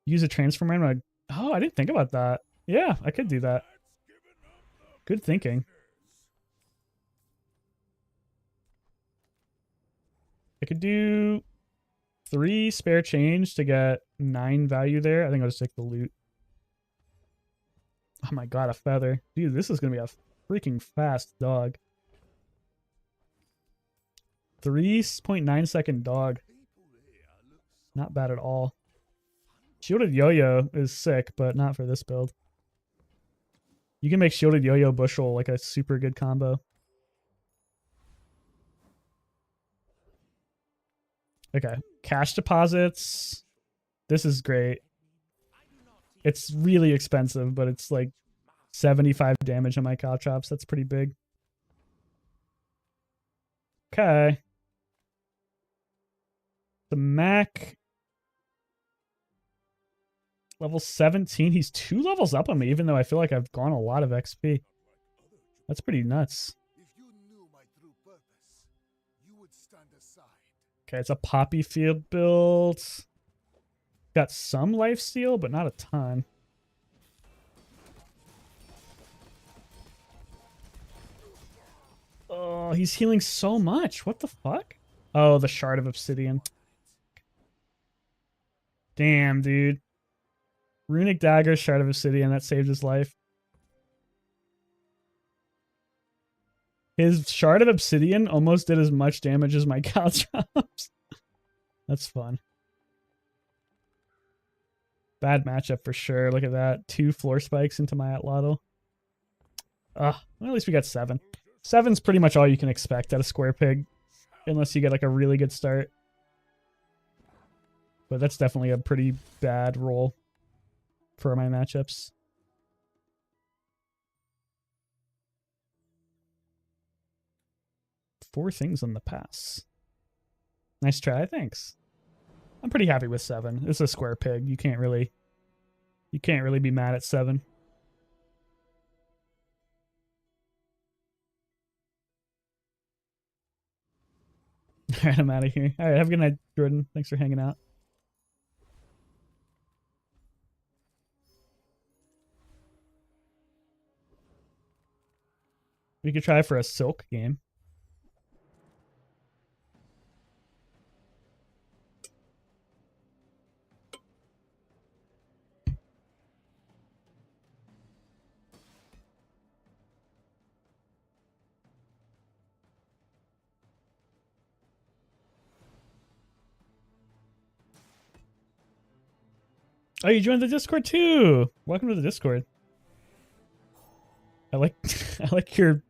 Speaker 6: Use a transformer mode. Oh, I didn't think about that. Yeah, I could do that. Good thinking. I could do 3 spare change to get 9 value there. I think I'll just take the loot. Oh my god, a feather. Dude, this is gonna be a freaking fast dog. 3.9 second dog. Not bad at all. Shielded Yo-Yo is sick, but not for this build. You can make Shielded Yo-Yo Bushel like a super good combo. Okay, cash deposits. This is great. It's really expensive, but it's like 75 damage on my caltrops. That's pretty big. Okay. The Mac. Level 17. He's 2 levels up on me, even though I feel like I've gone a lot of XP. That's pretty nuts.
Speaker 8: If you knew my true purpose, you would stand aside.
Speaker 6: Okay, it's a poppy field build. Got some lifesteal, but not a ton. Oh, he's healing so much. What the fuck? Oh, the Shard of Obsidian. Damn, dude. Runic Dagger, Shard of Obsidian. That saved his life. His Shard of Obsidian almost did as much damage as my caltrops. That's fun. Bad matchup for sure. Look at that. 2 floor spikes into my Atlatl. Well, at least we got 7. 7's pretty much all you can expect out of Square Pig. Unless you get like a really good start. But that's definitely a pretty bad roll for my matchups. Four things on the pass. Nice try, thanks. I'm pretty happy with 7. It's a Square Pig. You can't really be mad at 7. Alright, I'm out of here. Alright, have a good night, Jordan. Thanks for hanging out. We could try for a Silk game. Oh, you joined the Discord too. Welcome to the Discord. I like I like your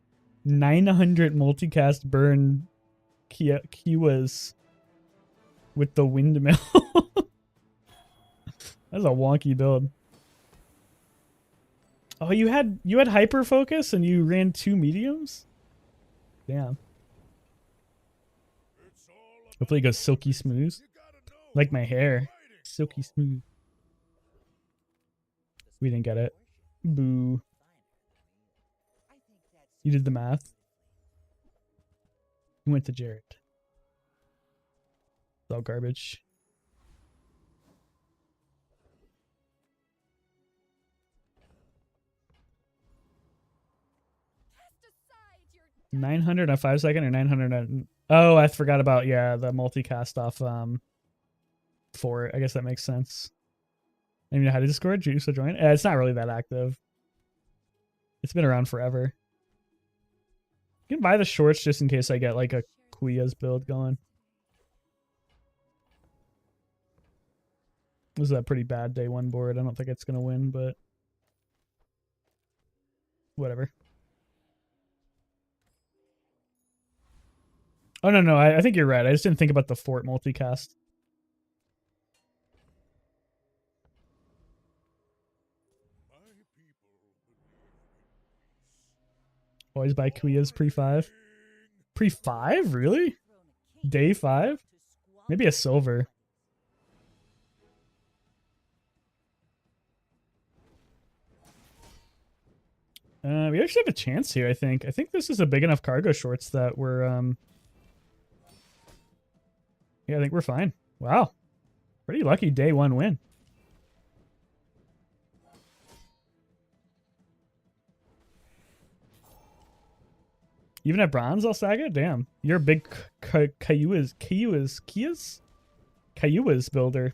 Speaker 6: 900 multicast burn Kiwas with the windmill. That's a wonky build. Oh, you had hyper focus and you ran 2 mediums? Damn. Hopefully it goes silky smooth. Like my hair. Silky smooth. We didn't get it. Boo. You did the math. You went to Jared. It's all garbage. $900 on 5 second or 900 on... Oh, I forgot about, yeah, the multicast off 4. I guess that makes sense. I don't even know how to Discord. Juice to join. It's not really that active. It's been around forever. You can buy the shorts just in case I get like a Kuya's build going. This is a pretty bad day 1 board. I don't think it's going to win, but whatever. Oh, no, I think you're right. I just didn't think about the fort multicast. Always buy Kuya's pre-5. Pre-5? Really? Day 5? Maybe a silver. We actually have a chance here, I think. I think this is a big enough cargo shorts that we're, yeah, I think we're fine. Wow. Pretty lucky day 1 win. Even at bronze, I'll sag it? Damn. You're a big Kayua's builder.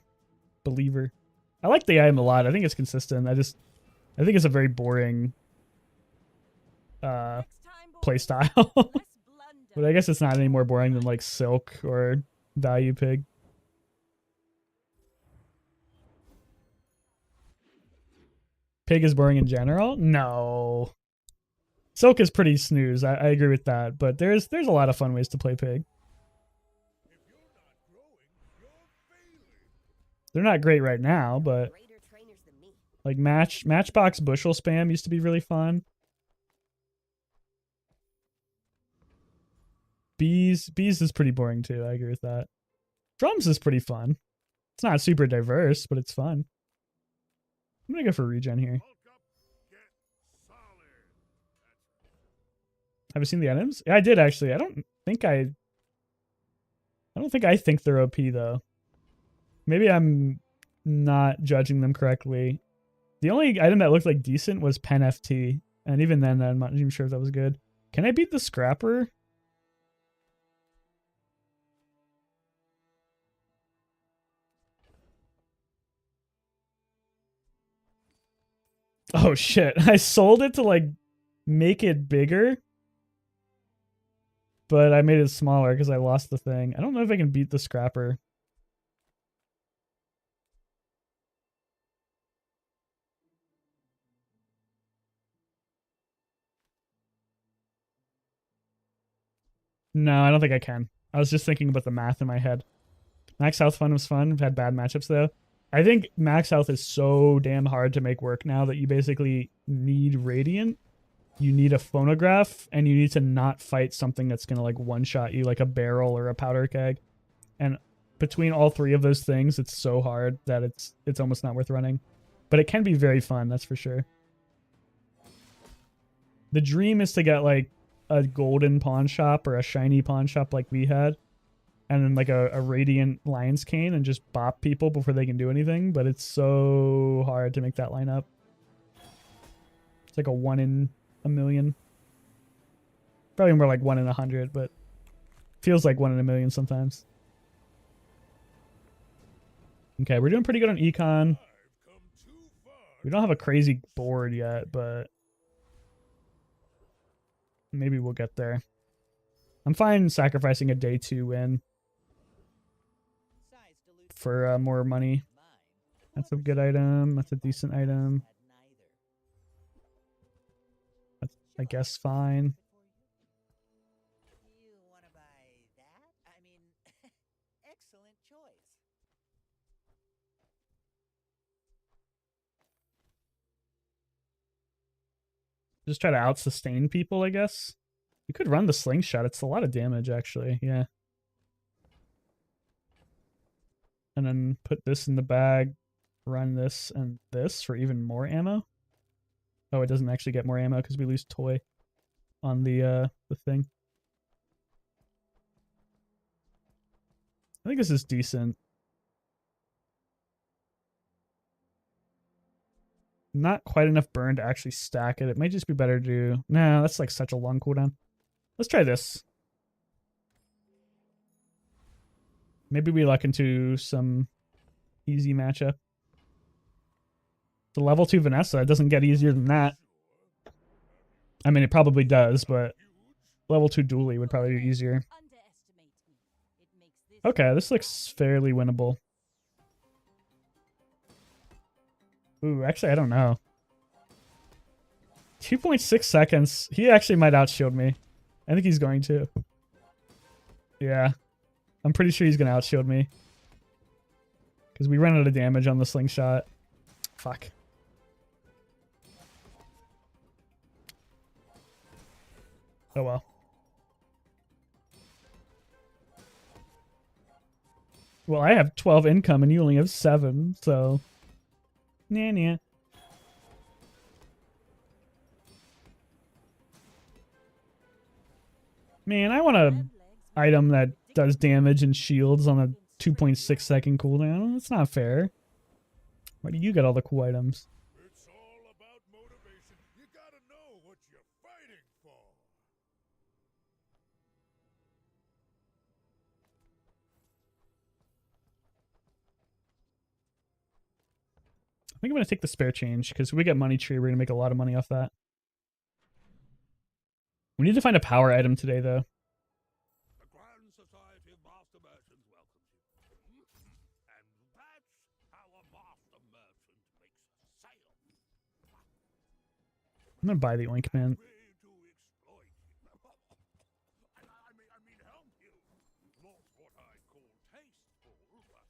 Speaker 6: Believer. I like the item a lot. I think it's consistent. I think it's a very boring play style. But I guess it's not any more boring than like Silk or Value Pig. Pig is boring in general? No. Silk is pretty snooze. I agree with that, but there's a lot of fun ways to play Pig. They're not great right now, but like Matchbox Bushel spam used to be really fun. Bees is pretty boring too. I agree with that. Drums is pretty fun. It's not super diverse, but it's fun. I'm gonna go for regen here. Have you seen the items? Yeah, I did actually. I don't think I think they're OP though. Maybe I'm not judging them correctly. The only item that looked like decent was Pen FT, and even then I'm not even sure if that was good. Can I beat the Scrapper? Oh shit. I sold it to like make it bigger. But I made it smaller because I lost the thing. I don't know if I can beat the Scrapper. No, I don't think I can. I was just thinking about the math in my head. Max Health Fun was fun. We've had bad matchups though. I think Max Health is so damn hard to make work now that you basically need Radiant. You need a phonograph, and you need to not fight something that's going to like one-shot you like a barrel or a powder keg. And between all 3 of those things, it's so hard that it's almost not worth running. But it can be very fun, that's for sure. The dream is to get like a golden pawn shop or a shiny pawn shop like we had. And then like a radiant lion's cane and just bop people before they can do anything. But it's so hard to make that line up. It's like a 1 in a million. Probably more like 1 in 100, but feels like 1 in a million sometimes. Okay, we're doing pretty good on econ. We don't have a crazy board yet, but maybe we'll get there. I'm fine sacrificing a day 2 win for more money. That's a good item. That's a decent item. That's, I guess, fine. Just try to out-sustain people, I guess. You could run the slingshot. It's a lot of damage, actually. Yeah. And then put this in the bag. Run this and this for even more ammo. Oh, it doesn't actually get more ammo because we lose toy on the thing. I think this is decent. Not quite enough burn to actually stack it. It might just be better to... Nah, that's like such a long cooldown. Let's try this. Maybe we luck into some easy matchup. The level 2 Vanessa, it doesn't get easier than that. I mean, it probably does, but level 2 Dooley would probably be easier.
Speaker 4: Underestimate me. It makes this
Speaker 6: Okay, this looks fairly winnable. Ooh, actually, I don't know. 2.6 seconds. He actually might outshield me. I think he's going to. Yeah. I'm pretty sure he's going to outshield me. Because we ran out of damage on the slingshot. Fuck. Oh well. Well, I have 12 income and you only have 7, so... Nah, nah. Man, I want a item that does damage and shields on a 2.6 second cooldown. That's not fair. Why do you get all the cool items?
Speaker 2: It's all about motivation. You gotta know what you're fighting for.
Speaker 6: I think I'm going to take the spare change because we get money tree. We're going to make a lot of money off that. We need to find a power item today, though.
Speaker 2: The Grand Society of Master Merchants welcomes you. And that's how a master merchant makes a sale.
Speaker 6: I'm going to buy the Oinkman.
Speaker 2: Way to exploit you. I mean help you. Not what I call tasteful, but...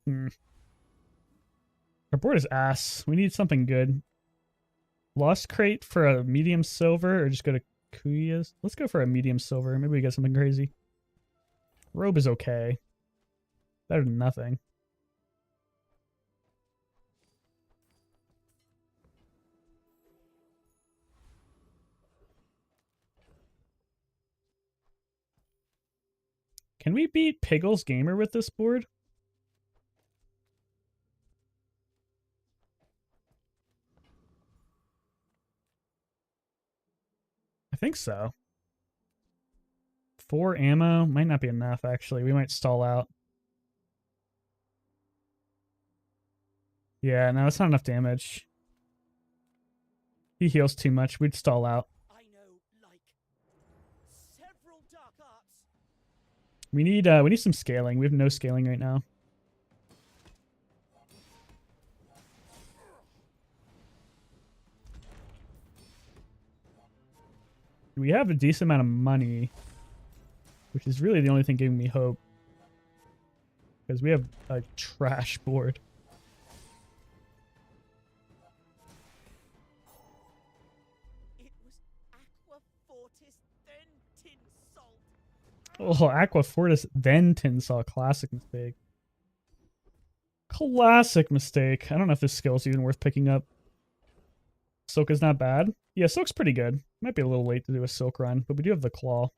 Speaker 6: Hmm. Our board is ass. We need something good. Lost crate for a medium silver or just go to Kuya's? Let's go for a medium silver. Maybe we get something crazy. Robe is okay. Better than nothing. Can we beat Piggles Gamer with this board? I think so. 4 ammo might not be enough, actually. We might stall out. Yeah, no, it's not enough damage. He heals too much. We'd stall out.
Speaker 5: I know, like, several dark arts.
Speaker 6: We need some scaling. We have no scaling right now. We have a decent amount of money, which is really the only thing giving me hope. Because we have a trash board.
Speaker 5: It was Aqua Fortis, then Tin Salt.
Speaker 6: Oh, Aqua Fortis, then Tinsel. Classic mistake. Classic mistake. I don't know if this skill is even worth picking up. Silk is not bad. Yeah, Silk's pretty good. Might be a little late to do a Silk run, but we do have the Claw.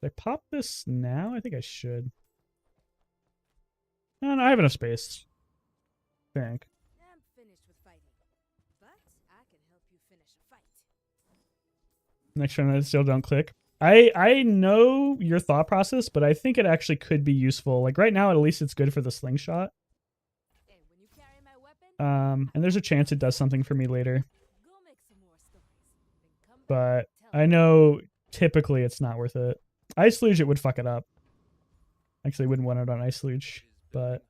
Speaker 6: Did I pop this now? I think I should. No, I have enough space. I think.
Speaker 7: I'm finished with fighting, but I can help you finish a fight.
Speaker 6: Next turn, I still don't click. I know your thought process, but I think it actually could be useful. Like right now, at least it's good for the slingshot.
Speaker 7: And when you carry my weapon,
Speaker 6: And there's a chance it does something for me later.
Speaker 7: go make some more stories. Then come back
Speaker 6: But
Speaker 7: and tell
Speaker 6: I
Speaker 7: me.
Speaker 6: know typically it's not worth it. Ice Luge, it would fuck it up. Actually, I wouldn't want it on Ice Luge. But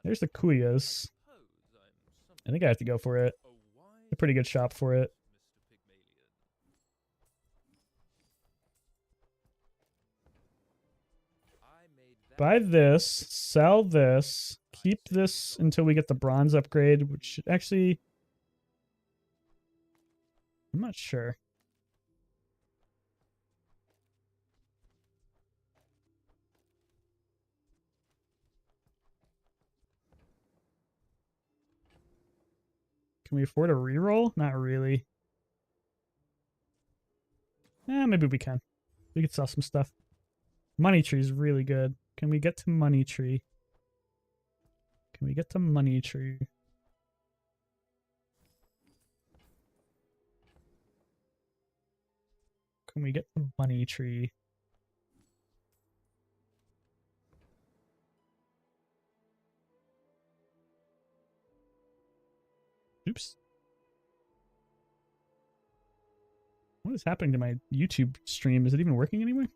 Speaker 6: there's the Kuyas. I think I have to go for it. A pretty good shop for it. Buy this, sell this, keep this until we get the bronze upgrade, which should actually... I'm not sure. Can we afford a reroll? Not really. Maybe we can. We could sell some stuff. Money tree is really good. Can we get to money tree? Can we get to money tree? Can we get to money tree? Oops. What is happening to my YouTube stream? Is it even working anywhere?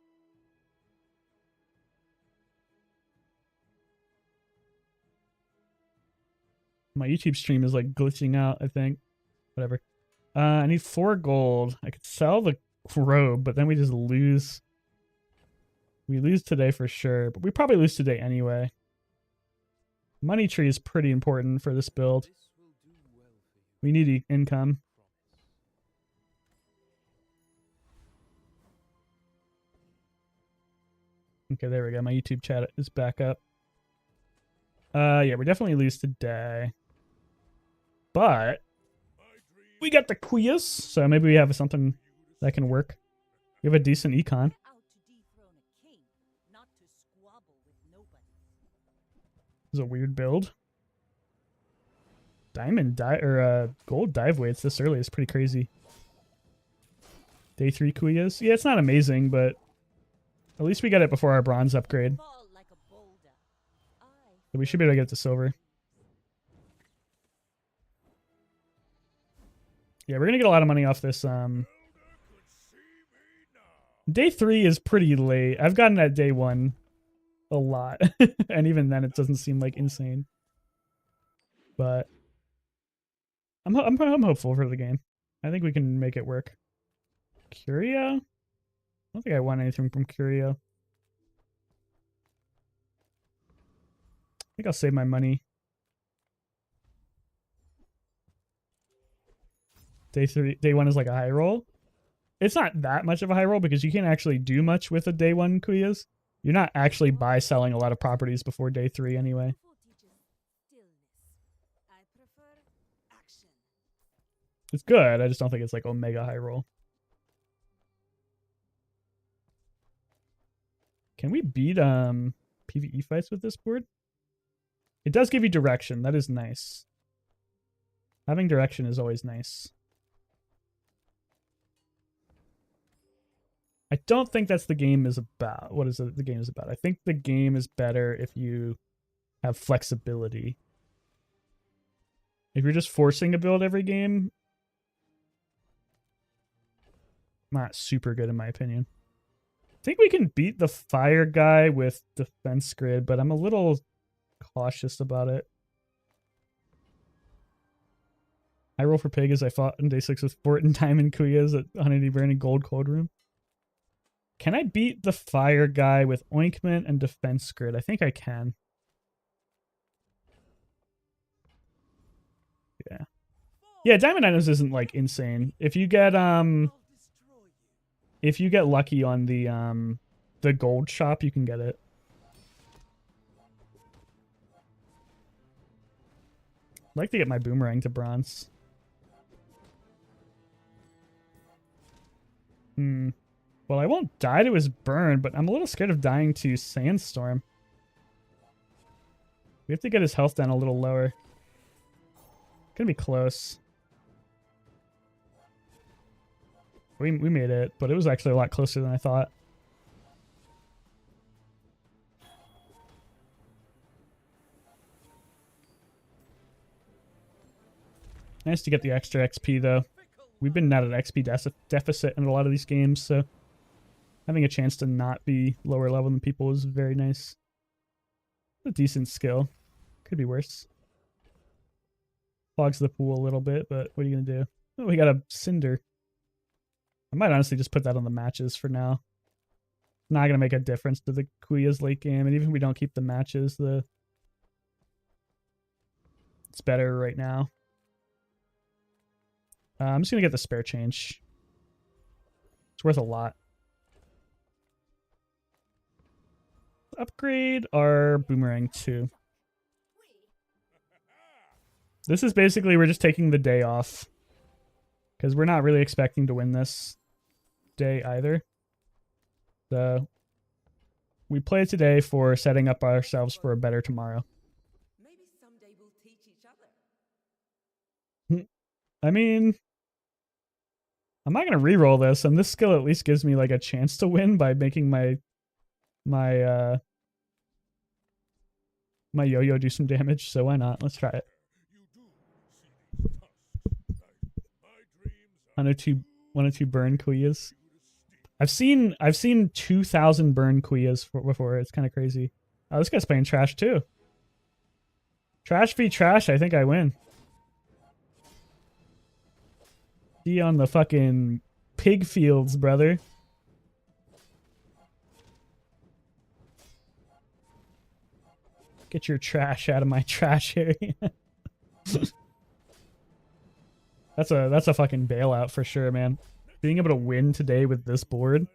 Speaker 6: My YouTube stream is like glitching out, I think. Whatever. I need 4 gold. I could sell the robe, but then we just lose. We lose today for sure, but we probably lose today anyway. Money tree is pretty important for this build. We need income. Okay, there we go. My YouTube chat is back up. Yeah, we definitely lose today. But we got the quiz, so maybe we have something that can work. We have a decent econ.
Speaker 4: Out to dethrone a king, not to squabble with nobody.
Speaker 6: This is a weird build. Gold dive weights this early is pretty crazy. Day 3 quiz. Yeah, it's not amazing, but at least we got it before our bronze upgrade.
Speaker 4: Fall like a boulder.
Speaker 6: So we should be able to get it to silver. Yeah, we're gonna get a lot of money off this. Day 3 is pretty late. I've gotten at day 1 a lot, and even then, it doesn't seem like insane. But I'm hopeful for the game. I think we can make it work. Curio? I don't think I want anything from Curio. I think I'll save my money. Day 1 is like a high roll. It's not that much of a high roll because you can't actually do much with a day 1 quiz. You're not actually buy selling a lot of properties before day 3 anyway.
Speaker 7: I prefer action.
Speaker 6: It's good. I just don't think it's like omega high roll. Can we beat PvE fights with this board? It does give you direction. That is nice. Having direction is always nice. I don't think that's the game is about. What is it the game is about? I think the game is better if you have flexibility. If you're just forcing a build every game, not super good in my opinion. I think we can beat the fire guy with defense grid, but I'm a little cautious about it. I roll for pig as I fought in day 6 with Fort and Diamond Kuyas at Honeydee Burn and Gold Cold Room. Can I beat the fire guy with ointment and defense grid? I think I can. Yeah. Yeah, Diamond Items isn't like insane. If you get lucky on the gold shop, you can get it. I'd like to get my boomerang to bronze. Well, I won't die to his burn, but I'm a little scared of dying to Sandstorm. We have to get his health down a little lower. Gonna be close. We made it, but it was actually a lot closer than I thought. Nice to get the extra XP, though. We've been at an XP deficit in a lot of these games, so having a chance to not be lower level than people is very nice. A decent skill. Could be worse. Clogs the pool a little bit, but what are you going to do? Oh, we got a Cinder. I might honestly just put that on the matches for now. Not going to make a difference to the Kuya's late game, and even if we don't keep the matches, the It's better right now. I'm just gonna get the spare change. It's worth a lot. Upgrade our boomerang too. This is basically we're just taking the day off. Because we're not really expecting to win this day either. So we play today for setting up ourselves for a better tomorrow.
Speaker 7: Maybe someday we'll teach each other.
Speaker 6: I mean, I'm not gonna re-roll this, and this skill at least gives me like a chance to win by making my yo-yo do some damage. So why not? Let's try it. 102 burn Kuias. I've seen 2,000 burn Kuias before. It's kind of crazy. Oh, this guy's playing trash too. Trash v trash. I think I win. See on the fucking pig fields, brother. Get your trash out of my trash area. That's a fucking bailout for sure, man. Being able to win today with this board.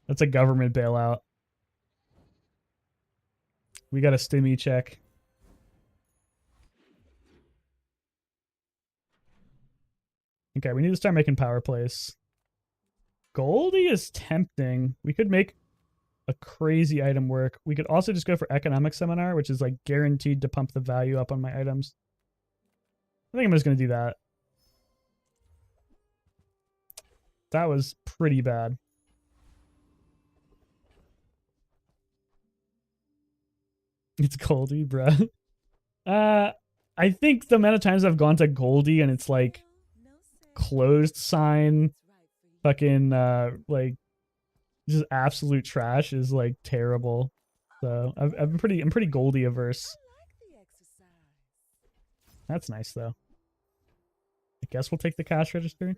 Speaker 6: That's a government bailout. We got a stimmy check. Okay, we need to start making power plays. Goldie is tempting. We could make a crazy item work. We could also just go for economic seminar, which is like guaranteed to pump the value up on my items. I think I'm just going to do that. That was pretty bad. It's Goldie, bruh. I think the amount of times I've gone to Goldie and it's like closed sign, fucking like just absolute trash is like terrible. So I'm pretty Goldie averse. That's nice though. I guess we'll take the cash register.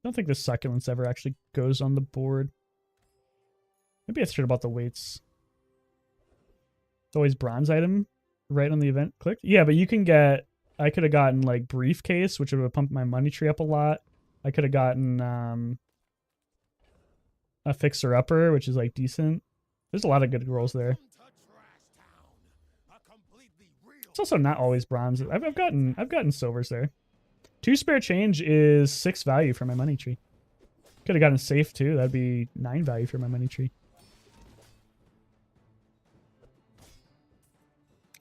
Speaker 6: I don't think the succulents ever actually goes on the board. Maybe I should have bought the weights. It's always bronze item right on the event click. Yeah, but you can get... I could have gotten like briefcase, which would have pumped my money tree up a lot. I could have gotten a fixer-upper, which is like decent. There's a lot of good rolls there. It's also not always bronze. I've gotten silvers there. 2 spare change is 6 value for my money tree. Could have gotten safe too. That'd be 9 value for my money tree.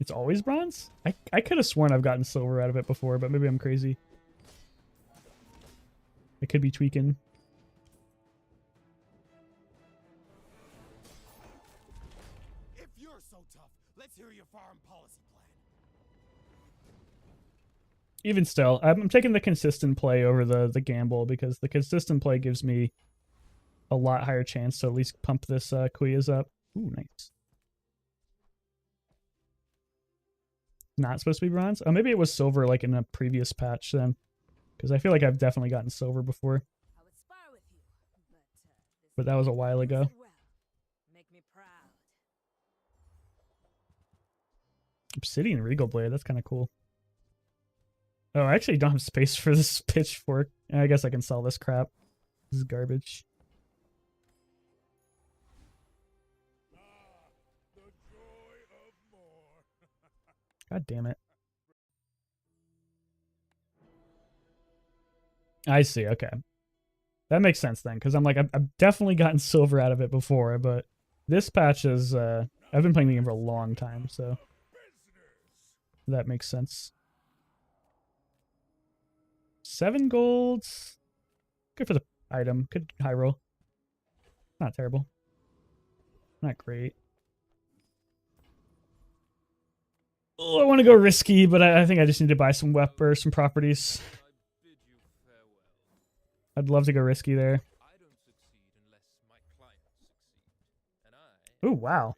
Speaker 6: It's always bronze? I could have sworn I've gotten silver out of it before, but maybe I'm crazy. I could be tweaking.
Speaker 8: If you're so tough, let's hear your foreign policy plan.
Speaker 6: Even still, I'm taking the consistent play over the gamble because the consistent play gives me a lot higher chance to at least pump this Kuias up. Ooh, nice. Not supposed to be bronze? Oh, maybe it was silver like in a previous patch then. Because I feel like I've definitely gotten silver before. But that was a while ago. Obsidian Regal Blade, that's kind of cool. Oh, I actually don't have space for this pitchfork. I guess I can sell this crap. This is garbage. God damn it. I see, okay. That makes sense then, because I'm like, I've definitely gotten silver out of it before, but this patch is, I've been playing the game for a long time, so that makes sense. 7 golds. Good for the item. Good high roll. Not terrible. Not great. Oh, I want to go risky, but I think I just need to buy some WEP or some properties. I'd love to go risky there. Oh, wow.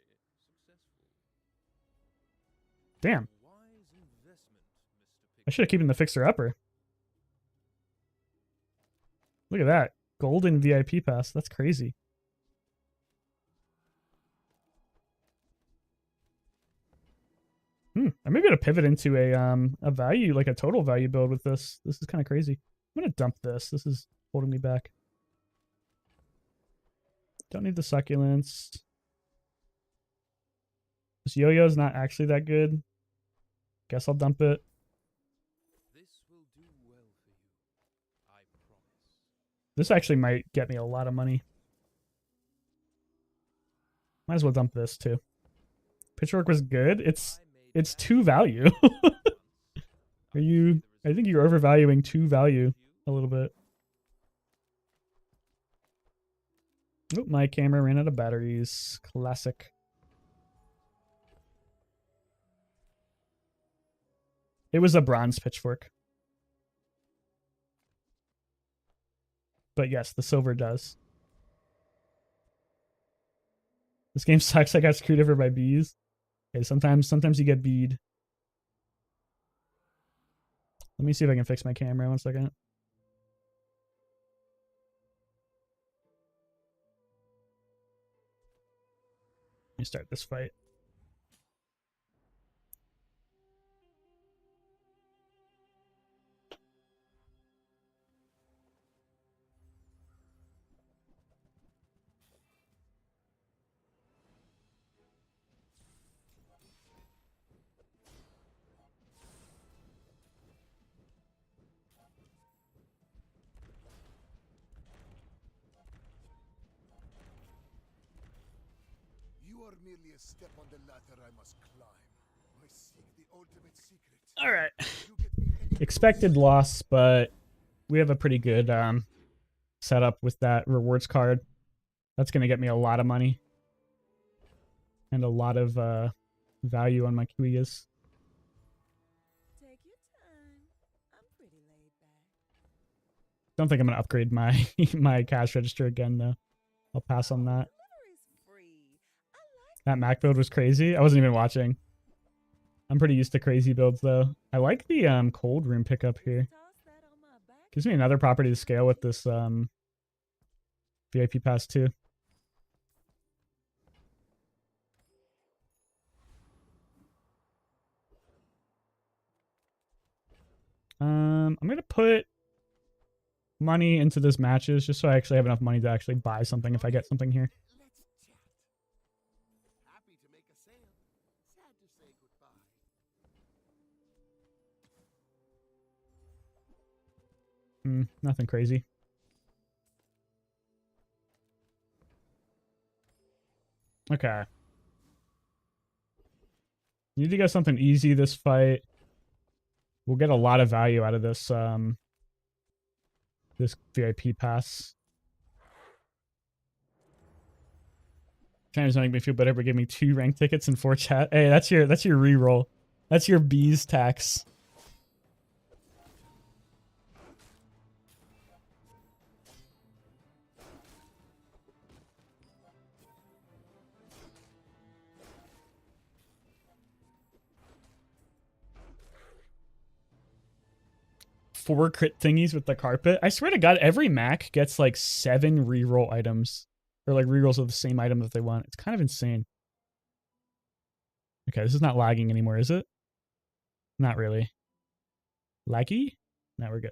Speaker 6: Damn. I should have kept the fixer-upper. Look at that. golden VIP pass. That's crazy. I may be able to pivot into a value, like a total value build with this. This is kind of crazy. I'm gonna dump this. This is holding me back. Don't need the succulents. This yo-yo is not actually that good. Guess I'll dump it.
Speaker 2: This will do well for you, I promise.
Speaker 6: This actually might get me a lot of money. Might as well dump this too. Pitchfork was good. It's 2 value. Are you? I think you're overvaluing 2 value a little bit. Oh, my camera ran out of batteries. Classic. It was a bronze pitchfork. But yes, the silver does. This game sucks. I got screwed over by bees. Okay, sometimes you get bead. Let me see if I can fix my camera. 1 second. Let me start this fight.
Speaker 2: You are merely a step on the ladder I must climb. I seek the ultimate secret.
Speaker 6: All right.
Speaker 2: You get me any
Speaker 6: Expected loss, but we have a pretty good setup with that rewards card. That's going to get me a lot of money. And a lot of value on my Kuigas.
Speaker 4: Take your time. I'm pretty laid back.
Speaker 6: Don't think I'm going to upgrade my my cash register again, though. I'll pass on that.
Speaker 4: Delivery's free. I like
Speaker 6: That Mac build was crazy. I wasn't even watching. I'm pretty used to crazy builds, though. I like the cold room pickup here.
Speaker 4: toss that on my back.
Speaker 6: Gives me another property to scale with this VIP pass, too. I'm gonna put money into this matches just so I actually have enough money to actually buy something if I get something here.
Speaker 2: Let's chat. Happy to make a sale. Sad to say goodbye.
Speaker 6: Nothing crazy. Okay. Need to get something easy this fight. We'll get a lot of value out of this this VIP pass. Trying to make me feel better, but give me 2 rank tickets and 4 chat. Hey, that's your reroll. That's your bees tax. Four crit thingies with the carpet. I swear to God, every Mac gets like 7 reroll items. Or like rerolls of the same item that they want. It's kind of insane. Okay, this is not lagging anymore, is it? Not really. Laggy? No, we're good.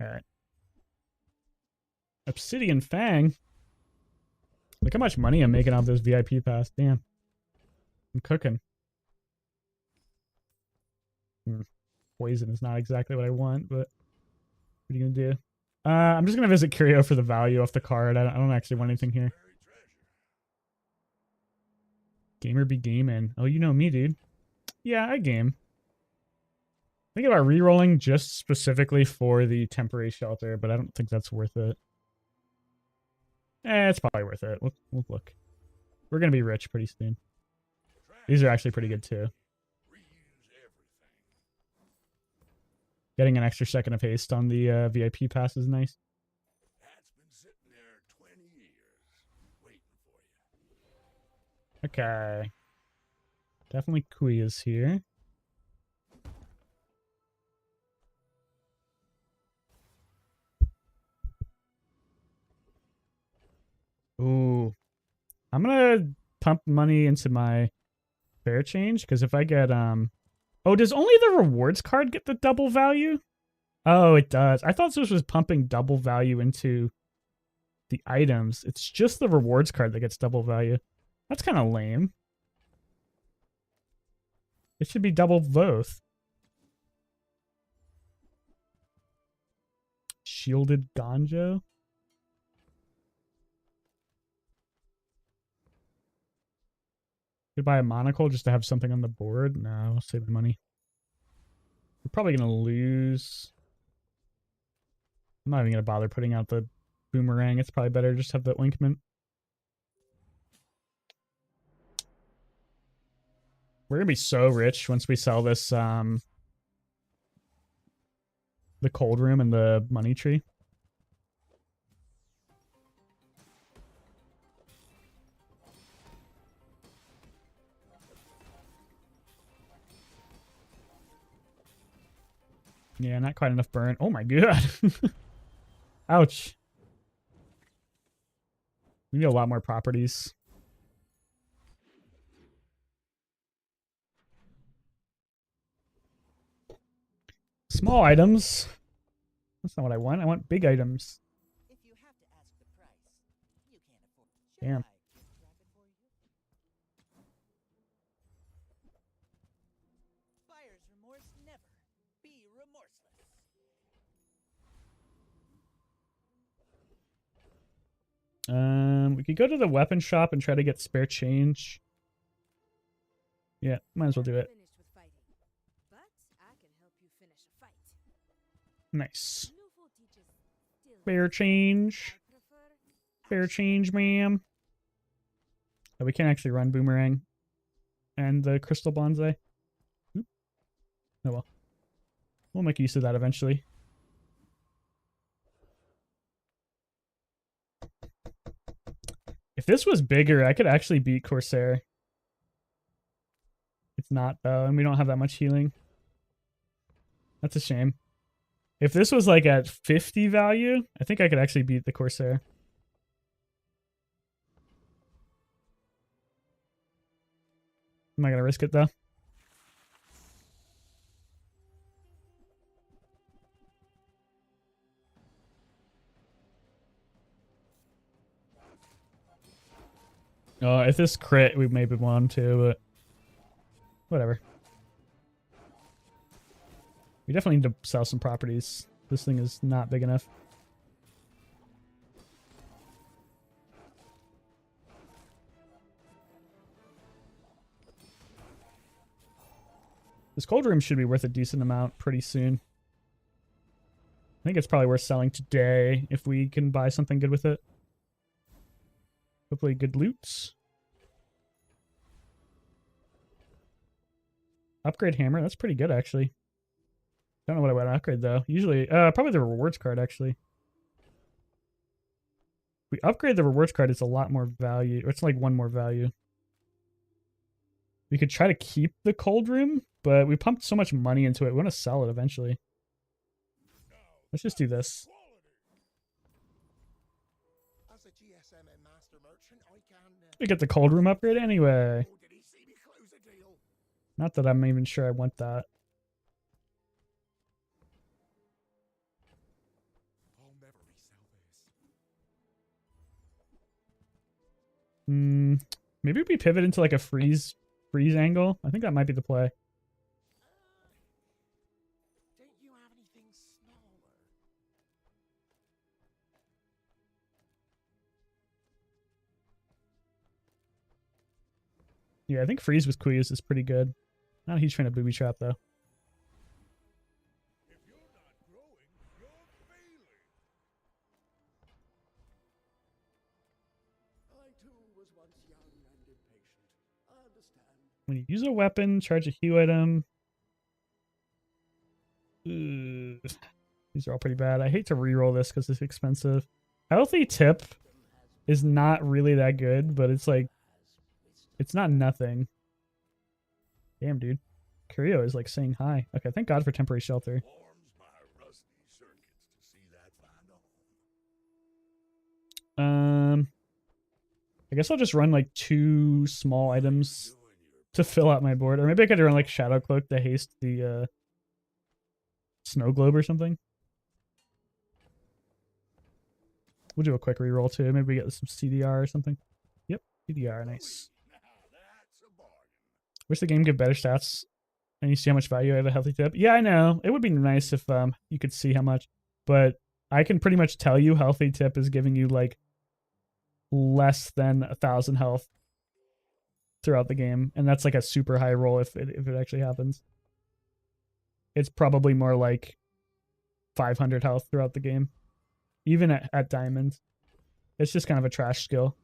Speaker 6: Alright. Obsidian Fang. Look how much money I'm making off this VIP pass. Damn. I'm cooking. Poison is not exactly what I want, but what are you gonna do? I'm just gonna visit Curio for the value off the card. I don't actually want anything here. Gamer be gaming. Oh, you know me, dude. Yeah, I game. Think about re-rolling just specifically for the temporary shelter, but I don't think that's worth it. It's probably worth it. We'll look. We're gonna be rich pretty soon. These are actually pretty good too. Getting an extra second of haste on the VIP pass is nice.
Speaker 2: That's been sitting there 20 years, waiting for you.
Speaker 6: Okay. Definitely Kui is here.
Speaker 1: I'm gonna pump money into my fair change because if I get oh, does only the rewards card get the double value? Oh, it does. I thought this was pumping double value into the items. It's just the rewards card that gets double value. That's kind of lame. It should be double both. Shielded Ganjo. Could buy a monocle just to have something on the board. No, I'll save the money. We're probably gonna lose. I'm not even gonna bother putting out the boomerang. It's probably better to just have the ointment. We're gonna be so rich once we sell this the cold room and the money tree. Yeah, not quite enough burn. Oh my god. Ouch. We need a lot more properties. Small items. That's not what I want. I want big items.
Speaker 5: If you have to ask the price, you can't afford. Should
Speaker 1: Damn.
Speaker 5: I grab it for you? Buyer's remorse never. Be remorseless.
Speaker 1: We could go to the weapon shop and try to get spare change. Yeah, might as well do it.
Speaker 7: Finished with fighting, but I can help you finish a fight.
Speaker 1: Nice.
Speaker 7: Lawful teaches still
Speaker 1: Spare change.
Speaker 7: I prefer
Speaker 1: Spare change, ma'am. Oh, we can't actually run boomerang and the crystal bonsai. Oop. Oh well. We'll make use of that eventually. If this was bigger, I could actually beat Corsair. It's not though, and we don't have that much healing. That's a shame. If this was like at 50 value, I think I could actually beat the Corsair. I'm not gonna risk it though. If this crit, we maybe won too, but whatever. We definitely need to sell some properties. This thing is not big enough. This cold room should be worth a decent amount pretty soon. I think it's probably worth selling today if we can buy something good with it. Hopefully good loots. Upgrade hammer, that's pretty good actually. Don't know what I would upgrade though. Usually, probably the rewards card actually. If we upgrade the rewards card, it's a lot more value. Or it's like one more value. We could try to keep the cold room, but we pumped so much money into it. We want to sell it eventually. Let's just do this.
Speaker 2: As a GSM and master merchant, I can.
Speaker 1: We get the cold room upgrade anyway.
Speaker 2: Oh, did he see me close a deal?
Speaker 1: Not that I'm even sure I want that.
Speaker 2: I'll never resell this.
Speaker 1: Maybe we pivot into like a freeze angle. I think that might be the play.
Speaker 2: Don't you have anything smaller?
Speaker 1: Yeah, I think freeze with Queez is pretty good. Not a huge fan of booby trap though.
Speaker 2: If you're not growing, you're failing. I too was once young and impatient. I understand.
Speaker 1: When you use a weapon, charge a hue item. Ugh. These are all pretty bad. I hate to reroll this because it's expensive. Healthy tip is not really that good, but it's like, it's not nothing. Damn, dude. Curio is like saying hi. Okay, thank God for temporary shelter.
Speaker 2: Warms my rusty circuits to see that find a home.
Speaker 1: I
Speaker 6: I guess I'll just run like 2 small items to fill out my board. Or maybe I could run like Shadow Cloak to haste the Snow Globe or something. We'll do a quick reroll too. Maybe we get some CDR or something. Yep, CDR, nice. Wish the game give better stats and you see how much value I have a healthy tip. Yeah, I know. It would be nice if you could see how much, but I can pretty much tell you healthy tip is giving you like less than 1,000 health throughout the game, and that's like a super high roll if it actually happens. It's probably more like 500 health throughout the game, even at diamond. It's just kind of a trash skill.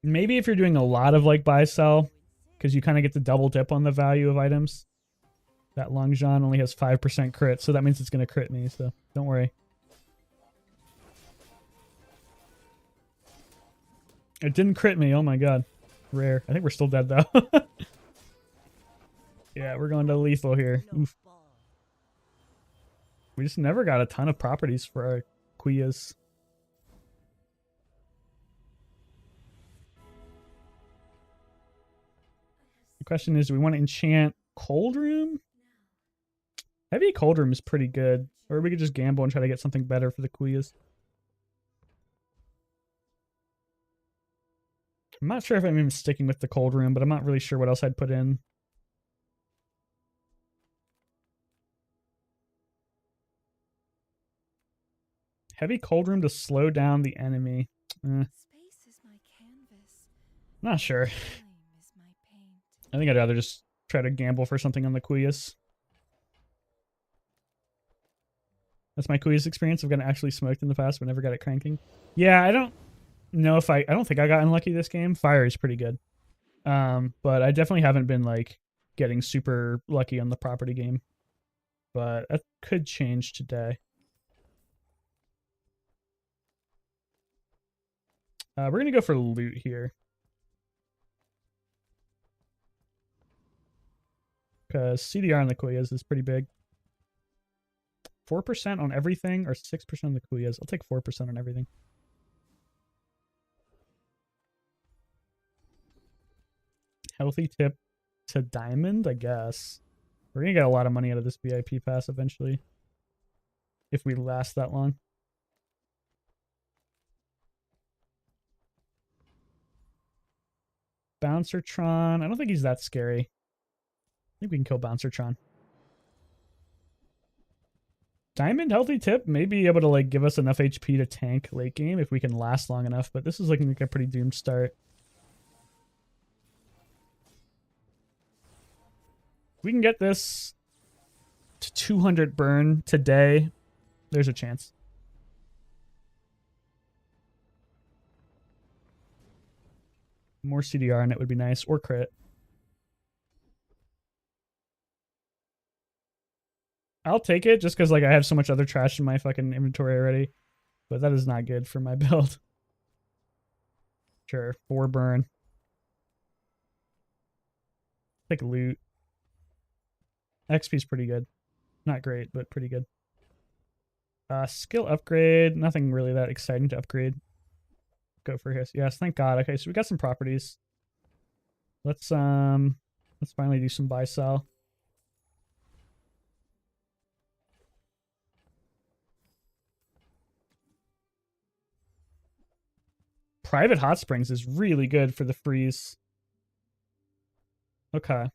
Speaker 6: Maybe if you're doing a lot of like buy sell, because you kind of get the double dip on the value of items. That Long John only has 5% crit, so that means it's going to crit me, so don't worry. It didn't crit me, oh my god. Rare. I think we're still dead though. Yeah, we're going to lethal here. Oof. We just never got a ton of properties for our Quillas. The question is, do we want to enchant Cold Room? Heavy Cold Room is pretty good. Or we could just gamble and try to get something better for the Quillas. I'm not sure if I'm even sticking with the Cold Room, but I'm not really sure what else I'd put in. Heavy Cold Room to slow down the enemy.
Speaker 7: Space is my canvas.
Speaker 6: Not sure.
Speaker 7: Time is my paint.
Speaker 6: I think I'd rather just try to gamble for something on the Quillas. That's my Quillas experience. I've gotten actually smoked in the past, but never got it cranking. Yeah, I don't know if I don't think I got unlucky this game. Fire is pretty good. But I definitely haven't been like getting super lucky on the property game. But that could change today. We're gonna go for loot here. Because CDR on the Quillas is pretty big. 4% on everything or 6% on the Quillas? I'll take 4% on everything. Healthy tip to diamond, I guess. We're gonna get a lot of money out of this VIP pass eventually. If we last that long. Bouncertron. I don't think he's that scary. I think we can kill Bouncertron. Diamond healthy tip may be able to like give us enough HP to tank late game if we can last long enough, but this is looking like a pretty doomed start. We can get this to 200 burn today. There's a chance. More CDR and it would be nice, or crit. I'll take it just because like I have so much other trash in my fucking inventory already. But that is not good for my build. Sure, 4 burn. Take loot. XP's pretty good. Not great, but pretty good. Skill upgrade. Nothing really that exciting to upgrade. Go for his. Yes, thank God. Okay, so we got some properties. Let's finally do some buy sell. Private Hot Springs is really good for the freeze. Okay.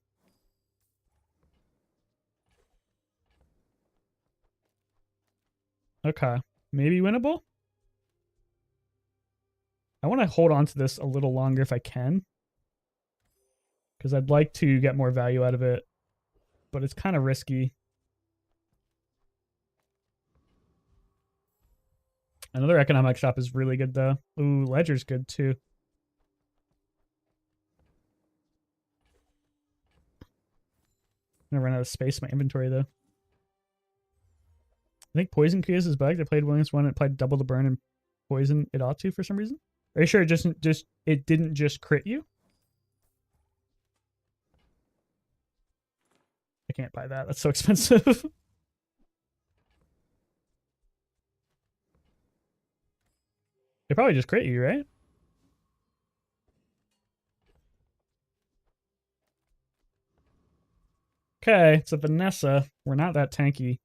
Speaker 6: Okay. Maybe winnable? I want to hold on to this a little longer if I can. Because I'd like to get more value out of it. But it's kind of risky. Another economic shop is really good though. Ooh, Ledger's good too. I'm gonna run out of space in my inventory though. I think Poison Quillas is bugged. I played Williams one, it applied double the burn and poison it ought to for some reason. Are you sure it didn't just crit you? I can't buy that. That's so expensive. They probably just crit you, right? Okay, it's a Vanessa. We're not that tanky.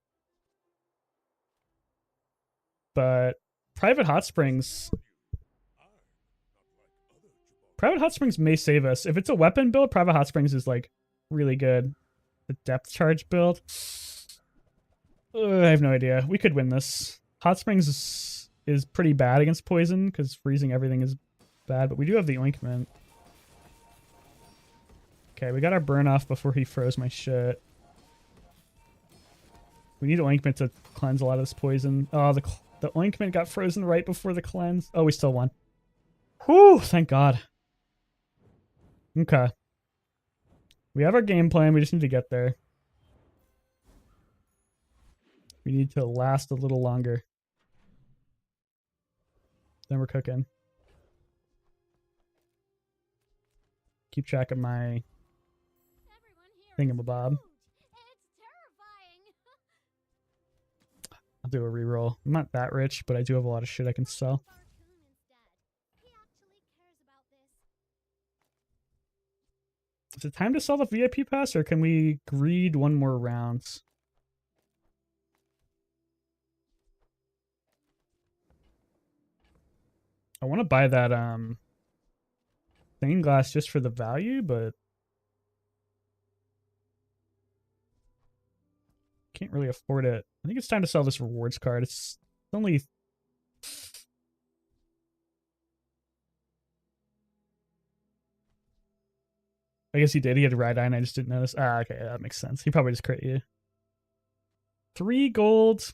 Speaker 6: But Private Hot Springs... Private Hot Springs may save us. If it's a weapon build, Private Hot Springs is, like, really good. The depth charge build... I have no idea. We could win this. Hot Springs is pretty bad against poison, because freezing everything is bad, but we do have the ointment. Okay, we got our burn off before he froze my shit. We need ointment to cleanse a lot of this poison. Oh, the ointment got frozen right before the cleanse. Oh, we still won. Whew, thank God. Okay. We have our game plan. We just need to get there. We need to last a little longer. Then we're cooking. Keep track of my thingamabob. I'll do a reroll. I'm not that rich, but I do have a lot of shit I can sell. Is it time to sell the VIP pass, or can we greed one more round? I want to buy that stained glass just for the value, but can't really afford it. I think it's time to sell this rewards card. It's only... I guess he did. He had a red eye and I just didn't notice. Ah, okay, that makes sense. He probably just crit you. 3 gold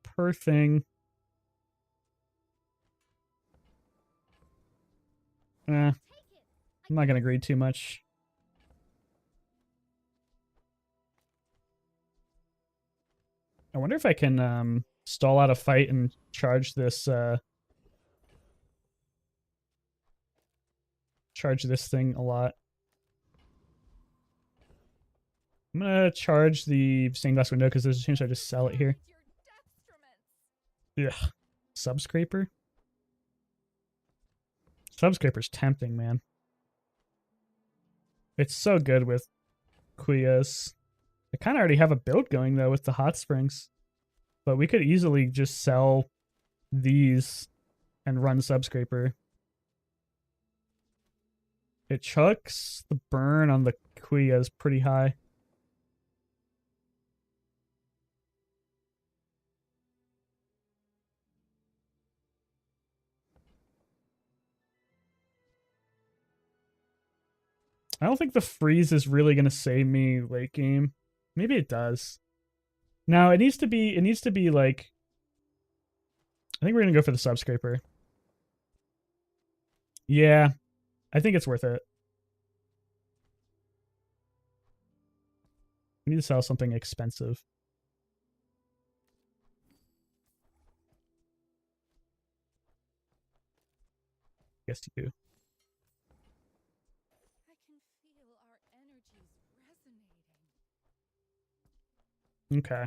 Speaker 6: per thing. I'm not gonna greed too much. I wonder if I can stall out a fight and charge this thing a lot. I'm gonna charge the stained glass window because there's a chance I just sell it here. Yeah, subscraper. Subscraper's tempting, man. It's so good with Quillas. I kind of already have a build going, though, with the hot springs. But we could easily just sell these and run Subscraper. It chucks the burn on the Quillas pretty high. I don't think the freeze is really going to save me late game. Maybe it does. Now, it needs to be like... I think we're going to go for the Subscraper. Yeah, I think it's worth it. We need to sell something expensive. Yes, you do. Okay.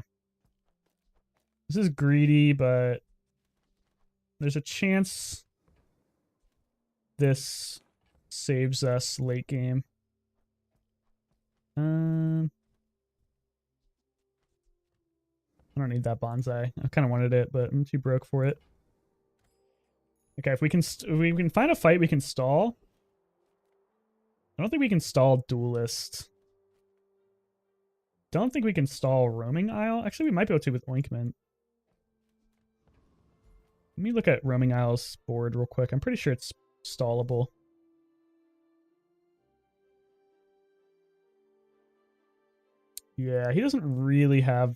Speaker 6: This is greedy, but there's a chance this saves us late game. I don't need that bonsai. I kind of wanted it, but I'm too broke for it. Okay, if we can find a fight we can stall. I don't think we can stall Duelist. Don't think we can stall Roaming Isle. Actually, we might be able to with Ointment. Let me look at Roaming Isle's board real quick. I'm pretty sure it's stallable. Yeah, he doesn't really have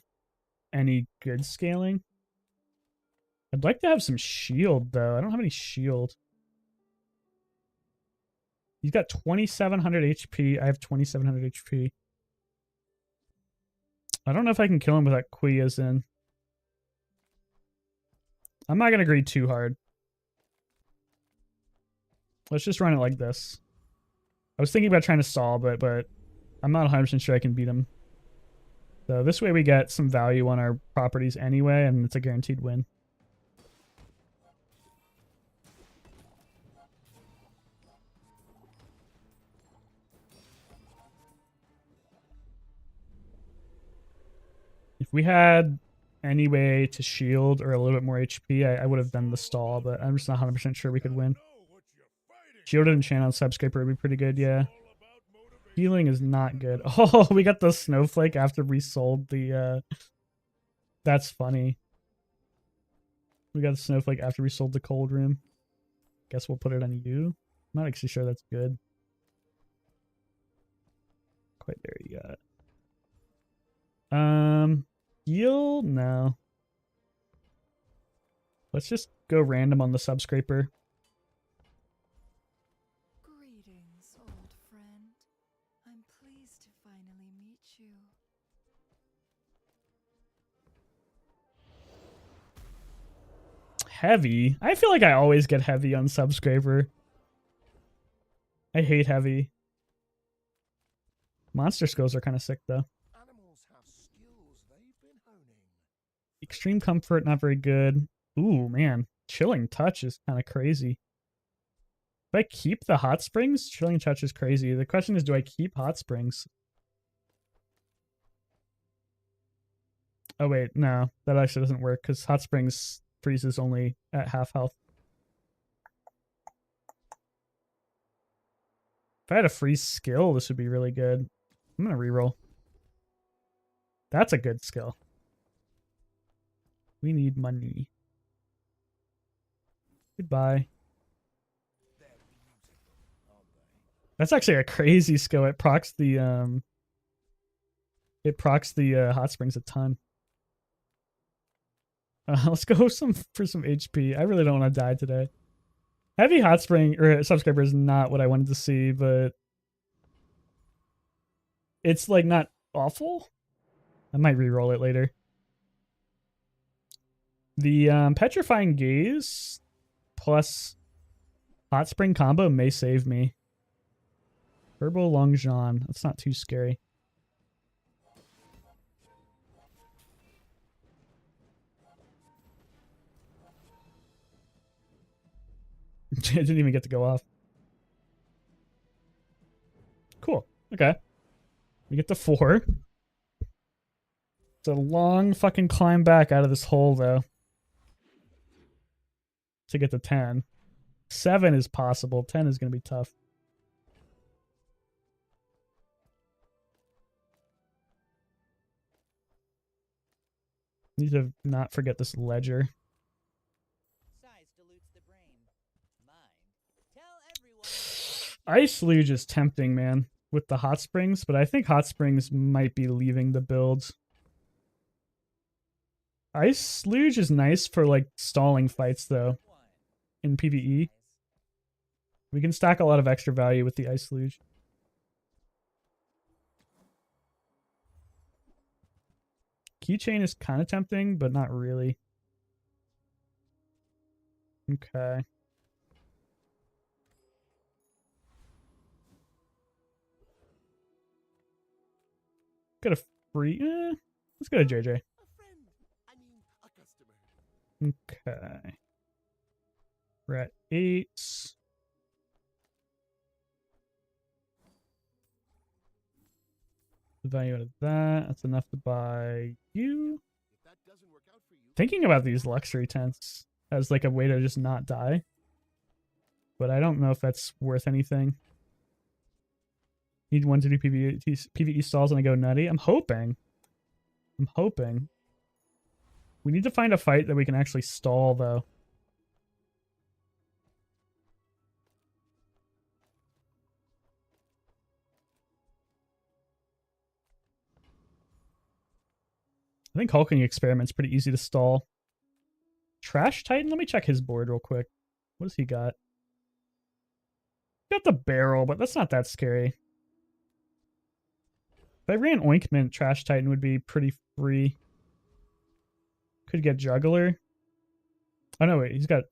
Speaker 6: any good scaling. I'd like to have some shield, though. I don't have any shield. He's got 2,700 HP. I have 2,700 HP. I don't know if I can kill him without Quillas in. I'm not going to greed too hard. Let's just run it like this. I was thinking about trying to stall, but I'm not 100% sure I can beat him. So this way we get some value on our properties anyway, and it's a guaranteed win. If we had any way to shield or a little bit more HP, I would have done the stall, but I'm just not 100% sure we could win. Shielded and channel subscraper would be pretty good, yeah. Healing is not good. Oh, we got the snowflake after we sold the, That's funny. We got the snowflake after we sold the cold room. Guess we'll put it on you. I'm not actually sure that's good. Quite there you got. Heal? No. Let's just go random on the subscraper.
Speaker 7: Greetings, old friend. I'm pleased to finally meet you.
Speaker 6: Heavy? I feel like I always get heavy on subscraper. I hate heavy. Monster skills are kind of sick though.
Speaker 2: Animals have skills they've been honing.
Speaker 6: Extreme comfort, not very good. Ooh, man. Chilling touch is kind of crazy. If I keep the hot springs, chilling touch is crazy. The question is, do I keep hot springs? Oh wait, no. That actually doesn't work because hot springs freezes only at half health. If I had a freeze skill, this would be really good. I'm gonna reroll. That's a good skill. We need money. Goodbye. That's actually a crazy skill. It procs the hot springs a ton. Let's go for some HP. I really don't want to die today. Heavy hot spring or subscriber is not what I wanted to see, but it's like not awful. I might re-roll it later. The petrifying gaze plus hot spring combo may save me. Herbal Long John. That's not too scary. It didn't even get to go off. Cool. Okay. We get to 4. It's a long fucking climb back out of this hole, though. To get to 10. 7 is possible. 10 is going to be tough. Need to not forget this ledger.
Speaker 5: Size dilutes the brain. Mine. Tell everyone.
Speaker 6: Ice Luge is tempting, man, with the hot springs, but I think hot springs might be leaving the builds. Ice Luge is nice for like stalling fights though. In PvE. We can stack a lot of extra value with the Ice Luge. Keychain is kind of tempting, but not really. Okay. Got a free... let's go to JJ.
Speaker 2: A friend. I mean, a customer.
Speaker 6: Okay. We're at 8. The value out of that. That's enough to buy you.
Speaker 2: If that doesn't work out for you,
Speaker 6: Thinking about these luxury tents as like a way to just not die. But I don't know if that's worth anything. Need one to do PvE stalls and I go nutty. I'm hoping. We need to find a fight that we can actually stall though. I think Hulking Experiment's pretty easy to stall. Trash Titan? Let me check his board real quick. What does he got? He got the barrel, but that's not that scary. If I ran Ointment, Trash Titan would be pretty free. Could get Juggler. Oh no, wait, he's got...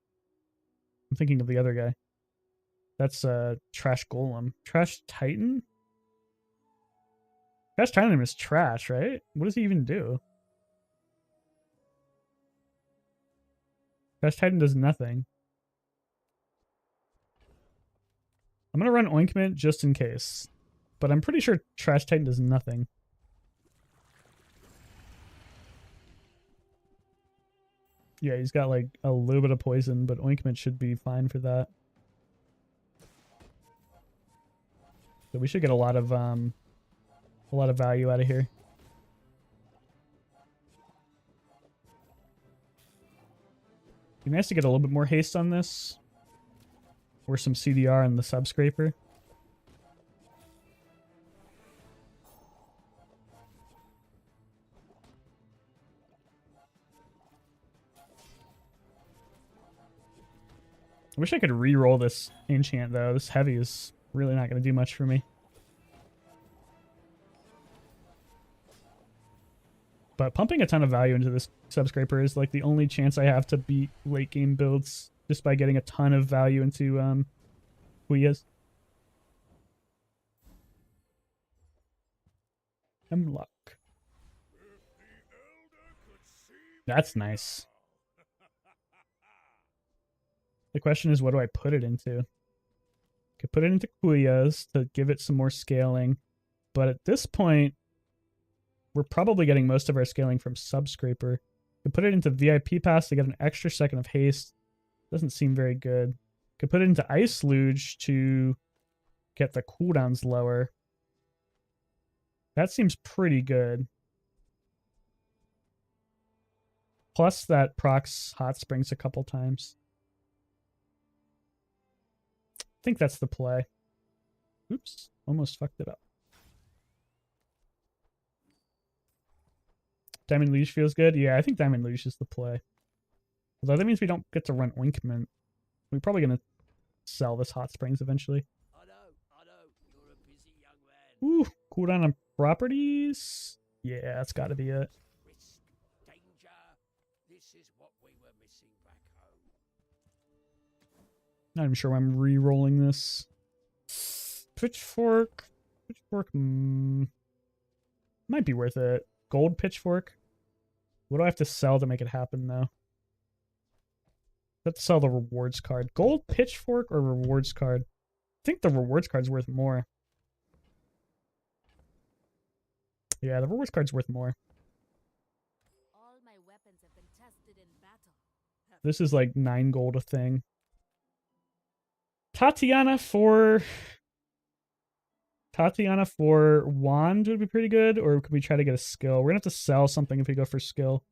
Speaker 6: I'm thinking of the other guy. That's Trash Golem. Trash Titan? Crash Titan is trash, right? What does he even do? Crash Titan does nothing. I'm gonna run Ointment just in case. But I'm pretty sure Trash Titan does nothing. Yeah, he's got like a little bit of poison, but Ointment should be fine for that. So we should get a lot of value out of here. Be nice to get a little bit more haste on this. Or some CDR on the subscraper. I wish I could re-roll this enchant though. This heavy is really not going to do much for me. But pumping a ton of value into this subscraper is like the only chance I have to beat late game builds, just by getting a ton of value into who he is. Hemlock. That's nice. The question is, what do I put it into? I could put it into Kuya's to give it some more scaling. But at this point, we're probably getting most of our scaling from Subscraper. Could put it into VIP Pass to get an extra second of haste. Doesn't seem very good. Could put it into Ice Luge to get the cooldowns lower. That seems pretty good. Plus that procs Hot Springs a couple times. I think that's the play. Oops, almost fucked it up. Diamond Luge feels good. Yeah, I think Diamond Luge is the play. Although that means we don't get to run Ointment. We're probably going to sell this Hot Springs eventually.
Speaker 2: I know, you're a busy young man.
Speaker 6: Ooh, cooldown on properties. Yeah, that's got to be it.
Speaker 2: Risk, danger. This is what we were missing back home.
Speaker 6: Not even sure why I'm re-rolling this. Pitchfork. Pitchfork might be worth it. Gold Pitchfork. What do I have to sell to make it happen, though? I have to sell the rewards card. Gold Pitchfork or rewards card? I think the rewards card's worth more. Yeah, the rewards card's worth more.
Speaker 4: All my weapons have been tested in battle.
Speaker 6: This is like 9 gold a thing. Tatiana for wand would be pretty good, or could we try to get a skill? We're gonna have to sell something if we go for skill.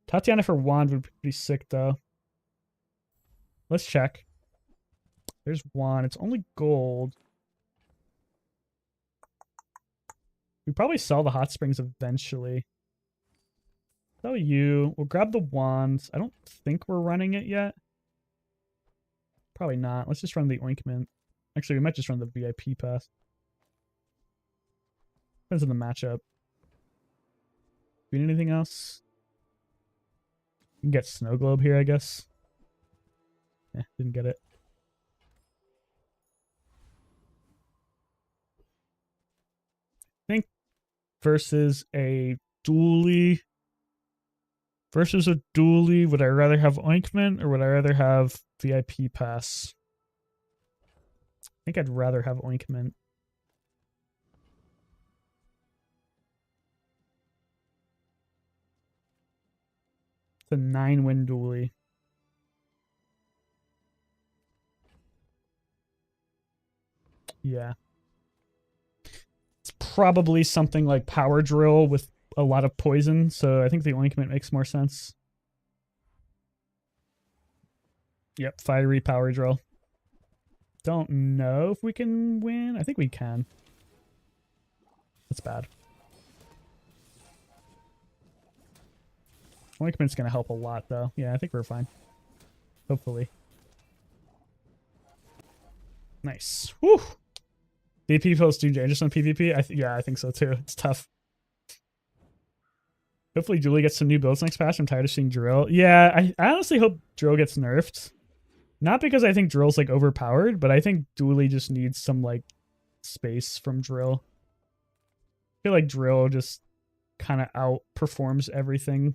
Speaker 6: Tatiana for wand would be pretty sick though. Let's check. There's wand. It's only gold. We probably sell the hot springs eventually. Sell you. We'll grab the wands. I don't think we're running it yet. Probably not. Let's just run the ointment. Actually, we might just run the VIP pass. Depends on the matchup. Do we need anything else? We can get Snow Globe here, I guess. Yeah, didn't get it. I think versus a dually. Versus a dually, would I rather have Ointment or would I rather have VIP Pass? I think I'd rather have Ointment. It's a 9-win dually. Yeah. It's probably something like Power Drill with a lot of poison, so I think the Ointment makes more sense. Yep, Fiery Power Drill. Don't know if we can win. I think we can. That's bad. Ointment's gonna help a lot, though. Yeah, I think we're fine. Hopefully. Nice. Woo! VP feels too dangerous on PvP? Yeah, I think so too. It's tough. Hopefully Julie gets some new builds next patch. I'm tired of seeing Drill. Yeah, I honestly hope Drill gets nerfed. Not because I think Drill's like overpowered, but I think Dooley just needs some like space from Drill. feel like drill just kind of outperforms everything,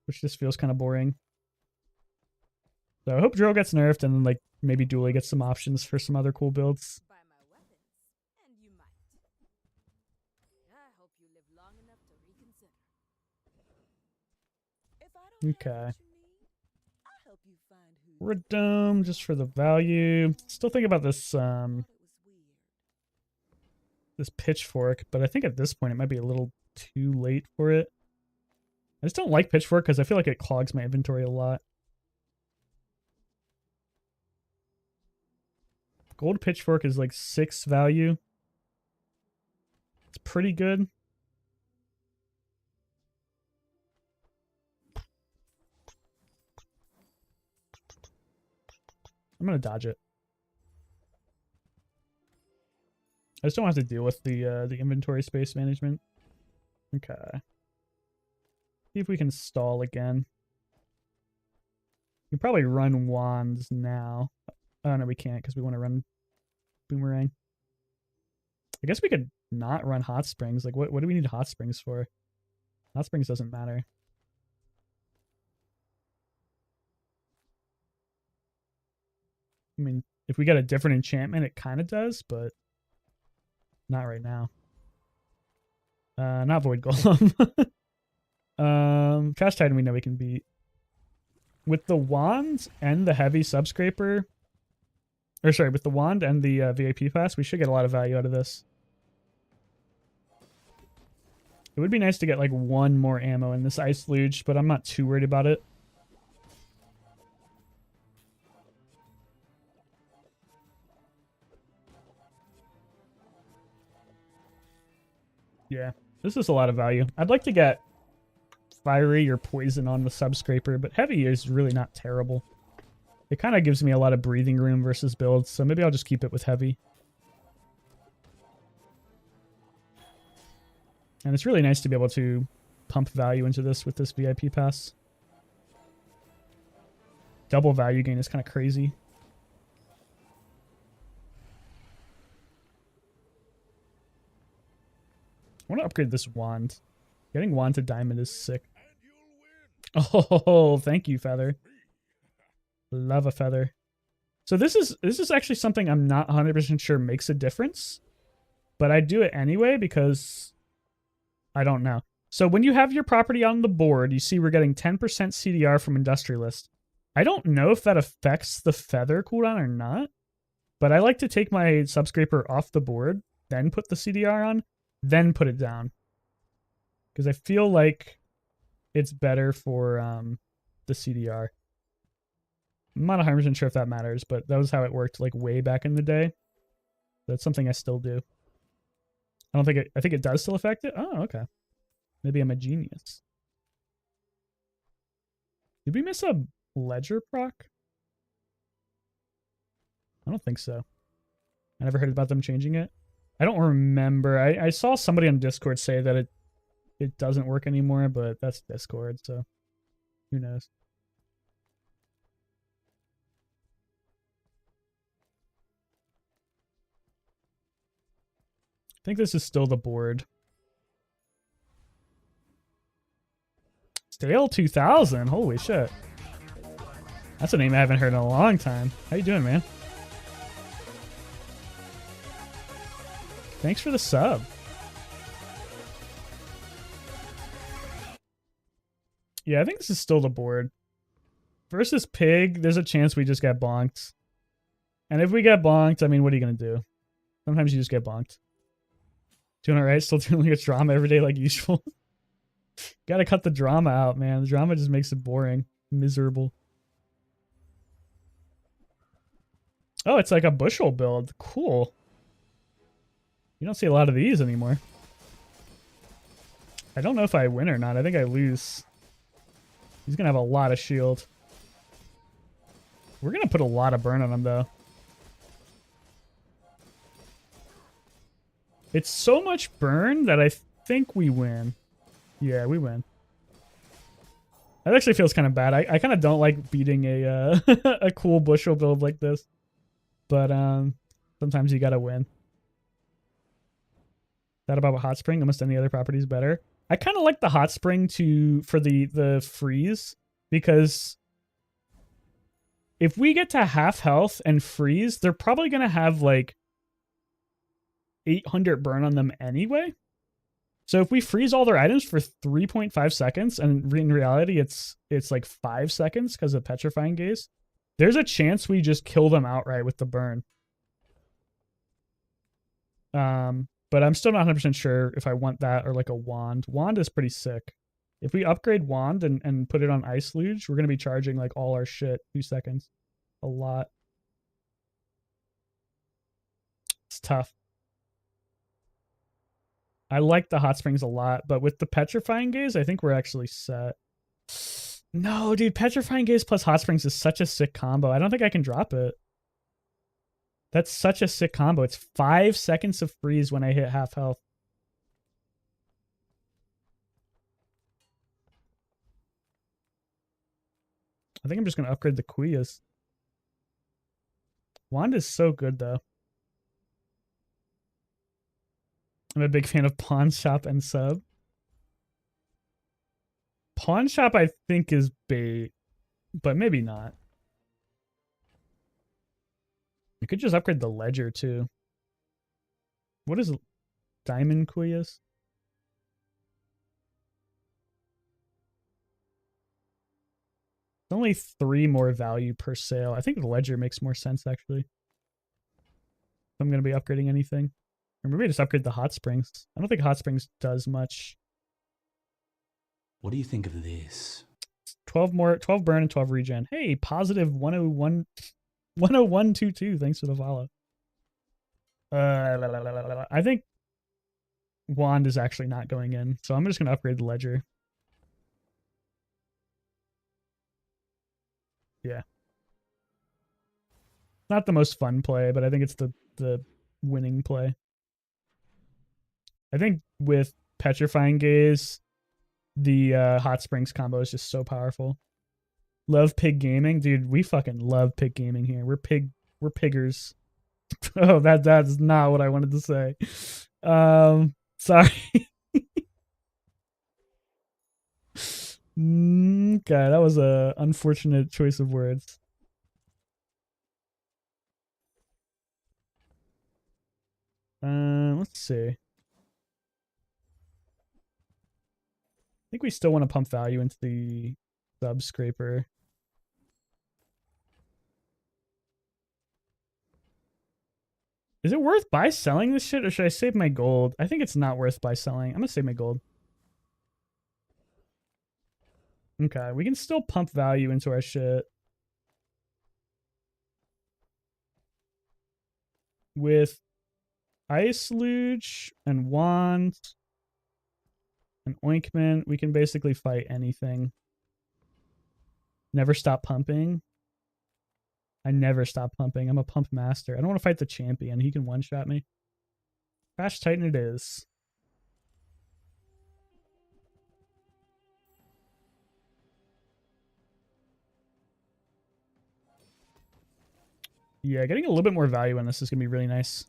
Speaker 6: which just feels kind of boring. So I hope drill gets nerfed, and then like maybe dually gets some options for some other cool builds.
Speaker 4: By my weapons, and you might. I hope you live long enough to reconsider. If I don't have
Speaker 6: Okay.
Speaker 4: what you need, I'll help you find who
Speaker 6: Redome just for the value. Still think about this
Speaker 4: thought it was weird.
Speaker 6: this pitchfork, but I think at this point it might be a little too late for it. I just don't like pitchfork because I feel like it clogs my inventory a lot. Gold pitchfork is like 6 value. It's pretty good. I'm gonna dodge it. I just don't have to deal with the inventory space management. Okay. See if we can stall again. We can probably run wands now. Oh no, we can't because we want to run boomerang. I guess we could not run hot springs. Like, what do we need hot springs for? Hot springs doesn't matter. I mean, if we get a different enchantment, it kind of does, but not right now. Not Void Golem. Trash Titan we know we can beat. With the wand and the heavy subscraper, or sorry, with the wand and the VIP pass, we should get a lot of value out of this. It would be nice to get like one more ammo in this ice luge, but I'm not too worried about it. Yeah, this is a lot of value. I'd like to get fiery or poison on the subscraper, but heavy is really not terrible. It kind of gives me a lot of breathing room versus builds, so maybe I'll just keep it with heavy. And it's really nice to be able to pump value into this with this VIP pass. Double value gain is kind of crazy. I want to upgrade this wand. Getting wand to diamond is sick. Oh, thank you, Feather. Love a feather. So this is actually something I'm not 100% sure makes a difference, but I do it anyway because I don't know. So when you have your property on the board, you see we're getting 10% CDR from Industrialist. I don't know if that affects the feather cooldown or not, but I like to take my subscraper off the board, then put the CDR on, then put it down. Because I feel like it's better for the CDR. I'm not 100% sure if that matters, but that was how it worked like way back in the day. That's something I still do. I don't think it, I think it does still affect it. Oh, okay. Maybe I'm a genius. Did we miss a ledger proc? I don't think so. I never heard about them changing it. I don't remember. I saw somebody on Discord say that it doesn't work anymore, but that's Discord, so who knows. I think this is still the board. Stale 2000. Holy shit. That's a name I haven't heard in a long time. How you doing, man? Thanks for the sub. Yeah, I think this is still the board. Versus Pig, there's a chance we just get bonked. And if we get bonked, I mean, what are you going to do? Sometimes you just get bonked. Doing alright, still dealing with drama every day like usual. Gotta cut the drama out, man. The drama just makes it boring. Miserable. Oh, it's like a bushel build. Cool. You don't see a lot of these anymore. I don't know if I win or not. I think I lose. He's gonna have a lot of shield. We're gonna put a lot of burn on him, though. It's so much burn that I think we win. Yeah, we win. That actually feels kind of bad. I kind of don't like beating a a cool bushel build like this. But sometimes you gotta win. That about Hot Spring? Almost any other property is better. I kind of like the Hot Spring for the freeze, because if we get to half health and freeze, they're probably gonna have like 800 burn on them anyway. So if we freeze all their items for 3.5 seconds, and in reality it's like 5 seconds because of Petrifying Gaze, there's a chance we just kill them outright with the burn. But I'm still not 100% sure if I want that or like a wand. Wand is pretty sick. If we upgrade wand and put it on Ice Luge, we're going to be charging like all our shit 2 seconds. A lot. It's tough. I like the Hot Springs a lot, but with the Petrifying Gaze, I think we're actually set. No, dude, Petrifying Gaze plus Hot Springs is such a sick combo. I don't think I can drop it. That's such a sick combo. It's 5 seconds of freeze when I hit half health. I think I'm just going to upgrade the Quillas. Wand is so good, though. I'm a big fan of Pawn Shop and Sub. Pawn Shop, I think, is bait, but maybe not. You could just upgrade the Ledger, too. What is Diamond Quillas? Only 3 more value per sale. I think the Ledger makes more sense, actually. If I'm going to be upgrading anything. Or maybe just upgrade the Hot Springs. I don't think Hot Springs does much.
Speaker 3: What do you think of this?
Speaker 6: 12 burn and 12 regen. Hey, positive 10122. Thanks for the follow. I think Wand is actually not going in, so I'm just going to upgrade the Ledger. Yeah. Not the most fun play, but I think it's the winning play. I think with Petrifying Gaze, the Hot Springs combo is just so powerful. Love Pig Gaming. Dude, we fucking love Pig Gaming here. We're piggers. Oh, that's not what I wanted to say. Sorry. Okay, that was a unfortunate choice of words. Let's see. I think we still want to pump value into the sub scraper. Is it worth buy selling this shit, or should I save my gold? I think it's not worth buy selling. I'm gonna save my gold. Okay, we can still pump value into our shit. With Ice Luge and Wand and Ointment, we can basically fight anything. Never stop pumping. I never stop pumping. I'm a pump master. I don't want to fight the champion. He can one-shot me. Crash Titan it is. Yeah, getting a little bit more value on this is going to be really nice.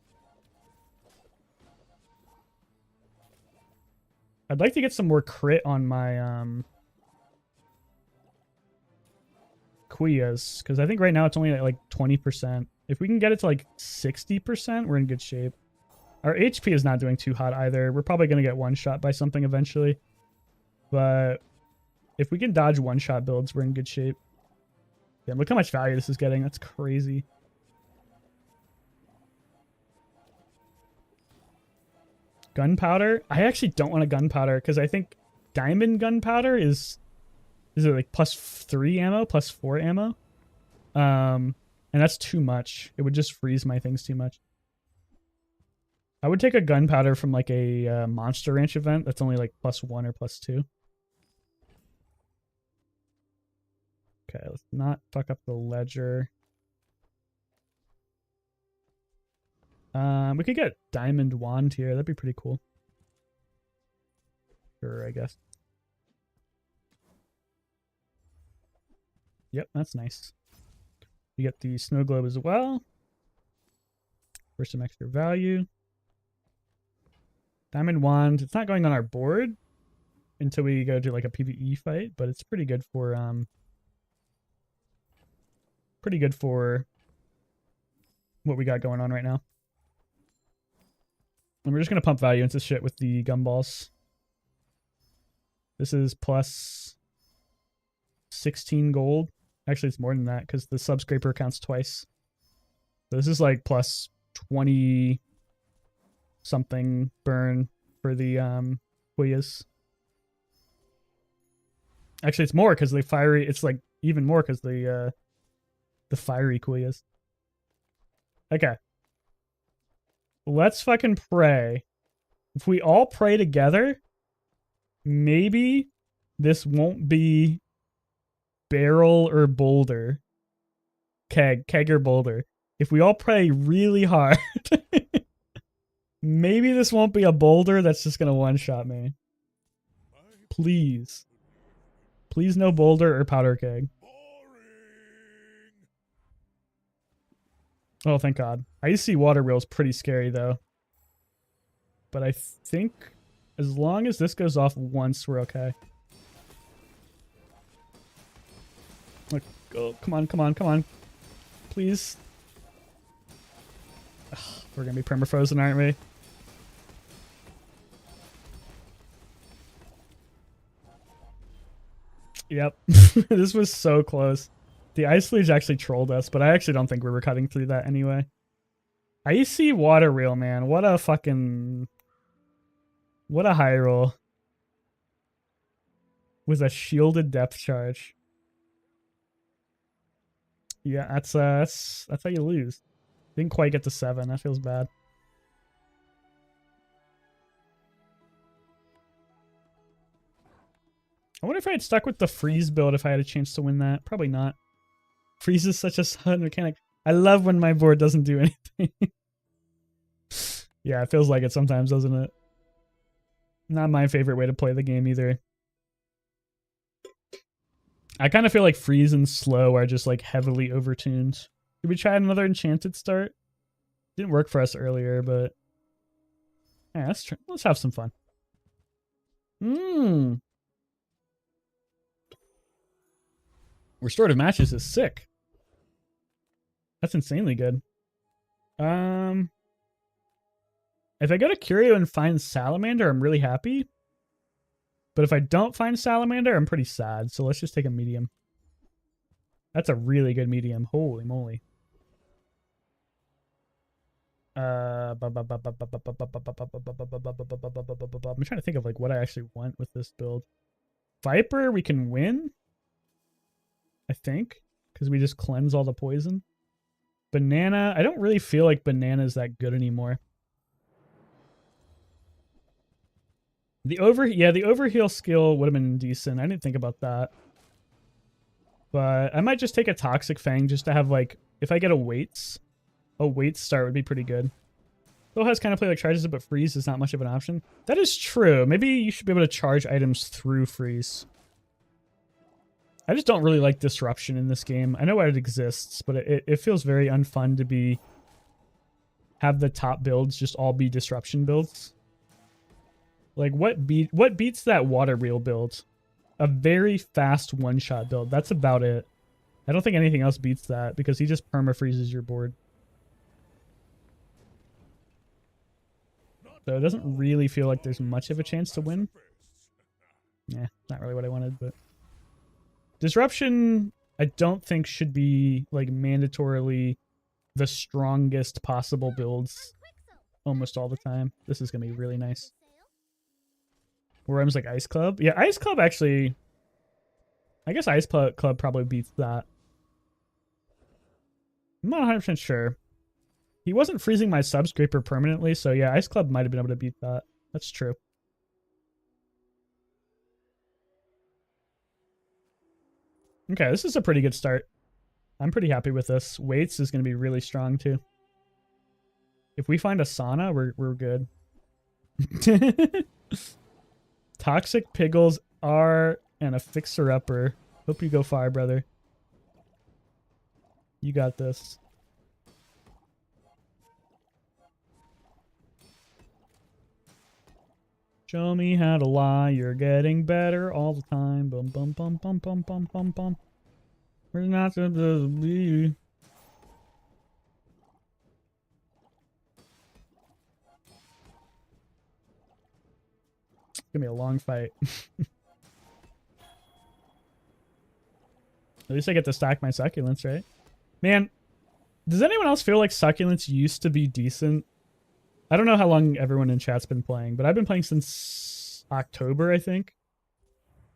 Speaker 6: I'd like to get some more crit on my Quillas, because I think right now it's only at like 20%. If we can get it to like 60%, we're in good shape. Our HP is not doing too hot either. We're probably going to get one-shot by something eventually. But if we can dodge one-shot builds, we're in good shape. Damn, look how much value this is getting. That's crazy. Gunpowder? I actually don't want a gunpowder because I think diamond gunpowder is it like +3 ammo, +4 ammo? And that's too much. It would just freeze my things too much. I would take a gunpowder from like a Monster Ranch event that's only like +1 or +2. Okay, let's not fuck up the Ledger. We could get Diamond Wand here. That'd be pretty cool. Sure, I guess. Yep, that's nice. You get the Snow Globe as well. For some extra value. Diamond Wand. It's not going on our board until we go to like a PvE fight, but it's pretty good for what we got going on right now. And we're just gonna pump value into shit with the gumballs. This is plus 16 gold. Actually, it's more than that because the subscraper counts twice. So this is like plus 20 something burn for the Quillas. Actually, it's more because the fiery. It's like even more because the fiery Quillas. Okay. Let's fucking pray. If we all pray together, maybe this won't be barrel or boulder. Keg or boulder. If we all pray really hard, maybe this won't be a boulder that's just gonna one-shot me. Please. Please no boulder or powder keg. Oh, thank God. Icy water wheel is pretty scary, though. But I think as long as this goes off once, we're okay. Look, oh, come on, come on, come on. Please. Ugh, we're going to be permafrozen, aren't we? Yep. This was so close. The Ice Leech actually trolled us, but I actually don't think we were cutting through that anyway. Icy water reel, man. What a fucking... What a high roll. With a shielded depth charge. Yeah, that's how you lose. Didn't quite get to 7. That feels bad. I wonder if I had stuck with the freeze build if I had a chance to win that. Probably not. Freeze is such a solid mechanic. I love when my board doesn't do anything. Yeah, it feels like it sometimes, doesn't it? Not my favorite way to play the game either. I kind of feel like freeze and slow are just like heavily overtuned. Should we try another enchanted start? Didn't work for us earlier, but yeah, let's have some fun. Restorative matches is sick. That's insanely good. If I go to Curio and find Salamander, I'm really happy. But if I don't find Salamander, I'm pretty sad. So let's just take a medium. That's a really good medium. Holy moly. I'm trying to think of like what I actually want with this build. Viper, we can win. I think. Because we just cleanse all the poison. Banana, I don't really feel like banana is that good anymore. The overheal skill would have been decent. I didn't think about that. But I might just take a Toxic Fang just to have like, if I get a weights start would be pretty good. Though has kind of play like charges it, but freeze is not much of an option. That is true. Maybe you should be able to charge items through freeze. I just don't really like disruption in this game. I know it exists, but it feels very unfun to have the top builds just all be disruption builds. Like what beats that water wheel build? A very fast one-shot build. That's about it. I don't think anything else beats that because he just perma-freezes your board. So it doesn't really feel like there's much of a chance to win. Yeah, not really what I wanted, but... Disruption, I don't think should be like mandatorily the strongest possible builds almost all the time. This is going to be really nice. Worms like Ice Club. Yeah, Ice Club actually... I guess Ice Club probably beats that. I'm not 100% sure. He wasn't freezing my Subscraper permanently, so yeah, Ice Club might have been able to beat that. That's true. Okay, this is a pretty good start. I'm pretty happy with this. Weights is going to be really strong too. If we find a sauna, we're good. Toxic Piggles are and a fixer-upper. Hope you go far, brother. You got this. Show me how to lie. You're getting better all the time. Bum bum bum bum bum bum bum bum. We're not supposed to be. It's gonna be a long fight. At least I get to stack my succulents, right? Man, does anyone else feel like succulents used to be decent? I don't know how long everyone in chat's been playing, but I've been playing since October, I think.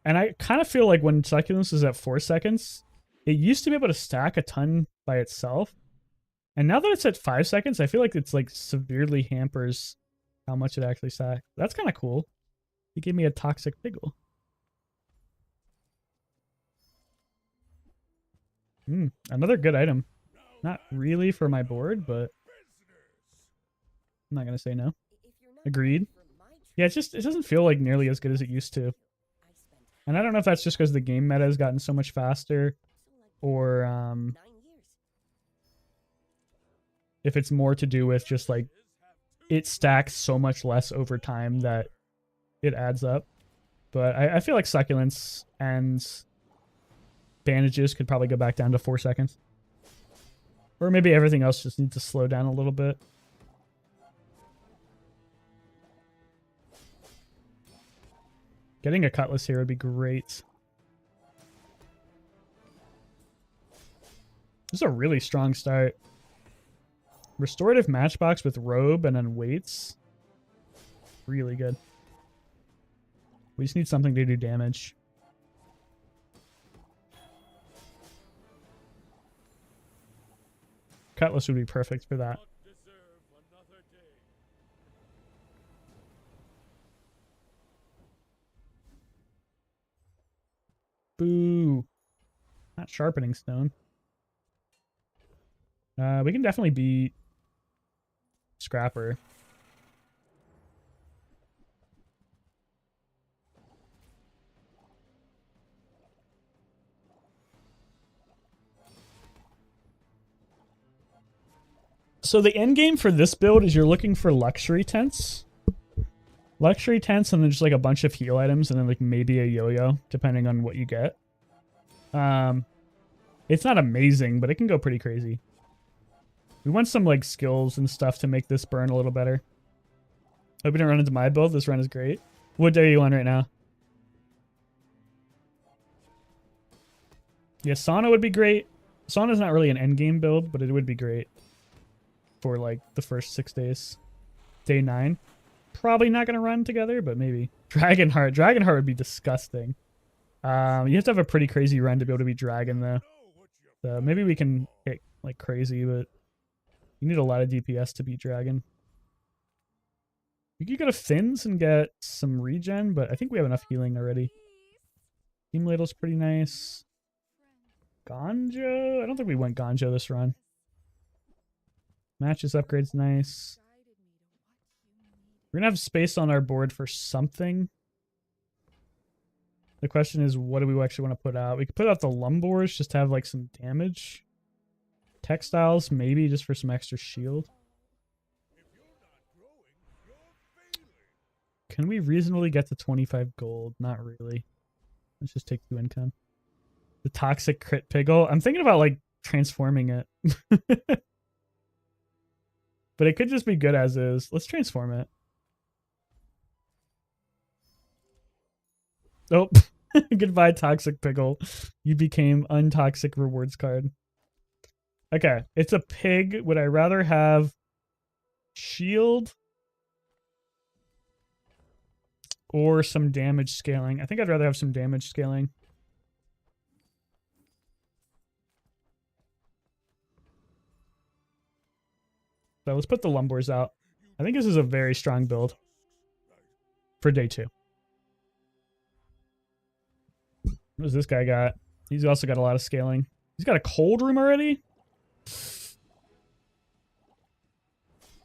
Speaker 6: And I kind of feel like when succulents is at 4 seconds, it used to be able to stack a ton by itself. And now that it's at 5 seconds, I feel like it's like severely hampers how much it actually stacks. That's kind of cool. He gave me a toxic piggle. Another good item. Not really for my board, but I'm not gonna say no. Agreed. Yeah, it doesn't feel like nearly as good as it used to. And I don't know if that's just because the game meta has gotten so much faster, or if it's more to do with just like it stacks so much less over time that it adds up. But I feel like succulents and bandages could probably go back down to 4 seconds. Or maybe everything else just needs to slow down a little bit. Getting a cutlass here would be great. This is a really strong start. Restorative matchbox with robe and then weights. Really good. We just need something to do damage. Cutlass would be perfect for that. Boo. Not sharpening stone. We can definitely beat Scrapper. So the end game for this build is you're looking for luxury tents. Luxury tents and then just like a bunch of heal items and then like maybe a yo-yo, depending on what you get. It's not amazing, but it can go pretty crazy. We want some like skills and stuff to make this burn a little better. Hope you don't run into my build. This run is great. What day are you on right now? Yeah, Sauna would be great. Sauna's not really an endgame build, but it would be great for like the first 6 days. Day 9. Probably not going to run together, but maybe. Dragonheart. Dragonheart would be disgusting. You have to have a pretty crazy run to be able to beat Dragon, though. So maybe we can hit like crazy, but you need a lot of DPS to beat Dragon. You could go to Fins and get some regen, but I think we have enough healing already. Team Ladle's pretty nice. Ganjo? I don't think we went Ganjo this run. Matches upgrade's nice. We're gonna have space on our board for something. The question is, what do we actually want to put out? We could put out the Lumbors just to have like some damage. Textiles, maybe just for some extra shield. Can we reasonably get to 25 gold? Not really. Let's just take 2 income. The toxic crit piggle. I'm thinking about like transforming it. But it could just be good as is. Let's transform it. Oh, goodbye, toxic pickle. You became untoxic rewards card. Okay, it's a pig. Would I rather have shield or some damage scaling? I think I'd rather have some damage scaling. So let's put the Lumbors out. I think this is a very strong build for day 2. What does this guy got? He's also got a lot of scaling. He's got a cold room already?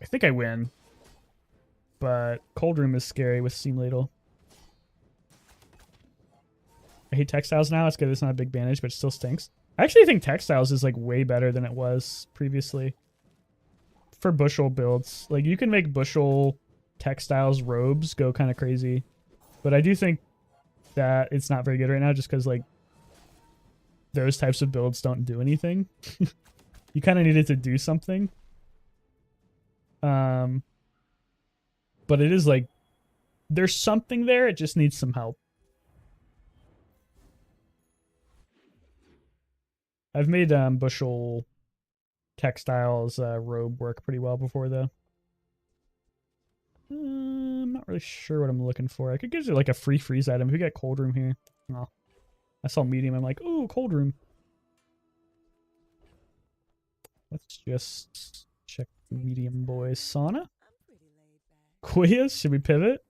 Speaker 6: I think I win. But cold room is scary with Steam Ladle. I hate textiles now. It's good it's not a big bandage, but it still stinks. I actually think textiles is like way better than it was previously. For bushel builds. Like you can make bushel textiles robes go kind of crazy. But I do think that it's not very good right now just because like those types of builds don't do anything. You kind of need it to do something. But it is like there's something there, it just needs some help. I've made bushel textiles robe work pretty well before though. I'm not really sure what I'm looking for. I could give you like a free freeze item if we got cold room here. Oh, I saw medium. I'm like, ooh, cold room. Let's just check the medium boys. Sauna?
Speaker 4: I'm pretty laid back.
Speaker 6: Quillas? Should we pivot?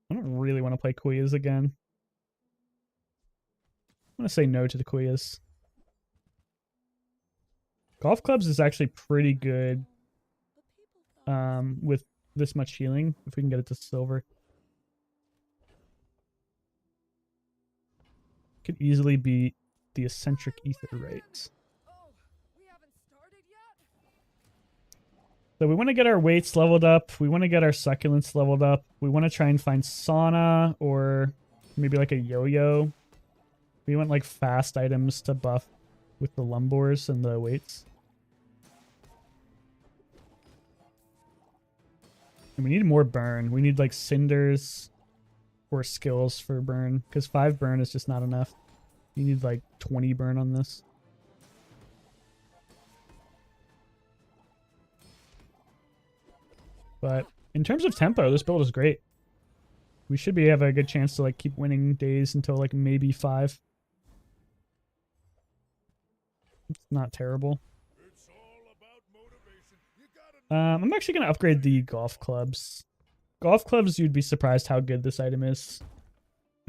Speaker 6: I don't really want to play Quillas again. I'm going to say no to the Quillas. Golf clubs is actually pretty good
Speaker 4: But people thought
Speaker 6: with this much healing, if we can get it to silver. Could easily beat the eccentric ether rates.
Speaker 7: Oh, we haven't started yet?
Speaker 6: So we want to get our weights leveled up. We want to get our succulents leveled up. We want to try and find sauna or maybe like a yo-yo. We want like fast items to buff with the lumbors and the weights. And we need more burn. We need like cinders or skills for burn because 5 burn is just not enough. You need like 20 burn on this. But in terms of tempo, this build is great. We should have a good chance to like keep winning days until like maybe 5. It's not terrible.
Speaker 2: It's all about motivation. You gotta
Speaker 6: I'm actually going to upgrade the golf clubs. Golf clubs, you'd be surprised how good this item is.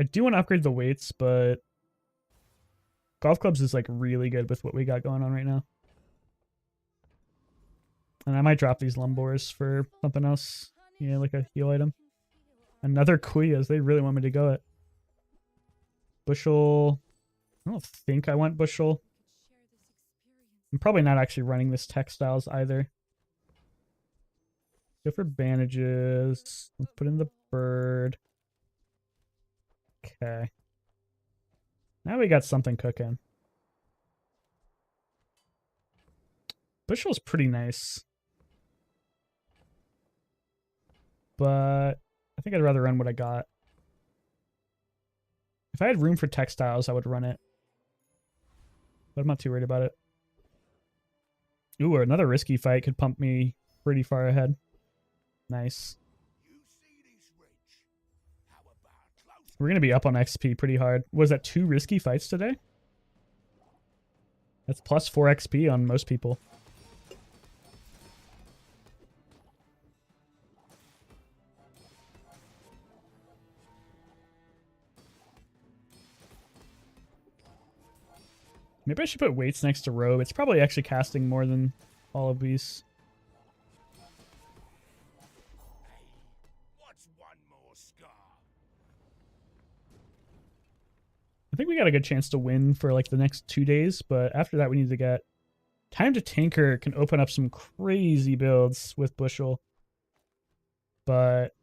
Speaker 6: I do want to upgrade the weights, but golf clubs is like really good with what we got going on right now. And I might drop these lumbors for something else. Yeah, like a heal item. Another Quillas. They really want me to go it. Bushel. I don't think I want bushel. I'm probably not actually running this textiles either. Go for bandages. Let's put in the bird. Okay. Now we got something cooking. Bushel's pretty nice. But I think I'd rather run what I got. If I had room for textiles, I would run it. But I'm not too worried about it. Ooh, another risky fight could pump me pretty far ahead. Nice.
Speaker 2: You see this rich. How about close?
Speaker 6: We're going to be up on XP pretty hard. Was that 2 risky fights today? That's plus 4 XP on most people. Maybe I should put weights next to robe. It's probably actually casting more than all of these.
Speaker 2: What's one more scar?
Speaker 6: I think we got a good chance to win for like the next 2 days, but after that we need to get... Time to Tinker can open up some crazy builds with Bushel. But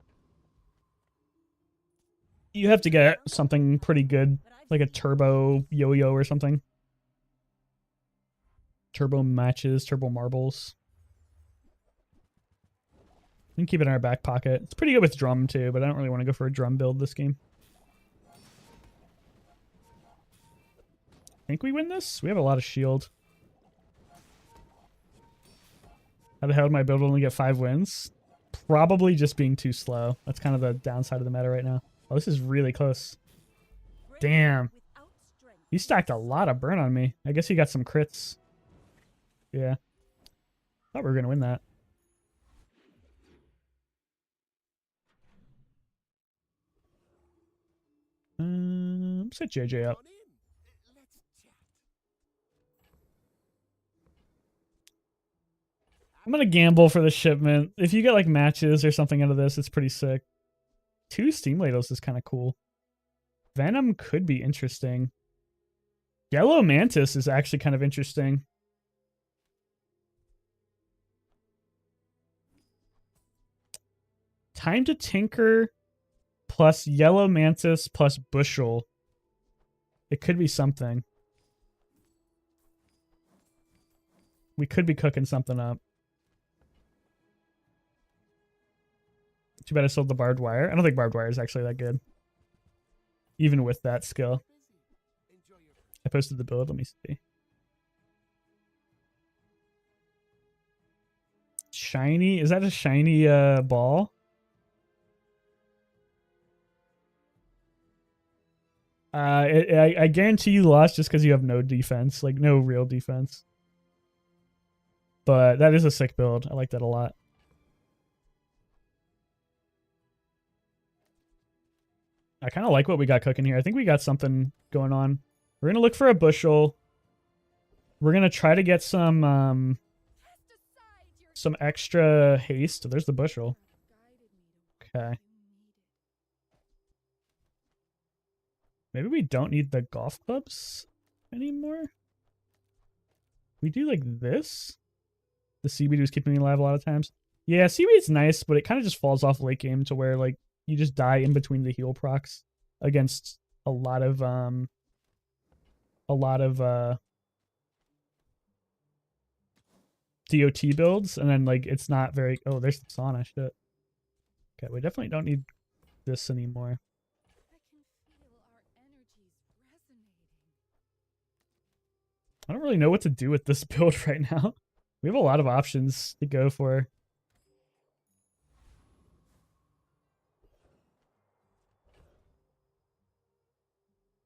Speaker 6: you have to get something pretty good, like a turbo yo-yo or something. Turbo matches, turbo marbles. We can keep it in our back pocket. It's pretty good with drum too, but I don't really want to go for a drum build this game. Think we win this? We have a lot of shield. How the hell did my build only get 5 wins? Probably just being too slow. That's kind of the downside of the meta right now. Oh, this is really close. Damn.
Speaker 4: without strength.
Speaker 6: He stacked a lot of burn on me. I guess he got some crits. Yeah. Thought we were going to win that. Set JJ up.
Speaker 2: On in. Let's chat.
Speaker 6: I'm going to gamble for the shipment. If you get like matches or something out of this, it's pretty sick. 2 Steam Ladles is kind of cool. Venom could be interesting. Yellow Mantis is actually kind of interesting. Time to Tinker plus Yellow Mantis plus Bushel. It could be something. We could be cooking something up. Too bad I sold the barbed wire. I don't think barbed wire is actually that good. Even with that skill. I posted the build. Let me see. Shiny? Is that a shiny ball? I guarantee you lost just because you have no defense. Like, no real defense. But that is a sick build. I like that a lot. I kind of like what we got cooking here. I think we got something going on. We're going to look for a bushel. We're going to try to get some extra haste. There's the bushel. Okay. Maybe we don't need the golf clubs anymore. We do like this. The seaweed was keeping me alive a lot of times. Yeah, seaweed's nice, but it kind of just falls off late game to where like you just die in between the heal procs against a lot of DOT builds, and then like it's not very. Oh, there's the sauna shit. Okay, we definitely don't need this anymore. I don't really know what to do with this build right now. We have a lot of options to go for.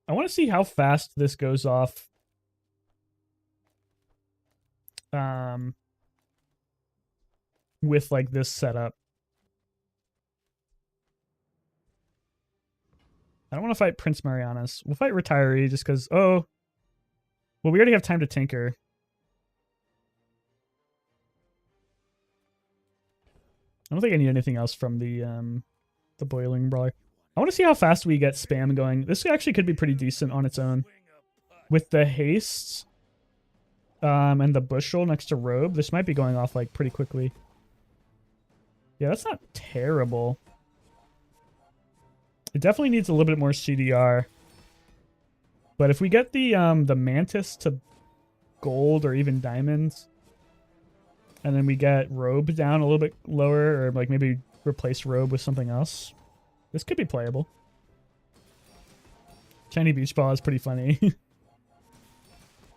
Speaker 6: I want to see how fast this goes off. With like this setup. I don't want to fight Prince Mariana's. We'll fight Retiree just because, oh. Well, we already have Time to Tinker. I don't think I need anything else from the Boiling Brawler. I want to see how fast we get spam going. This actually could be pretty decent on its own. With the haste and the bushel next to robe, this might be going off like pretty quickly. Yeah, that's not terrible. It definitely needs a little bit more CDR. But if we get the mantis to gold or even diamonds, and then we get robe down a little bit lower, or like maybe replace robe with something else, this could be playable. Shiny beach ball is pretty funny.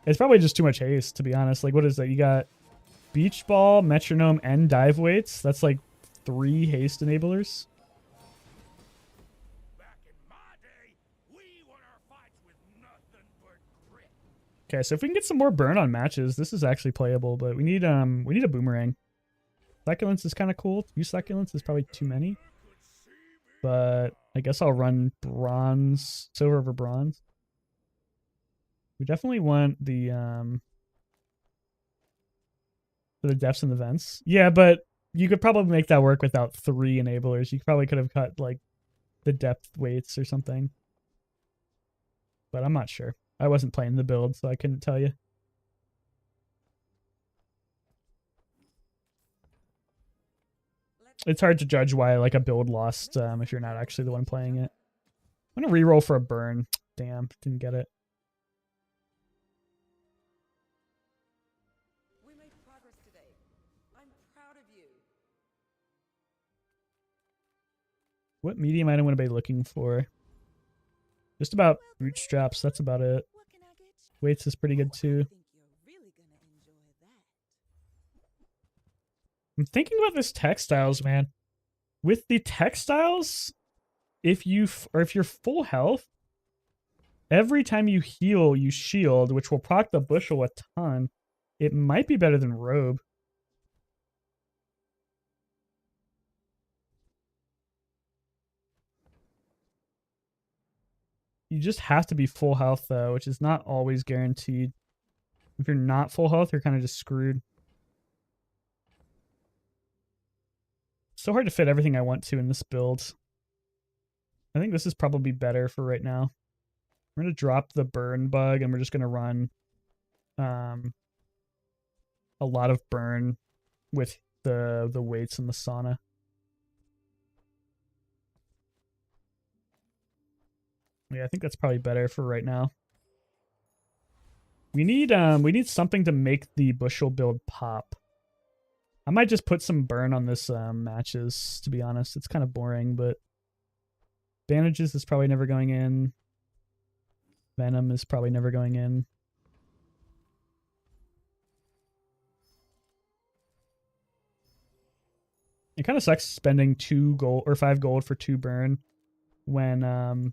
Speaker 6: It's probably just too much haste, to be honest. Like, what is that? You got beach ball, metronome, and dive weights. That's like 3 haste enablers. Okay, so if we can get some more burn on matches, this is actually playable, but we need a boomerang. Succulents is kind of cool. 2 succulents is probably too many. But I guess I'll run bronze, silver over bronze. We definitely want the for the depths and the vents. Yeah, but you could probably make that work without 3 enablers. You probably could have cut like the depth weights or something. But I'm not sure. I wasn't playing the build, so I couldn't tell you. It's hard to judge why like a build lost if you're not actually the one playing it. I'm gonna reroll for a burn. Damn, didn't get it.
Speaker 4: We made progress today. I'm proud of you.
Speaker 6: What medium item would I be looking for? Just about bootstraps, that's about it.
Speaker 4: What can I get you?
Speaker 6: Weights is pretty good too.
Speaker 4: I think you're really gonna enjoy that.
Speaker 6: I'm thinking about this textiles, man. With the textiles, if you're full health, every time you heal, you shield, which will proc the bushel a ton. It might be better than robe. You just have to be full health though, which is not always guaranteed. If you're not full health, you're kind of just screwed. So hard to fit everything I want to in this build. I think this is probably better for right now. We're going to drop the burn bug and we're just going to run a lot of burn with the weights and the sauna. Yeah, I think that's probably better for right now. We need something to make the bushel build pop. I might just put some burn on this matches, to be honest. It's kind of boring, but bandages is probably never going in. Venom is probably never going in. It kind of sucks spending 2 gold or 5 gold for 2 burn when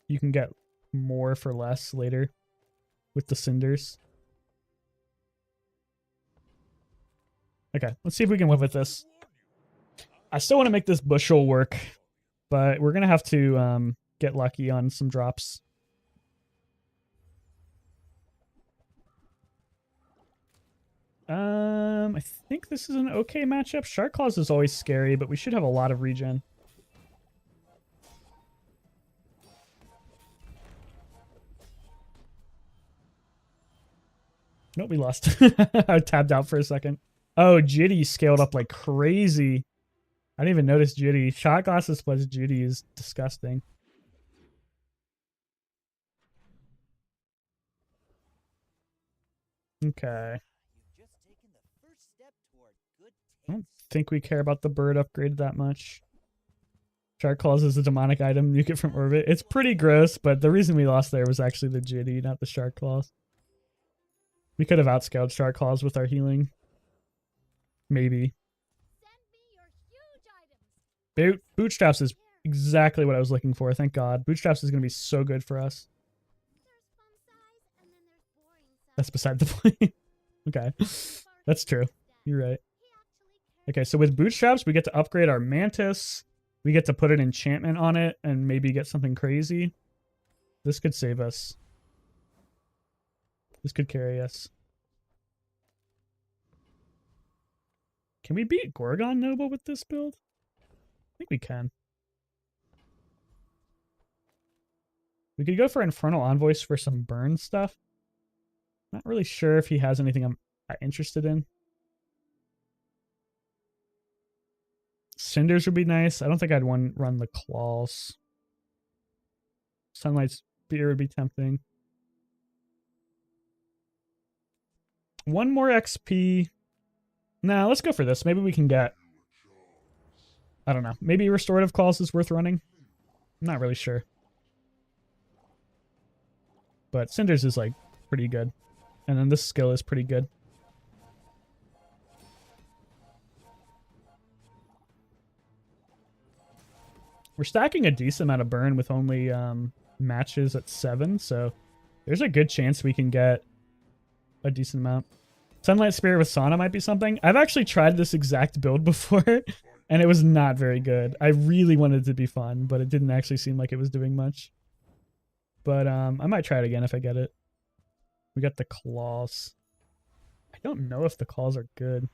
Speaker 6: you can get more for less later with the cinders. Okay, let's see if we can live with this. I still want to make this bushel work, but we're gonna have to get lucky on some drops. I think this is an okay matchup. Shark Claws is always scary, but we should have a lot of regen. Nope, we lost. I tabbed out for a second. Oh, Jitty scaled up like crazy. I didn't even notice Jitty. Shot glasses plus Jitty is disgusting. Okay.
Speaker 5: You've just taken the first step toward good
Speaker 6: I don't
Speaker 5: taste.
Speaker 6: think we care about the bird upgrade that much. Shark Claws is a demonic item you get from Orbit. It's pretty gross, but the reason we lost there was actually the Jitty, not the Shark Claws. We could have outscaled Shark Claws with our healing. Maybe. Bootstraps is exactly what I was looking for. Thank God. Bootstraps is going to be so good for us. That's beside the point. Okay. That's true. You're right. Okay, so with Bootstraps, we get to upgrade our Mantis. We get to put an enchantment on it and maybe get something crazy. This could save us. This could carry us. Can we beat Gorgon Noble with this build? I think we can. We could go for Infernal Envoys for some burn stuff. Not really sure if he has anything I'm interested in. Cinders would be nice. I don't think I'd run the Claws. Sunlight Spear would be tempting. One more XP. Nah, let's go for this. Maybe we can get... I don't know. Maybe Restorative Claws is worth running. I'm not really sure. But Cinders is like pretty good. And then this skill is pretty good. We're stacking a decent amount of burn with only matches at 7, so there's a good chance we can get a decent amount. Sunlight Spirit with Sauna might be something. I've actually tried this exact build before, and it was not very good. I really wanted it to be fun, but it didn't actually seem like it was doing much. But I might try it again if I get it. We got the Claws. I don't know if the Claws are good.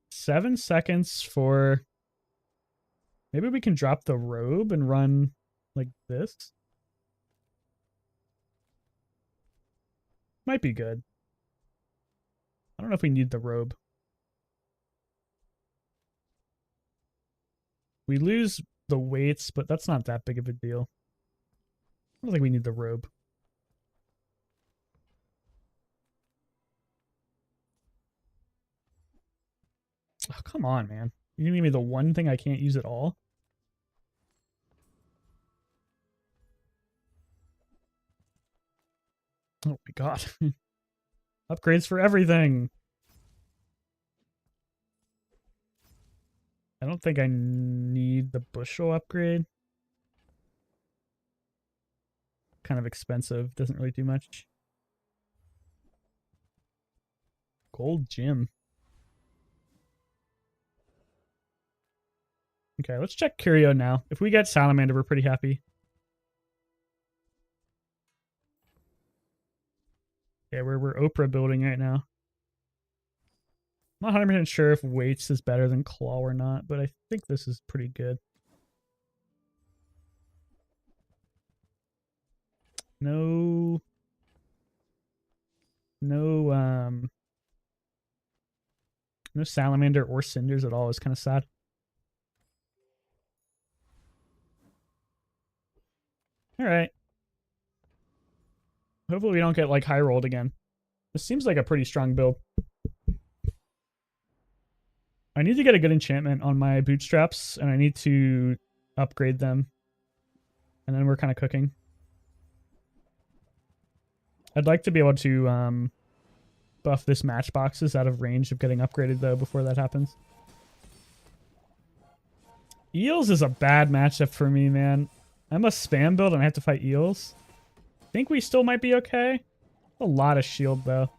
Speaker 6: Seven seconds for... Maybe we can drop the robe and run like this. Might be good. I don't know if we need the robe. We lose the weights, but that's not that big of a deal. I don't think we need the robe. Oh, come on, man. You're gonna give me the one thing I can't use at all? Oh my god. Upgrades for everything. I don't think I need the bushel upgrade. Kind of expensive. Doesn't really do much. Gold gym. Okay, let's check Curio now. If we get Salamander, we're pretty happy. Yeah, we're Oprah building right now. I'm not 100% sure if weights is better than claw or not, but I think this is pretty good. No, No salamander or cinders at all is kind of sad. All right. Hopefully we don't get like high rolled again. This seems like a pretty strong build. I need to get a good enchantment on my bootstraps, and I need to upgrade them. And then we're kind of cooking. I'd like to be able to buff this matchboxes out of range of getting upgraded, though, before that happens. Eels is a bad matchup for me, man. I'm a spam build, and I have to fight eels. I think we still might be okay. A lot of shield, though.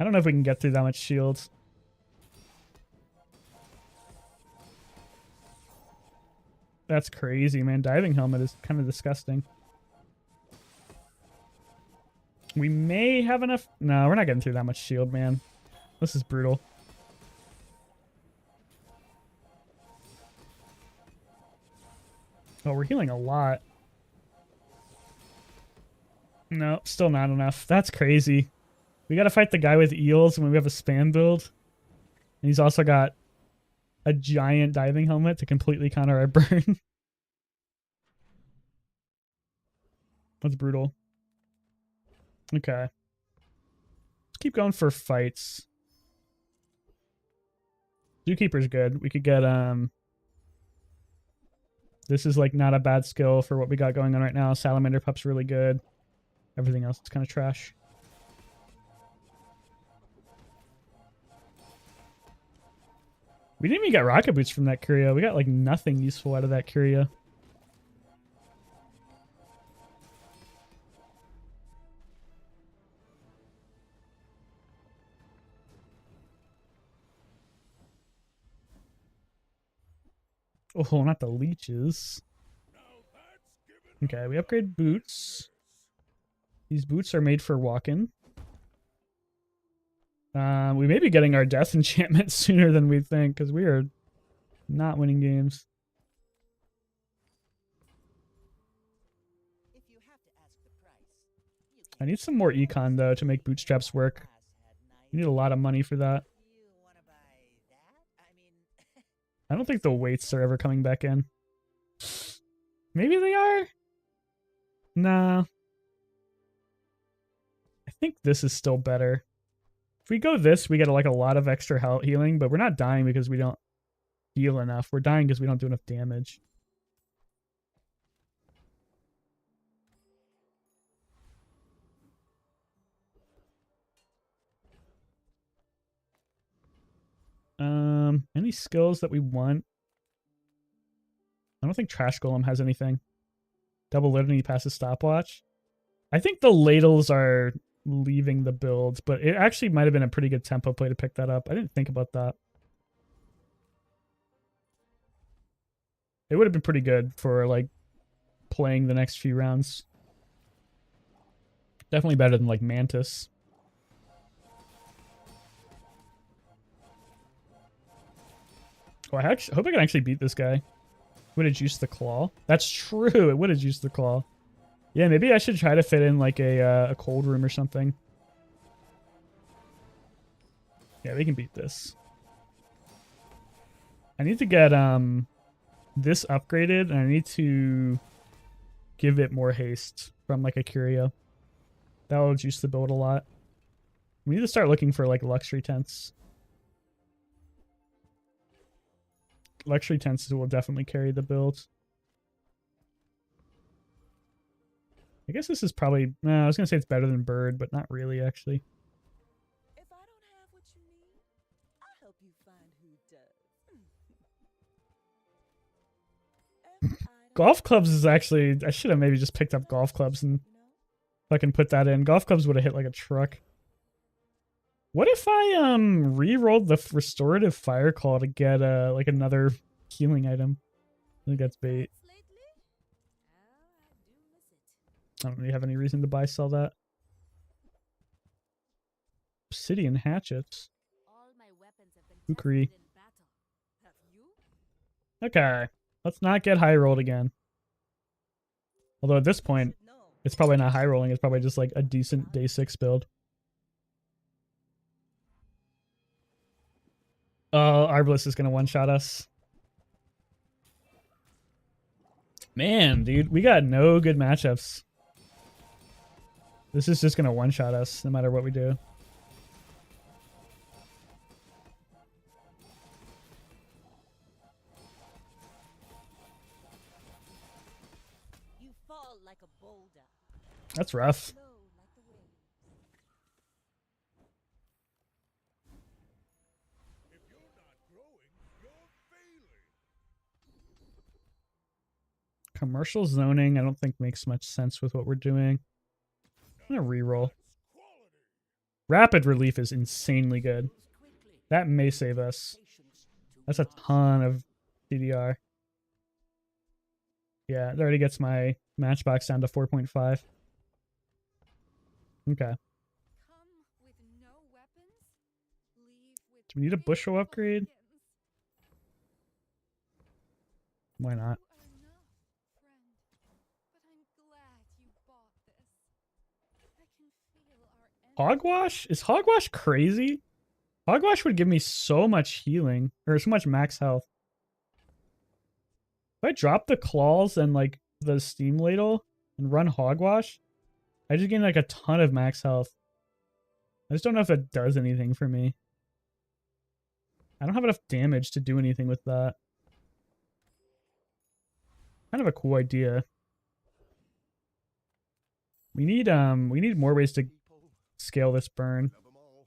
Speaker 6: I don't know if we can get through that much shields. That's crazy, man. Diving helmet is kind of disgusting. We may have enough. No, we're not getting through that much shield, man. This is brutal. Oh, we're healing a lot. No, still not enough. That's crazy. We gotta fight the guy with eels when we have a spam build. And he's also got a giant diving helmet to completely counter our burn. That's brutal. Okay. Let's keep going for fights. Zookeeper's good. We could get this is like not a bad skill for what we got going on right now. Salamander Pup's really good. Everything else is kind of trash. We didn't even get rocket boots from that curio. We got like nothing useful out of that curio. Oh, not the leeches. Okay, we upgrade boots. These boots are made for walking. We may be getting our death enchantment sooner than we think, because we are not winning games.
Speaker 5: If you have to ask the price,
Speaker 6: I need some more econ, though, to make bootstraps work. You need a lot of money for that.
Speaker 5: you want to buy that? I mean,
Speaker 6: I don't think the weights are ever coming back in. Maybe they are? Nah. I think this is still better. If we go this, we get like a lot of extra health healing, but we're not dying because we don't heal enough. We're dying because we don't do enough damage. Any skills that we want? I don't think Trash Golem has anything. Double Litany passes stopwatch. I think the ladles are leaving the build, but it actually might have been a pretty good tempo play to pick that up. I didn't think about that. It would have been pretty good for like playing the next few rounds. Definitely better than like Mantis. Oh, I hope I can actually beat this guy. Would have juiced the claw? That's true. It would have juiced the claw. Yeah, maybe I should try to fit in like a cold room or something. Yeah, we can beat this. I need to get this upgraded, and I need to give it more haste from like a curio. That will juice the build a lot. We need to start looking for like luxury tents. Luxury tents will definitely carry the build. I guess this is probably... No, I was going to say it's better than Bird, but not really, actually.
Speaker 4: If I don't have what you need, I'll help you find who does.
Speaker 6: Golf clubs is actually... I should have maybe just picked up golf clubs and fucking put that in. Golf clubs would have hit like a truck. What if I re-rolled the restorative fire call to get like another healing item? I think that's bait. I don't really have any reason to buy sell that. Obsidian hatchets. Kukri. Okay. Let's not get high rolled again. Although at this point, it's probably not high rolling. It's probably just like a decent day 6 build. Oh, Arbalest is gonna one-shot us. Man, dude, we got no good matchups. This is just gonna one-shot us no matter what we do.
Speaker 4: You fall like a boulder.
Speaker 6: That's rough.
Speaker 4: Flow like the wind.
Speaker 2: If you're not growing, you're failing.
Speaker 6: Commercial zoning, I don't think makes much sense with what we're doing. I'm gonna reroll.
Speaker 2: Quality.
Speaker 6: Rapid relief is insanely good. That may save us. That's a ton of CDR. Yeah, it already gets my matchbox down to 4.5. Okay.
Speaker 7: Come with no weapons, leave with
Speaker 6: Do we need a bushel
Speaker 7: big
Speaker 6: upgrade?
Speaker 7: bargains.
Speaker 6: Why not?
Speaker 7: You are enough, friend. But I'm glad you bought this. I can feel our energy.
Speaker 6: Hogwash? Is Hogwash crazy? Hogwash would give me so much healing, or so much max health. If I drop the claws and like the steam ladle and run Hogwash, I just gain like a ton of max health. I just don't know if it does anything for me. I don't have enough damage to do anything with that. Kind of a cool idea. We need more ways to scale this burn.
Speaker 2: Have 'em all.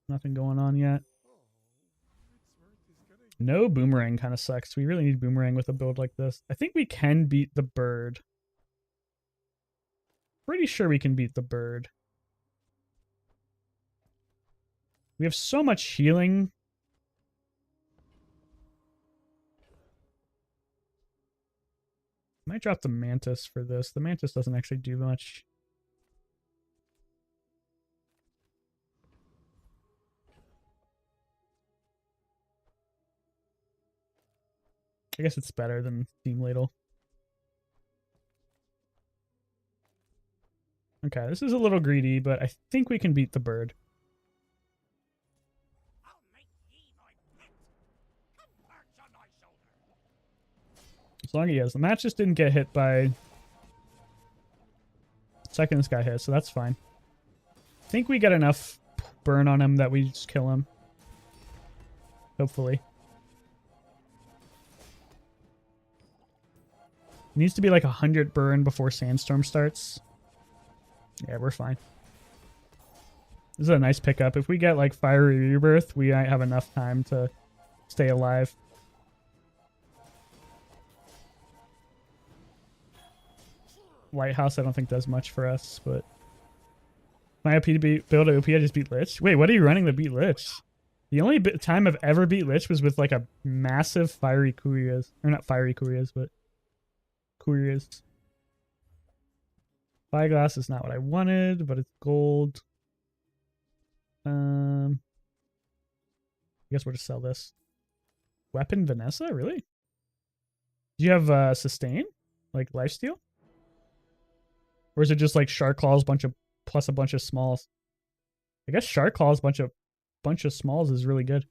Speaker 6: Nothing going on yet.
Speaker 2: Oh, its worth is getting
Speaker 6: No boomerang kind of sucks. We really need boomerang with a build like this. I think we can beat the bird. Pretty sure we can beat the bird. We have so much healing. Might drop the mantis for this. The mantis doesn't actually do much. I guess it's better than Steam Ladle. Okay, this is a little greedy, but I think we can beat the bird.
Speaker 2: I'll make ye my pet. Come perch on my shoulder.
Speaker 6: As long as he has. The match just didn't get hit by second this guy hit, so that's fine. I think we get enough burn on him that we just kill him. Hopefully. It needs to be like 100 burn before Sandstorm starts. Yeah, we're fine. This is a nice pickup. If we get like Fiery Rebirth, we might have enough time to stay alive. Lighthouse I don't think does much for us, but my OP to build OP, I just beat Lich. Wait, what are you running to beat Lich? The only time I've ever beat Lich was with like a massive Fiery Kurias. Or not Fiery Kurias, but Kurias. Spyglass is not what I wanted, but it's gold. I guess we'll just sell this. Weapon Vanessa? Really? Do you have sustain? Like lifesteal? Or is it just like Shark Claws plus a bunch of smalls? I guess Shark Claws bunch of smalls is really good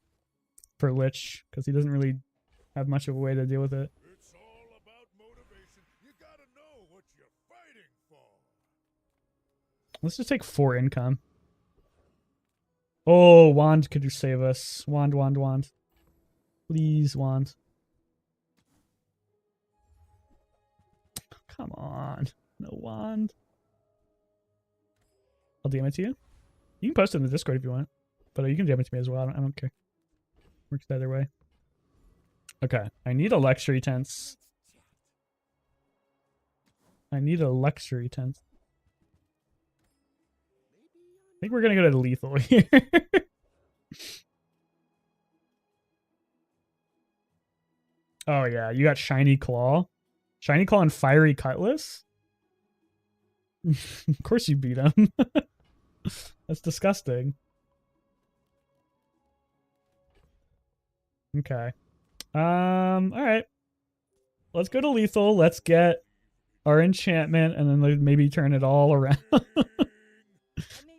Speaker 6: for Lich, because he doesn't really have much of a way to deal with it.
Speaker 2: It's all about motivation. You gotta know what you're fighting for.
Speaker 6: Let's just take 4 income. Oh, Wand, could you save us? Wand, Wand, Wand. Please, Wand. Come on. No Wand. I'll DM it to you. You can post it in the Discord if you want. But you can DM it to me as well. I don't care. Works either way. Okay. I need a luxury tent. I need a luxury tent. I think we're going to go to lethal here. Oh, yeah. You got Shiny Claw. Shiny Claw and Fiery Cutlass? Of course you beat him. That's disgusting. Okay. Alright. Let's go to lethal. Let's get our enchantment and then maybe turn it all around.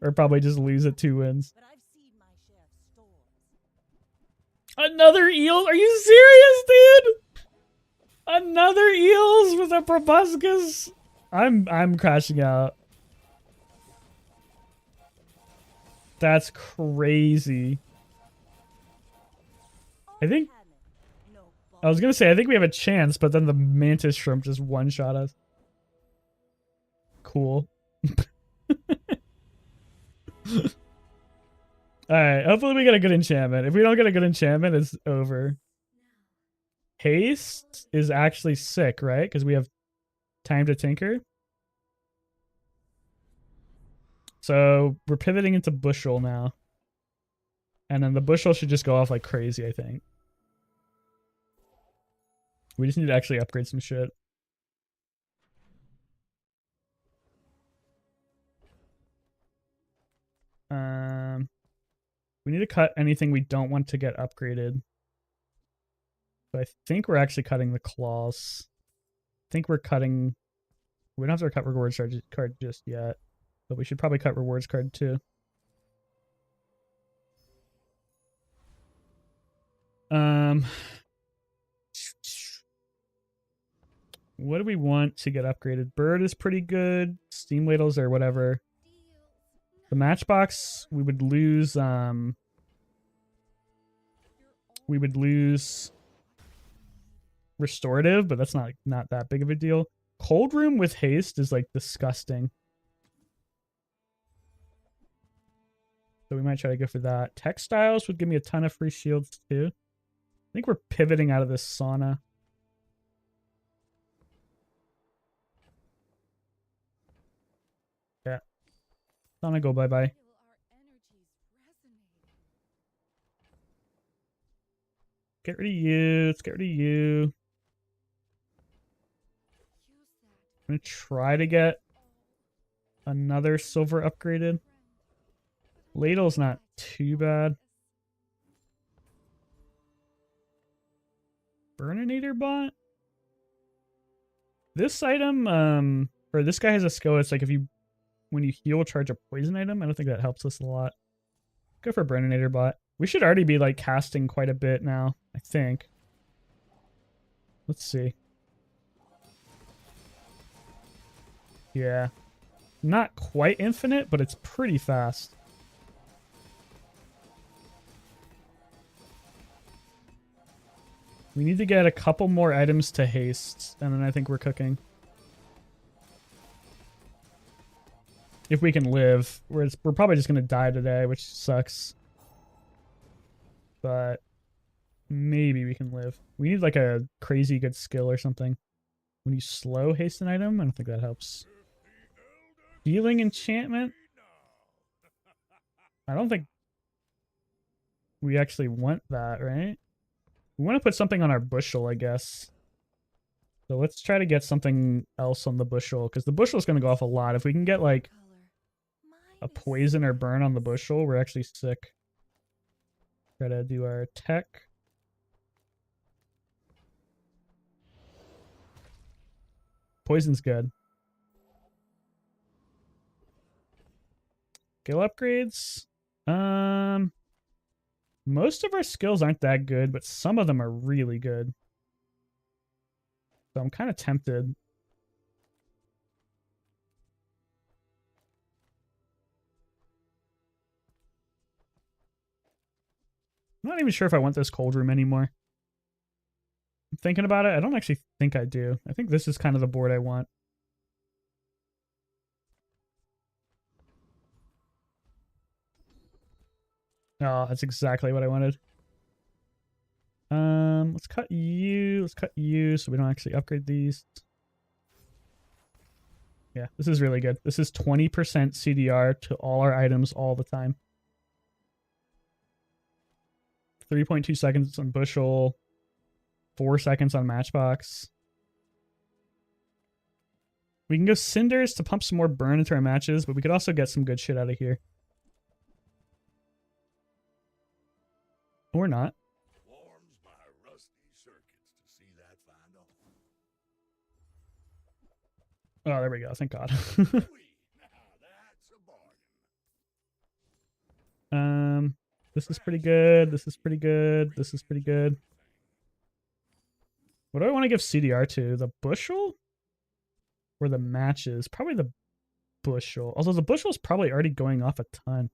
Speaker 6: Or probably just lose at 2 wins.
Speaker 4: But I've seen my
Speaker 6: Another eel? Are you serious, dude? Another eels with a proboscis? I'm crashing out. That's crazy. I think I was gonna say I think we have a chance, but then the mantis shrimp just one-shot us. Cool. Alright, hopefully we get a good enchantment. If we don't get a good enchantment, it's over. Haste is actually sick, right? Because we have time to tinker. So we're pivoting into bushel now. And then the bushel should just go off like crazy, I think. We just need to actually upgrade some shit. We need to cut anything we don't want to get upgraded. So I think we're actually cutting the claws. I think we're cutting... We don't have to cut rewards card just yet. But we should probably cut rewards card too. What do we want to get upgraded? Bird is pretty good. Steam ladles or whatever. The matchbox, we would lose restorative, but that's not that big of a deal. Cold room with haste is like disgusting. So we might try to go for that. Textiles would give me a ton of free shields too. I think we're pivoting out of this sauna. Yeah. Sauna go bye-bye. Get rid of you. Let's get rid of you. I'm going to try to get another silver upgraded. Ladle's not too bad. Burninator bot? This item, or this guy has a skill. It's like when you heal, charge a poison item. I don't think that helps us a lot. Go for Burninator bot. We should already be like casting quite a bit now, I think. Let's see. Yeah. Not quite infinite, but it's pretty fast. We need to get a couple more items to haste, and then I think we're cooking. If we can live. We're probably just going to die today, which sucks. But maybe we can live. We need like a crazy good skill or something. When you slow haste an item, I don't think that helps. Healing enchantment? I don't think we actually want that, right? We want to put something on our bushel, I guess. So let's try to get something else on the bushel, because the bushel is going to go off a lot. If we can get like a poison or burn on the bushel, we're actually sick. Try to do our tech. Poison's good. Skill upgrades. Most of our skills aren't that good, but some of them are really good. So I'm kind of tempted. I'm not even sure if I want this cold room anymore. I'm thinking about it. I don't actually think I do. I think this is kind of the board I want. Oh, that's exactly what I wanted. Let's cut you. Let's cut you so we don't actually upgrade these. Yeah, this is really good. This is 20% CDR to all our items all the time. 3.2 seconds on bushel. 4 seconds on matchbox. We can go cinders to pump some more burn into our matches, but we could also get some good shit out of here. Or not.
Speaker 2: Warms my rusty circuits to see that final.
Speaker 6: Oh, there we go. Thank God.
Speaker 2: Now that's a bargain.
Speaker 6: This is pretty good. This is pretty good. This is pretty good. What do I want to give CDR to? The bushel? Or the matches? Probably the bushel. Although the bushel is probably already going off a ton.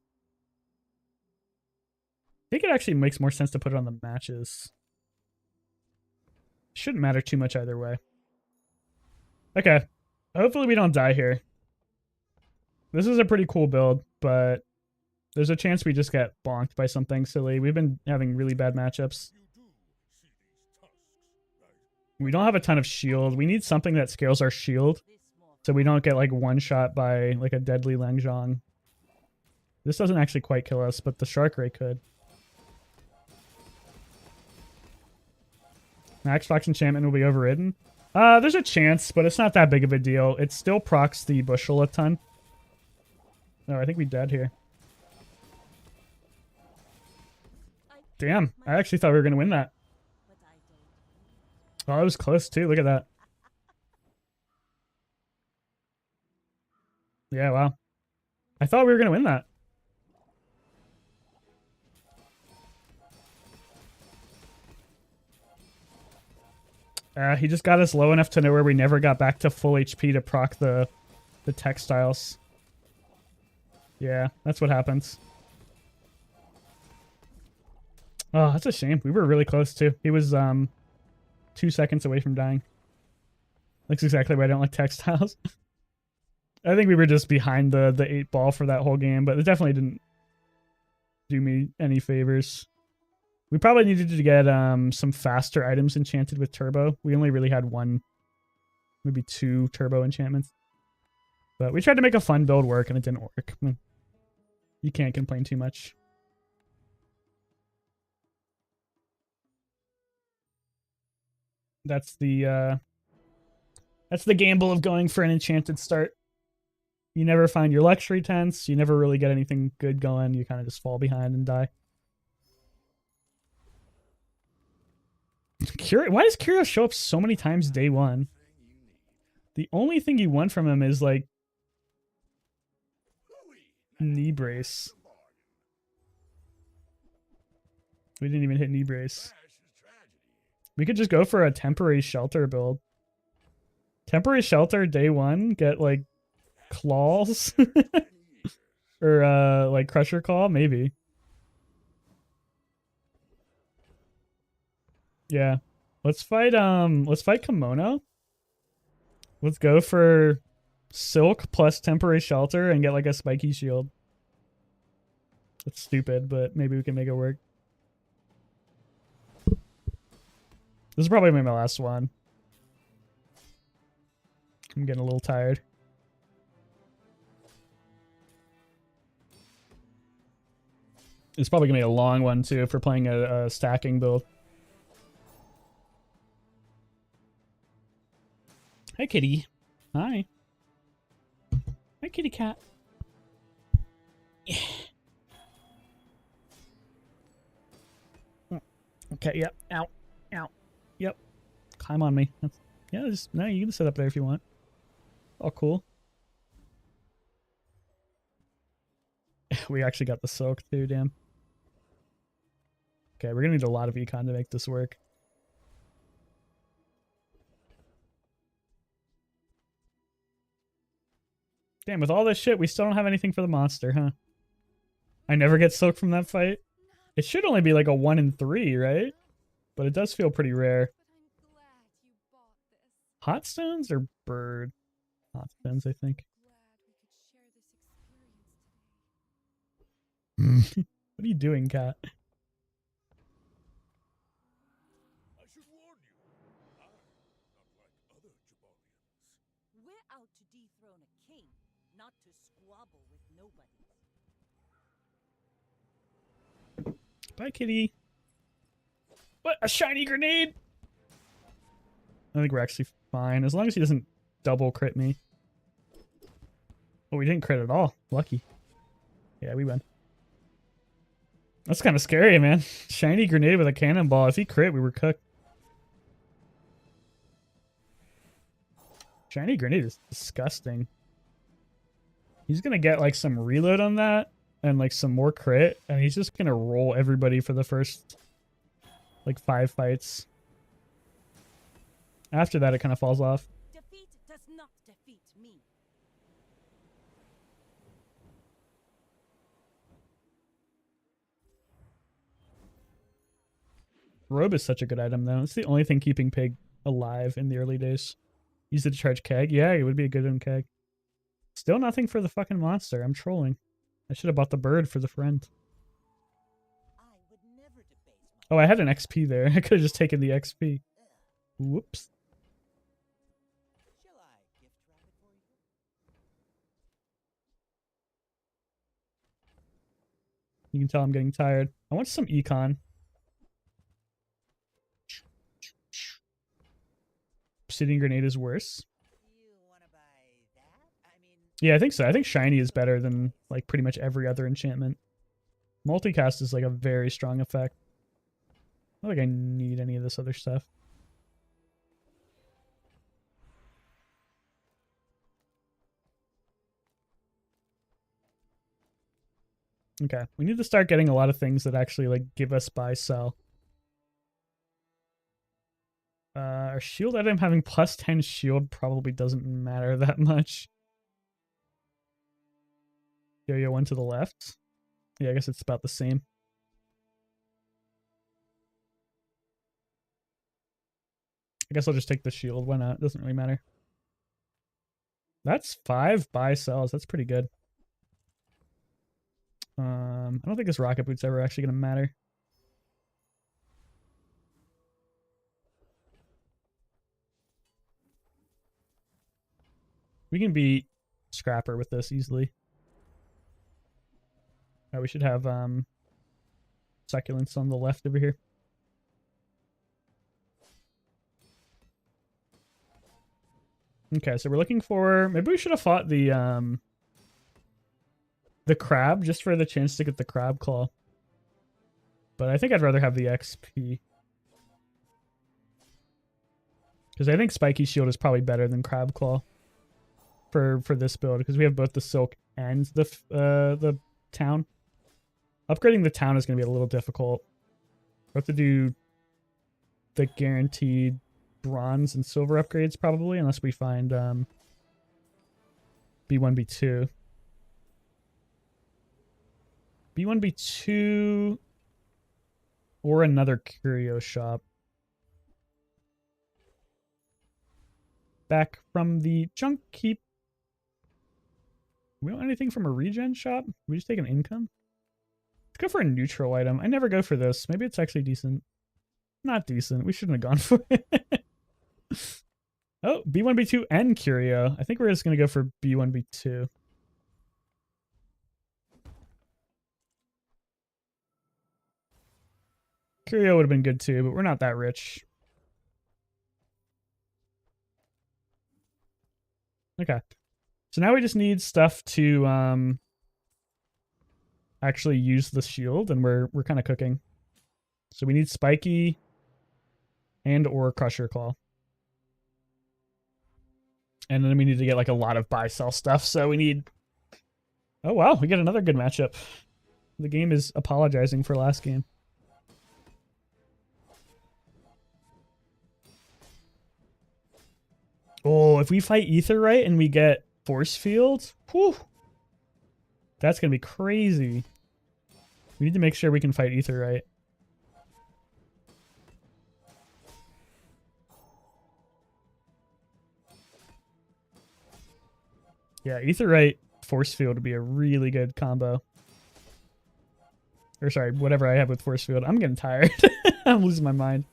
Speaker 6: I think it actually makes more sense to put it on the matches. Shouldn't matter too much either way. Okay. Hopefully we don't die here. This is a pretty cool build, but there's a chance we just get bonked by something silly. We've been having really bad matchups. We don't have a ton of shield. We need something that scales our shield so we don't get like one shot by like a deadly Langzhong. This doesn't actually quite kill us, but the Shark Ray could. Max Fox Enchantment will be overridden. There's a chance, but it's not that big of a deal. It still procs the bushel a ton. Oh, I think we dead here. Damn, I actually thought we were going to win that. Oh, it was close too. Look at that. Yeah, wow. I thought we were going to win that. He just got us low enough to know where we never got back to full HP to proc the textiles. Yeah, that's what happens. Oh, that's a shame. We were really close too. He was 2 seconds away from dying. That's exactly why I don't like textiles. I think we were just behind the 8-ball for that whole game, but it definitely didn't do me any favors. We probably needed to get some faster items enchanted with turbo. We only really had one, maybe 2 turbo enchantments. But we tried to make a fun build work and it didn't work. You can't complain too much. That's the gamble of going for an enchanted start. You never find your luxury tents. You never really get anything good going. You kind of just fall behind and die. Why does Kyrio show up so many times day one? The only thing you want from him is like knee brace. We didn't even hit knee brace. We could just go for a temporary shelter build. Temporary shelter day one, get like claws or like crusher claw, maybe. Yeah. Let's fight Kimono. Let's go for silk plus temporary shelter and get like a spiky shield. That's stupid, but maybe we can make it work. This is probably my last one. I'm getting a little tired. It's probably gonna be a long one too if we're playing a stacking build. Hi, kitty. Hi. Hi, kitty cat. Yeah. Okay, yep. Ow. Ow. Yep. Climb on me. Yeah, just no, you can sit up there if you want. Oh, cool. We actually got the silk too, damn. Okay, we're gonna need a lot of econ to make this work. Damn, with all this shit, we still don't have anything for the monster, huh? I never get silk from that fight. It should only be like a 1 in 3, right? But it does feel pretty rare. Hot stones or bird? Hot stones, I think. What are you doing, cat?
Speaker 2: I should warn you, I'm not like other Jabalians.
Speaker 4: We're out to dethrone a king, not to squabble with nobody.
Speaker 6: Bye, kitty. What? A shiny grenade? I think we're actually fine. As long as he doesn't double crit me. Oh, we didn't crit at all. Lucky. Yeah, we win. That's kind of scary, man. Shiny grenade with a cannonball. If he crit, we were cooked. Shiny grenade is disgusting. He's gonna get like some reload on that. and like some more crit, and he's just gonna roll everybody for the first like 5 fights. After that, it kind of falls off.
Speaker 4: Defeat does not defeat me.
Speaker 6: Robe is such a good item, though. It's the only thing keeping Pig alive in the early days. Use it to charge Keg. Yeah, it would be a good in Keg. Still nothing for the fucking monster. I'm trolling. I should have bought the bird for the friend.
Speaker 4: I would never debase my
Speaker 6: Oh, I had an XP there. I could have just taken the XP. Whoops.
Speaker 5: Shall I gift wrap it for you?
Speaker 6: You can tell I'm getting tired. I want some econ. Obsidian grenade is worse.
Speaker 5: You wanna buy that? I mean,
Speaker 6: Yeah, I think so. I think shiny is better than like pretty much every other enchantment. Multicast is like a very strong effect. I don't think I need any of this other stuff. Okay, we need to start getting a lot of things that actually like give us buy sell. Our shield item having plus 10 shield probably doesn't matter that much. Yo-yo one to the left. Yeah, I guess it's about the same. I guess I'll just take the shield. Why not? Doesn't really matter. That's 5 buy sells. That's pretty good. I don't think this rocket boot's ever actually gonna matter. We can beat Scrapper with this easily. Oh, we should have succulents on the left over here. Okay, so we're looking for, maybe we should have fought the crab just for the chance to get the crab claw. But I think I'd rather have the XP. Because I think Spiky Shield is probably better than crab claw for this build, because we have both the silk and the town. Upgrading the town is going to be a little difficult. We have to do the guaranteed bronze and silver upgrades probably, unless we find B1, B2. B1, B2 or another curio shop. Back from the junk heap. We don't want anything from a regen shop? We just take an income? Let's go for a neutral item. I never go for this. Maybe it's actually decent. Not decent. We shouldn't have gone for it. Oh, B1, B2 and curio. I think we're just going to go for B1, B2. Curio would have been good too, but we're not that rich. Okay. So now we just need stuff to actually use the shield, and we're kind of cooking. So we need Spiky and or Crusher Claw. And then we need to get like a lot of buy sell stuff. So we need, oh wow, we get another good matchup. The game is apologizing for last game. Oh, if we fight Aetheryte and we get Force Field, whew, that's going to be crazy. We need to make sure we can fight Aetheryte. Yeah, Aetheryte Force Field would be a really good combo. Or sorry, whatever I have with Force Field. I'm getting tired. I'm losing my mind.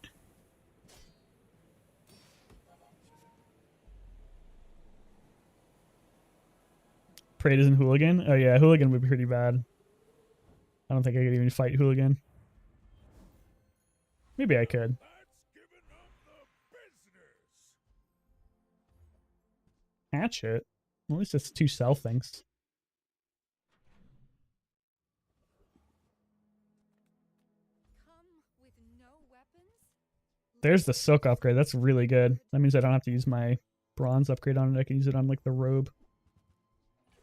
Speaker 6: Parade isn't Hooligan? Oh yeah, Hooligan would be pretty bad. I don't think I could even fight Hooligan. Maybe I could.
Speaker 2: That's given up the business.
Speaker 6: Hatchet? Well, at least it's 2 sell things.
Speaker 7: Come with no weapons?
Speaker 6: There's the silk upgrade. That's really good. That means I don't have to use my bronze upgrade on it. I can use it on like the robe.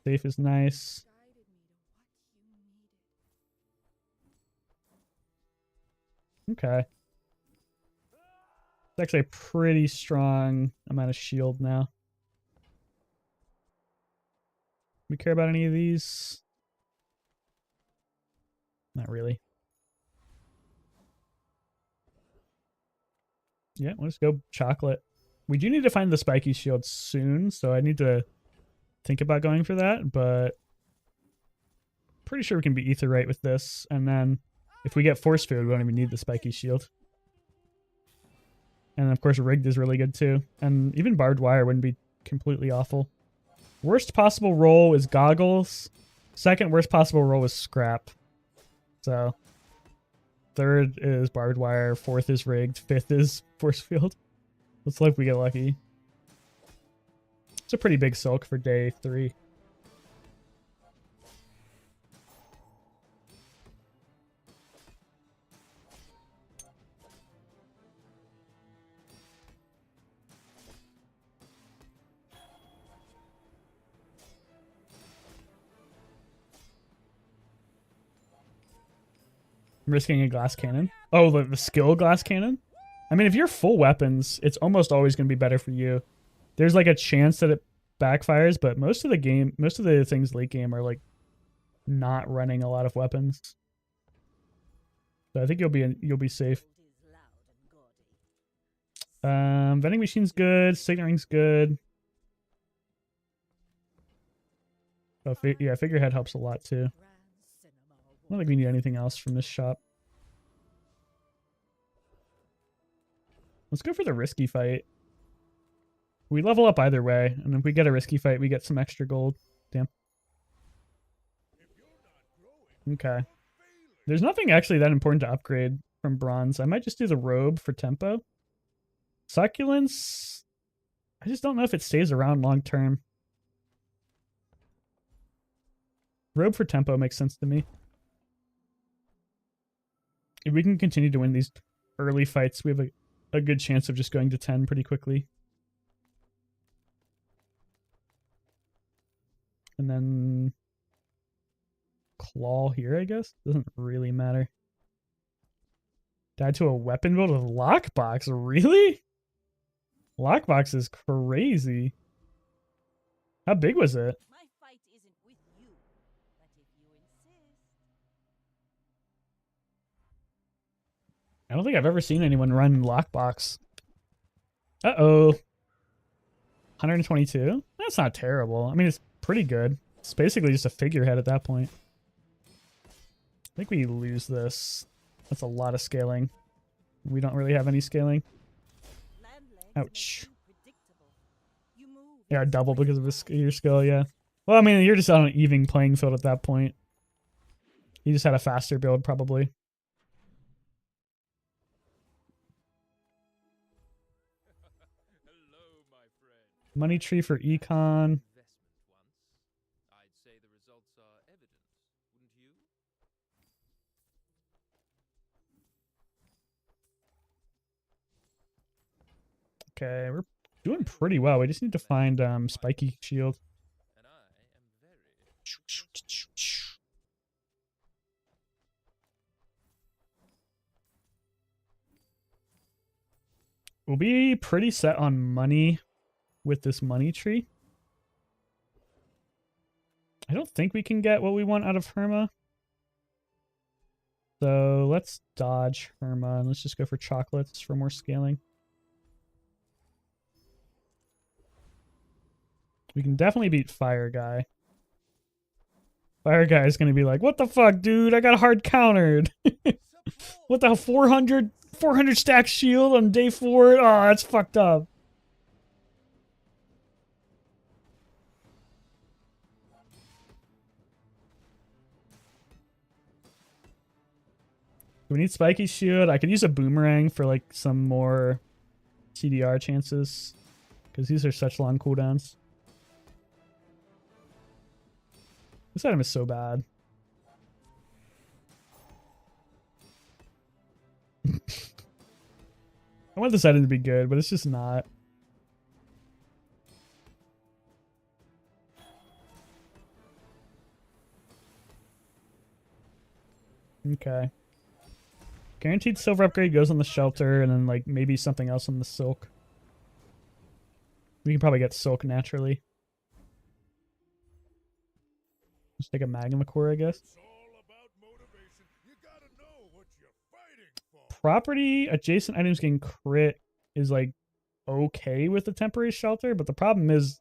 Speaker 6: Safe is nice.
Speaker 7: Guided me to what you needed.
Speaker 6: Okay. It's actually a pretty strong amount of shield now. We care about any of these? Not really. Yeah, let's go chocolate. We do need to find the spiky shield soon, so I need to think about going for that, but pretty sure we can be Aetheryte with this, and then if we get force food, we don't even need the spiky shield. And of course, rigged is really good too, and even barbed wire wouldn't be completely awful. Worst possible roll is goggles. Second worst possible roll is scrap. So third is barbed wire, fourth is rigged, fifth is force field. Let's hope we get lucky. It's a pretty big silk for day 3. I'm risking a glass cannon. Oh, the skill glass cannon? I mean, if you're full weapons, it's almost always going to be better for you. There's like a chance that it backfires, but most of the things late game are like not running a lot of weapons. So I think you'll be safe. Vending machine's good. Signaring's good. Oh, yeah, figurehead helps a lot too. I don't think we need anything else from this shop. Let's go for the risky fight. We level up either way, and if we get a risky fight, we get some extra gold. Damn. Okay. There's nothing actually that important to upgrade from bronze. I might just do the robe for tempo. Succulence, I just don't know if it stays around long term. Robe for tempo makes sense to me. If we can continue to win these early fights, we have a good chance of just going to 10 pretty quickly. And then claw here, I guess. Doesn't really matter. Die to a weapon build with lockbox? Really? Lockbox is crazy. How big was it?
Speaker 4: My fight isn't with you, but if you insist.
Speaker 6: I don't think I've ever seen anyone run lockbox. Uh-oh. 122? That's not terrible. I mean, it's pretty good. It's basically just a figurehead at that point. I think we lose this. That's a lot of scaling. We don't really have any scaling. Ouch. Yeah, double because of your skill, yeah. Well, I mean, you're just on an even playing field at that point. You just had a faster build, probably.
Speaker 2: Hello, my friend.
Speaker 6: Money tree for econ.
Speaker 2: I'd say the results are evident, wouldn't you?
Speaker 6: Okay, we're doing pretty well. We just need to find spiky shield.
Speaker 2: And I am very
Speaker 6: We'll be pretty set on money with this money tree. I don't think we can get what we want out of Herma. So let's dodge Herma and let's just go for chocolates for more scaling. We can definitely beat Fire Guy. Fire Guy is going to be like, what the fuck, dude? I got hard countered. What the 400 stack shield on day 4? Oh, that's fucked up. We need spiky shield. I could use a boomerang for like some more CDR chances because these are such long cooldowns. This item is so bad. I want this item to be good, but it's just not. Okay. Guaranteed silver upgrade goes on the shelter, and then like maybe something else on the silk. We can probably get silk naturally. Just take a magma core, I guess.
Speaker 2: It's all about motivation. You gotta know what you're fighting for.
Speaker 6: Property adjacent items getting crit is like okay with the temporary shelter, but the problem is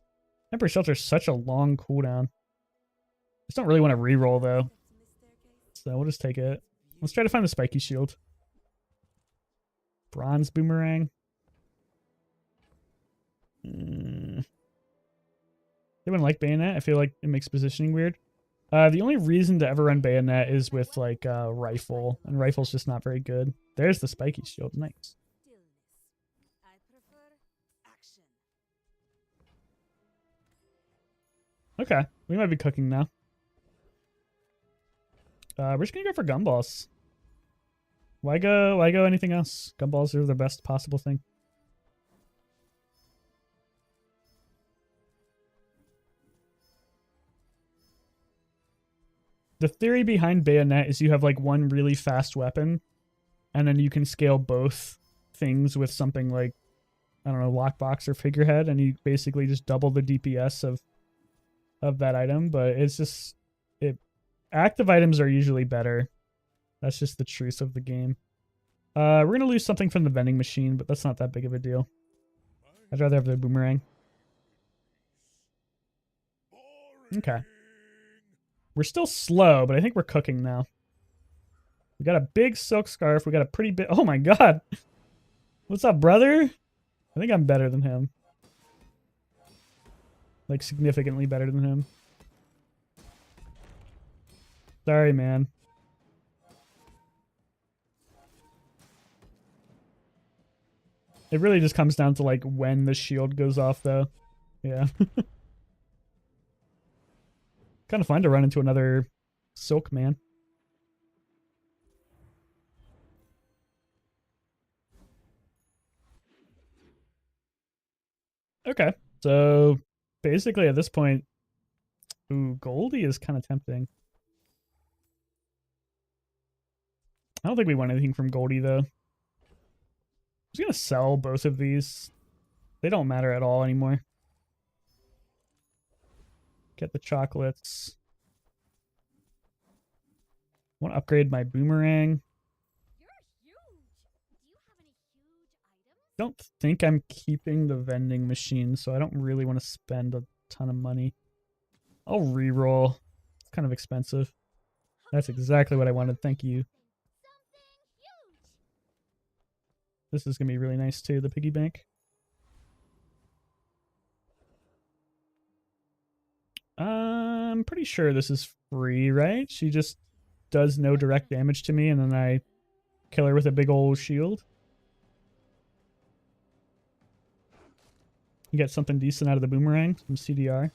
Speaker 6: temporary shelter is such a long cooldown. Just don't really want to reroll though, so we'll just take it. Let's try to find the spiky shield. Bronze boomerang. They wouldn't like bayonet. I feel like it makes positioning weird. The only reason to ever run bayonet is with like rifle, and rifle's just not very good. There's the spiky shield. Nice.
Speaker 4: Stillness. I prefer action.
Speaker 6: Okay, we might be cooking now. We're just gonna go for gumballs. Why go anything else? Gumballs are the best possible thing. The theory behind bayonet is you have like one really fast weapon, and then you can scale both things with something like, I don't know, lockbox or figurehead, and you basically just double the DPS of that item. But it's just active items are usually better. That's just the truth of the game. We're gonna lose something from the vending machine, but that's not that big of a deal. I'd rather have the boomerang. Okay. We're still slow, but I think we're cooking now. We got a big silk scarf. We got a pretty big... Oh my god! What's up, brother? I think I'm better than him. Like, significantly better than him. Sorry, man. It really just comes down to, like, when the shield goes off, though. Yeah. Kind of fun to run into another silk man. Okay, so basically at this point, ooh, Goldie is kind of tempting. I don't think we want anything from Goldie though. I'm just gonna sell both of these. They don't matter at all anymore. Get the chocolates. I want to upgrade my boomerang.
Speaker 7: You're huge. Do you have any huge items?
Speaker 6: Don't think I'm keeping the vending machine, so I don't really want to spend a ton of money. I'll reroll. It's kind of expensive. That's exactly what I wanted. Thank you.
Speaker 7: Something huge.
Speaker 6: This is going to be really nice too, the piggy bank. I'm pretty sure this is free, right? She just does no direct damage to me, and then I kill her with a big old shield. You get something decent out of the boomerang, some CDR.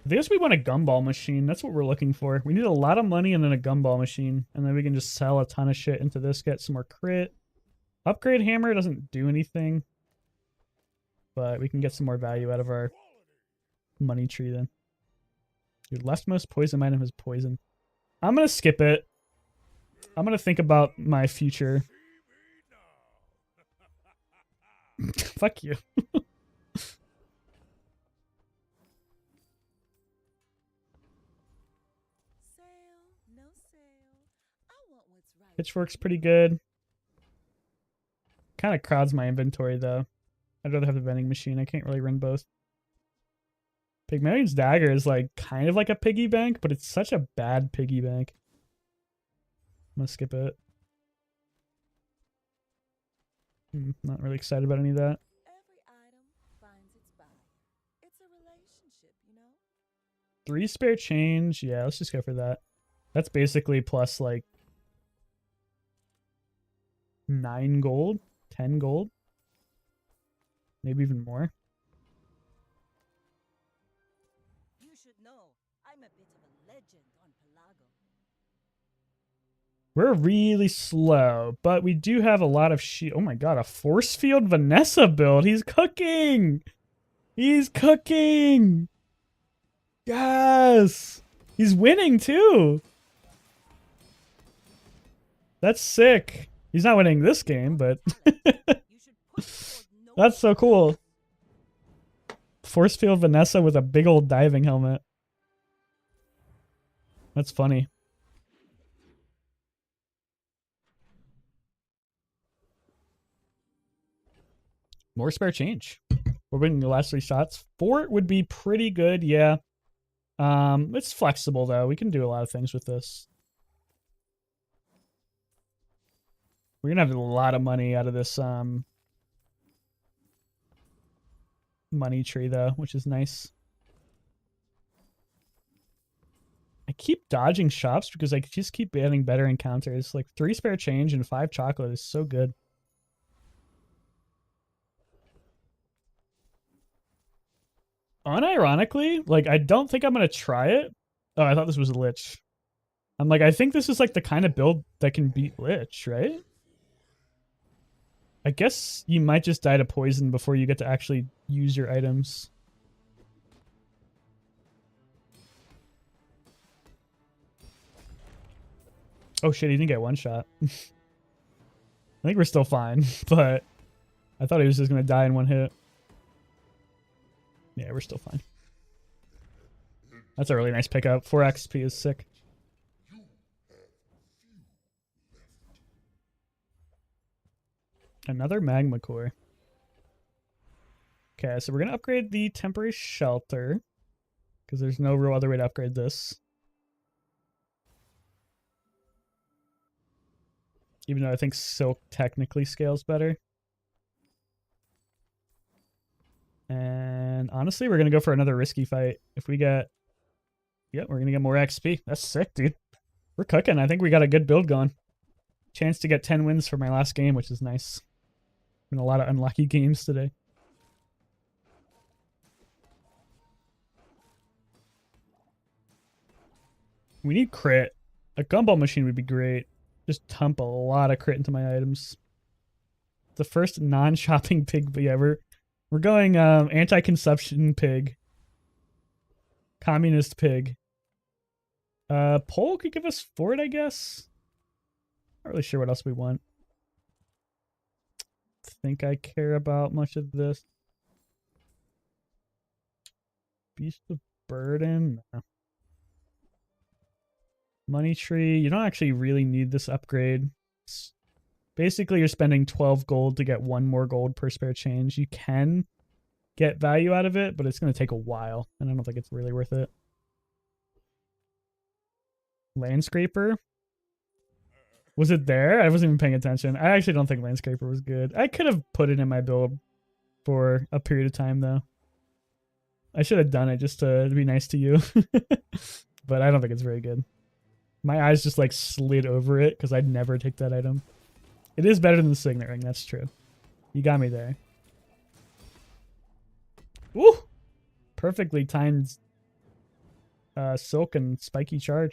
Speaker 6: I guess we want a gumball machine. That's what we're looking for. We need a lot of money and then a gumball machine, and then we can just sell a ton of shit into this, get some more crit. Upgrade hammer doesn't do anything, but we can get some more value out of our money tree then. Your leftmost poison item is poison. I'm gonna skip it. I'm gonna think about my future. Fuck you.
Speaker 4: Sale, no sale. I want what's right.
Speaker 6: Pitchfork's pretty good. Kind of crowds my inventory though. I'd rather have the vending machine. I can't really run both. Pygmalion's dagger is like kind of like a piggy bank, but it's such a bad piggy bank. I'm gonna skip it. Not really excited about any of that.
Speaker 4: Every item finds its buyer. It's a relationship, you know?
Speaker 6: 3 spare change. Yeah, let's just go for that. That's basically plus like 9 gold, 10 gold, maybe even more.
Speaker 4: You should know, I'm a bit of a legend on Pelago.
Speaker 6: We're really slow, but we do have a lot of Oh my god, a force field Vanessa build. He's cooking. He's cooking. Yes. He's winning too. That's sick. He's not winning this game, but
Speaker 4: You should push toward no
Speaker 6: that's so cool. Force field Vanessa with a big old diving helmet. That's funny. More spare change. We're winning the last 3 shots. 4 would be pretty good, yeah. It's flexible though. We can do a lot of things with this. We're gonna have a lot of money out of this money tree though, which is nice. I keep dodging shops because I just keep getting better encounters. Like 3 spare change and 5 chocolate is so good. Unironically, like I don't think I'm gonna try it. Oh, I thought this was a Lich. I'm like, I think this is like the kind of build that can beat Lich, right? I guess you might just die to poison before you get to actually use your items. Oh shit, he didn't get one shot. I think we're still fine, but I thought he was just gonna die in one hit. Yeah, we're still fine. That's a really nice pickup. 4 XP is sick. Another magma core. Okay, so we're gonna upgrade the temporary shelter because there's no real other way to upgrade this. Even though I think silk technically scales better. And honestly, we're gonna go for another risky fight. If we get, yep, we're gonna get more XP. That's sick, dude. We're cooking. I think we got a good build going. Chance to get 10 wins for my last game, which is nice. Been a lot of unlucky games today. We need crit. A gumball machine would be great. Just dump a lot of crit into my items. The first non-shopping pig ever. We're going anti-consumption pig. Communist pig. Pole could give us fort, I guess. Not really sure what else we want. Think I care about much of this. Beast of Burden. No. Money tree. You don't actually really need this upgrade. Basically, you're spending 12 gold to get 1 more gold per spare change. You can get value out of it, but it's going to take a while, and I don't think it's really worth it. Landscraper. Was it there? I wasn't even paying attention. I actually don't think Landscraper was good. I could have put it in my build for a period of time, though. I should have done it just to be nice to you. But I don't think it's very good. My eyes just like slid over it because I'd never take that item. It is better than the Signet Ring, that's true. You got me there. Woo! Perfectly timed silk and spiky charge.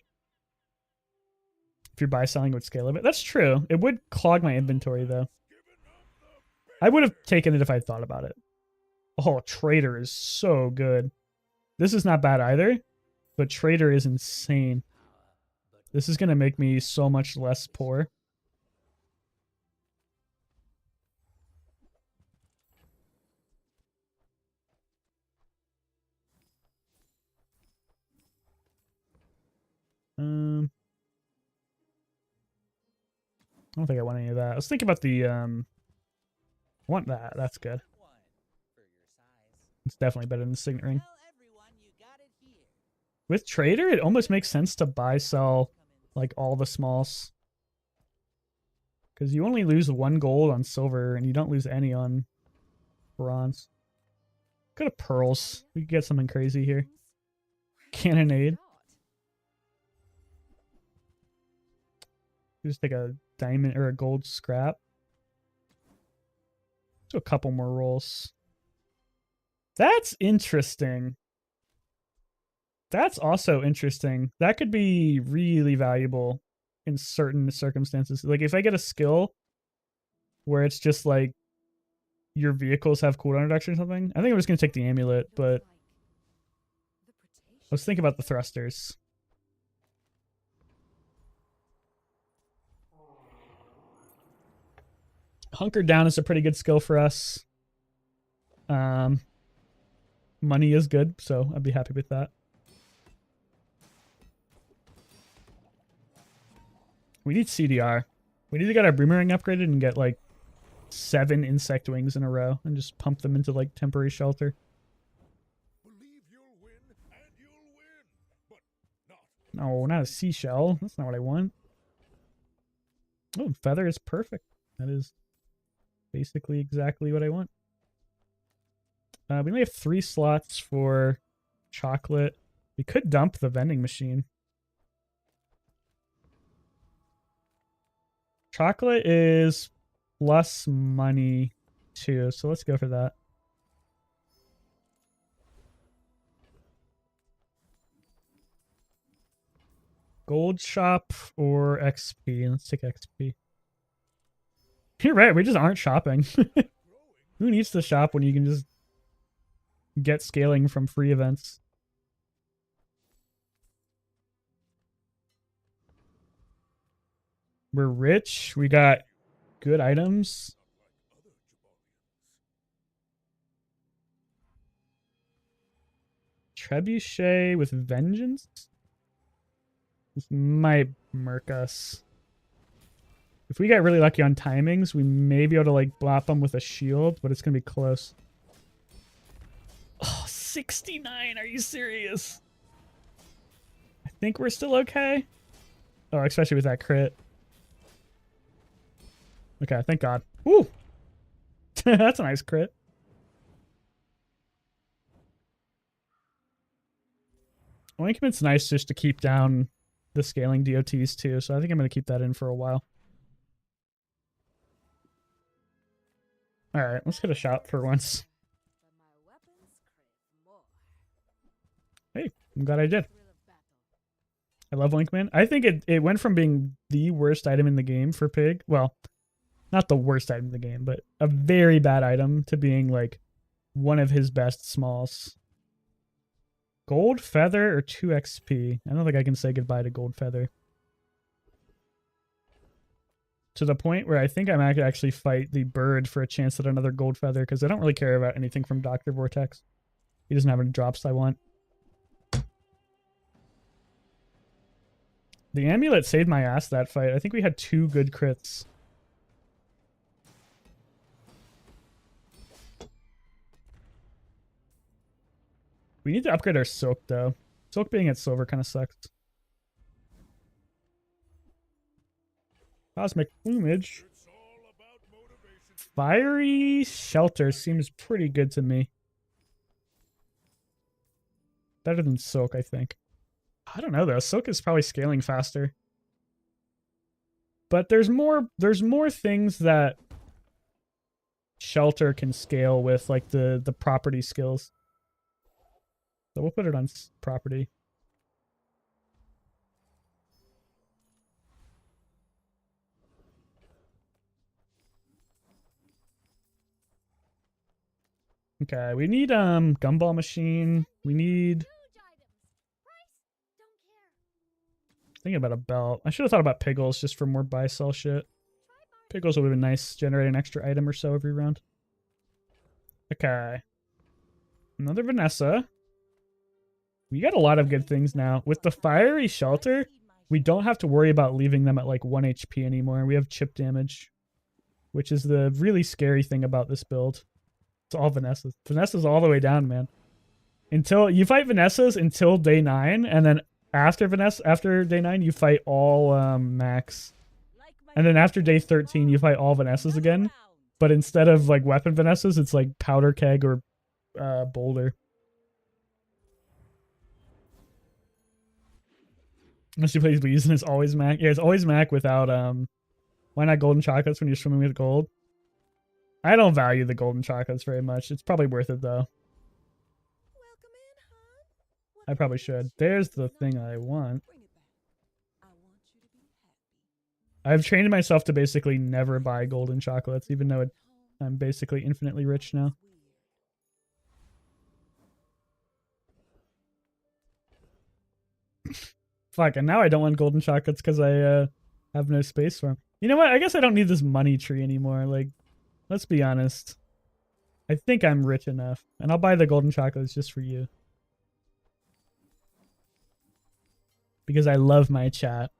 Speaker 6: If you're buy-selling, it would scale a bit. That's true. It would clog my inventory, though. I would have taken it if I thought about it. Oh, Trader is so good. This is not bad either, but Trader is insane. This is going to make me so much less poor. I don't think I want any of that. Let's think about the I want that. That's good. It's definitely better than the Signet Ring. With Trader, it almost makes sense to buy sell like all the smalls. Because you only lose 1 gold on silver and you don't lose any on bronze. Go to pearls. We could get something crazy here. Cannonade. Just take a diamond or a gold scrap. Do a couple more rolls. That's interesting. That's also interesting. That could be really valuable in certain circumstances. Like if I get a skill where it's just like your vehicles have cooldown reduction or something. I think I'm just going to take the amulet, but let's think about the thrusters. Hunker down is a pretty good skill for us. Money is good, so I'd be happy with that. We need CDR. We need to get our boomerang upgraded and get like 7 insect wings in a row and just pump them into like temporary shelter.
Speaker 2: Believe you'll win, and you'll win, but not.
Speaker 6: No, not a seashell. That's not what I want. Oh, feather is perfect. That is basically exactly what I want. We only have 3 slots for chocolate. We could dump the vending machine. Chocolate is plus money too, so let's go for that. Gold shop or XP? Let's take XP. You're right, we just aren't shopping. Who needs to shop when you can just get scaling from free events? We're rich. We got good items. Trebuchet with vengeance? This might murk us. If we get really lucky on timings, we may be able to like blop them with a shield, but it's going to be close. Oh, 69. Are you serious? I think we're still okay. Oh, especially with that crit. Okay, thank God. Woo! That's a nice crit. Ointment's nice just to keep down the scaling DOTs too, so I think I'm going to keep that in for a while. Alright, let's get a shot for once. Hey, I'm glad I did. I love Ointment. I think it went from being the worst item in the game for Pig. Well, not the worst item in the game, but a very bad item to being like one of his best smalls. Gold Feather or 2 XP? I don't think I can say goodbye to Gold Feather. To the point where I think I might actually fight the bird for a chance at another Gold Feather because I don't really care about anything from Dr. Vortex. He doesn't have any drops I want. The amulet saved my ass that fight. I think we had 2 good crits. We need to upgrade our silk though. Silk being at silver kind of sucks. Cosmic plumage. Fiery shelter seems pretty good to me. Better than silk, I think. I don't know though. Silk is probably scaling faster. But there's more things that shelter can scale with, like the property skills. So we'll put it on property. Okay, we need gumball machine. We need thinking about a belt. I should have thought about Piggles just for more buy sell shit. Piggles would have been nice, generate an extra item or so every round. Okay. Another Vanessa. We got a lot of good things now. With the fiery shelter, we don't have to worry about leaving them at like 1 HP anymore. We have chip damage, which is the really scary thing about this build. It's all Vanessas. Vanessa's all the way down, man. Until you fight Vanessas until day 9, and then after day 9, you fight all Max. And then after day 13, you fight all Vanessas again. But instead of like weapon Vanessas, it's like powder keg or boulder. Unless you play Bees and it's always Mac. Yeah, it's always Mac without why not golden chocolates when you're swimming with gold? I don't value the golden chocolates very much. It's probably worth it though. I probably should. There's the thing I want. I've trained myself to basically never buy golden chocolates, even though I'm basically infinitely rich now. Fuck, and now I don't want golden chocolates because I have no space for them. You know what? I guess I don't need this money tree anymore. Like, Let's be honest. I think I'm rich enough. And I'll buy the golden chocolates just for you. Because I love my chat.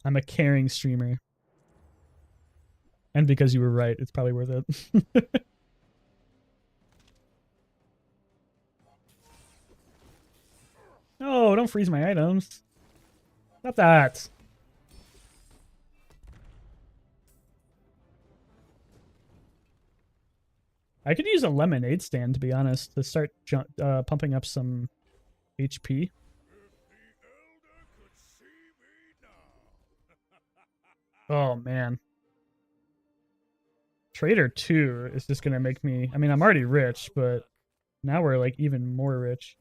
Speaker 6: I'm a caring streamer. And because you were right, it's probably worth it. No, don't freeze my items. Not that. I could use a lemonade stand, to be honest, to start pumping up some HP. Oh, man. Trader 2 is just going to make me... I mean, I'm already rich, but now we're, like, even more rich.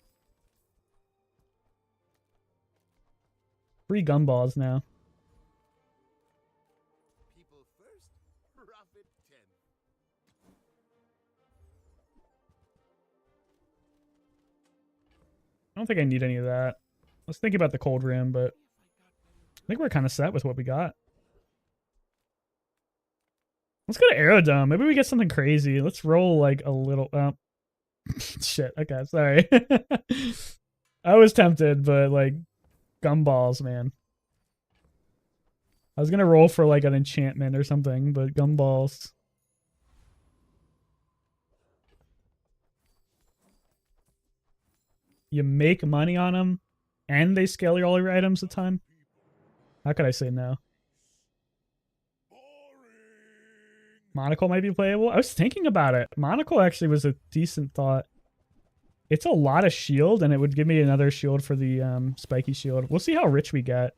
Speaker 6: Free gumballs now.
Speaker 2: People first, profit 10.
Speaker 6: I don't think I need any of that. Let's think about the cold rim, but I think we're kind of set with what we got. Let's go to Aerodome. Maybe we get something crazy. Let's roll like a little... shit. Okay, sorry. I was tempted, but like gumballs, man. I was going to roll for like an enchantment or something, but gumballs. You make money on them, and they scale all your items a ton. How could I say no? Monocle might be playable. I was thinking about it. Monocle actually was a decent thought. It's a lot of shield, and it would give me another shield for the spiky shield. We'll see how rich we get.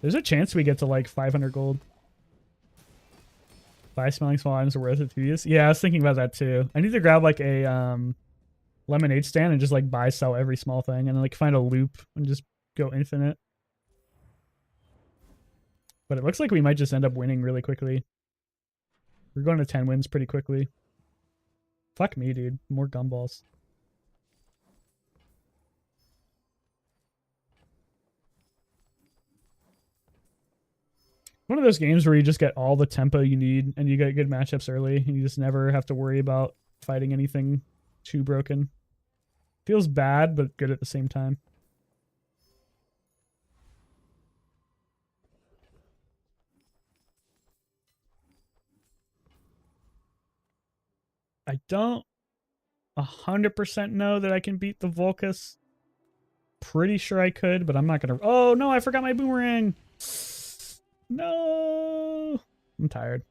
Speaker 6: There's a chance we get to like 500 gold. 5 smelling small items are worth it to use. Yeah, I was thinking about that too. I need to grab like a lemonade stand and just like buy, sell every small thing, and then like find a loop and just go infinite. But it looks like we might just end up winning really quickly. We're going to 10 wins pretty quickly. Fuck me, dude. More gumballs. One of those games where you just get all the tempo you need and you get good matchups early and you just never have to worry about fighting anything too broken. Feels bad, but good at the same time. I don't 100% know that I can beat the Volcus. Pretty sure I could, but I'm not gonna... Oh, no, I forgot my boomerang! No! I'm tired.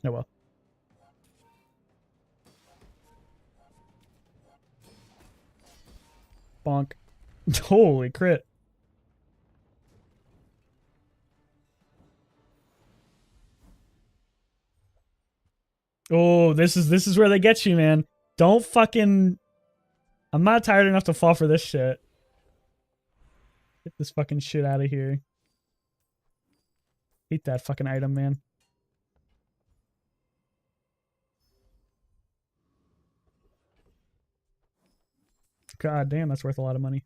Speaker 6: Oh, well. Bonk. Holy crit. Oh, this is where they get you, man. Don't fucking... I'm not tired enough to fall for this shit. Get this fucking shit out of here. Hate that fucking item, man. God damn, that's worth a lot of money.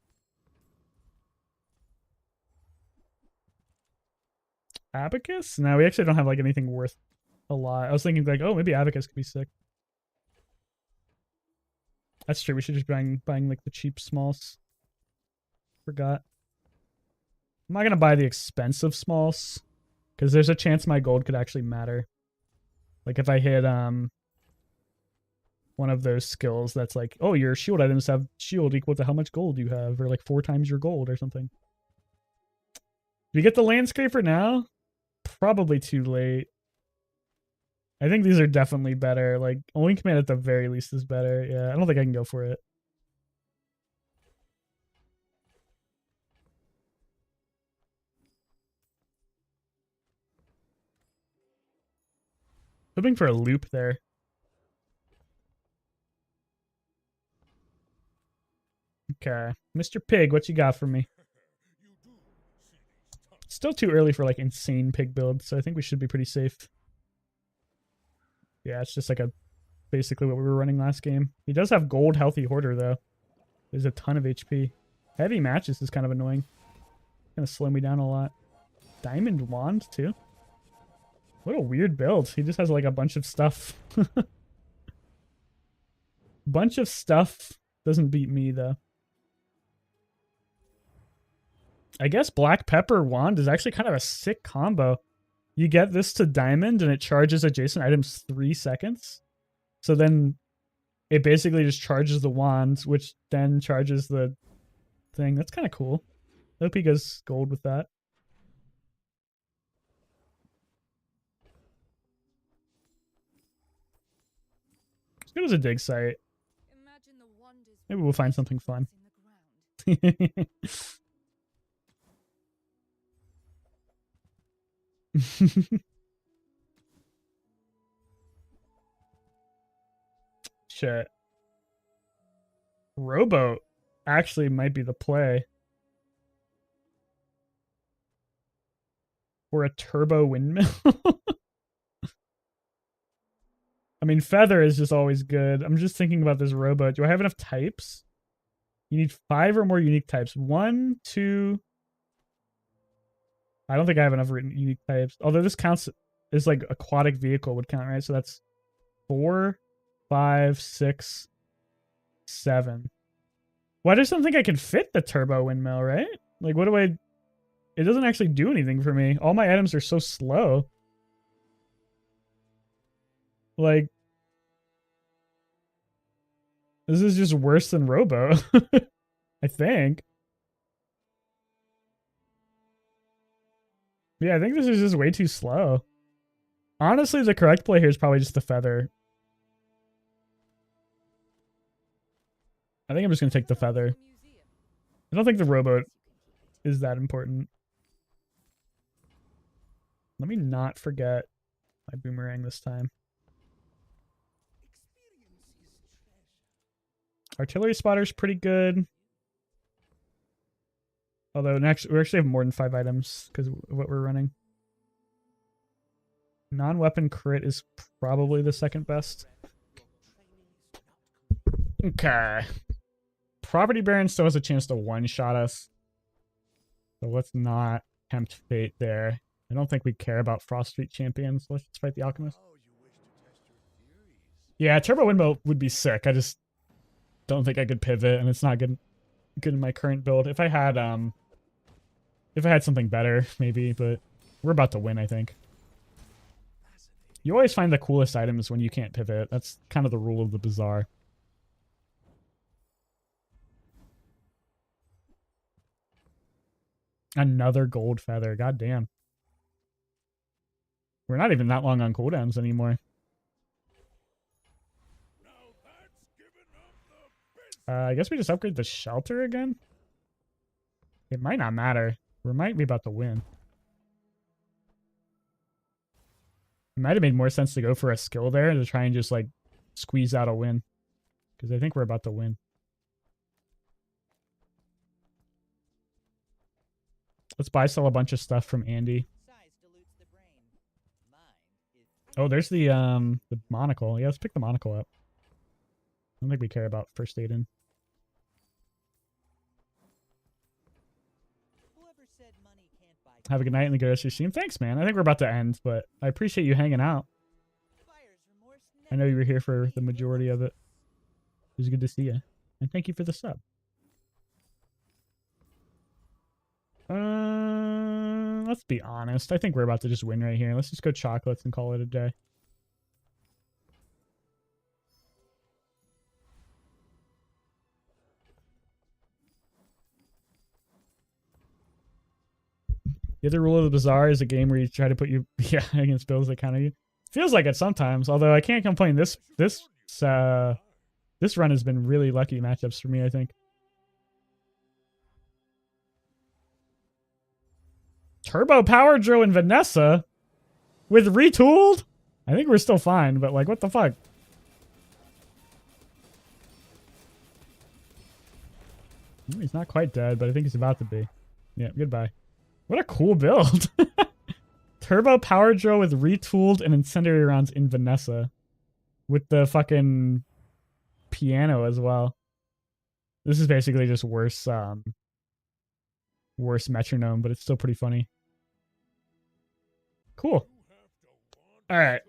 Speaker 6: Abacus? No, we actually don't have like anything worth a lot. I was thinking like, oh, maybe Abacus could be sick. That's true. We should just buying like the cheap smalls. Forgot. I'm not gonna buy the expensive smalls because there's a chance my gold could actually matter. Like if I hit one of those skills that's like, oh, your shield items have shield equal to how much gold you have, or like 4 times your gold or something. Do we get the landscaper now? Probably too late. I think these are definitely better. Like, only command at the very least is better. Yeah, I don't think I can go for it. Hoping for a loop there. Okay. Mr. Pig, what you got for me? Still too early for like insane pig build, so I think we should be pretty safe. Yeah, it's just like basically what we were running last game. He does have gold healthy hoarder though. There's a ton of HP. Heavy matches is kind of annoying. Gonna slow me down a lot. Diamond wand too. What a weird build. He just has like a bunch of stuff. Bunch of stuff doesn't beat me though. I guess Black Pepper Wand is actually kind of a sick combo. You get this to Diamond and it charges adjacent items 3 seconds. So then it basically just charges the wand, which then charges the thing. That's kind of cool. I hope he goes gold with that. As good as a dig site.
Speaker 7: Imagine the wonders
Speaker 6: Maybe we'll find something fun.
Speaker 7: in the ground.
Speaker 6: Shit. Rowboat actually might be the play. Or a turbo windmill. I mean, feather is just always good. I'm just thinking about this rowboat. Do I have enough types? You need 5 or more unique types. 1, 2. I don't think I have enough written unique types. Although this counts as like aquatic vehicle would count, right? So that's 4, 5, 6, 7. Well, I just don't think I can fit the turbo windmill, right? Like, what do I... It doesn't actually do anything for me. All my items are so slow. Like... This is just worse than Robo. I think. Yeah, I think this is just way too slow. Honestly, the correct play here is probably just the feather. I think I'm just going to take the feather. I don't think the rowboat is that important. Let me not forget my boomerang this time. Artillery spotter's pretty good. Although next we actually have more than 5 items because of what we're running. Non-weapon crit is probably the second best. Okay. Property Baron still has a chance to one-shot us. So let's not tempt fate there. I don't think we care about Frost Street champions. Let's just fight the Alchemist. Yeah, Turbo Windmill would be sick. I just don't think I could pivot, and it's not good in my current build. If I had something better, maybe, but we're about to win, I think. You always find the coolest items when you can't pivot. That's kind of the rule of the Bazaar. Another gold feather. God damn. We're not even that long on cooldowns anymore. I guess we just upgrade the shelter again? It might not matter. We might be about to win. It might have made more sense to go for a skill there to try and just like squeeze out a win. Because I think we're about to win. Let's buy sell a bunch of stuff from Andy. Oh, there's the monocle. Yeah, let's pick the monocle up. I don't think we care about first aid in. Have a good night and the good rest of your stream. Thanks, man. I think we're about to end, but I appreciate you hanging out. I know you were here for the majority of it. It was good to see you. And thank you for the sub. Let's be honest. I think we're about to just win right here. Let's just go chocolates and call it a day. The other rule of the Bazaar is a game where you try to put you against builds that counter you. Feels like it sometimes, although I can't complain. This run has been really lucky matchups for me, I think. Turbo Power Drill and Vanessa with retooled? I think we're still fine, but like, what the fuck? He's not quite dead, but I think he's about to be. Yeah, goodbye. What a cool build. Turbo Power Drill with retooled and incendiary rounds in Vanessa. With the fucking piano as well. This is basically just worse metronome, but it's still pretty funny. Cool.
Speaker 1: All right.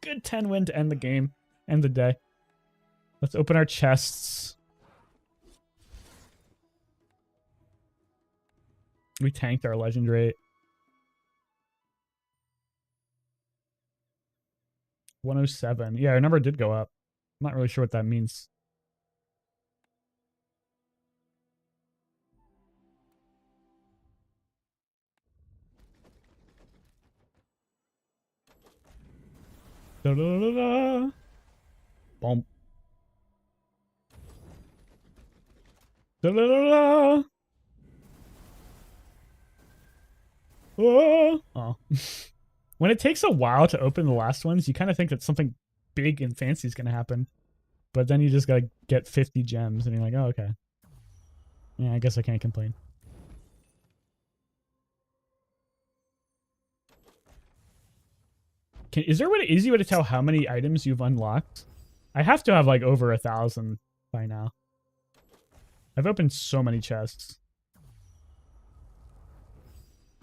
Speaker 1: Good 10 win to end the game. End the day. Let's open our chests. We tanked our legend rate. 107. Yeah, our number did go up. I'm not really sure what that means. Da, da, da, da. Bump. Da, da, da, da. Oh. When it takes a while to open the last ones, you kind of think that something big and fancy is going to happen. But then you just got to get 50 gems, and you're like, oh, okay. Yeah, I guess I can't complain. Is there an easy way to tell how many items you've unlocked? I have to have like over 1,000 by now. I've opened so many chests.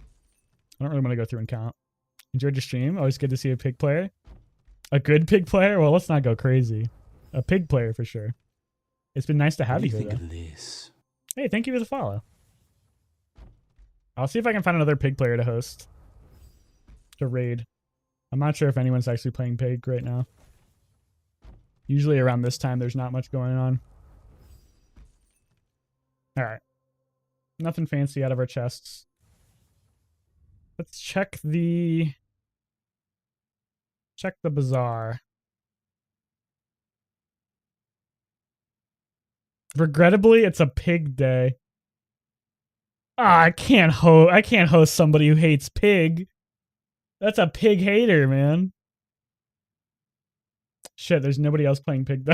Speaker 1: I don't really want to go through and count. Enjoyed your stream. Always good to see a pig player. A good pig player? Well, let's not go crazy. A pig player for sure. It's been nice to have
Speaker 3: What do
Speaker 1: you
Speaker 3: you
Speaker 1: here,
Speaker 3: think
Speaker 1: though.
Speaker 3: of this?
Speaker 1: Hey, thank you for the follow. I'll see if I can find another pig player to host. To raid. I'm not sure if anyone's actually playing pig right now. Usually around this time, there's not much going on. Alright. Nothing fancy out of our chests. Let's check the bazaar. Regrettably, it's a pig day. Ah, I can't host somebody who hates pig. That's a pig hater, man. Shit, there's nobody else playing pig though.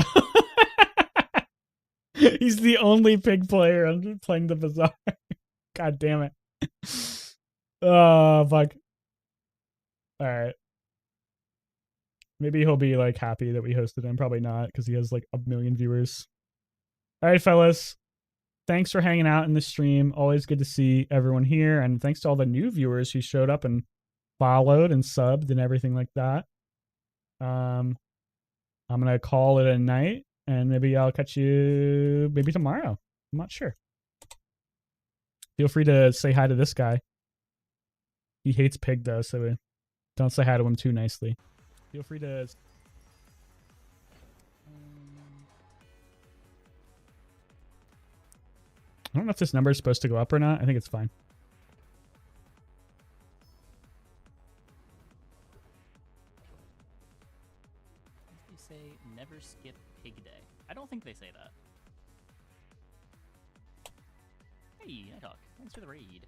Speaker 1: He's the only pig player playing the bazaar. God damn it. Oh, fuck. Alright. Maybe he'll be like happy that we hosted him. Probably not, because he has like 1 million viewers. Alright, fellas. Thanks for hanging out in the stream. Always good to see everyone here. And thanks to all the new viewers who showed up and followed and subbed and everything like that. I'm going to call it a night. And maybe I'll catch you maybe tomorrow. I'm not sure. Feel free to say hi to this guy. He hates pig though, so don't say hi to him too nicely. Feel free to... I don't know if this number is supposed to go up or not. I think it's fine.
Speaker 9: They say never skip pig day. I don't think they say that. Hey, Nighthawk. Thanks for the raid.